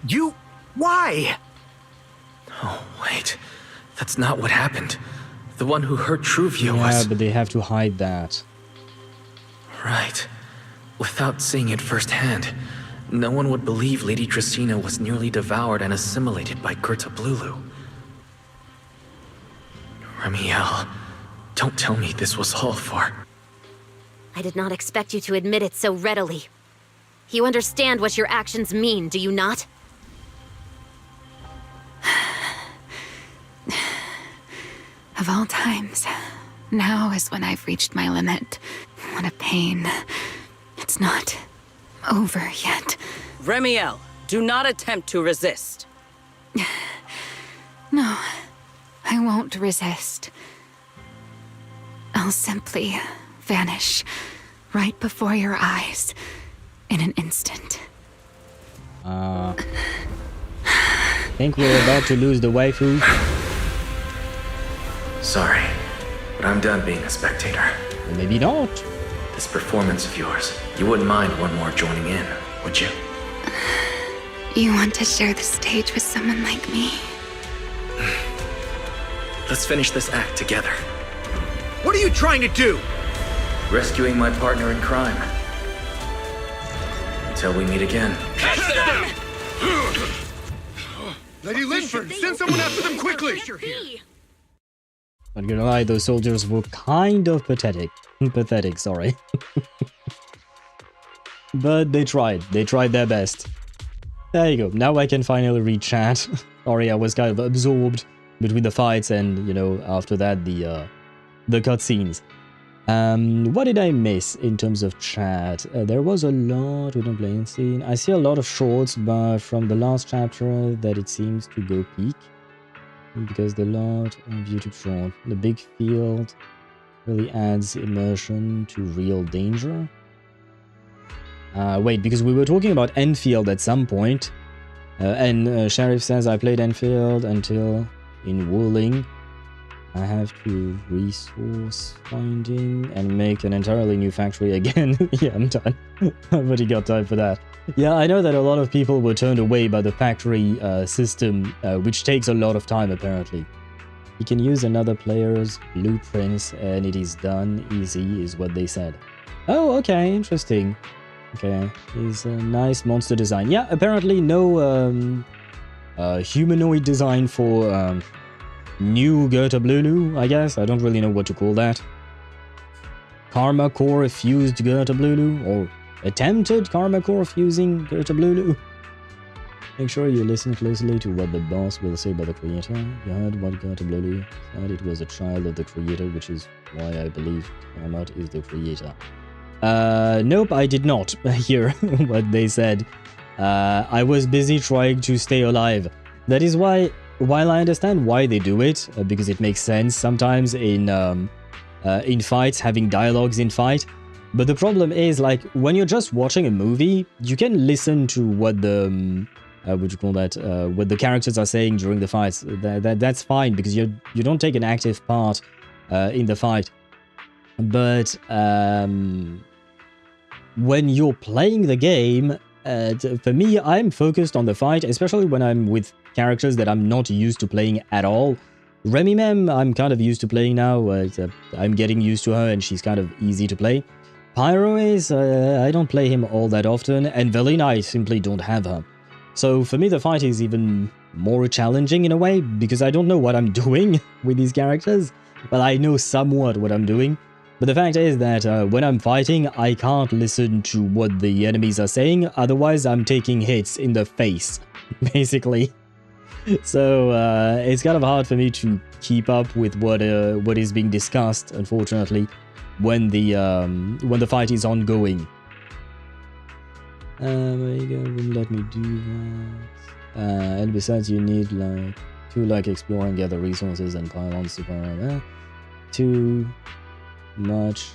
[SPEAKER 21] You... why?
[SPEAKER 9] Oh, wait. That's not what happened. The one who hurt Truvia was...
[SPEAKER 1] Yeah, but they have to hide that.
[SPEAKER 9] Right. Without seeing it firsthand, no one would believe Lady Dracaena was nearly devoured and assimilated by Gerta Blulu. Remielle, don't tell me this was all for...
[SPEAKER 19] I did not expect you to admit it so readily. You understand what your actions mean, do you not?
[SPEAKER 15] Of all times, now is when I've reached my limit. What a pain. It's not over yet.
[SPEAKER 12] Remielle, do not attempt to resist.
[SPEAKER 15] No, I won't resist. I'll simply vanish right before your eyes in an instant.
[SPEAKER 1] Think we're about to lose the waifu?
[SPEAKER 9] Sorry, but I'm done being a spectator.
[SPEAKER 1] Well, maybe not.
[SPEAKER 9] This performance of yours, you wouldn't mind one more joining in, would you?
[SPEAKER 15] You want to share the stage with someone like me?
[SPEAKER 9] Let's finish this act together.
[SPEAKER 21] What are you trying to do?
[SPEAKER 9] Rescuing my partner in crime. Until we meet again.
[SPEAKER 5] Catch them! Lady Linford, send someone after them quickly!
[SPEAKER 1] Not gonna lie, those soldiers were kind of pathetic. Pathetic, sorry. But they tried. They tried their best. There you go. Now I can finally read chat. Sorry, I was kind of absorbed between the fights and, you know, after that, the cutscenes. What did I miss in terms of chat? There was a lot we don't play in scene. I see a lot of shorts, but from the last chapter that it seems to go peak. Because the lot of YouTube short. The big field really adds immersion to real danger. Wait, because we were talking about Enfield at some point. And Sheriff says I played Enfield until in Wuling. I have to resource finding and make an entirely new factory again. Yeah, I'm done. I've already got time for that. Yeah, I know that a lot of people were turned away by the factory system, which takes a lot of time apparently. You can use another player's blueprints and it is done easy, is what they said. Oh, okay, interesting. Okay, it's a nice monster design. Yeah, apparently no humanoid design for new Gerta Blulu, I guess. I don't really know what to call that. Karma Core fused Gerta Blulu, or attempted karma core fusing Gertablulu. Make sure you listen closely to what the boss will say about the creator. You heard what Gertablulu said, it was a child of the creator, which is why I believe Tiamat is the creator. Nope, I did not hear what they said. I was busy trying to stay alive. That is why, while I understand why they do it, because it makes sense sometimes in fights, having dialogues in fight, but the problem is, like, when you're just watching a movie, you can listen to what the what the characters are saying during the fights. That's fine because you don't take an active part in the fight. But when you're playing the game, for me, I'm focused on the fight, especially when I'm with characters that I'm not used to playing at all. Remielle, I'm kind of used to playing now. I'm getting used to her and she's kind of easy to play. Pyro is, I don't play him all that often, and Velina, I simply don't have her. So for me, the fight is even more challenging in a way, because I don't know what I'm doing with these characters. Well, I know somewhat what I'm doing, but the fact is that when I'm fighting, I can't listen to what the enemies are saying, otherwise I'm taking hits in the face, basically. So it's kind of hard for me to keep up with what is being discussed, unfortunately, when the fight is ongoing. There you go, wouldn't let me do that. And besides, you need to exploring other resources and pylons to power too much,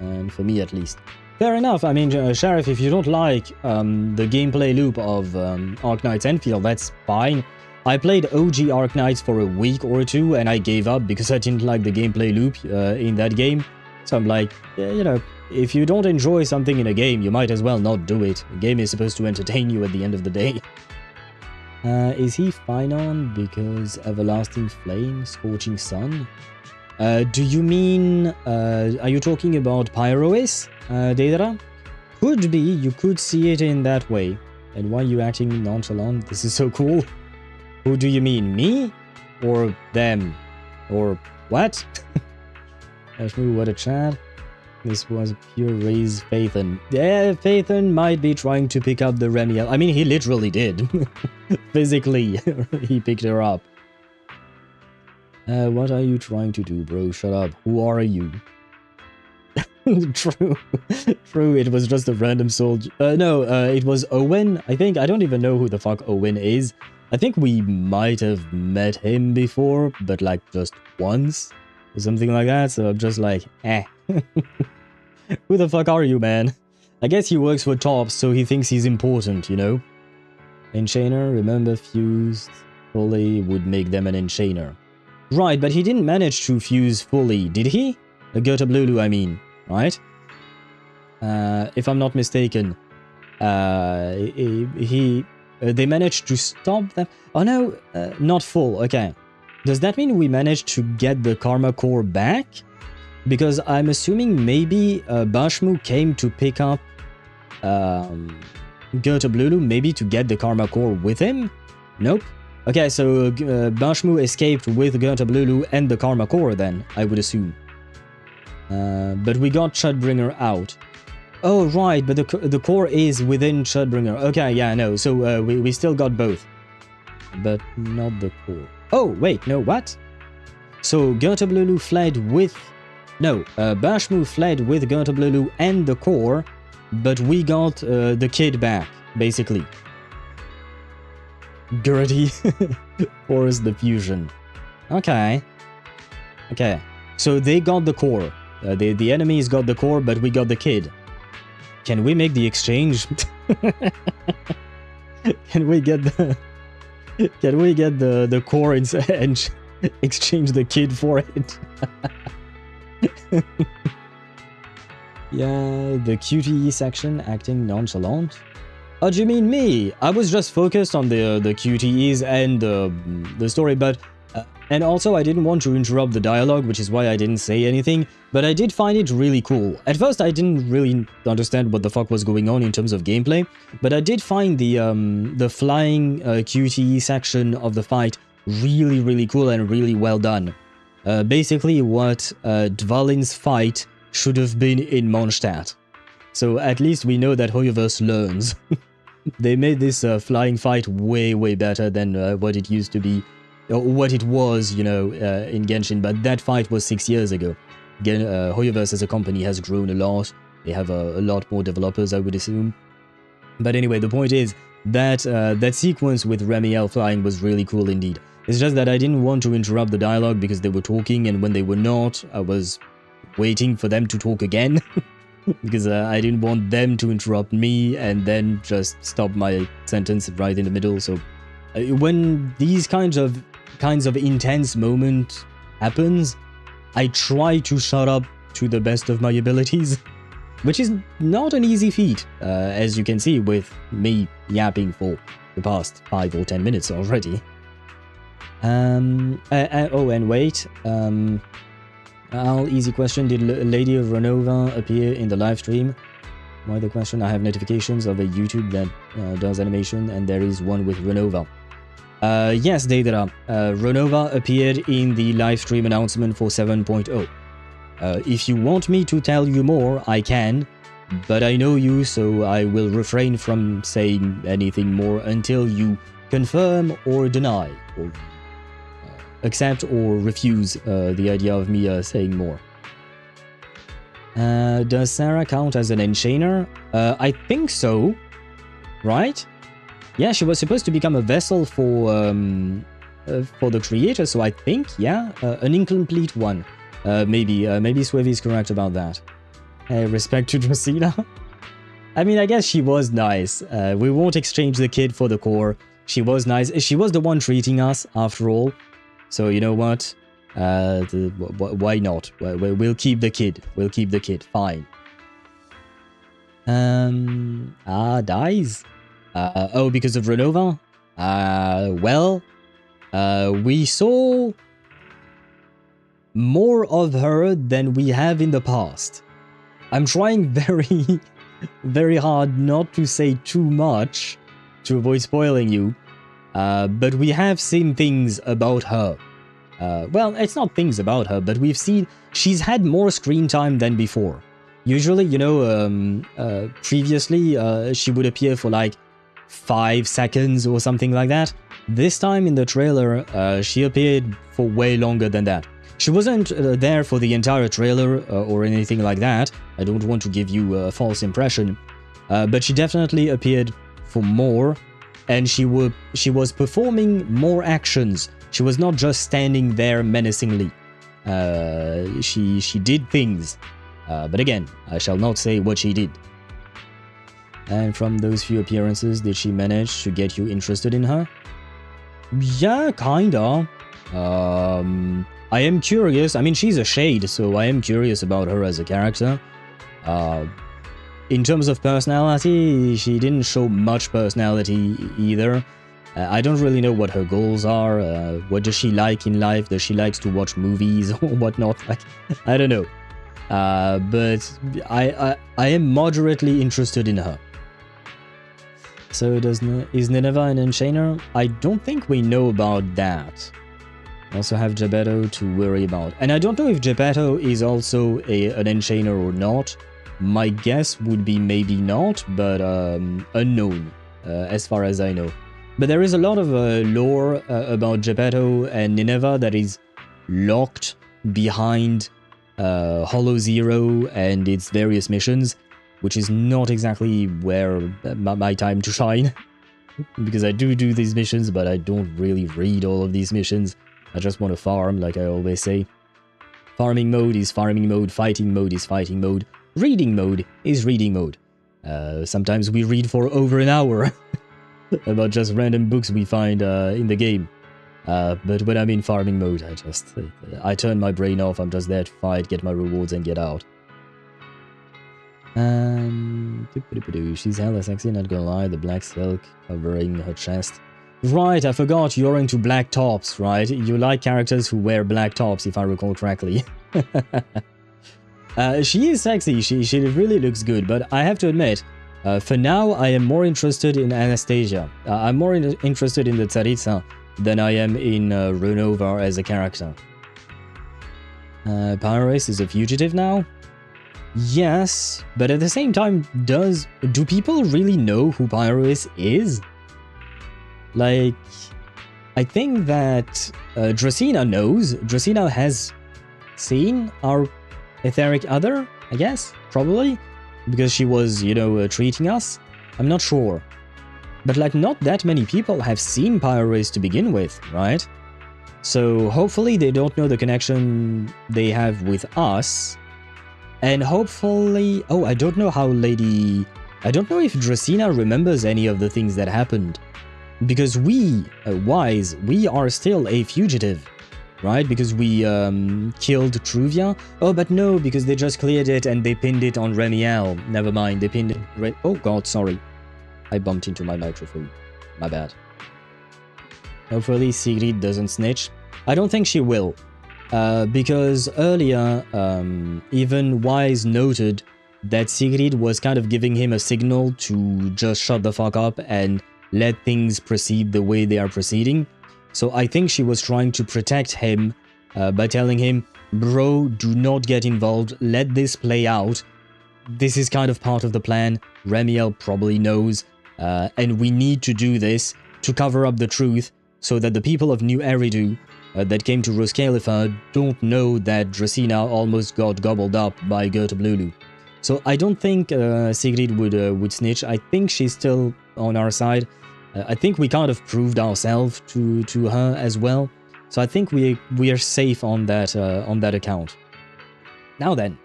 [SPEAKER 1] and for me at least. Fair enough. I mean, Sheriff, if you don't like the gameplay loop of Arknight's Enfield, that's fine. I played OG Arknights for a week or two, and I gave up because I didn't like the gameplay loop in that game. So I'm like, yeah, you know, if you don't enjoy something in a game, you might as well not do it. A game is supposed to entertain you at the end of the day. Is he Phaethon because Everlasting Flame, Scorching Sun? Do you mean, are you talking about Pyrois, Deidara? Could be, you could see it in that way. And why are you acting nonchalant? This is so cool. Who do you mean, me? Or them? Or what? That's me, what a chat. This was pure raise Phaethon. Yeah, Phaethon might be trying to pick up the Remielle. I mean, he literally did. Physically, he picked her up. What are you trying to do, bro? Shut up. Who are you? True. True, it was just a random soldier. No, it was Owen, I think. I don't even know who the fuck Owen is. I think we might have met him before, but like just once. Or something like that, so I'm just like, eh. Who the fuck are you, man? I guess he works for Tops, so he thinks he's important, you know? Enchainer, remember fused fully would make them an enchainer. Right, but he didn't manage to fuse fully, did he? Gertablulu, I mean, right? If I'm not mistaken, they managed to stop them. Oh no, not full, okay. Does that mean we managed to get the Karma Core back? Because I'm assuming maybe Bashmu came to pick up Gertablulu, maybe to get the Karma Core with him? Nope. Okay, so Bashmu escaped with Gertablulu and the Karma Core then, I would assume. But we got Shudbringer out. Oh, right, but the core is within Shudbringer. Okay, yeah, no, so we still got both. But not the core. Oh, wait, no, what? So Gertablulu fled with... No, Bashmu fled with Gertablulu and the core, but we got the kid back, basically. Gertie forced the fusion. Okay. Okay, so they got the core. The enemies got the core, but we got the kid. Can we make the exchange? Can we get the... Can we get the core and exchange the kid for it? Yeah, the QTE section acting nonchalant. Oh, do you mean me? I was just focused on the QTEs and the story, but... and also, I didn't want to interrupt the dialogue, which is why I didn't say anything, but I did find it really cool. At first, I didn't really understand what the fuck was going on in terms of gameplay, but I did find the flying QTE section of the fight really, really cool and really well done. Basically, what Dvalin's fight should have been in Mondstadt. So at least we know that HoYoVerse learns. They made this flying fight way, way better than what it used to be, or what it was, you know, in Genshin, but that fight was 6 years ago. Again, HoYoVerse as a company has grown a lot. They have a lot more developers, I would assume. But anyway, the point is that that sequence with Remielle flying was really cool indeed. It's just that I didn't want to interrupt the dialogue because they were talking, and when they were not, I was waiting for them to talk again. Because I didn't want them to interrupt me and then just stop my sentence right in the middle. So when these kinds of intense moment happens, I try to shut up to the best of my abilities, which is not an easy feat, as you can see with me yapping for the past 5 or 10 minutes already. Oh, and wait, easy question, did Lady Renova appear in the live stream? Why the question? I have notifications of a YouTube that does animation, and there is one with Renova. Yes, Deidara, Renova appeared in the live stream announcement for 7.0. If you want me to tell you more, I can, but I know you, so I will refrain from saying anything more until you confirm or deny, or accept or refuse the idea of me saying more. Does Sarah count as an enchainer? I think so, right? Yeah, she was supposed to become a vessel for the creator, so I think, yeah, an incomplete one. Maybe Swevy is correct about that. Respect to Dracena. I mean, I guess she was nice. We won't exchange the kid for the core. She was nice. She was the one treating us, after all. So, you know what? Why not? We'll keep the kid. We'll keep the kid. Fine. Dies? Oh, because of Renova? Well, we saw more of her than we have in the past. I'm trying very, very hard not to say too much to avoid spoiling you. But we have seen things about her. Well, it's not things about her, but we've seen she's had more screen time than before. Usually, you know, previously she would appear for like 5 seconds or something like that. This time in the trailer, she appeared for way longer than that. She wasn't there for the entire trailer or anything like that. I don't want to give you a false impression. But she definitely appeared for more. And she was performing more actions. She was not just standing there menacingly. She did things. But again, I shall not say what she did. And from those few appearances, did she manage to get you interested in her? Yeah, kinda. I am curious. I mean, she's a shade, so I am curious about her as a character. In terms of personality, she didn't show much personality either. I don't really know what her goals are. What does she like in life? Does she like to watch movies or whatnot? Like, I don't know. But I am moderately interested in her. So is Nineveh an enchainer? I don't think we know about that. Also have Geppetto to worry about. And I don't know if Geppetto is also an enchainer or not. My guess would be maybe not, but unknown, as far as I know. But there is a lot of lore about Geppetto and Nineveh that is locked behind Hollow Zero and its various missions, which is not exactly where my time to shine. Because I do these missions, but I don't really read all of these missions. I just want to farm, like I always say. Farming mode is farming mode, fighting mode is fighting mode, reading mode is reading mode. Sometimes we read for over an hour about just random books we find in the game. But when I'm in farming mode, I turn my brain off, I'm just there to fight, get my rewards and get out. She's hella sexy, not gonna lie, the black silk covering her chest. Right, I forgot you're into black tops, right? You like characters who wear black tops, if I recall correctly. She is sexy, she really looks good, but I have to admit, for now I am more interested in Anastasia. I'm more interested in the Tsaritsa than I am in Renova as a character. Pyrace is a fugitive now? Yes, but at the same time, do people really know who Pyrrhus is? Like, I think that Dracena knows. Dracena has seen our etheric other, I guess, probably, because she was, you know, treating us. I'm not sure. But like, not that many people have seen Pyrrhus to begin with, right? So hopefully they don't know the connection they have with us. And hopefully... Oh, I don't know how Lady... I don't know if Dracena remembers any of the things that happened. Because we, Wise, we are still a fugitive, right? Because we killed Truvia. Oh, but no, because they just cleared it and they pinned it on Remielle. Never mind, they pinned it... Oh god, sorry. I bumped into my microphone. My bad. Hopefully Sigrid doesn't snitch. I don't think she will. Because earlier, even Wise noted that Sigrid was kind of giving him a signal to just shut the fuck up and let things proceed the way they are proceeding. So I think she was trying to protect him by telling him, bro, do not get involved, let this play out. This is kind of part of the plan, Remielle probably knows, and we need to do this to cover up the truth so that the people of New Eridu that came to Roscaelifer don't know that Dracena almost got gobbled up by Gertablulu. So I don't think Sigrid would snitch. I think she's still on our side. I think we kind of proved ourselves to her as well. So I think we are safe on that account. Now then,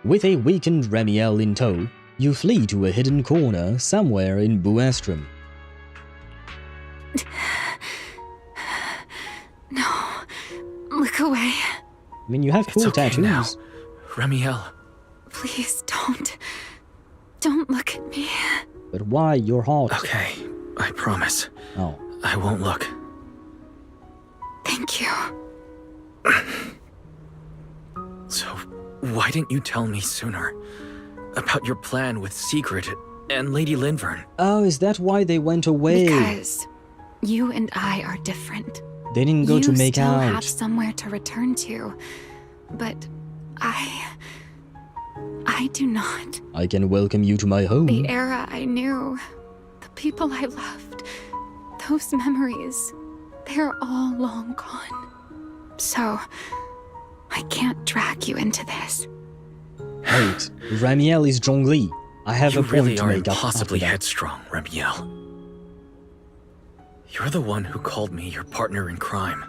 [SPEAKER 1] with a weakened Remielle in tow, you flee to a hidden corner somewhere in Buestrum.
[SPEAKER 15] No, look away.
[SPEAKER 1] I mean, you have cool tattoos.
[SPEAKER 9] Now. Remielle.
[SPEAKER 15] Please don't look at me.
[SPEAKER 1] But why? You're hot.
[SPEAKER 9] Okay, I promise.
[SPEAKER 1] Oh.
[SPEAKER 9] I won't look.
[SPEAKER 15] Thank you.
[SPEAKER 9] So, why didn't you tell me sooner about your plan with Sigrid and Lady Lindvern?
[SPEAKER 1] Oh, is that why they went away?
[SPEAKER 15] Because you and I are different.
[SPEAKER 1] They didn't go to make out.
[SPEAKER 15] You still have somewhere to return to, but I do not.
[SPEAKER 1] I can welcome you to my home.
[SPEAKER 15] The era I knew, the people I loved, those memories, they're all long gone. So, I can't drag you into this.
[SPEAKER 1] Wait, Remielle is Zhongli. I have a point to make up.
[SPEAKER 9] You really are impossibly headstrong, Remielle. You're the one who called me your partner in crime.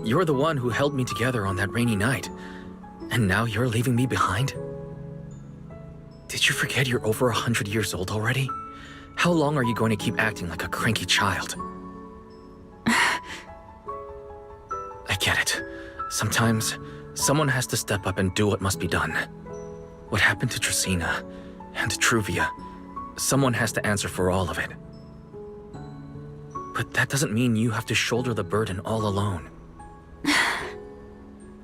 [SPEAKER 9] You're the one who held me together on that rainy night. And now you're leaving me behind? Did you forget you're over 100 years old already? How long are you going to keep acting like a cranky child? I get it. Sometimes, someone has to step up and do what must be done. What happened to Dracena and Truvia? Someone has to answer for all of it. But that doesn't mean you have to shoulder the burden all alone.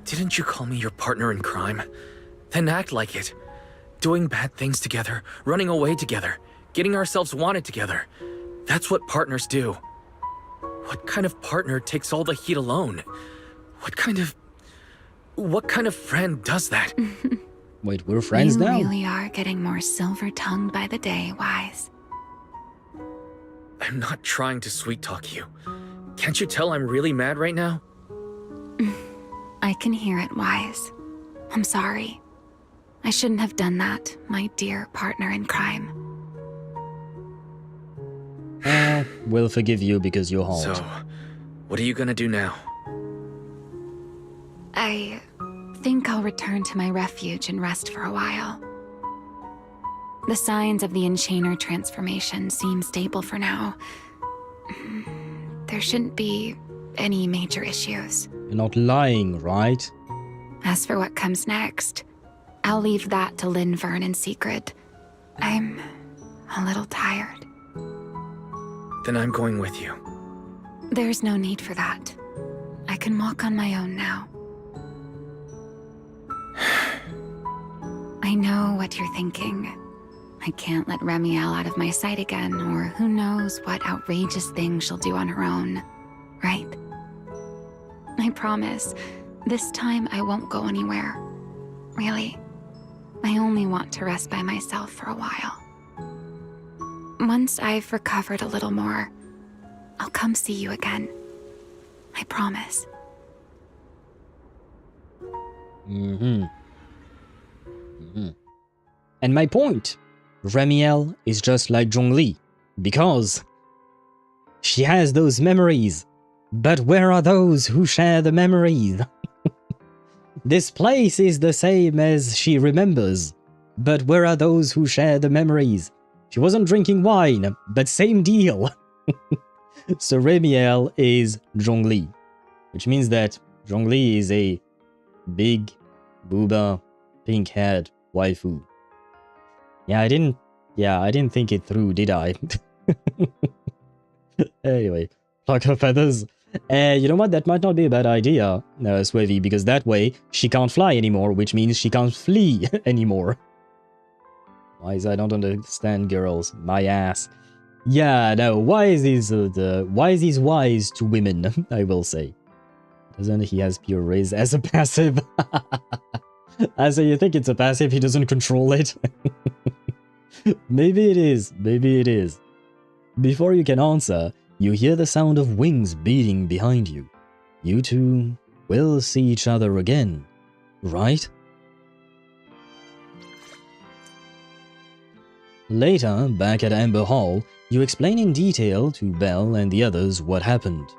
[SPEAKER 9] Didn't you call me your partner in crime? Then act like it. Doing bad things together, running away together, getting ourselves wanted together. That's what partners do. What kind of partner takes all the heat alone? What kind of friend does that?
[SPEAKER 1] Wait, we're friends now?
[SPEAKER 15] You really are getting more silver-tongued by the day, Wise.
[SPEAKER 9] I'm not trying to sweet-talk you. Can't you tell I'm really mad right now?
[SPEAKER 15] I can hear it, Wise. I'm sorry. I shouldn't have done that, my dear partner in crime.
[SPEAKER 1] We'll forgive you because you're hot.
[SPEAKER 9] So, what are you gonna do now?
[SPEAKER 15] I think I'll return to my refuge and rest for a while. The signs of the Enchainer transformation seem stable for now. There shouldn't be any major issues.
[SPEAKER 1] You're not lying, right?
[SPEAKER 15] As for what comes next, I'll leave that to Lindvern and Sigrid. I'm a little tired.
[SPEAKER 9] Then I'm going with you.
[SPEAKER 15] There's no need for that. I can walk on my own now. I know what you're thinking. I can't let Remielle out of my sight again, or who knows what outrageous thing she'll do on her own, right? I promise, this time I won't go anywhere. Really. I only want to rest by myself for a while. Once I've recovered a little more, I'll come see you again. I promise.
[SPEAKER 1] And my point, Remielle is just like Zhongli, because she has those memories. But where are those who share the memories? This place is the same as she remembers, but where are those who share the memories? She wasn't drinking wine, but same deal. So Remielle is Zhongli, which means that Zhongli is a big, booba, pink-haired waifu. Yeah, I didn't think it through, did I? Anyway, pluck her feathers. You know what? That might not be a bad idea, Swavy, because that way she can't fly anymore, which means she can't flee anymore. Wise, I don't understand, girls. My ass. Yeah, no. Wise is wise to women, I will say. Doesn't he has pure raise as a passive? So you think it's a passive? He doesn't control it. Maybe it is. Maybe it is. Before you can answer, you hear the sound of wings beating behind you. You two will see each other again, right? Later, back at Amber Hall, you explain in detail to Belle and the others what happened.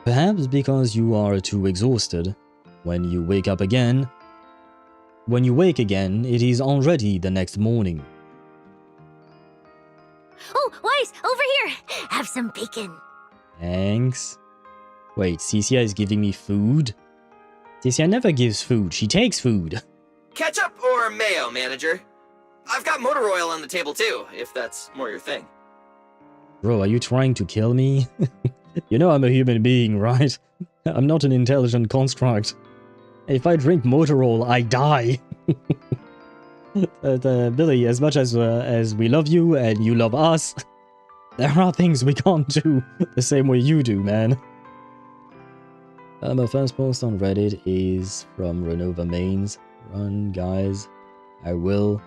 [SPEAKER 1] Perhaps because you are too exhausted. When you wake again, it is already the next morning.
[SPEAKER 19] Oh, Wise, over here! Have some bacon.
[SPEAKER 1] Thanks. Wait, Cecia is giving me food? Cecia never gives food, she takes food.
[SPEAKER 2] Ketchup or mayo, manager? I've got motor oil on the table too, if that's more your thing.
[SPEAKER 1] Bro, are you trying to kill me? You know I'm a human being, right? I'm not an intelligent construct. If I drink motor oil, I die. Billy, as much as we love you and you love us, there are things we can't do the same way you do, man. My first post on Reddit is from Renova Mains. Run, guys. I will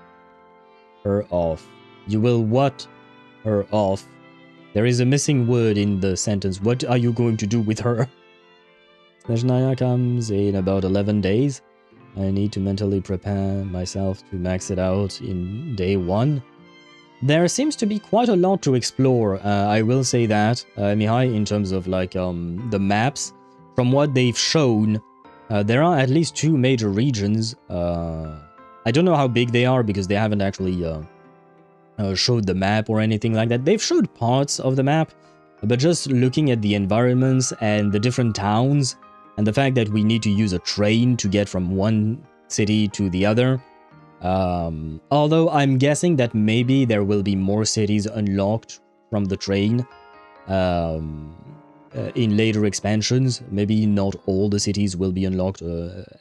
[SPEAKER 1] her off. You will what? Her off. There is a missing word in the sentence. What are you going to do with her? Snezhnaya comes in about 11 days. I need to mentally prepare myself to max it out in day 1. There seems to be quite a lot to explore, I will say that, Mihai, in terms of like the maps. From what they've shown, there are at least 2 major regions. I don't know how big they are because they haven't actually showed the map or anything like that. They've showed parts of the map, but just looking at the environments and the different towns, and the fact that we need to use a train to get from one city to the other. Although I'm guessing that maybe there will be more cities unlocked from the train in later expansions. Maybe not all the cities will be unlocked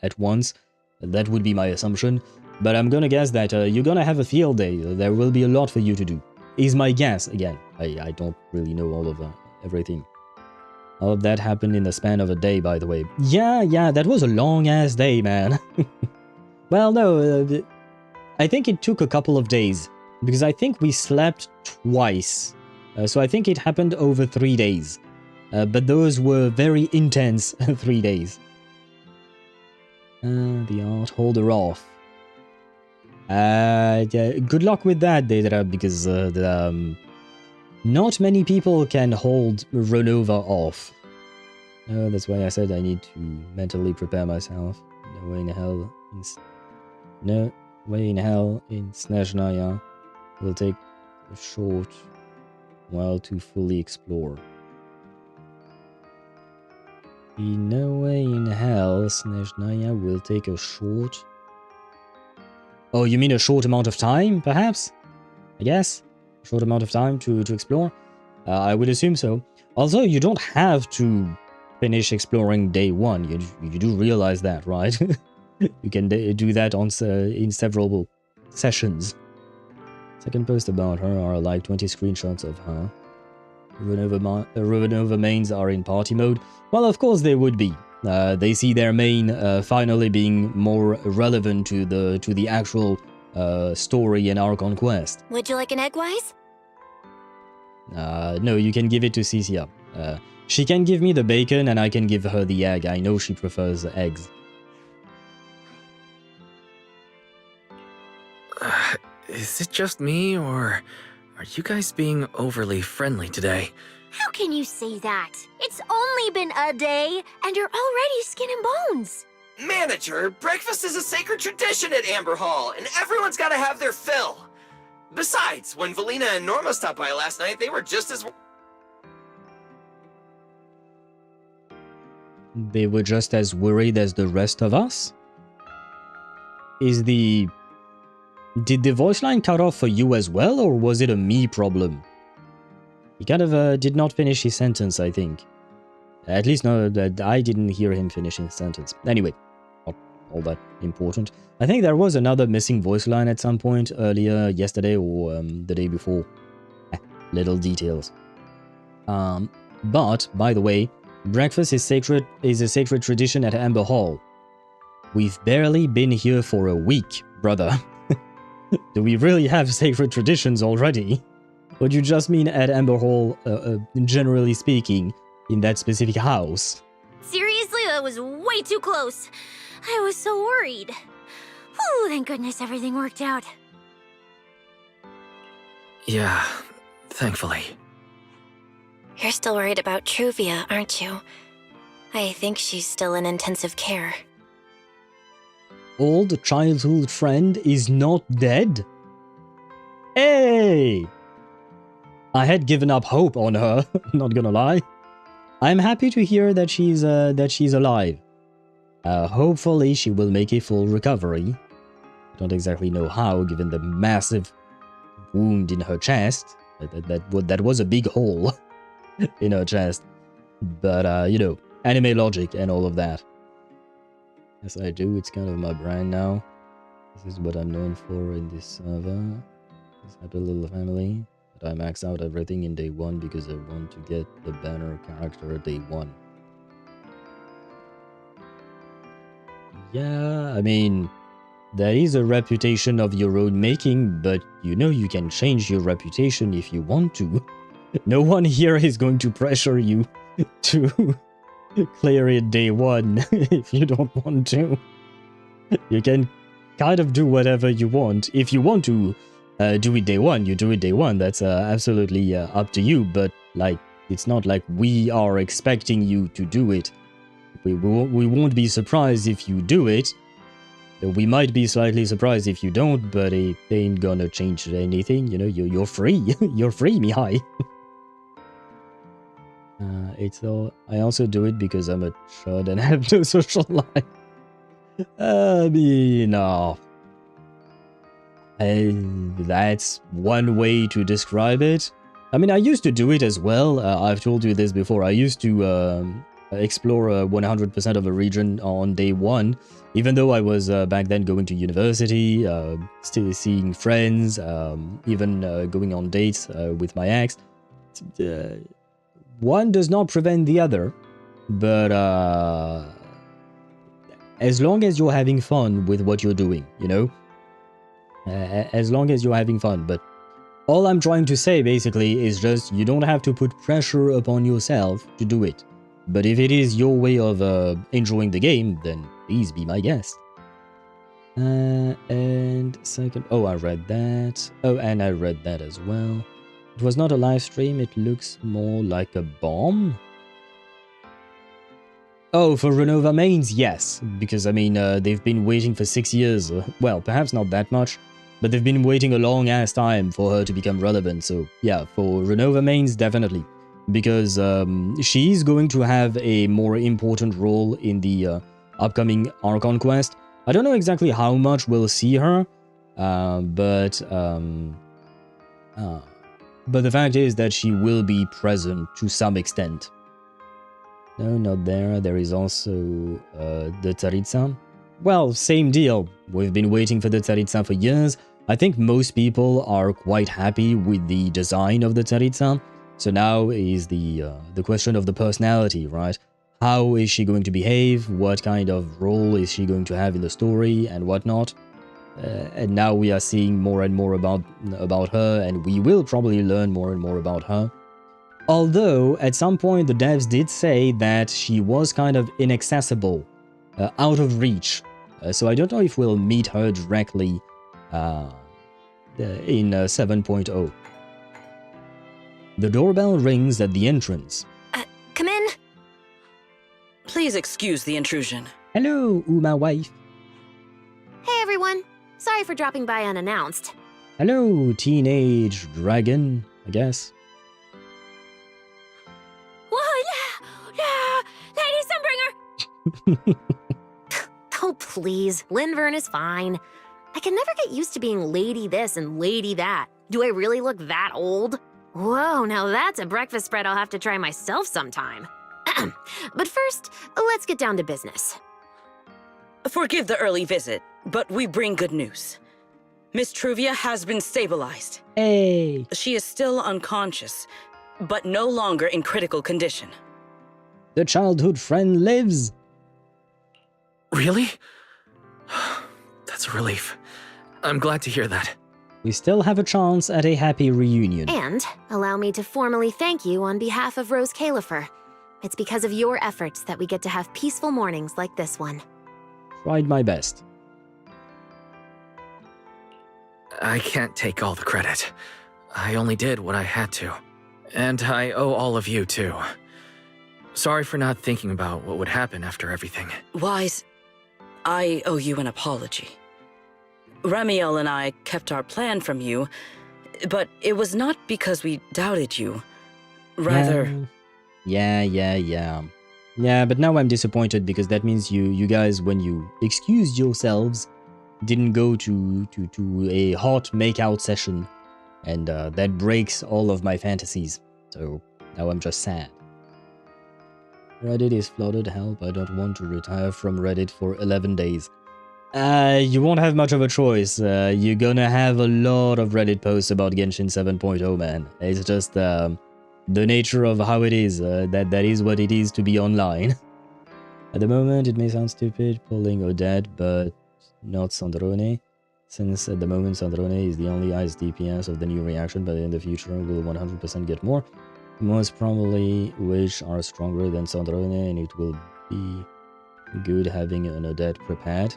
[SPEAKER 1] at once. That would be my assumption. But I'm gonna guess that you're gonna have a field day. There will be a lot for you to do. Is my guess. Again, I don't really know all of everything. All of that happened in the span of a day, by the way. Yeah, that was a long-ass day, man. Well, no, I think it took a couple of days, because I think we slept twice. So I think it happened over 3 days. But those were very intense 3 days. The art holder off. Yeah, good luck with that, Daedra, because not many people can hold Renova off. That's why I said I need to mentally prepare myself. No way in hell in Snezhnaya will take a short while to fully explore. No way in hell Snezhnaya will take a short... Oh, you mean a short amount of time, perhaps? I guess? A short amount of time to explore? I would assume so. Also, you don't have to finish exploring day 1. You do realize that, right? You can do that in several sessions. Second post about her are like 20 screenshots of her. Renova mains are in party mode. Well, of course they would be. They see their main finally being more relevant to the actual story and Archon quest.
[SPEAKER 19] Would you like an egg, Wise?
[SPEAKER 1] No, you can give it to Cecilia. She can give me the bacon and I can give her the egg. I know she prefers eggs.
[SPEAKER 9] Is it just me, or are you guys being overly friendly today?
[SPEAKER 19] How can you say that? It's only been a day, and you're already skin and bones.
[SPEAKER 2] Manager, breakfast is a sacred tradition at Amber Hall, and everyone's gotta have their fill. Besides, when Valina and Norma stopped by last night, they were just as...
[SPEAKER 1] They were just as worried as the rest of us? Did the voice line cut off for you as well, or was it a me problem? He kind of did not finish his sentence, I think. At least no, I didn't hear him finish his sentence. Anyway, not all that important. I think there was another missing voice line at some point earlier, yesterday or the day before. Little details. But, by the way, breakfast is a sacred tradition at Amber Hall. We've barely been here for a week, brother. Do we really have sacred traditions already? Or do you just mean at Amber Hall, generally speaking, in that specific house?
[SPEAKER 19] Seriously, that was way too close. I was so worried. Whew, thank goodness everything worked out.
[SPEAKER 9] Yeah, thankfully.
[SPEAKER 19] You're still worried about Truvia, aren't you? I think she's still in intensive care.
[SPEAKER 1] Old childhood friend is not dead? Hey! I had given up hope on her, not gonna lie. I'm happy to hear that she's alive. Hopefully she will make a full recovery. Don't exactly know how, given the massive wound in her chest. That was a big hole in her chest. But, you know, anime logic and all of that. Yes, I do. It's kind of my brand now. This is what I'm known for in this server. This happy little family. But I max out everything in day 1 because I want to get the banner character day 1. Yeah, I mean, that is a reputation of your own making, but you know you can change your reputation if you want to. No one here is going to pressure you to clear it day 1 if you don't want to. You can kind of do whatever you want. If you want to do it day 1, you do it day 1. That's absolutely up to you, but like, it's not like we are expecting you to do it. We won't be surprised if you do it. We might be slightly surprised if you don't, but it ain't gonna change anything. You know, you're free. You're free, Mihai. I also do it because I'm a chud and have no social life. I mean, no. That's one way to describe it. I mean, I used to do it as well. I've told you this before. I used to explore 100% of a region on day 1, even though I was back then going to university, still seeing friends, even going on dates with my ex. One does not prevent the other, but as long as you're having fun with what you're doing, you know? As long as you're having fun. But all I'm trying to say basically is just you don't have to put pressure upon yourself to do it. But if it is your way of enjoying the game, then please be my guest. And second... Oh, I read that. Oh, and I read that as well. It was not a live stream, it looks more like a bomb. Oh, for Renova mains, yes. Because, I mean, they've been waiting for 6 years. Well, perhaps not that much. But they've been waiting a long-ass time for her to become relevant. So, yeah, for Renova mains, definitely. Because she's going to have a more important role in the upcoming Archon quest. I don't know exactly how much we'll see her. But the fact is that she will be present to some extent. No, not there. There is also the Tsaritsa. Well, same deal. We've been waiting for the Tsaritsa for years. I think most people are quite happy with the design of the Tsaritsa. So now is the question of the personality, right? how is she going to behave, what kind of role is she going to have in the story, and whatnot. And now we are seeing more and more about her, and we will probably learn more and more about her. Although, at some point, the devs did say that she was kind of inaccessible, out of reach. So I don't know if we'll meet her directly in 7.0. The doorbell rings at the entrance.
[SPEAKER 6] Come in.
[SPEAKER 12] Please excuse the intrusion.
[SPEAKER 1] Hello, my wife.
[SPEAKER 19] Hey everyone. Sorry for dropping by unannounced.
[SPEAKER 1] Hello, teenage dragon, I guess.
[SPEAKER 19] Lady Sunbringer! Oh, please. Linvern is fine. I can never get used to being lady this and lady that. Do I really look that old? Whoa, now that's a breakfast spread I'll have to try myself sometime. But first, let's get down to business.
[SPEAKER 12] Forgive the early visit, but we bring good news. Miss Truvia has been stabilized.
[SPEAKER 1] Hey!
[SPEAKER 12] She is still unconscious, but no longer in critical condition.
[SPEAKER 1] The childhood friend lives!
[SPEAKER 9] Really? That's a relief. I'm glad to hear that.
[SPEAKER 1] We still have a chance at a happy reunion.
[SPEAKER 19] And allow me to formally thank you on behalf of Roscaelifer. It's because of your efforts that we get to have peaceful mornings like this one.
[SPEAKER 1] Tried my best.
[SPEAKER 9] I can't take all the credit. I only did what I had to. And I owe all of you, too. Sorry for not thinking about what would happen after everything.
[SPEAKER 12] Wise, I owe you an apology. Remielle and I kept our plan from you, but it was not because we doubted you. Rather...
[SPEAKER 1] Yeah, but now I'm disappointed because that means you guys, when you excused yourselves, didn't go to a hot makeout session, and that breaks all of my fantasies. So now I'm just sad. Reddit is flooded. Help, I don't want to retire from Reddit for 11 days. You won't have much of a choice. You're gonna have a lot of Reddit posts about Genshin 7.0, man. It's just the nature of how it is. That is what it is to be online. At the moment, it may sound stupid pulling Odette, but not Sandrone, since at the moment Sandrone is the only ice DPS of the new reaction, but in the future we'll 100% get more. Most probably which are stronger than Sandrone, and it will be good having an Odette prepared.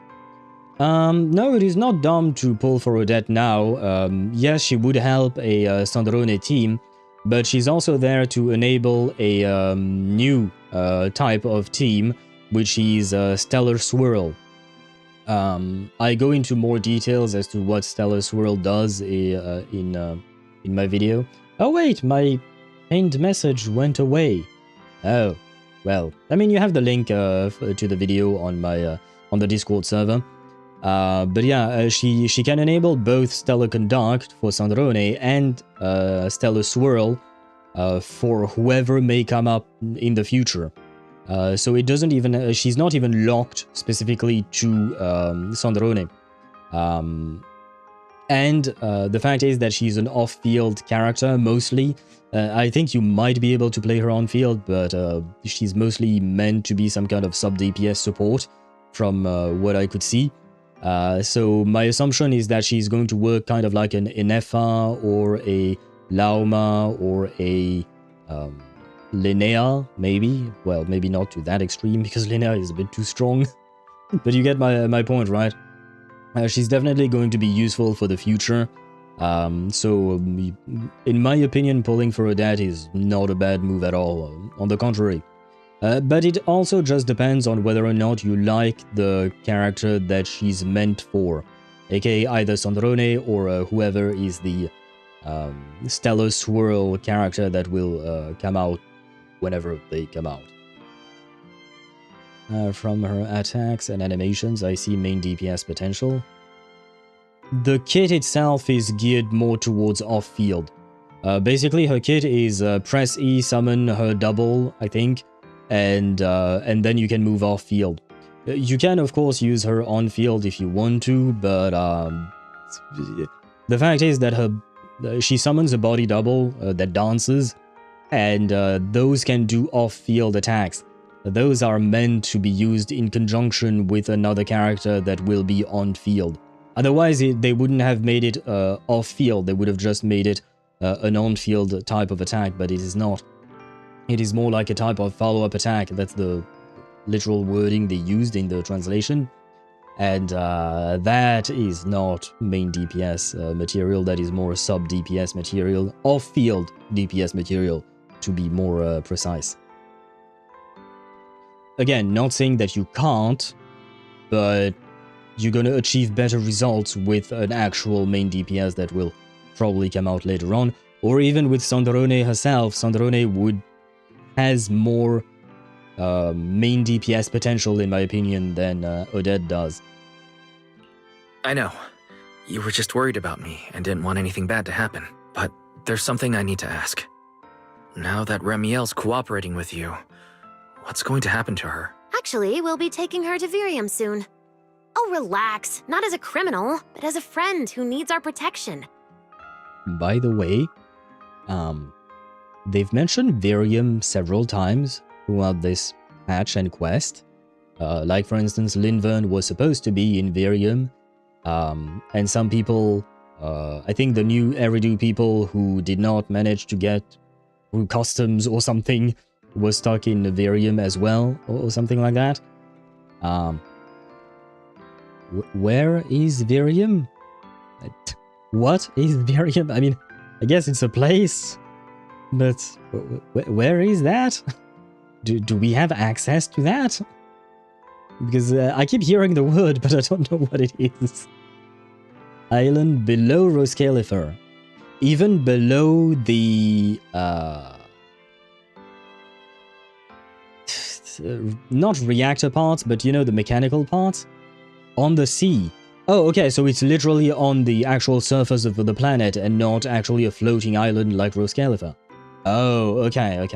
[SPEAKER 1] No, it is not dumb to pull for Odette now. Yes, she would help a Sandrone team, but she's also there to enable a new type of team, which is Stellar Swirl. I go into more details as to what Stellar Swirl does in my video. Oh wait, my pinned message went away. Oh, well, I mean, you have the link to the video on my on the Discord server. But yeah, she can enable both Stellar Conduct for Sandrone and Stellar Swirl for whoever may come up in the future. So it doesn't even, she's not even locked specifically to Sandrone. And the fact is that she's an off-field character, mostly. I think you might be able to play her on-field, but she's mostly meant to be some kind of sub-DPS support, from what I could see. So my assumption is that she's going to work kind of like an Inefa, or a Lauma, or a Linnea, maybe. Well, maybe not to that extreme, because Linnea is a bit too strong. But you get my point, right? She's definitely going to be useful for the future. So, in my opinion, pulling for Odette is not a bad move at all. On the contrary. But it also just depends on whether or not you like the character that she's meant for. aka either Sandrone or whoever is the Stellar Swirl character that will come out whenever they come out. From her attacks and animations, I see main DPS potential. The kit itself is geared more towards off-field. Basically, her kit is press E, summon her double, I think, and then you can move off-field. You can, of course, use her on-field if you want to, but the fact is that she summons a body double that dances, and those can do off-field attacks. those are meant to be used in conjunction with another character that will be on field. Otherwise, they wouldn't have made it off field. They would have just made it an on-field type of attack, but it is not. It is more like a type of follow-up attack. That's the literal wording they used in the translation. And that is not main DPS material. That is more sub-DPS material, off-field DPS material, to be more precise. Again, not saying that you can't, but you're gonna achieve better results with an actual main DPS that will probably come out later on, or even with Sandrone herself. Sandrone has more main DPS potential, in my opinion, than Odette does.
[SPEAKER 9] I know. You were just worried about me and didn't want anything bad to happen. But there's something I need to ask. Now that Remielle's cooperating with you, what's going to happen to her?
[SPEAKER 19] Actually, we'll be taking her to Virium soon. Oh, relax. Not as a criminal, but as a friend who needs our protection.
[SPEAKER 1] By the way, they've mentioned Virium several times throughout this patch and quest. Like, for instance, Linvern was supposed to be in Virium, and some people, I think the new Eridu people who did not manage to get through customs or something, were stuck in Virium as well, or something like that. Where is Virium? What is Virium? I mean, I guess it's a place, but where is that? Do we have access to that? Because I keep hearing the word, but I don't know what it is. Island below Roscaelifer. Even below the... not reactor parts, but you know, the mechanical parts? On the sea. Oh, okay, so it's literally on the actual surface of the planet and not actually a floating island like Roscaelifer. Oh, okay.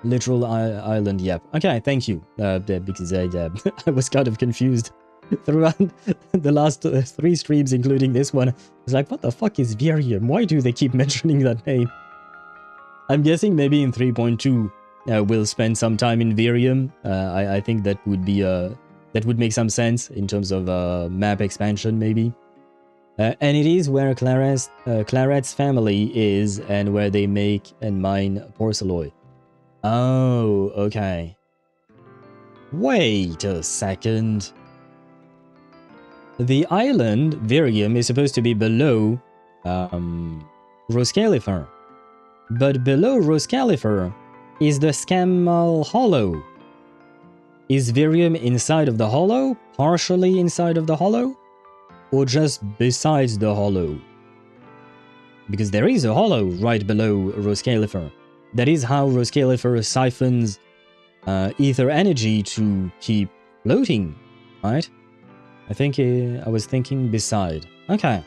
[SPEAKER 1] Literal island, yep. Okay, thank you. Because I was kind of confused throughout the last 3 streams, including this one. I was like, what the fuck is Virium? Why do they keep mentioning that name? I'm guessing maybe in 3.2 we'll spend some time in Virium. I think that would be that would make some sense in terms of map expansion, maybe. And it is where Claret's family is, and where they make and mine porcelain. Oh, okay. Wait a second. The island, Virium, is supposed to be below Roscaelifer. But below Roscaelifer is the Scamal Hollow. Is Virium inside of the hollow? Partially inside of the hollow? Or just besides the hollow? Because there is a hollow right below Roscaelifer. That is how Roscaelifer siphons ether energy to keep floating, right? I think I was thinking beside. Okay.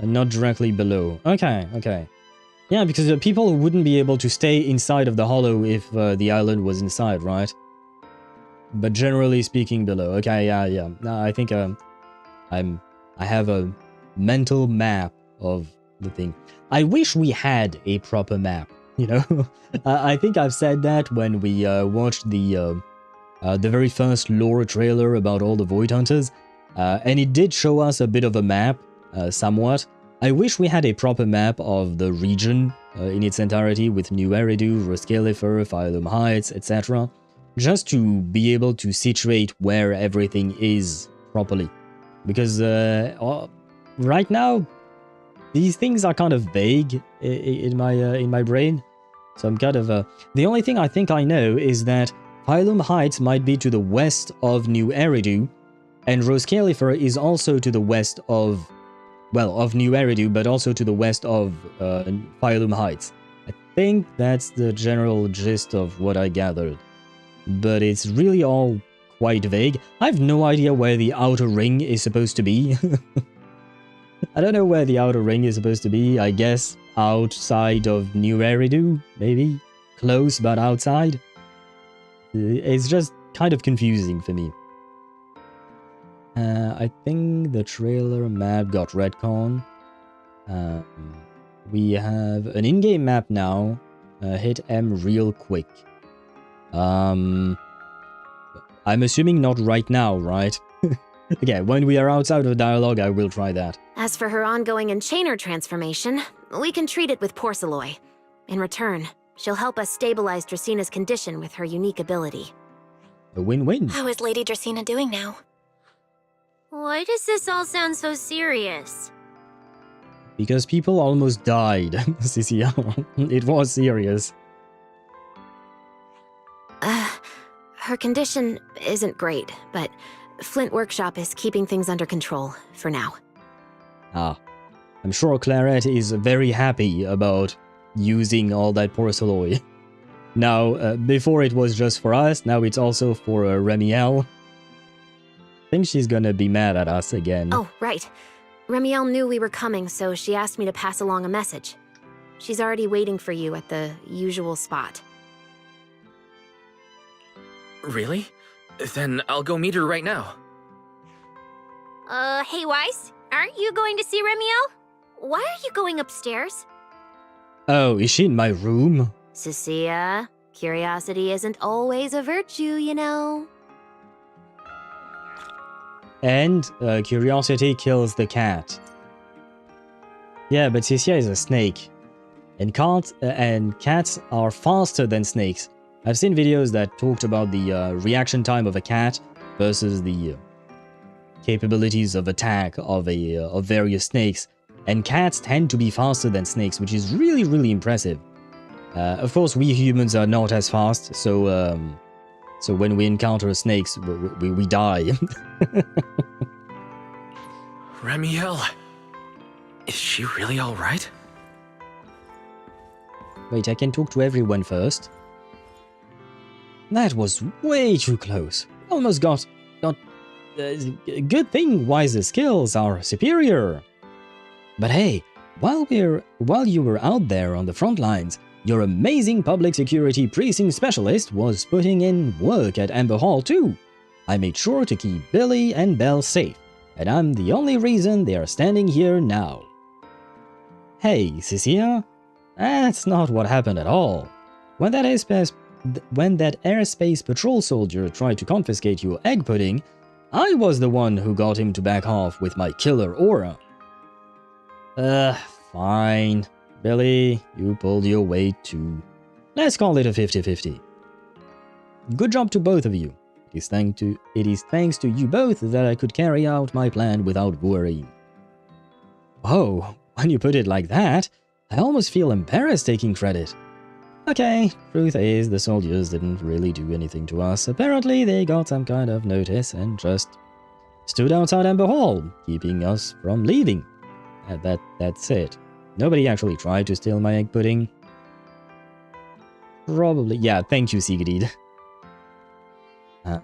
[SPEAKER 1] Not directly below. Okay. Yeah, because people wouldn't be able to stay inside of the hollow if the island was inside, right? But generally speaking, below. Okay, yeah. No, I think I have a mental map of the thing. I wish we had a proper map, you know? I think I've said that when we watched the very first lore trailer about all the Void Hunters, and it did show us a bit of a map, somewhat. I wish we had a proper map of the region in its entirety with New Eridu, Roscaelifer, Phaethon Heights, etc. Just to be able to situate where everything is properly. Because right now, these things are kind of vague in my brain. So I'm kind of... the only thing I think I know is that Phaethon Heights might be to the west of New Eridu, and Roscaelifer is also to the west of... well, of New Eridu, but also to the west of Phaethon Heights. I think that's the general gist of what I gathered. But it's really all quite vague. I have no idea where the outer ring is supposed to be. I don't know where the outer ring is supposed to be. I guess outside of New Eridu, maybe? Close, but outside? It's just kind of confusing for me. I think the trailer map got retcon. We have an in-game map now. Hit M real quick. I'm assuming not right now, right? Okay, when we are outside of dialogue, I will try that.
[SPEAKER 19] As for her ongoing enchainer transformation, we can treat it with porcelain. In return, she'll help us stabilize Dracina's condition with her unique ability.
[SPEAKER 1] A win-win.
[SPEAKER 20] How is Lady Dracina doing now?
[SPEAKER 19] Why does this all sound so serious?
[SPEAKER 1] Because people almost died, Cecilia. It was serious.
[SPEAKER 19] Her condition isn't great, but Flint Workshop is keeping things under control for now.
[SPEAKER 1] Ah, I'm sure Claret is very happy about using all that porcelain. Now, before it was just for us, now it's also for Remielle. I think she's gonna be mad at us again.
[SPEAKER 19] Oh, right. Remielle knew we were coming, so she asked me to pass along a message. She's already waiting for you at the usual spot.
[SPEAKER 9] Really? Then I'll go meet her right now.
[SPEAKER 19] Hey Wise, aren't you going to see Remielle? Why are you going upstairs?
[SPEAKER 1] Oh, is she in my room?
[SPEAKER 19] Cecilia, curiosity isn't always a virtue, you know.
[SPEAKER 1] And curiosity kills the cat. Yeah, but Cecilia is a snake. And cats are faster than snakes. I've seen videos that talked about the reaction time of a cat versus the capabilities of attack of various snakes. And cats tend to be faster than snakes, which is really, really impressive. Of course, we humans are not as fast, so when we encounter snakes, we die.
[SPEAKER 9] Remielle, is she really all right?
[SPEAKER 1] Wait, I can talk to everyone first. That was way too close. Almost got. Good thing Wise's skills are superior. But hey, while you were out there on the front lines, your amazing public security precinct specialist was putting in work at Amber Hall too. I made sure to keep Billy and Belle safe, and I'm the only reason they are standing here now. Hey, Cecilia, that's not what happened at all. When that airspace patrol soldier tried to confiscate your egg pudding, I was the one who got him to back off with my killer aura. Fine. Billy, you pulled your weight too. Let's call it a 50-50. Good job to both of you. It is thanks to you both that I could carry out my plan without worrying. Oh, when you put it like that, I almost feel embarrassed taking credit. Okay, truth is, the soldiers didn't really do anything to us. Apparently, they got some kind of notice and just stood outside Amber Hall, keeping us from leaving. That's it. Nobody actually tried to steal my egg pudding. Probably, yeah, thank you, Sigrid.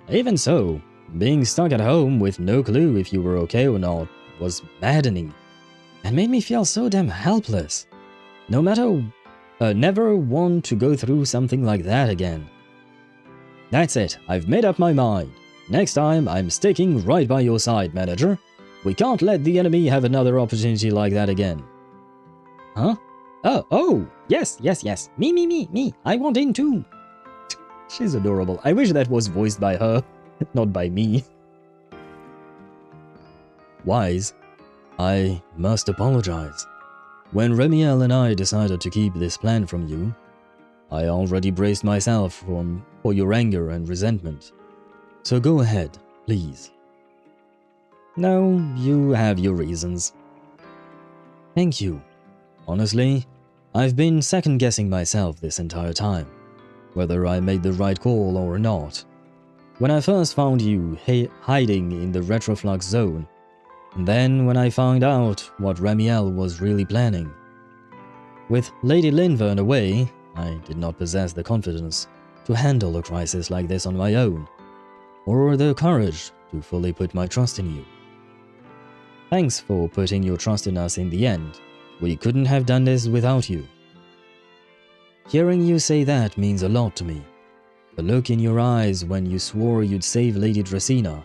[SPEAKER 1] Even so, being stuck at home with no clue if you were okay or not was maddening, and made me feel so damn helpless. Never want to go through something like that again. That's it, I've made up my mind. Next time, I'm sticking right by your side, manager. We can't let the enemy have another opportunity like that again. Huh? Oh, yes, me, I want in too. She's adorable. I wish that was voiced by her, not by me. Wise, I must apologize. When Remielle and I decided to keep this plan from you, I already braced myself for your anger and resentment. So go ahead, please. No, you have your reasons. Thank you. Honestly, I've been second-guessing myself this entire time, whether I made the right call or not. When I first found you hiding in the retroflux zone, and then when I found out what Remielle was really planning. With Lady Linvern away, I did not possess the confidence to handle a crisis like this on my own, or the courage to fully put my trust in you. Thanks for putting your trust in us in the end. We couldn't have done this without you. Hearing you say that means a lot to me. The look in your eyes when you swore you'd save Lady Dracina,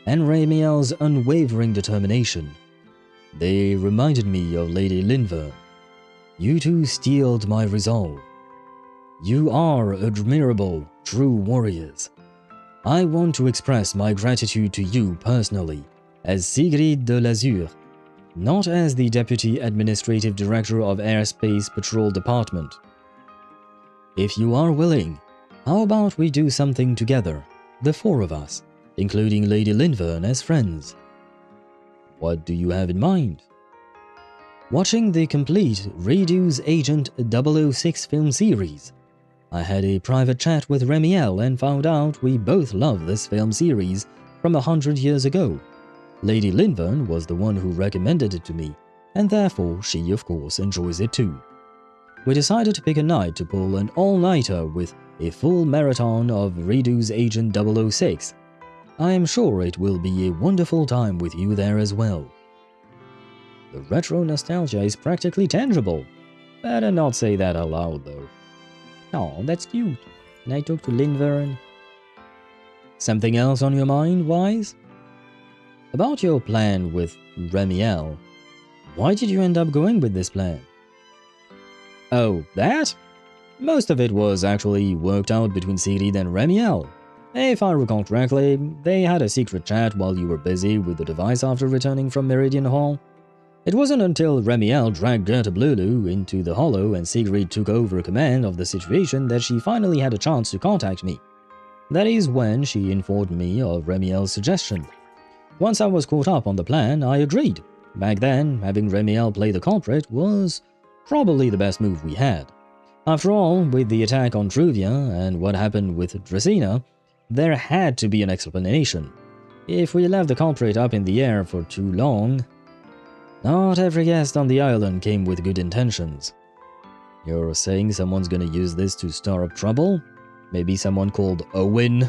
[SPEAKER 1] and Remielle's unwavering determination. They reminded me of Lady Linvern. You two steeled my resolve. You are admirable, true warriors. I want to express my gratitude to you personally, as Sigrid de Lazure, not as the Deputy Administrative Director of Airspace Patrol Department. If you are willing, how about we do something together, the four of us, including Lady Lindvern as friends? What do you have in mind? Watching the complete Eridu's Agent 006 film series, I had a private chat with Remielle and found out we both love this film series from 100 years ago. Lady Lindvern was the one who recommended it to me, and therefore she of course enjoys it too. We decided to pick a night to pull an all-nighter with a full marathon of Eridu's Agent 006. I am sure it will be a wonderful time with you there as well. The retro nostalgia is practically tangible. Better not say that out loud though. Oh, that's cute. Can I talk to Lindvern? Something else on your mind, Wise? About your plan with Remielle. Why did you end up going with this plan? Oh, that? Most of it was actually worked out between Sigrid and Remielle. If I recall correctly, they had a secret chat while you were busy with the device after returning from Meridian Hall. It wasn't until Remielle dragged Gerta Blulu into the Hollow and Sigrid took over command of the situation that she finally had a chance to contact me. That is when she informed me of Remielle's suggestion. Once I was caught up on the plan, I agreed. Back then, having Remielle play the culprit was probably the best move we had. After all, with the attack on Truvia and what happened with Dracaena, there had to be an explanation. If we left the culprit up in the air for too long... Not every guest on the island came with good intentions. You're saying someone's gonna use this to stir up trouble? Maybe someone called Owen?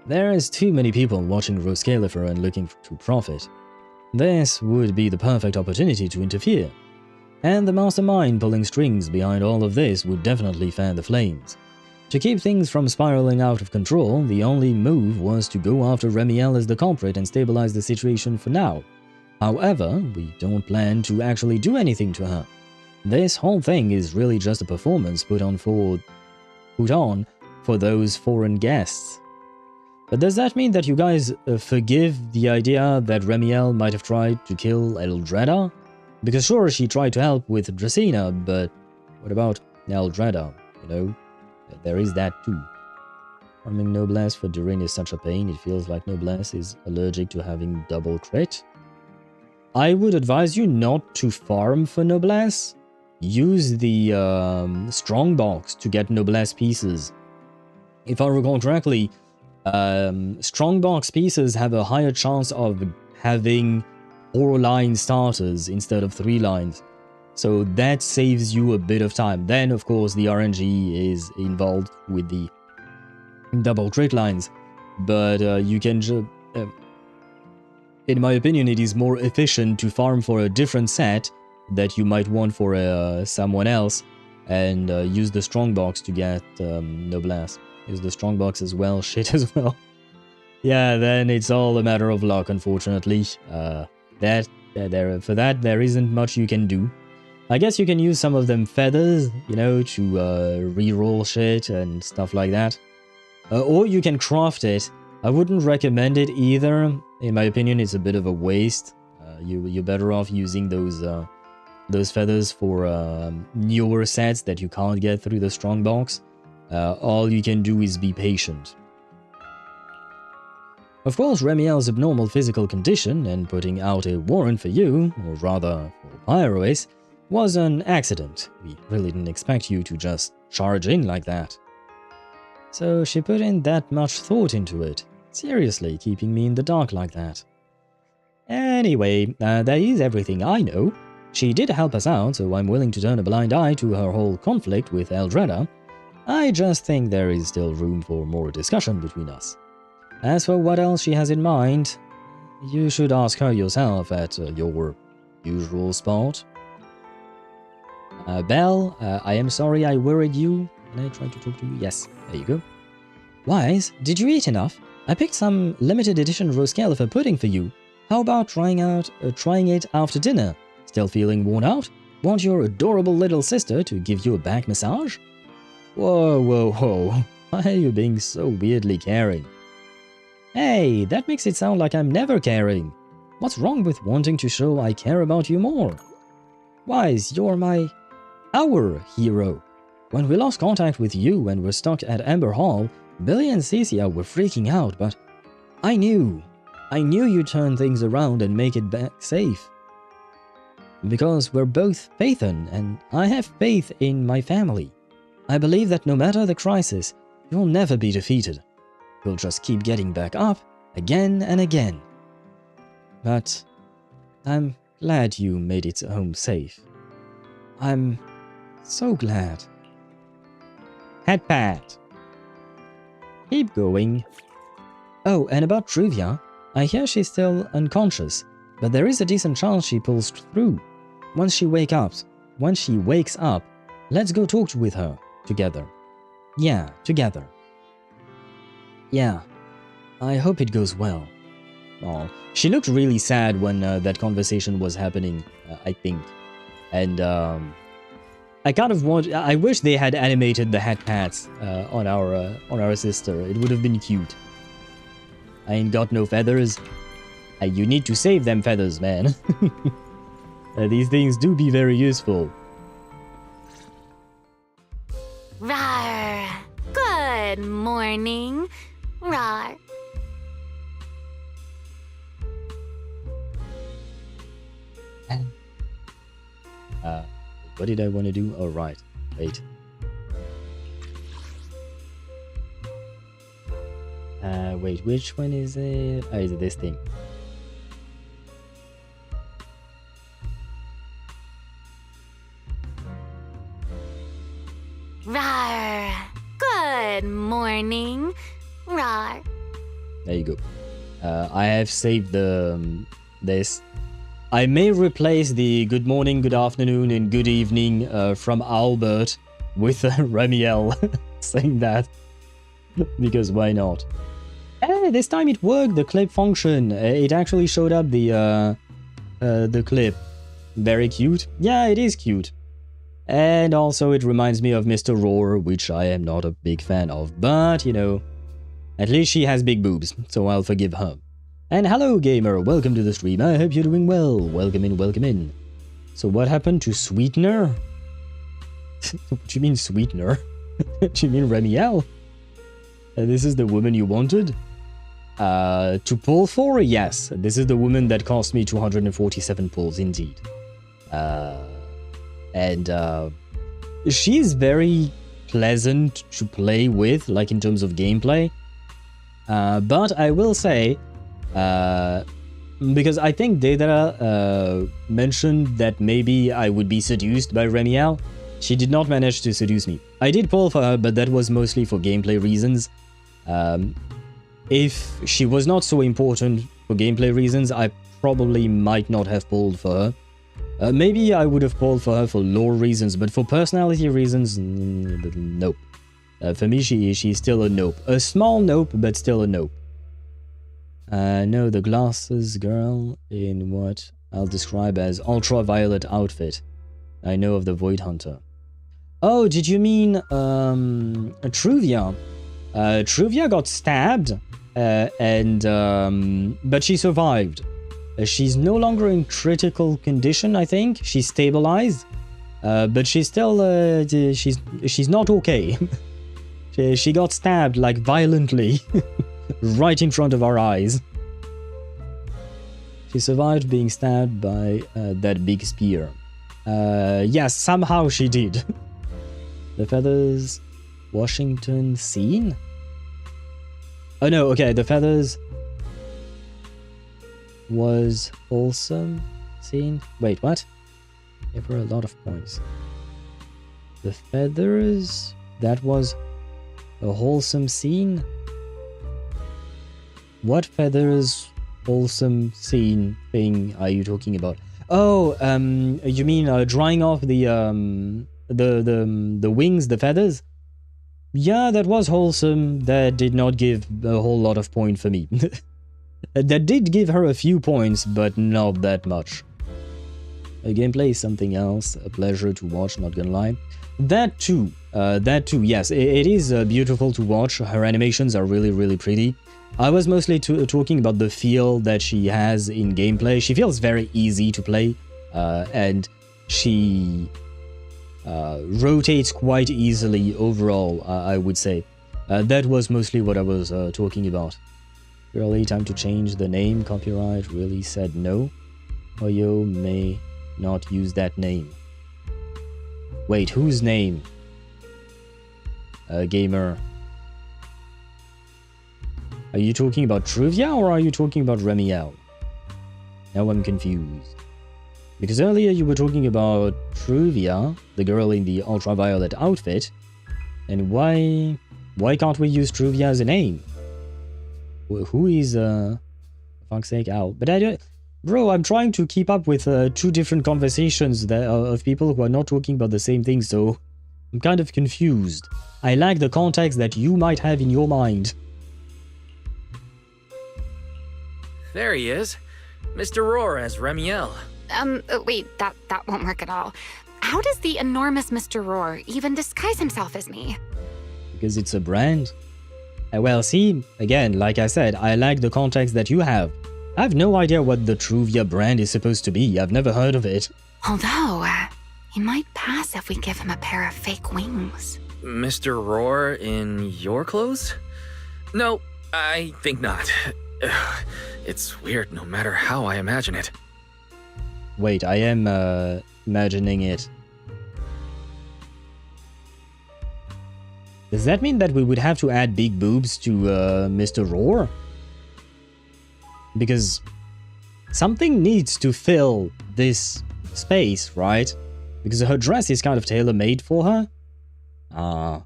[SPEAKER 1] There is too many people watching Roscaelifer and looking to profit. This would be the perfect opportunity to interfere. And the mastermind pulling strings behind all of this would definitely fan the flames. To keep things from spiraling out of control, the only move was to go after Remielle as the culprit and stabilize the situation for now. However, we don't plan to actually do anything to her. This whole thing is really just a performance put on for those foreign guests. But does that mean that you guys forgive the idea that Remielle might have tried to kill Eldreda? Because sure, she tried to help with Dracaena, but what about Eldreda, you know? There is that too. Farming Noblesse for Durin is such a pain, it feels like Noblesse is allergic to having double crit. I would advise you not to farm for Noblesse. Use the Strongbox to get Noblesse pieces. If I recall correctly, Strongbox pieces have a higher chance of having 4-line starters instead of 3 lines. So that saves you a bit of time. Then, of course, the RNG is involved with the double crit lines. But you can just... in my opinion, it is more efficient to farm for a different set that you might want for someone else and use the Strongbox to get Noblesse. Use the Strongbox as well, shit as well. Yeah, then it's all a matter of luck, unfortunately. For that, there isn't much you can do. I guess you can use some of them feathers, you know, to reroll shit and stuff like that. Or you can craft it. I wouldn't recommend it either. In my opinion, it's a bit of a waste. You're better off using those feathers for newer sets that you can't get through the Strongbox. All you can do is be patient. Of course, Remielle's abnormal physical condition and putting out a warrant for you, or rather for Pyrois, was an accident. We really didn't expect you to just charge in like that. So she put in that much thought into it. Seriously, keeping me in the dark like that. Anyway, that is everything I know. She did help us out, so I'm willing to turn a blind eye to her whole conflict with Eldreda. I just think there is still room for more discussion between us. As for what else she has in mind, you should ask her yourself at your usual spot. Belle, I am sorry I worried you. Can I try to talk to you? Yes, there you go. Wise, did you eat enough? I picked some limited edition Roscaelifer pudding for you. How about trying it after dinner? Still feeling worn out? Want your adorable little sister to give you a back massage? Whoa, whoa, whoa. Why are you being so weirdly caring? Hey, that makes it sound like I'm never caring. What's wrong with wanting to show I care about you more? Wise, you're our hero. When we lost contact with you and were stuck at Amber Hall, Billy and Cecia were freaking out, but I knew you'd turn things around and make it back safe. Because we're both Phaethon, and I have faith in my family. I believe that no matter the crisis, you'll never be defeated. You'll just keep getting back up, again and again. But I'm glad you made it home safe. I'm so glad. Head pat. Keep going. Oh, and about Truvia, I hear she's still unconscious, but there is a decent chance she pulls through. Once she wakes up, let's go talk with her together. Yeah, together. Yeah, I hope it goes well. Oh, she looked really sad when that conversation was happening, I think. And I wish they had animated the hat pats on our sister. It would have been cute. I ain't got no feathers. You need to save them feathers, man. These things do be very useful.
[SPEAKER 6] Rawr! Good morning. Rawr.
[SPEAKER 1] What did I want to do? Oh, right. Wait. Wait, which one is it? Oh, is it this thing?
[SPEAKER 6] Rawr! Good morning. Rawr.
[SPEAKER 1] There you go. I have saved this. I may replace the good morning, good afternoon, and good evening from Albert with Remielle saying that. Because why not? Hey, this time it worked, the clip function. It actually showed up the clip. Very cute. Yeah, it is cute. And also it reminds me of Mr. Roar, which I am not a big fan of. But, you know, at least she has big boobs, so I'll forgive her. And hello, gamer. Welcome to the stream. I hope you're doing well. Welcome in, welcome in. So what happened to Sweetener? What do you mean Sweetener? Do you mean Remielle? This is the woman you wanted? To pull for? Yes. This is the woman that cost me 247 pulls, indeed. And she's very pleasant to play with, like in terms of gameplay. But I will say, because I think Deidara mentioned that maybe I would be seduced by Remielle. She did not manage to seduce me. I did pull for her, but that was mostly for gameplay reasons. If she was not so important for gameplay reasons, I probably might not have pulled for her. Maybe I would have pulled for her for lore reasons, but for personality reasons, nope. For me, she's still a nope. A small nope, but still a nope. No, the glasses girl in what I'll describe as ultraviolet outfit. I know of the Void Hunter. Oh, did you mean Truvia? Truvia got stabbed, but she survived. She's no longer in critical condition, I think. She's stabilized, but she's still she's not okay. She got stabbed like violently, right in front of our eyes. She survived being stabbed by that big spear. Yes, somehow she did. The feathers, Washington scene? Oh no, okay, the feathers was wholesome scene. Wait, what? There were a lot of points. The feathers, that was a wholesome scene? What feathers wholesome scene thing are you talking about? Oh, you mean drying off the wings, the feathers? Yeah, that was wholesome. That did not give a whole lot of point for me. That did give her a few points, but not that much. Gameplay is something else, a pleasure to watch, not gonna lie. That too, yes, it is beautiful to watch. Her animations are really, really pretty. I was mostly talking about the feel that she has in gameplay. She feels very easy to play, and she rotates quite easily overall, I would say. That was mostly what I was talking about. Really, time to change the name. Copyright really said no. Hoyo may not use that name. Wait, whose name? Gamer. Are you talking about Truvia or are you talking about Remielle? Now I'm confused. Because earlier you were talking about Truvia, the girl in the ultraviolet outfit, and why can't we use Truvia as a name? Who is fuck's sake out? But I don't. Bro, I'm trying to keep up with two different conversations of people who are not talking about the same thing, so I'm kind of confused. I lack the context that you might have in your mind.
[SPEAKER 9] There he is. Mr. Roar as Remielle.
[SPEAKER 6] Wait, that won't work at all. How does the enormous Mr. Roar even disguise himself as me?
[SPEAKER 1] Because it's a brand. Well, see, again, like I said, I lack the context that you have. I have no idea what the Truvia brand is supposed to be. I've never heard of it.
[SPEAKER 6] Although, he might pass if we give him a pair of fake wings.
[SPEAKER 9] Mr. Roar in your clothes? No, I think not. It's weird no matter how I imagine it.
[SPEAKER 1] Wait, I am imagining it. Does that mean that we would have to add big boobs to Mr. Roar? Because something needs to fill this space, right? Because her dress is kind of tailor-made for her. I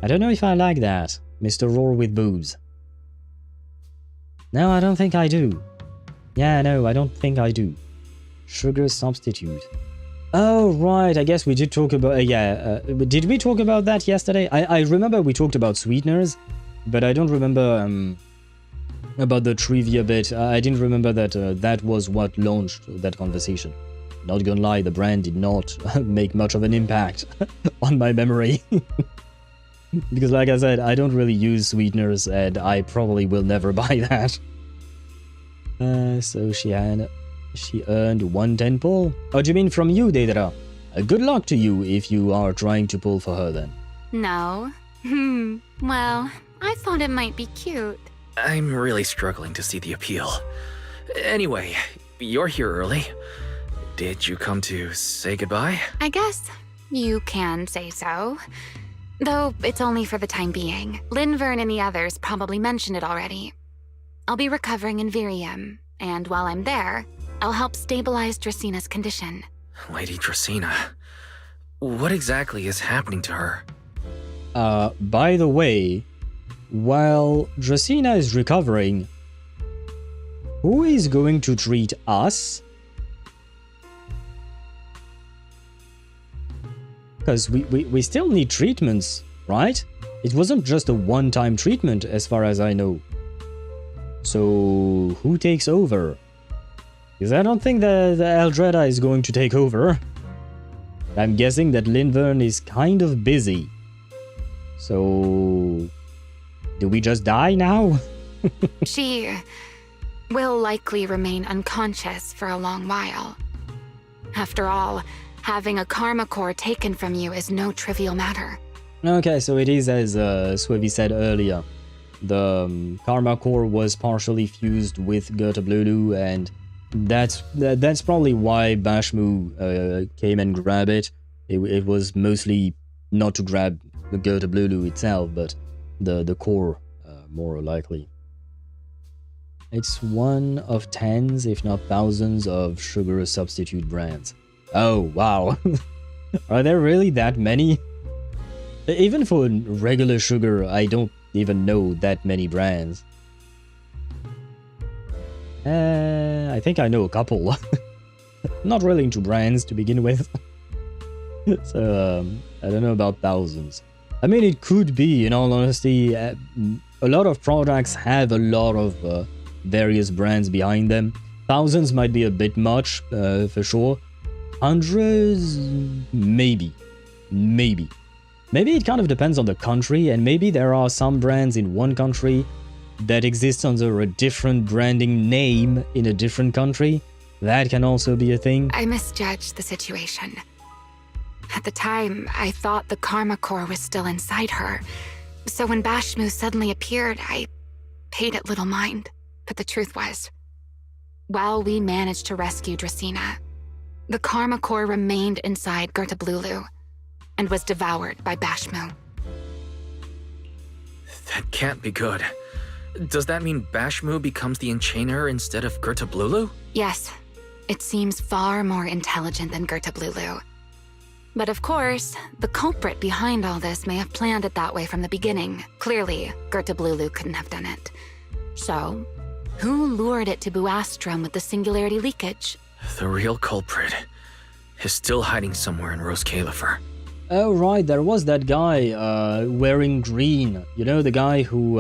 [SPEAKER 1] don't know if I like that. Mr. Roar with boobs. No, I don't think I do. Yeah, no, I don't think I do. Sugar substitute. Oh, right, I guess we did talk about... did we talk about that yesterday? I remember we talked about sweeteners, but I don't remember about the trivia bit. I didn't remember that that was what launched that conversation. Not gonna lie, the brand did not make much of an impact on my memory. Because like I said, I don't really use sweeteners and I probably will never buy that. So she earned 1 10-pull? Oh, do you mean from you, Deidara? Good luck to you if you are trying to pull for her then.
[SPEAKER 6] No. Well, I thought it might be cute.
[SPEAKER 9] I'm really struggling to see the appeal. Anyway, you're here early. Did you come to say goodbye?
[SPEAKER 6] I guess you can say so. Though it's only for the time being. Linvern and the others probably mentioned it already. I'll be recovering in Virium, and while I'm there, I'll help stabilize Dracina's condition.
[SPEAKER 9] Lady Dracina. What exactly is happening to her?
[SPEAKER 1] By the way, while Dracina is recovering, who is going to treat us? Because we still need treatments, right? It wasn't just a one-time treatment as far as I know. So, who takes over? Because I don't think the Eldreda is going to take over. I'm guessing that Linvern is kind of busy. So, do we just die now?
[SPEAKER 6] She will likely remain unconscious for a long while. After all, having a karma core taken from you is no trivial matter.
[SPEAKER 1] Okay, so it is as Swivi said earlier. The karma core was partially fused with Gerta Blulu, and that's probably why Bashmu came and grabbed it. It was mostly not to grab the Gerta Blulu itself, but the core, more likely. It's one of tens, if not thousands, of sugar substitute brands. Oh, wow. Are there really that many? Even for regular sugar, I don't even know that many brands. I think I know a couple. Not really into brands to begin with. So, I don't know about thousands. I mean, it could be, in all honesty. A lot of products have a lot of various brands behind them. Thousands might be a bit much, for sure. Hundreds, maybe. Maybe it kind of depends on the country, and maybe there are some brands in one country that exist under a different branding name in a different country. That can also be a thing.
[SPEAKER 6] I misjudged the situation. At the time, I thought the karma core was still inside her. So when Bashmu suddenly appeared, I paid it little mind. But the truth was, while we managed to rescue Dracena, the karma core remained inside Gertablulu and was devoured by Bashmu.
[SPEAKER 9] That can't be good. Does that mean Bashmu becomes the enchainer instead of Gertablulu?
[SPEAKER 6] Yes, it seems far more intelligent than Gertablulu. But of course, the culprit behind all this may have planned it that way from the beginning. Clearly, Gertablulu couldn't have done it. So, who lured it to Buastrum with the singularity leakage?
[SPEAKER 9] The real culprit is still hiding somewhere in Roscaelifer.
[SPEAKER 1] Oh right, there was that guy wearing green. You know, the guy who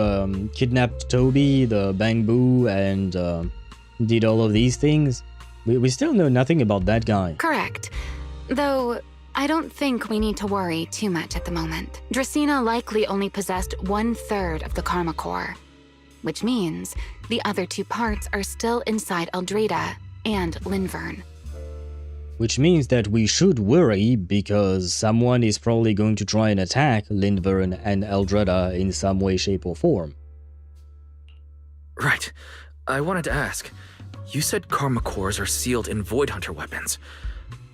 [SPEAKER 1] kidnapped Toby, the Bangbu, and did all of these things. We still know nothing about that guy.
[SPEAKER 6] Correct. Though, I don't think we need to worry too much at the moment. Dracena likely only possessed 1/3 of the karma core, which means the other 2 parts are still inside Eldrada and Linvern.
[SPEAKER 1] Which means that we should worry because someone is probably going to try and attack Linvern and Eldrada in some way, shape, or form.
[SPEAKER 9] Right. I wanted to ask, you said karma cores are sealed in Void Hunter weapons,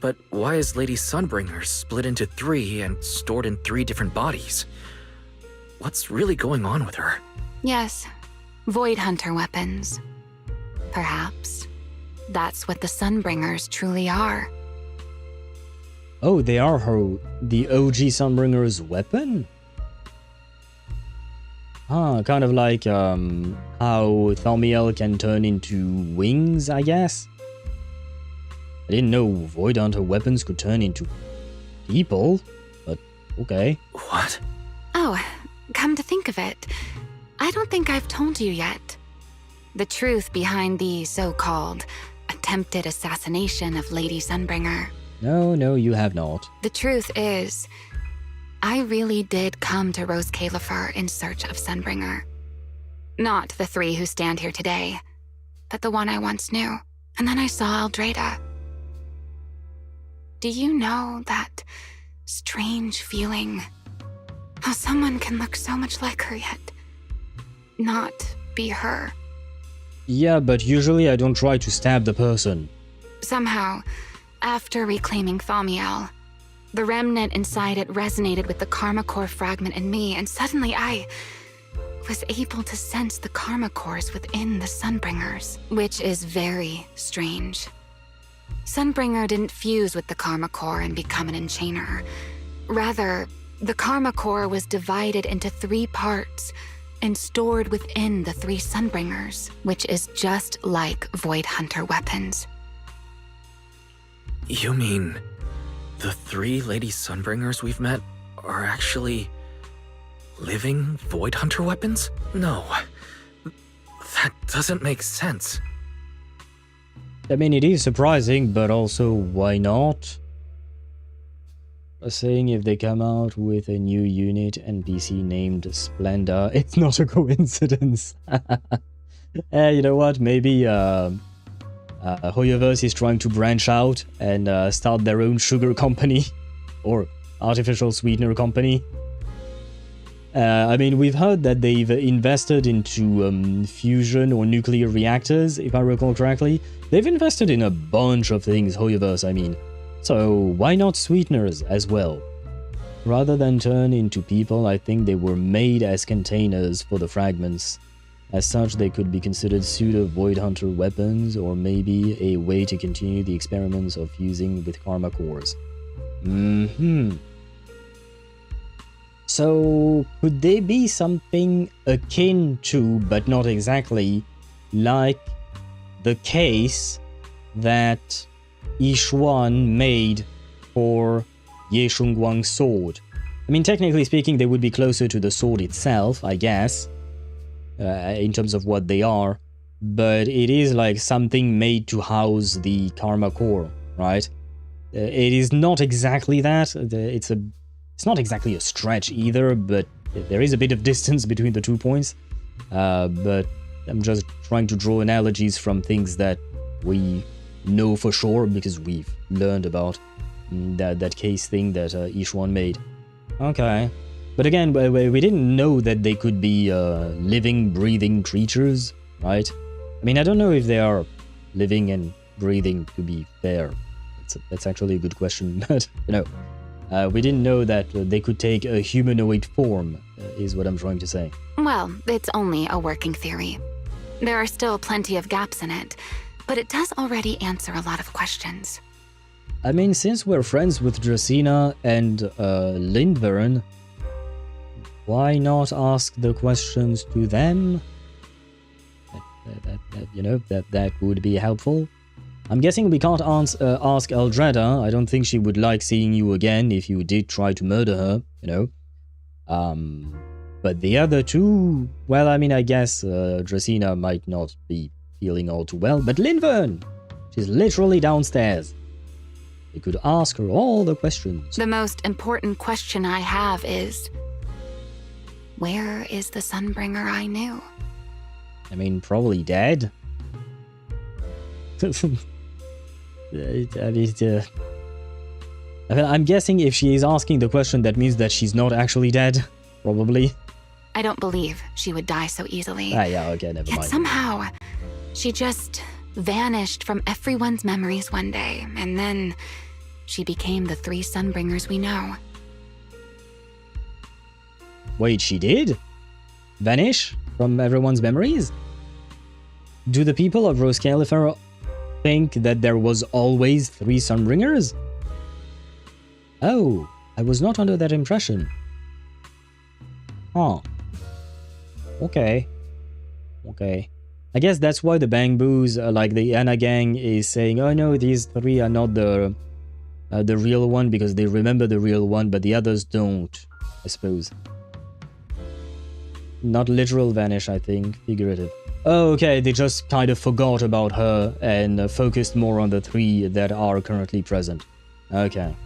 [SPEAKER 9] but why is Lady Sunbringer split into 3 and stored in 3 different bodies? What's really going on with her?
[SPEAKER 6] Yes, Void Hunter weapons. Perhaps that's what the Sunbringers truly are.
[SPEAKER 1] Oh, they are the OG Sunbringer's weapon? Kind of like how Thaumiel can turn into wings, I guess? I didn't know Void Hunter weapons could turn into people, but okay.
[SPEAKER 9] What?
[SPEAKER 6] Oh, come to think of it, I don't think I've told you yet. The truth behind the so-called attempted assassination of Lady Sunbringer.
[SPEAKER 1] No, you have not.
[SPEAKER 6] The truth is, I really did come to Roscaelifer in search of Sunbringer. Not the 3 who stand here today, but the one I once knew. And then I saw Eldrada. Do you know that strange feeling? How someone can look so much like her yet not be her.
[SPEAKER 1] Yeah, but usually I don't try to stab the person.
[SPEAKER 6] Somehow, after reclaiming Thaumiel, the remnant inside it resonated with the karma core fragment in me, and suddenly I was able to sense the karma cores within the Sunbringers, which is very strange. Sunbringer didn't fuse with the karma core and become an enchainer. Rather, the karma core was divided into 3 parts and stored within the 3 Sunbringers, which is just like Void Hunter weapons.
[SPEAKER 9] You mean the 3 Lady Sunbringers we've met are actually living Void Hunter weapons? No, that doesn't make sense.
[SPEAKER 1] I mean, it is surprising, but also, why not? Saying if they come out with a new unit NPC named Splendor, it's not a coincidence. You know what, maybe HoYoVerse is trying to branch out and start their own sugar company, or artificial sweetener company. I mean, we've heard that they've invested into fusion or nuclear reactors, if I recall correctly. They've invested in a bunch of things, HoYoVerse, I mean. So why not sweeteners as well? Rather than turn into people, I think they were made as containers for the fragments. As such, they could be considered pseudo-Void Hunter weapons, or maybe a way to continue the experiments of fusing with karma cores. So, could they be something akin to, but not exactly, like the case that Yishuan made for Ye Shunguang's sword? I mean, technically speaking, they would be closer to the sword itself, I guess, in terms of what they are. but it is like something made to house the karma core, right? It is not exactly that. It's not exactly a stretch either, but there is a bit of distance between the 2 points. But I'm just trying to draw analogies from things that we know for sure because we've learned about that case thing that Ishwan made. Okay. But again, we didn't know that they could be living, breathing creatures, right? I mean, I don't know if they are living and breathing, to be fair. That's actually a good question, but, you know, we didn't know that they could take a humanoid form, is what I'm trying to say.
[SPEAKER 6] Well, it's only a working theory. There are still plenty of gaps in it, but it does already answer a lot of questions.
[SPEAKER 1] I mean, since we're friends with Dracena and Lindvern, why not ask the questions to them? That would be helpful. I'm guessing we can't ask Eldreda. I don't think she would like seeing you again if you did try to murder her, you know. But the other two, well, I mean, I guess Dracena might not be feeling all too well, but Lindvern, she's literally downstairs. You could ask her all the questions.
[SPEAKER 6] The most important question I have is, where is the Sunbringer I knew?
[SPEAKER 1] I mean, probably dead. I'm guessing if she is asking the question, that means that she's not actually dead. Probably.
[SPEAKER 6] I don't believe she would die so easily.
[SPEAKER 1] Yeah, okay, never mind.
[SPEAKER 6] Yet somehow, she just vanished from everyone's memories one day, and then she became the 3 Sunbringers we know.
[SPEAKER 1] Wait, she did? Vanish from everyone's memories? Do the people of Roscaelifer think that there was always 3 Sunbringers? Oh, I was not under that impression. Huh. Okay. I guess that's why the Bangboos, like the Anna gang, is saying, oh no, these 3 are not the real one, because they remember the real one, but the others don't, I suppose. Not literal vanish, I think. Figurative. Oh, okay, they just kind of forgot about her and focused more on the 3 that are currently present. Okay.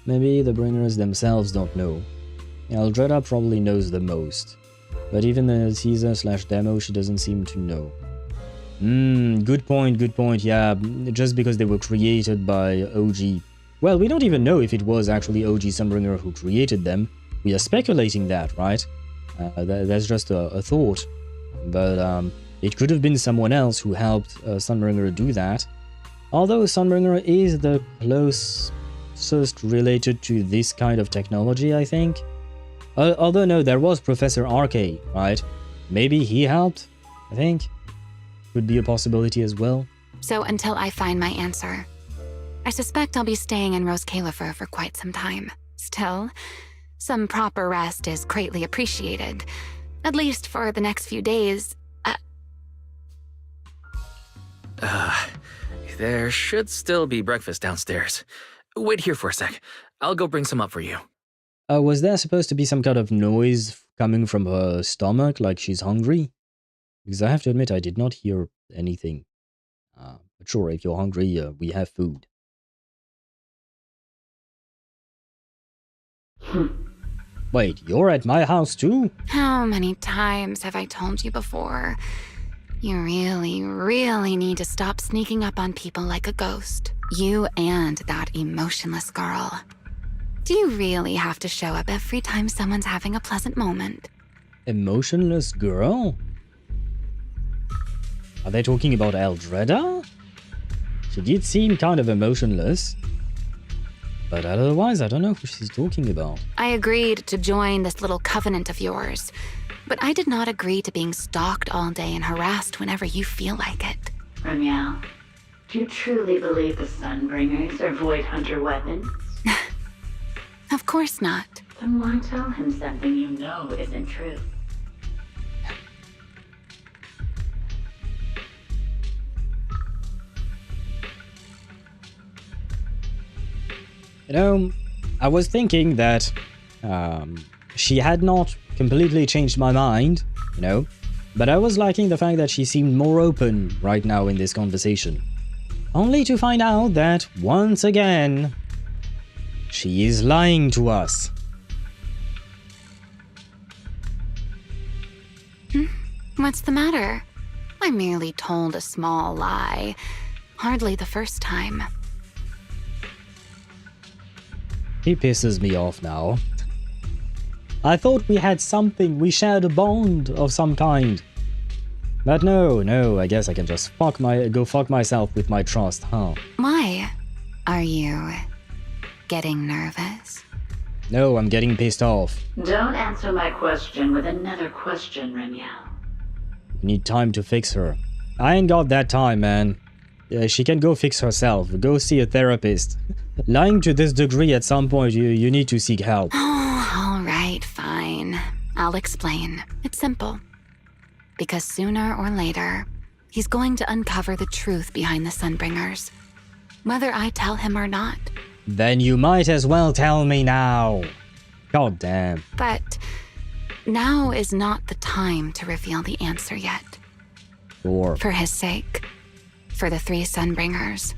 [SPEAKER 1] Maybe the bringers themselves don't know. Eldreda probably knows the most. But even the teaser/demo, she doesn't seem to know. Good point, yeah. Just because they were created by OG... Well, we don't even know if it was actually OG Sunbringer who created them. We are speculating that, right? That's just a thought. But it could have been someone else who helped Sunbringer do that. Although Sunbringer is the closest related to this kind of technology, I think. Although no, there was Professor RK, right? Maybe he helped, I think. Could be a possibility as well.
[SPEAKER 6] So until I find my answer, I suspect I'll be staying in Roscaelifer for quite some time. Still, some proper rest is greatly appreciated. At least for the next few days.
[SPEAKER 9] There should still be breakfast downstairs. Wait here for a sec. I'll go bring some up for you.
[SPEAKER 1] Was there supposed to be some kind of noise coming from her stomach, like she's hungry? Because I have to admit, I did not hear anything. But sure, if you're hungry, we have food. Wait, you're at my house too?
[SPEAKER 6] How many times have I told you before? You really, really need to stop sneaking up on people like a ghost. You and that emotionless girl. Do you really have to show up every time someone's having a pleasant moment?
[SPEAKER 1] Emotionless girl? Are they talking about Eldreda? She did seem kind of emotionless. But otherwise, I don't know who she's talking about.
[SPEAKER 6] I agreed to join this little covenant of yours, but I did not agree to being stalked all day and harassed whenever you feel like it.
[SPEAKER 18] Remielle, do you truly believe the Sunbringers are Void Hunter weapons?
[SPEAKER 6] Of course not.
[SPEAKER 18] Then why tell him something you know isn't true?
[SPEAKER 1] You know, I was thinking that she had not completely changed my mind, you know, But I was liking the fact that she seemed more open right now in this conversation. Only to find out that, once again, she is lying to us.
[SPEAKER 6] What's the matter? I merely told a small lie. Hardly the first time.
[SPEAKER 1] He pisses me off now. I thought we had something, we shared a bond of some kind. But no, I guess I can just go fuck myself with my trust, huh?
[SPEAKER 6] Why? Are you getting nervous?
[SPEAKER 1] No, I'm getting pissed off.
[SPEAKER 18] Don't answer my question with another question, Remielle.
[SPEAKER 1] We need time to fix her. I ain't got that time, man. She can go fix herself. Go see a therapist. Lying to this degree, at some point, you need to seek help.
[SPEAKER 6] All right, fine. I'll explain. It's simple. Because sooner or later, he's going to uncover the truth behind the Sunbringers. Whether I tell him or not.
[SPEAKER 1] Then you might as well tell me now. God damn.
[SPEAKER 6] But now is not the time to reveal the answer yet.
[SPEAKER 1] Sure.
[SPEAKER 6] For his sake. For the 3 Sunbringers.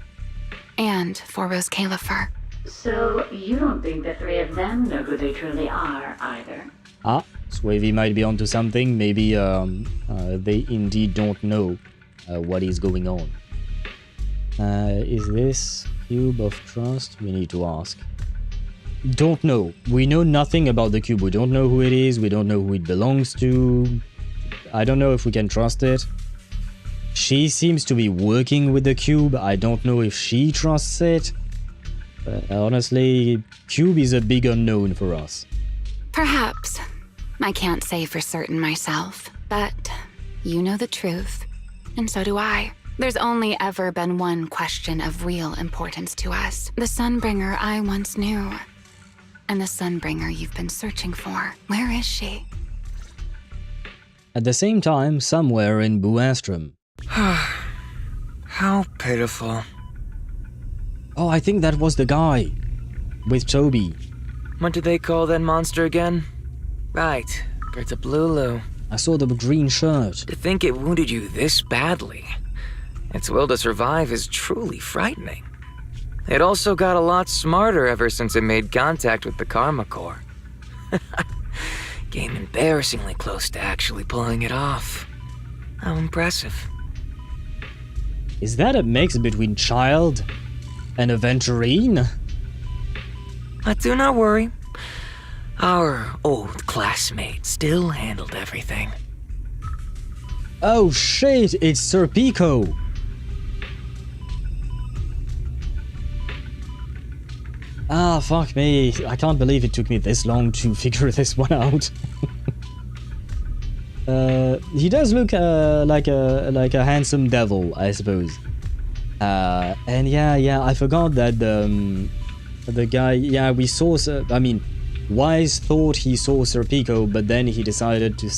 [SPEAKER 6] And for Roscaelifer.
[SPEAKER 18] So, you don't think the 3 of them know who they truly are, either?
[SPEAKER 1] Ah, Swavey might be onto something. Maybe they indeed don't know what is going on. Is this Cube of Trust? We need to ask. Don't know. We know nothing about the cube. We don't know who it is. We don't know who it belongs to. I don't know if we can trust it. She seems to be working with the cube. I don't know if she trusts it. But honestly, cube is a big unknown for us.
[SPEAKER 6] Perhaps. I can't say for certain myself, but you know the truth, and so do I. There's only ever been one question of real importance to us. The Sunbringer I once knew, and the Sunbringer you've been searching for. Where is she?
[SPEAKER 1] At the same time, somewhere in Buastrom.
[SPEAKER 9] How pitiful.
[SPEAKER 1] Oh, I think that was the guy. With Toby.
[SPEAKER 9] What did they call that monster again? Right, Gertablulu.
[SPEAKER 1] I saw the green shirt.
[SPEAKER 9] To think it wounded you this badly. Its will to survive is truly frightening. It also got a lot smarter ever since it made contact with the Karma Core. Came embarrassingly close to actually pulling it off. How impressive.
[SPEAKER 1] Is that a mix between child and aventurine?
[SPEAKER 9] But do not worry. Our old classmate still handled everything.
[SPEAKER 1] Oh shit, it's Serpico. Ah, fuck me. I can't believe it took me this long to figure this one out. He does look like a handsome devil, I suppose. And yeah, I forgot that the guy, yeah, we saw, I mean, Wise thought he saw Serpico, but then he decided to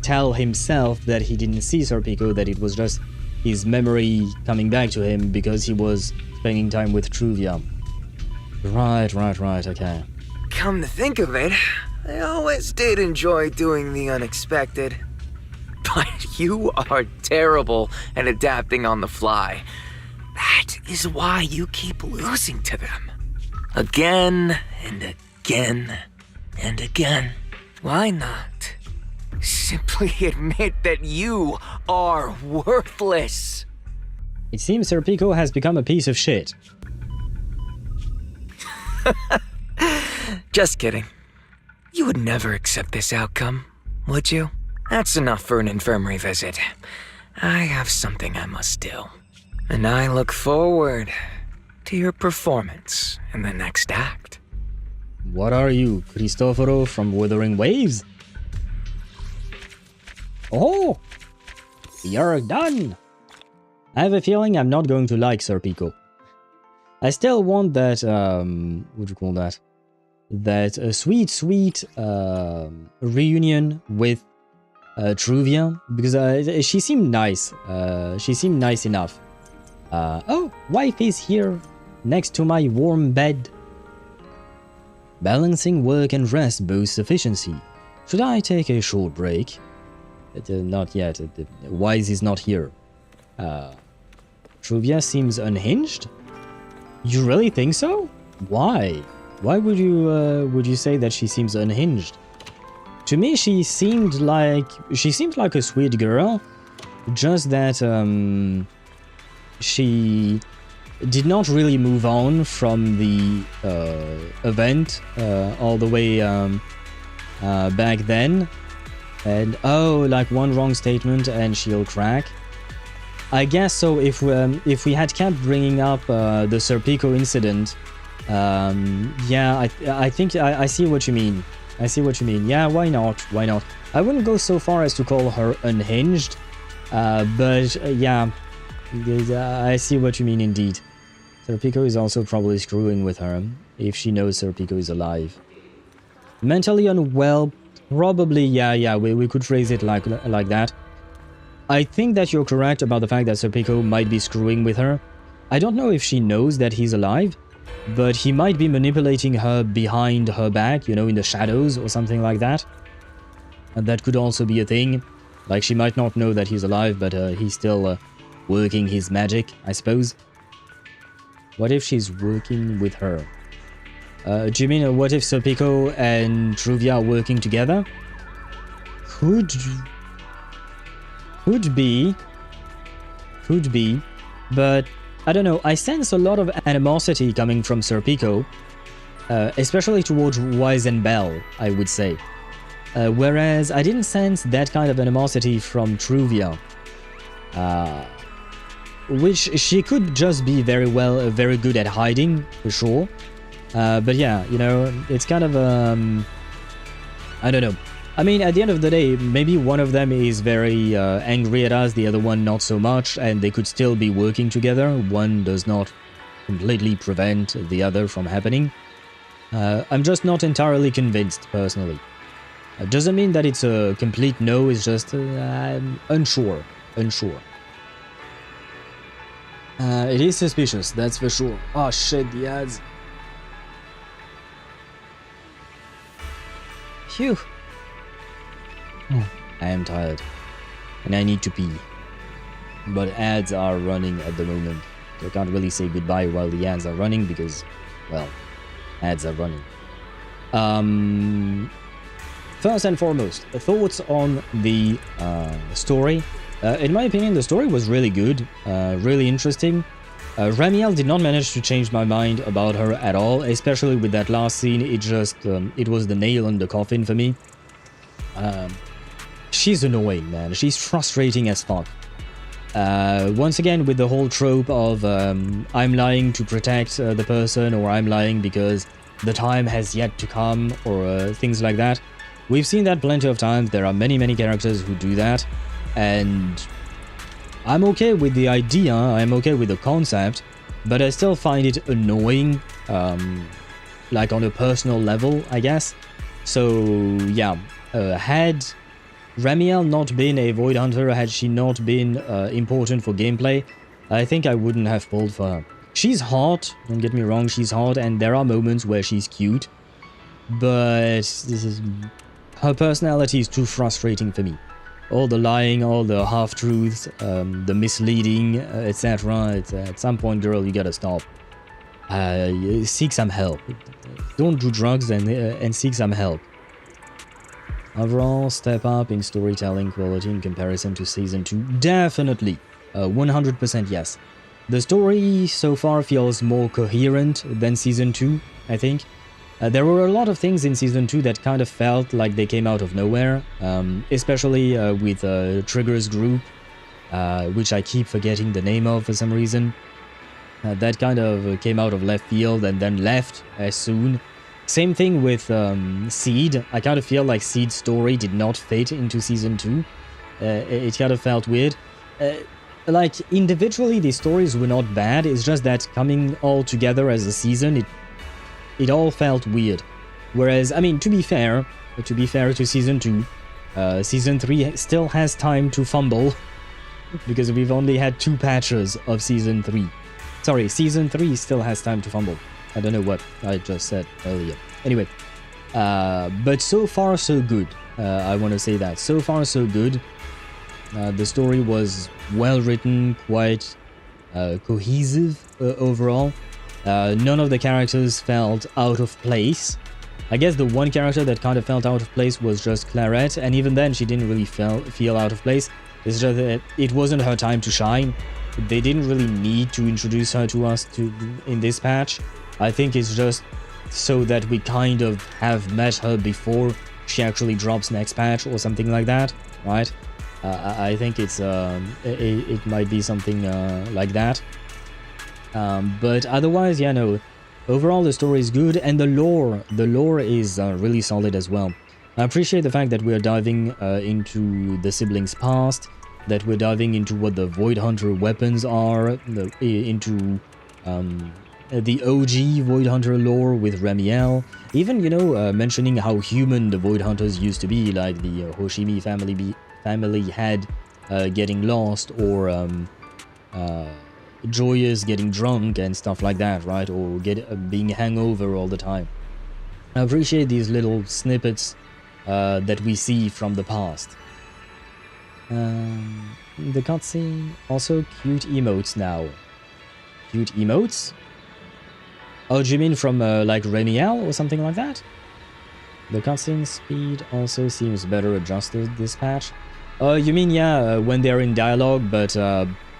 [SPEAKER 1] tell himself that he didn't see Serpico, that it was just his memory coming back to him because he was spending time with Truvia. Right, okay.
[SPEAKER 9] Come to think of it, I always did enjoy doing the unexpected. But you are terrible at adapting on the fly. That is why you keep losing to them. Again and again and again. Why not simply admit that you are worthless?
[SPEAKER 1] It seems Serpico has become a piece of shit.
[SPEAKER 9] Just kidding. You would never accept this outcome, would you? That's enough for an infirmary visit. I have something I must do. And I look forward to your performance in the next act.
[SPEAKER 1] What are you, Cristoforo from Wuthering Waves? Oh! You're done! I have a feeling I'm not going to like Serpico. I still want that, what do you call that? That sweet reunion with Truvia, because she seemed nice. She seemed nice enough. Oh, wife is here, next to my warm bed. Balancing work and rest boosts efficiency. Should I take a short break? Not yet. Wise is not here. Truvia seems unhinged? You really think so? Why? Why would you say that she seems unhinged? To me, she seemed like a sweet girl, just that she did not really move on from the event all the way back then. And like one wrong statement and she'll crack. I guess so. If we had kept bringing up the Serpico incident, yeah, I think I see what you mean. I see what you mean. Yeah, why not? Why not? I wouldn't go so far as to call her unhinged, but yeah, I see what you mean indeed. Serpico is also probably screwing with her if she knows Serpico is alive. Mentally unwell, probably. Yeah. We could phrase it like that. I think that you're correct about the fact that Serpico might be screwing with her. I don't know if she knows that he's alive, but he might be manipulating her behind her back, you know, in the shadows or something like that. And that could also be a thing. Like, she might not know that he's alive, but he's still working his magic, I suppose. What if she's working with her? Do you mean what if Serpico and Truvia are working together? Could be, but I don't know. I sense a lot of animosity coming from Serpico, especially towards Wise and Belle, I would say. Whereas I didn't sense that kind of animosity from Truvia, which she could just be very good at hiding, for sure. But yeah, you know, it's kind of I don't know. I mean, at the end of the day, maybe one of them is very angry at us, the other one not so much, and they could still be working together. One does not completely prevent the other from happening. I'm just not entirely convinced, personally. Doesn't mean that it's a complete no, it's just I'm unsure. It is suspicious, that's for sure. Oh shit, the ads. Phew. I am tired, and I need to pee. But ads are running at the moment. I can't really say goodbye while the ads are running because, well, ads are running. First and foremost, thoughts on the story. In my opinion, the story was really good, really interesting. Remielle did not manage to change my mind about her at all, especially with that last scene. It just, it was the nail in the coffin for me. She's annoying, man. She's frustrating as fuck. Once again, with the whole trope of I'm lying to protect the person, or I'm lying because the time has yet to come, or things like that. We've seen that plenty of times. There are many characters who do that, and I'm okay with the idea, I'm okay with the concept, but I still find it annoying, like on a personal level, I guess. So yeah, had Remielle not been a Void Hunter, had she not been important for gameplay, I think I wouldn't have pulled for her. She's hot, don't get me wrong, she's hot, and there are moments where she's cute, but her personality is too frustrating for me. All the lying, all the half-truths, the misleading, etc. At some point, girl, you gotta stop. Seek some help. Don't do drugs and seek some help. Overall, step up in storytelling quality in comparison to Season 2. Definitely. 100% yes. The story so far feels more coherent than Season 2, I think. There were a lot of things in Season 2 that kind of felt like they came out of nowhere, especially with Trigger's group, which I keep forgetting the name of for some reason. That kind of came out of left field and then left as soon. Same thing with Seed. I kind of feel like Seed's story did not fit into Season 2. It kind of felt weird. Like, individually, these stories were not bad, it's just that coming all together as a season, it all felt weird. Whereas, I mean, to be fair to Season 2, Season 3 still has time to fumble, because we've only had 2 patches of Season 3. Sorry, Season 3 still has time to fumble. I don't know what I just said earlier. Anyway, but so far so good. I want to say that. So far so good. The story was well written, quite cohesive overall. None of the characters felt out of place. I guess the one character that kind of felt out of place was just Claret, and even then she didn't really feel out of place. It's just that it wasn't her time to shine. They didn't really need to introduce her to us in this patch. I think it's just so that we kind of have met her before she actually drops next patch or something like that, right? I think it might be something like that. But otherwise, yeah, no. Overall, the story is good, and the lore is really solid as well. I appreciate the fact that we are diving into the siblings' past, that we're diving into what the Void Hunter weapons are, into the OG Void Hunter lore with Remielle, even, you know, mentioning how human the Void Hunters used to be, like the Hoshimi family had getting lost, or Joyous getting drunk and stuff like that, right? Or being hangover all the time. I appreciate these little snippets that we see from the past. The cutscene, also cute emotes now. Cute emotes? Oh, do you mean from like Remielle or something like that? The cutscene speed also seems better adjusted this patch. You mean, yeah, when they're in dialogue, but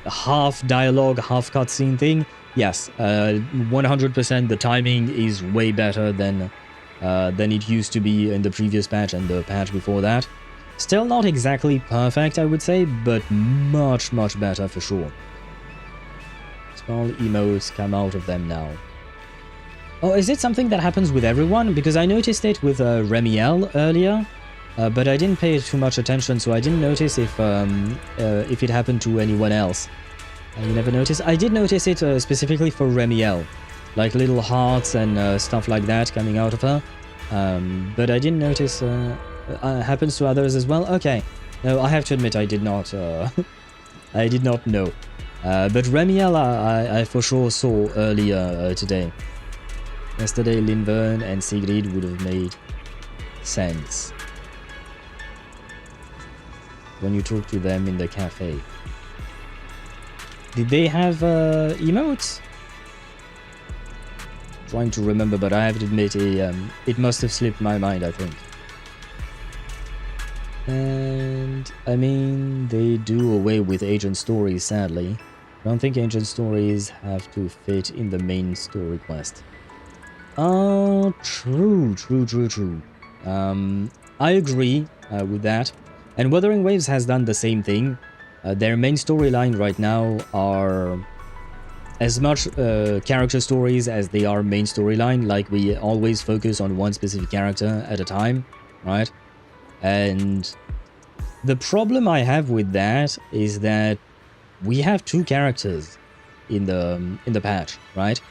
[SPEAKER 1] half dialogue, half cutscene thing? Yes, 100% the timing is way better than it used to be in the previous patch and the patch before that. Still not exactly perfect, I would say, but much, much better for sure. Small emotes come out of them now. Oh, is it something that happens with everyone? Because I noticed it with Remielle earlier, but I didn't pay too much attention, so I didn't notice if it happened to anyone else. You never noticed? I did notice it specifically for Remielle, like little hearts and stuff like that coming out of her, but I didn't notice happens to others as well. Okay, no, I have to admit I did not I did not know, but Remielle I for sure saw earlier today. Yesterday, Linvern and Sigrid would have made sense when you talk to them in the cafe. Did they have emotes? Trying to remember, but I have to admit it must have slipped my mind, I think. And I mean, they do away with agent stories, sadly. I don't think agent stories have to fit in the main story quest. True. I agree with that. And Wuthering Waves has done the same thing. Their main storyline right now are as much character stories as they are main storyline. Like, we always focus on one specific character at a time, right? And the problem I have with that is that we have two characters in the patch, right?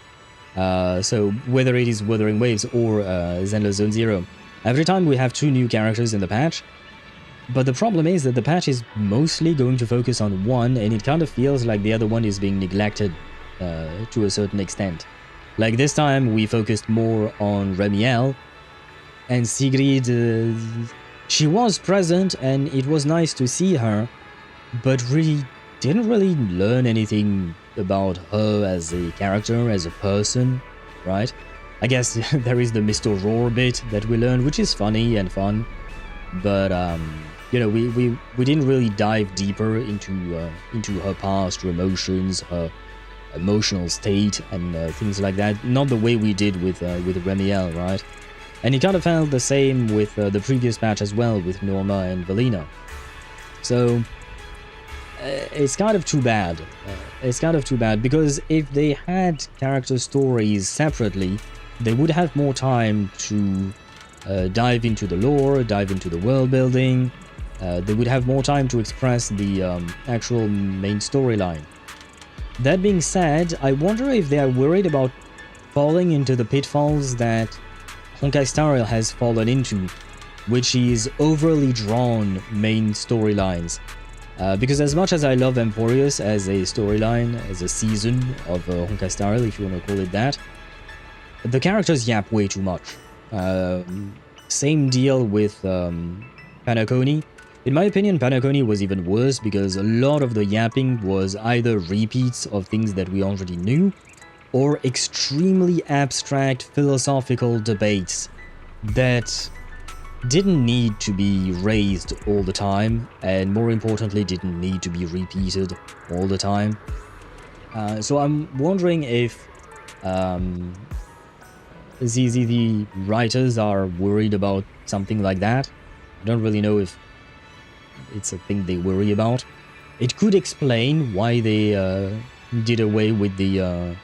[SPEAKER 1] So whether it is Wuthering Waves or Zenless Zone Zero, every time we have two new characters in the patch. But the problem is that the patch is mostly going to focus on one, and it kind of feels like the other one is being neglected to a certain extent. Like this time we focused more on Remielle, and Sigrid, she was present and it was nice to see her, but really didn't really learn anything about her as a character, as a person, right? I guess there is the Mr. Roar bit that we learned, which is funny and fun, but you know, we didn't really dive deeper into her past, her emotions, her emotional state, and things like that. Not the way we did with Remielle, right? And it kind of felt the same with the previous patch as well, with Norma and Valina. So it's kind of too bad. It's kind of too bad, because if they had character stories separately, they would have more time to dive into the lore, dive into the world building. They would have more time to express the actual main storyline. That being said, I wonder if they are worried about falling into the pitfalls that Honkai Star Rail has fallen into, which is overly drawn main storylines. Because as much as I love Emporius as a storyline, as a season of Honkai Star Rail, if you want to call it that, the characters yap way too much. Same deal with Panaconi. In my opinion, Panaconi was even worse because a lot of the yapping was either repeats of things that we already knew, or extremely abstract philosophical debates that didn't need to be raised all the time, and more importantly, didn't need to be repeated all the time. So I'm wondering if the writers are worried about something like that. I don't really know if it's a thing they worry about. It could explain why they did away with the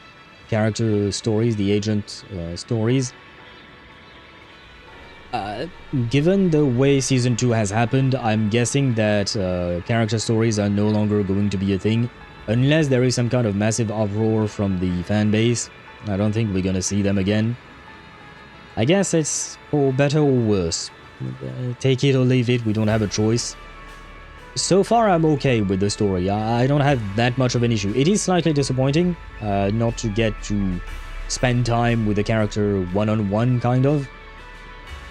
[SPEAKER 1] character stories, the agent stories. Given the way Season 2 has happened, I'm guessing that character stories are no longer going to be a thing, unless there is some kind of massive uproar from the fan base. I don't think we're gonna see them again. I guess it's for better or worse. Take it or leave it, we don't have a choice. So far I'm okay with the story, I don't have that much of an issue. It is slightly disappointing not to get to spend time with the character one-on-one, kind of.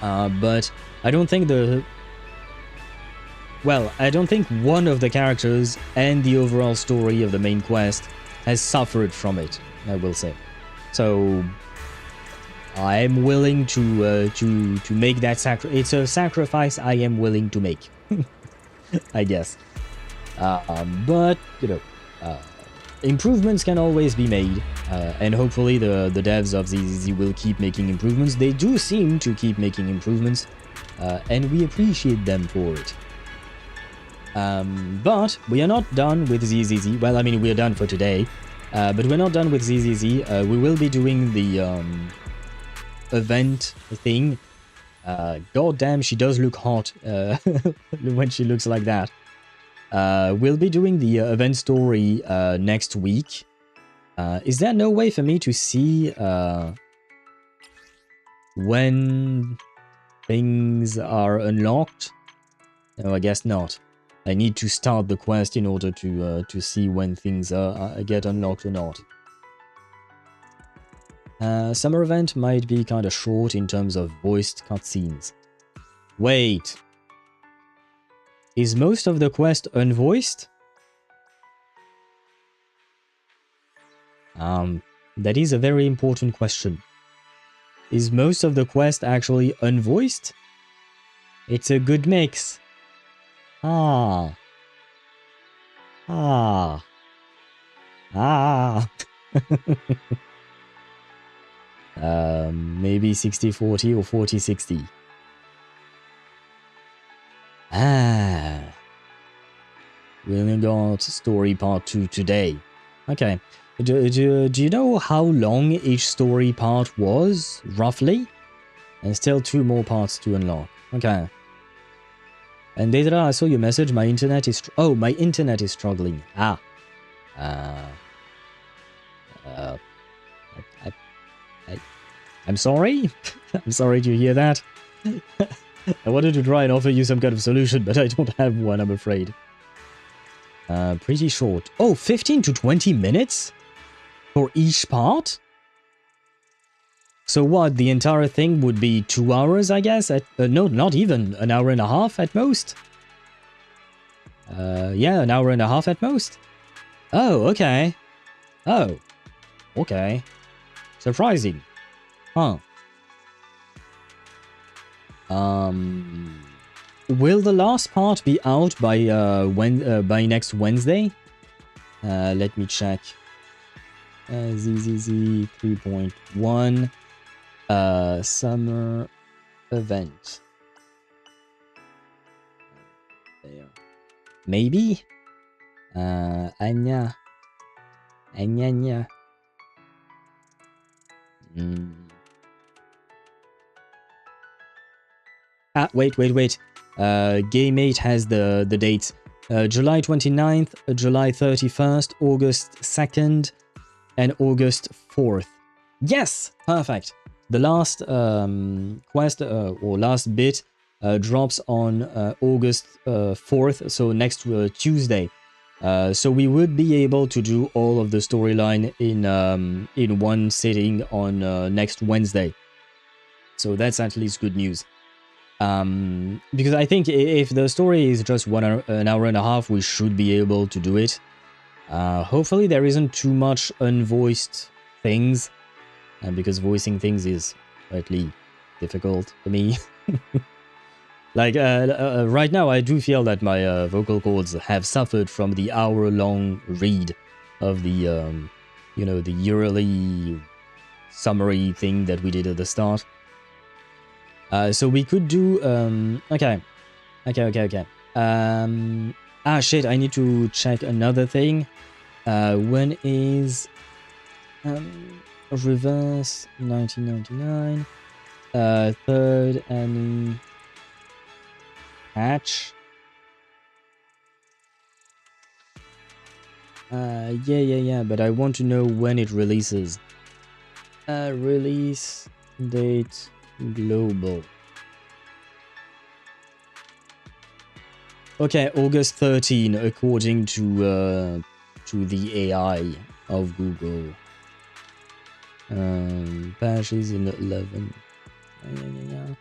[SPEAKER 1] But I don't think I don't think one of the characters and the overall story of the main quest has suffered from it, I will say. So I'm willing to make that sacrifice. It's a sacrifice I am willing to make, I guess. But you know, improvements can always be made, and hopefully the devs of ZZZ will keep making improvements. They do seem to keep making improvements, and we appreciate them for it. But we are not done with ZZZ. Well, I mean, we are done for today, but we're not done with ZZZ. We will be doing the event thing. God damn, she does look hot when she looks like that. We'll be doing the event story next week. Is there no way for me to see when things are unlocked? No, I guess not. I need to start the quest in order to see when things get unlocked or not. Summer event might be kind of short in terms of voiced cutscenes. Wait. Is most of the quest unvoiced? That is a very important question. Is most of the quest actually unvoiced? It's a good mix. Maybe 60-40 or 40-60. We only got story part 2 today. Okay. Do you know how long each story part was, roughly? And still 2 more parts to unlock. Okay. And Deidra, I saw your message. My internet is... Oh, my internet is struggling. I'm sorry. I'm sorry to hear that. I wanted to try and offer you some kind of solution, but I don't have one, I'm afraid. Pretty short. Oh, 15 to 20 minutes? For each part? So what, the entire thing would be 2 hours, I guess? No, not even. An hour and a half at most? Yeah, an hour and a half at most. Oh, okay. Oh, okay. Surprising. Huh. Will the last part be out by by next Wednesday? Let me check. ZZZ 3.1 summer event. There. Maybe? Anya. Wait. GameMate has the dates. July 29th, July 31st, August 2nd, and August 4th. Yes! Perfect. The last quest, or last bit, drops on August 4th, so next Tuesday. So we would be able to do all of the storyline in one sitting on next Wednesday. So that's at least good news. Because I think if the story is just an hour and a half, we should be able to do it. Hopefully there isn't too much unvoiced things, because voicing things is slightly difficult for me. Like, right now I do feel that my vocal cords have suffered from the hour-long read of the, you know, the yearly summary thing that we did at the start. So we could do, okay. Shit, I need to check another thing. When is, reverse 1999, third and patch. Yeah, but I want to know when it releases. Release date global. Okay, August 13, according to the AI of Google. Patch is in 11. Yeah.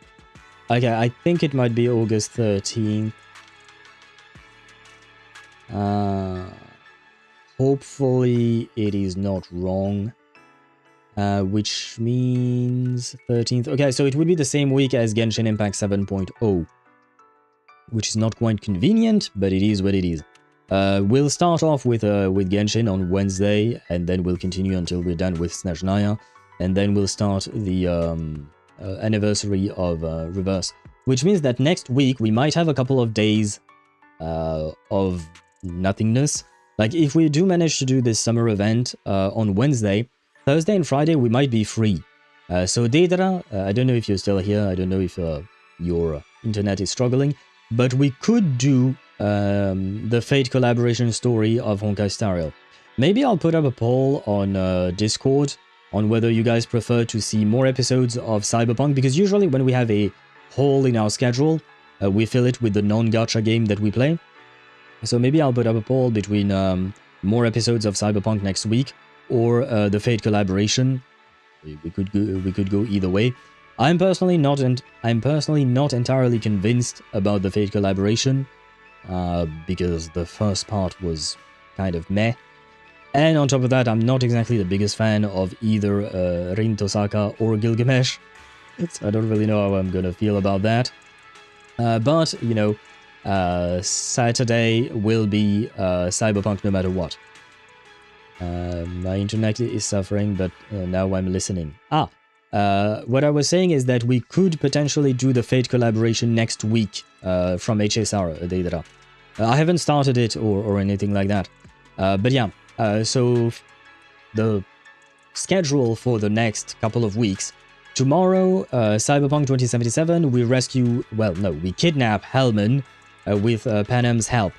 [SPEAKER 1] Okay, I think it might be August 13th. Hopefully it is not wrong. Which means 13th. Okay, so it would be the same week as Genshin Impact 7.0. Which is not quite convenient, but it is what it is. We'll start off with Genshin on Wednesday, and then we'll continue until we're done with Snezhnaya, and then we'll start the anniversary of Reverse, which means that next week we might have a couple of days of nothingness. Like, if we do manage to do this summer event on Wednesday, Thursday and Friday we might be free. So Deidara, I don't know if you're still here, I don't know if your internet is struggling, but we could do the Fate collaboration story of Honkai Star Rail. Maybe I'll put up a poll on Discord on whether you guys prefer to see more episodes of Cyberpunk, because usually when we have a hole in our schedule, we fill it with the non-gacha game that we play. So maybe I'll put up a poll between more episodes of Cyberpunk next week or the Fate collaboration. We could go either way. I'm personally not entirely convinced about the Fate collaboration, because the first part was kind of meh. And on top of that, I'm not exactly the biggest fan of either Rin Tosaka or Gilgamesh. So I don't really know how I'm gonna feel about that. But, you know, Saturday will be Cyberpunk no matter what. My internet is suffering, but now I'm listening. What I was saying is that we could potentially do the Fate collaboration next week from HSR, Deidara. I haven't started it or anything like that. But yeah, so the schedule for the next couple of weeks. Tomorrow, Cyberpunk 2077, we kidnap Hellman with Panem's help.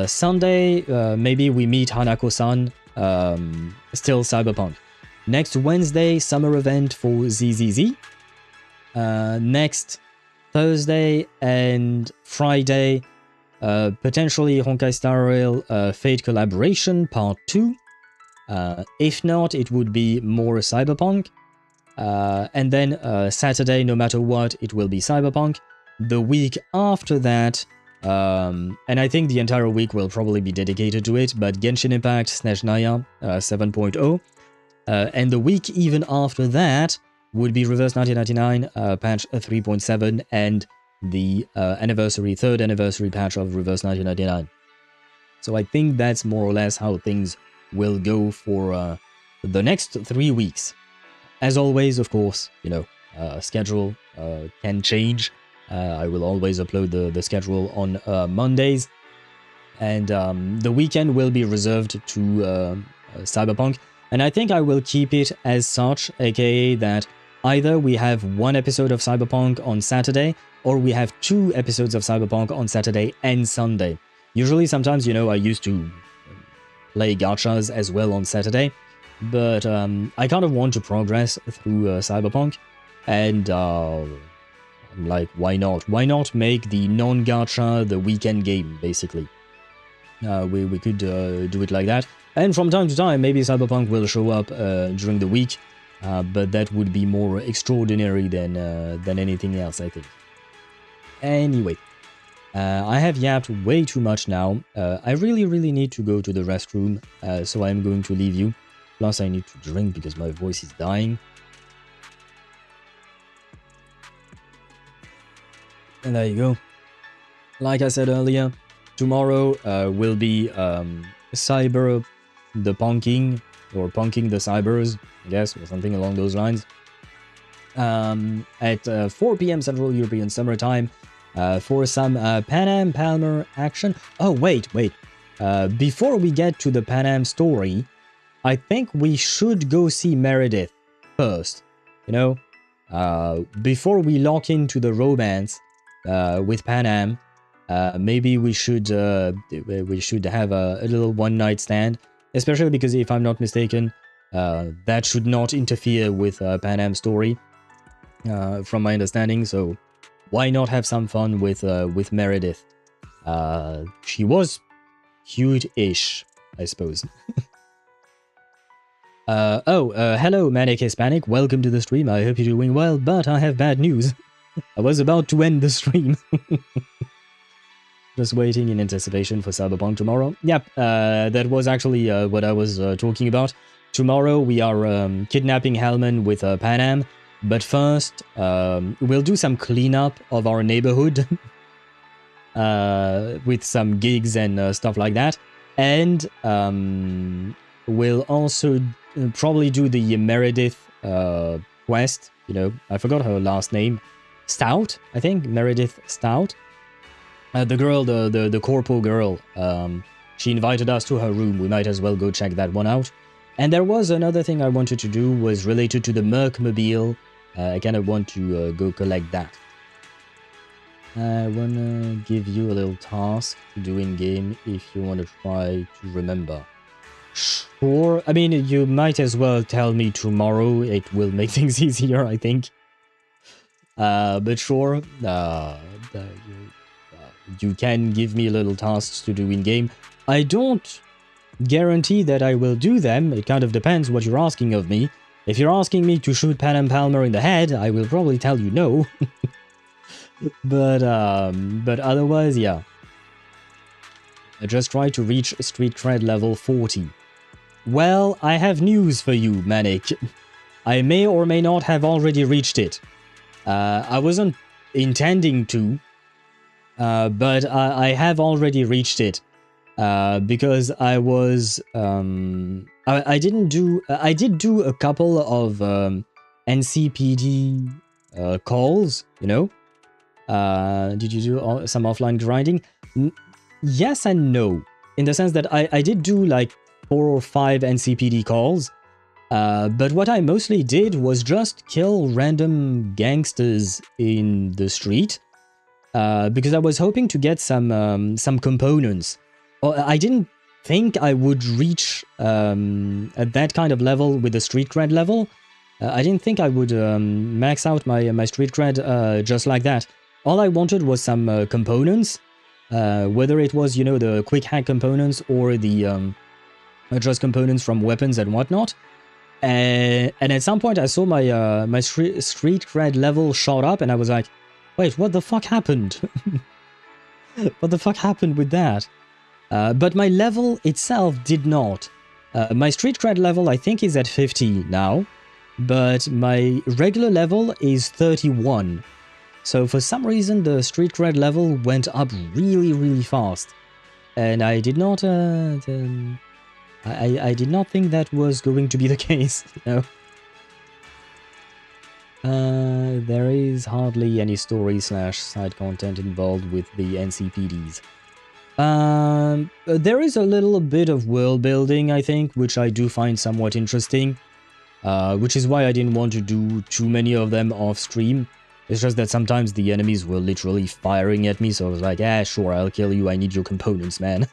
[SPEAKER 1] Sunday, maybe we meet Hanako-san, still Cyberpunk. Next Wednesday, summer event for ZZZ. Next Thursday and Friday, potentially Honkai Star Rail Fate collaboration part 2. If not, it would be more Cyberpunk. And then Saturday, no matter what, it will be Cyberpunk. The week after that, and I think the entire week will probably be dedicated to it, but Genshin Impact Snezhnaya 7.0. And the week even after that would be Reverse 1999 patch 3.7 and the third anniversary patch of Reverse 1999. So I think that's more or less how things will go for the next 3 weeks. As always, of course, you know, schedule can change. I will always upload the schedule on Mondays. And the weekend will be reserved to Cyberpunk. And I think I will keep it as such, aka that either we have one episode of Cyberpunk on Saturday, or we have 2 episodes of Cyberpunk on Saturday and Sunday. Usually, sometimes, you know, I used to play gachas as well on Saturday, but I kind of want to progress through Cyberpunk, and I'm like, why not? Why not make the non-gacha the weekend game, basically? We could do it like that. And from time to time, maybe Cyberpunk will show up during the week, but that would be more extraordinary than anything else, I think. Anyway, I have yapped way too much now. I really need to go to the restroom, so I'm going to leave you. Plus, I need to drink because my voice is dying. And there you go. Like I said earlier, tomorrow will be cyber the punking, or punking the cybers, I guess, or something along those lines. At 4 p.m. Central European Summer Time for some Pan Am Palmer action. Oh, wait. Before we get to the Pan Am story, I think we should go see Meredith first. You know, before we lock into the romance with Pan Am, maybe we should have a little one-night stand, especially because if I'm not mistaken, that should not interfere with Pan Am's story, from my understanding. So why not have some fun with Meredith? She was cute-ish, I suppose. Hello, Manic Hispanic. Welcome to the stream. I hope you're doing well, but I have bad news. I was about to end the stream. Just waiting in anticipation for Cyberpunk tomorrow. Yep, that was actually what I was talking about. Tomorrow we are kidnapping Hellman with Pan Am, but first we'll do some cleanup of our neighborhood with some gigs and stuff like that. And we'll also probably do the Meredith quest. You know, I forgot her last name. Stout, I think. Meredith Stout. The girl, the corpo girl, she invited us to her room. We might as well go check that one out. And there was another thing I wanted to do, was related to the Mercmobile. I kind of want to go collect that. I want to give you a little task to do in-game if you want to try to remember. Sure. I mean, you might as well tell me tomorrow. It will make things easier, I think. But sure. You can give me little tasks to do in-game. I don't guarantee that I will do them. It kind of depends what you're asking of me. If you're asking me to shoot Pan Am Palmer in the head, I will probably tell you no. But otherwise, yeah. I just try to reach street cred level 40. Well, I have news for you, Manic. I may or may not have already reached it. I wasn't intending to, but I have already reached it. Because I was... I did do a couple of NCPD calls, you know? Did you do some offline grinding? Yes and no. In the sense that I did do like 4 or 5 NCPD calls. But what I mostly did was just kill random gangsters in the street. Because I was hoping to get some components. I didn't think I would reach at that kind of level with the street cred level. I didn't think I would max out my street cred just like that. All I wanted was some components, whether it was, you know, the quick hack components or the just components from weapons and whatnot. And at some point I saw my street cred level shot up, and I was like, wait, what the fuck happened? What the fuck happened with that? But my level itself did not. My street cred level I think is at 50 now, but my regular level is 31. So for some reason the street cred level went up really fast. And I did not I did not think that was going to be the case, you know. There is hardly any story / side content involved with the NCPDs. There is a little bit of world building, I think, which I do find somewhat interesting. Which is why I didn't want to do too many of them off stream. It's just that sometimes the enemies were literally firing at me, so I was like, sure, I'll kill you, I need your components, man.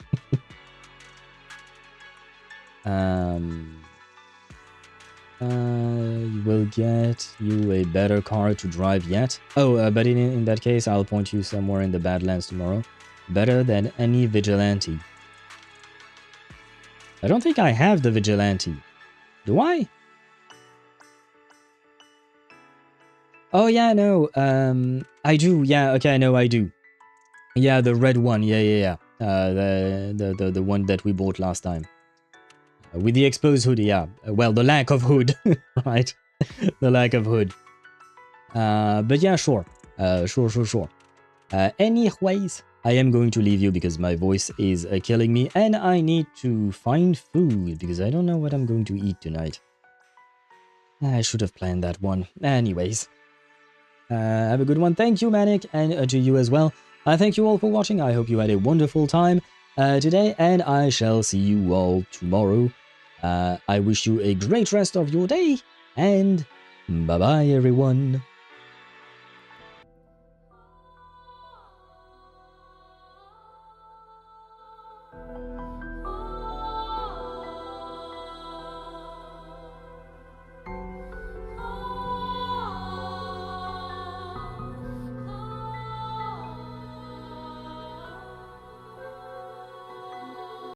[SPEAKER 1] Will get you a better car to drive yet. Oh, but in that case, I'll point you somewhere in the Badlands tomorrow. Better than any vigilante. I don't think I have the vigilante. Do I? Oh yeah, no. I do. Yeah, okay, no, I do. Yeah, the red one. Yeah. The one that we bought last time. With the exposed hood, yeah. Well, the lack of hood, right? The lack of hood. But yeah, sure. Sure. Anyways, I am going to leave you because my voice is killing me and I need to find food because I don't know what I'm going to eat tonight. I should have planned that one. Anyways, have a good one. Thank you, Manic, and to you as well. I thank you all for watching. I hope you had a wonderful time today, and I shall see you all tomorrow. I wish you a great rest of your day, and bye-bye, everyone.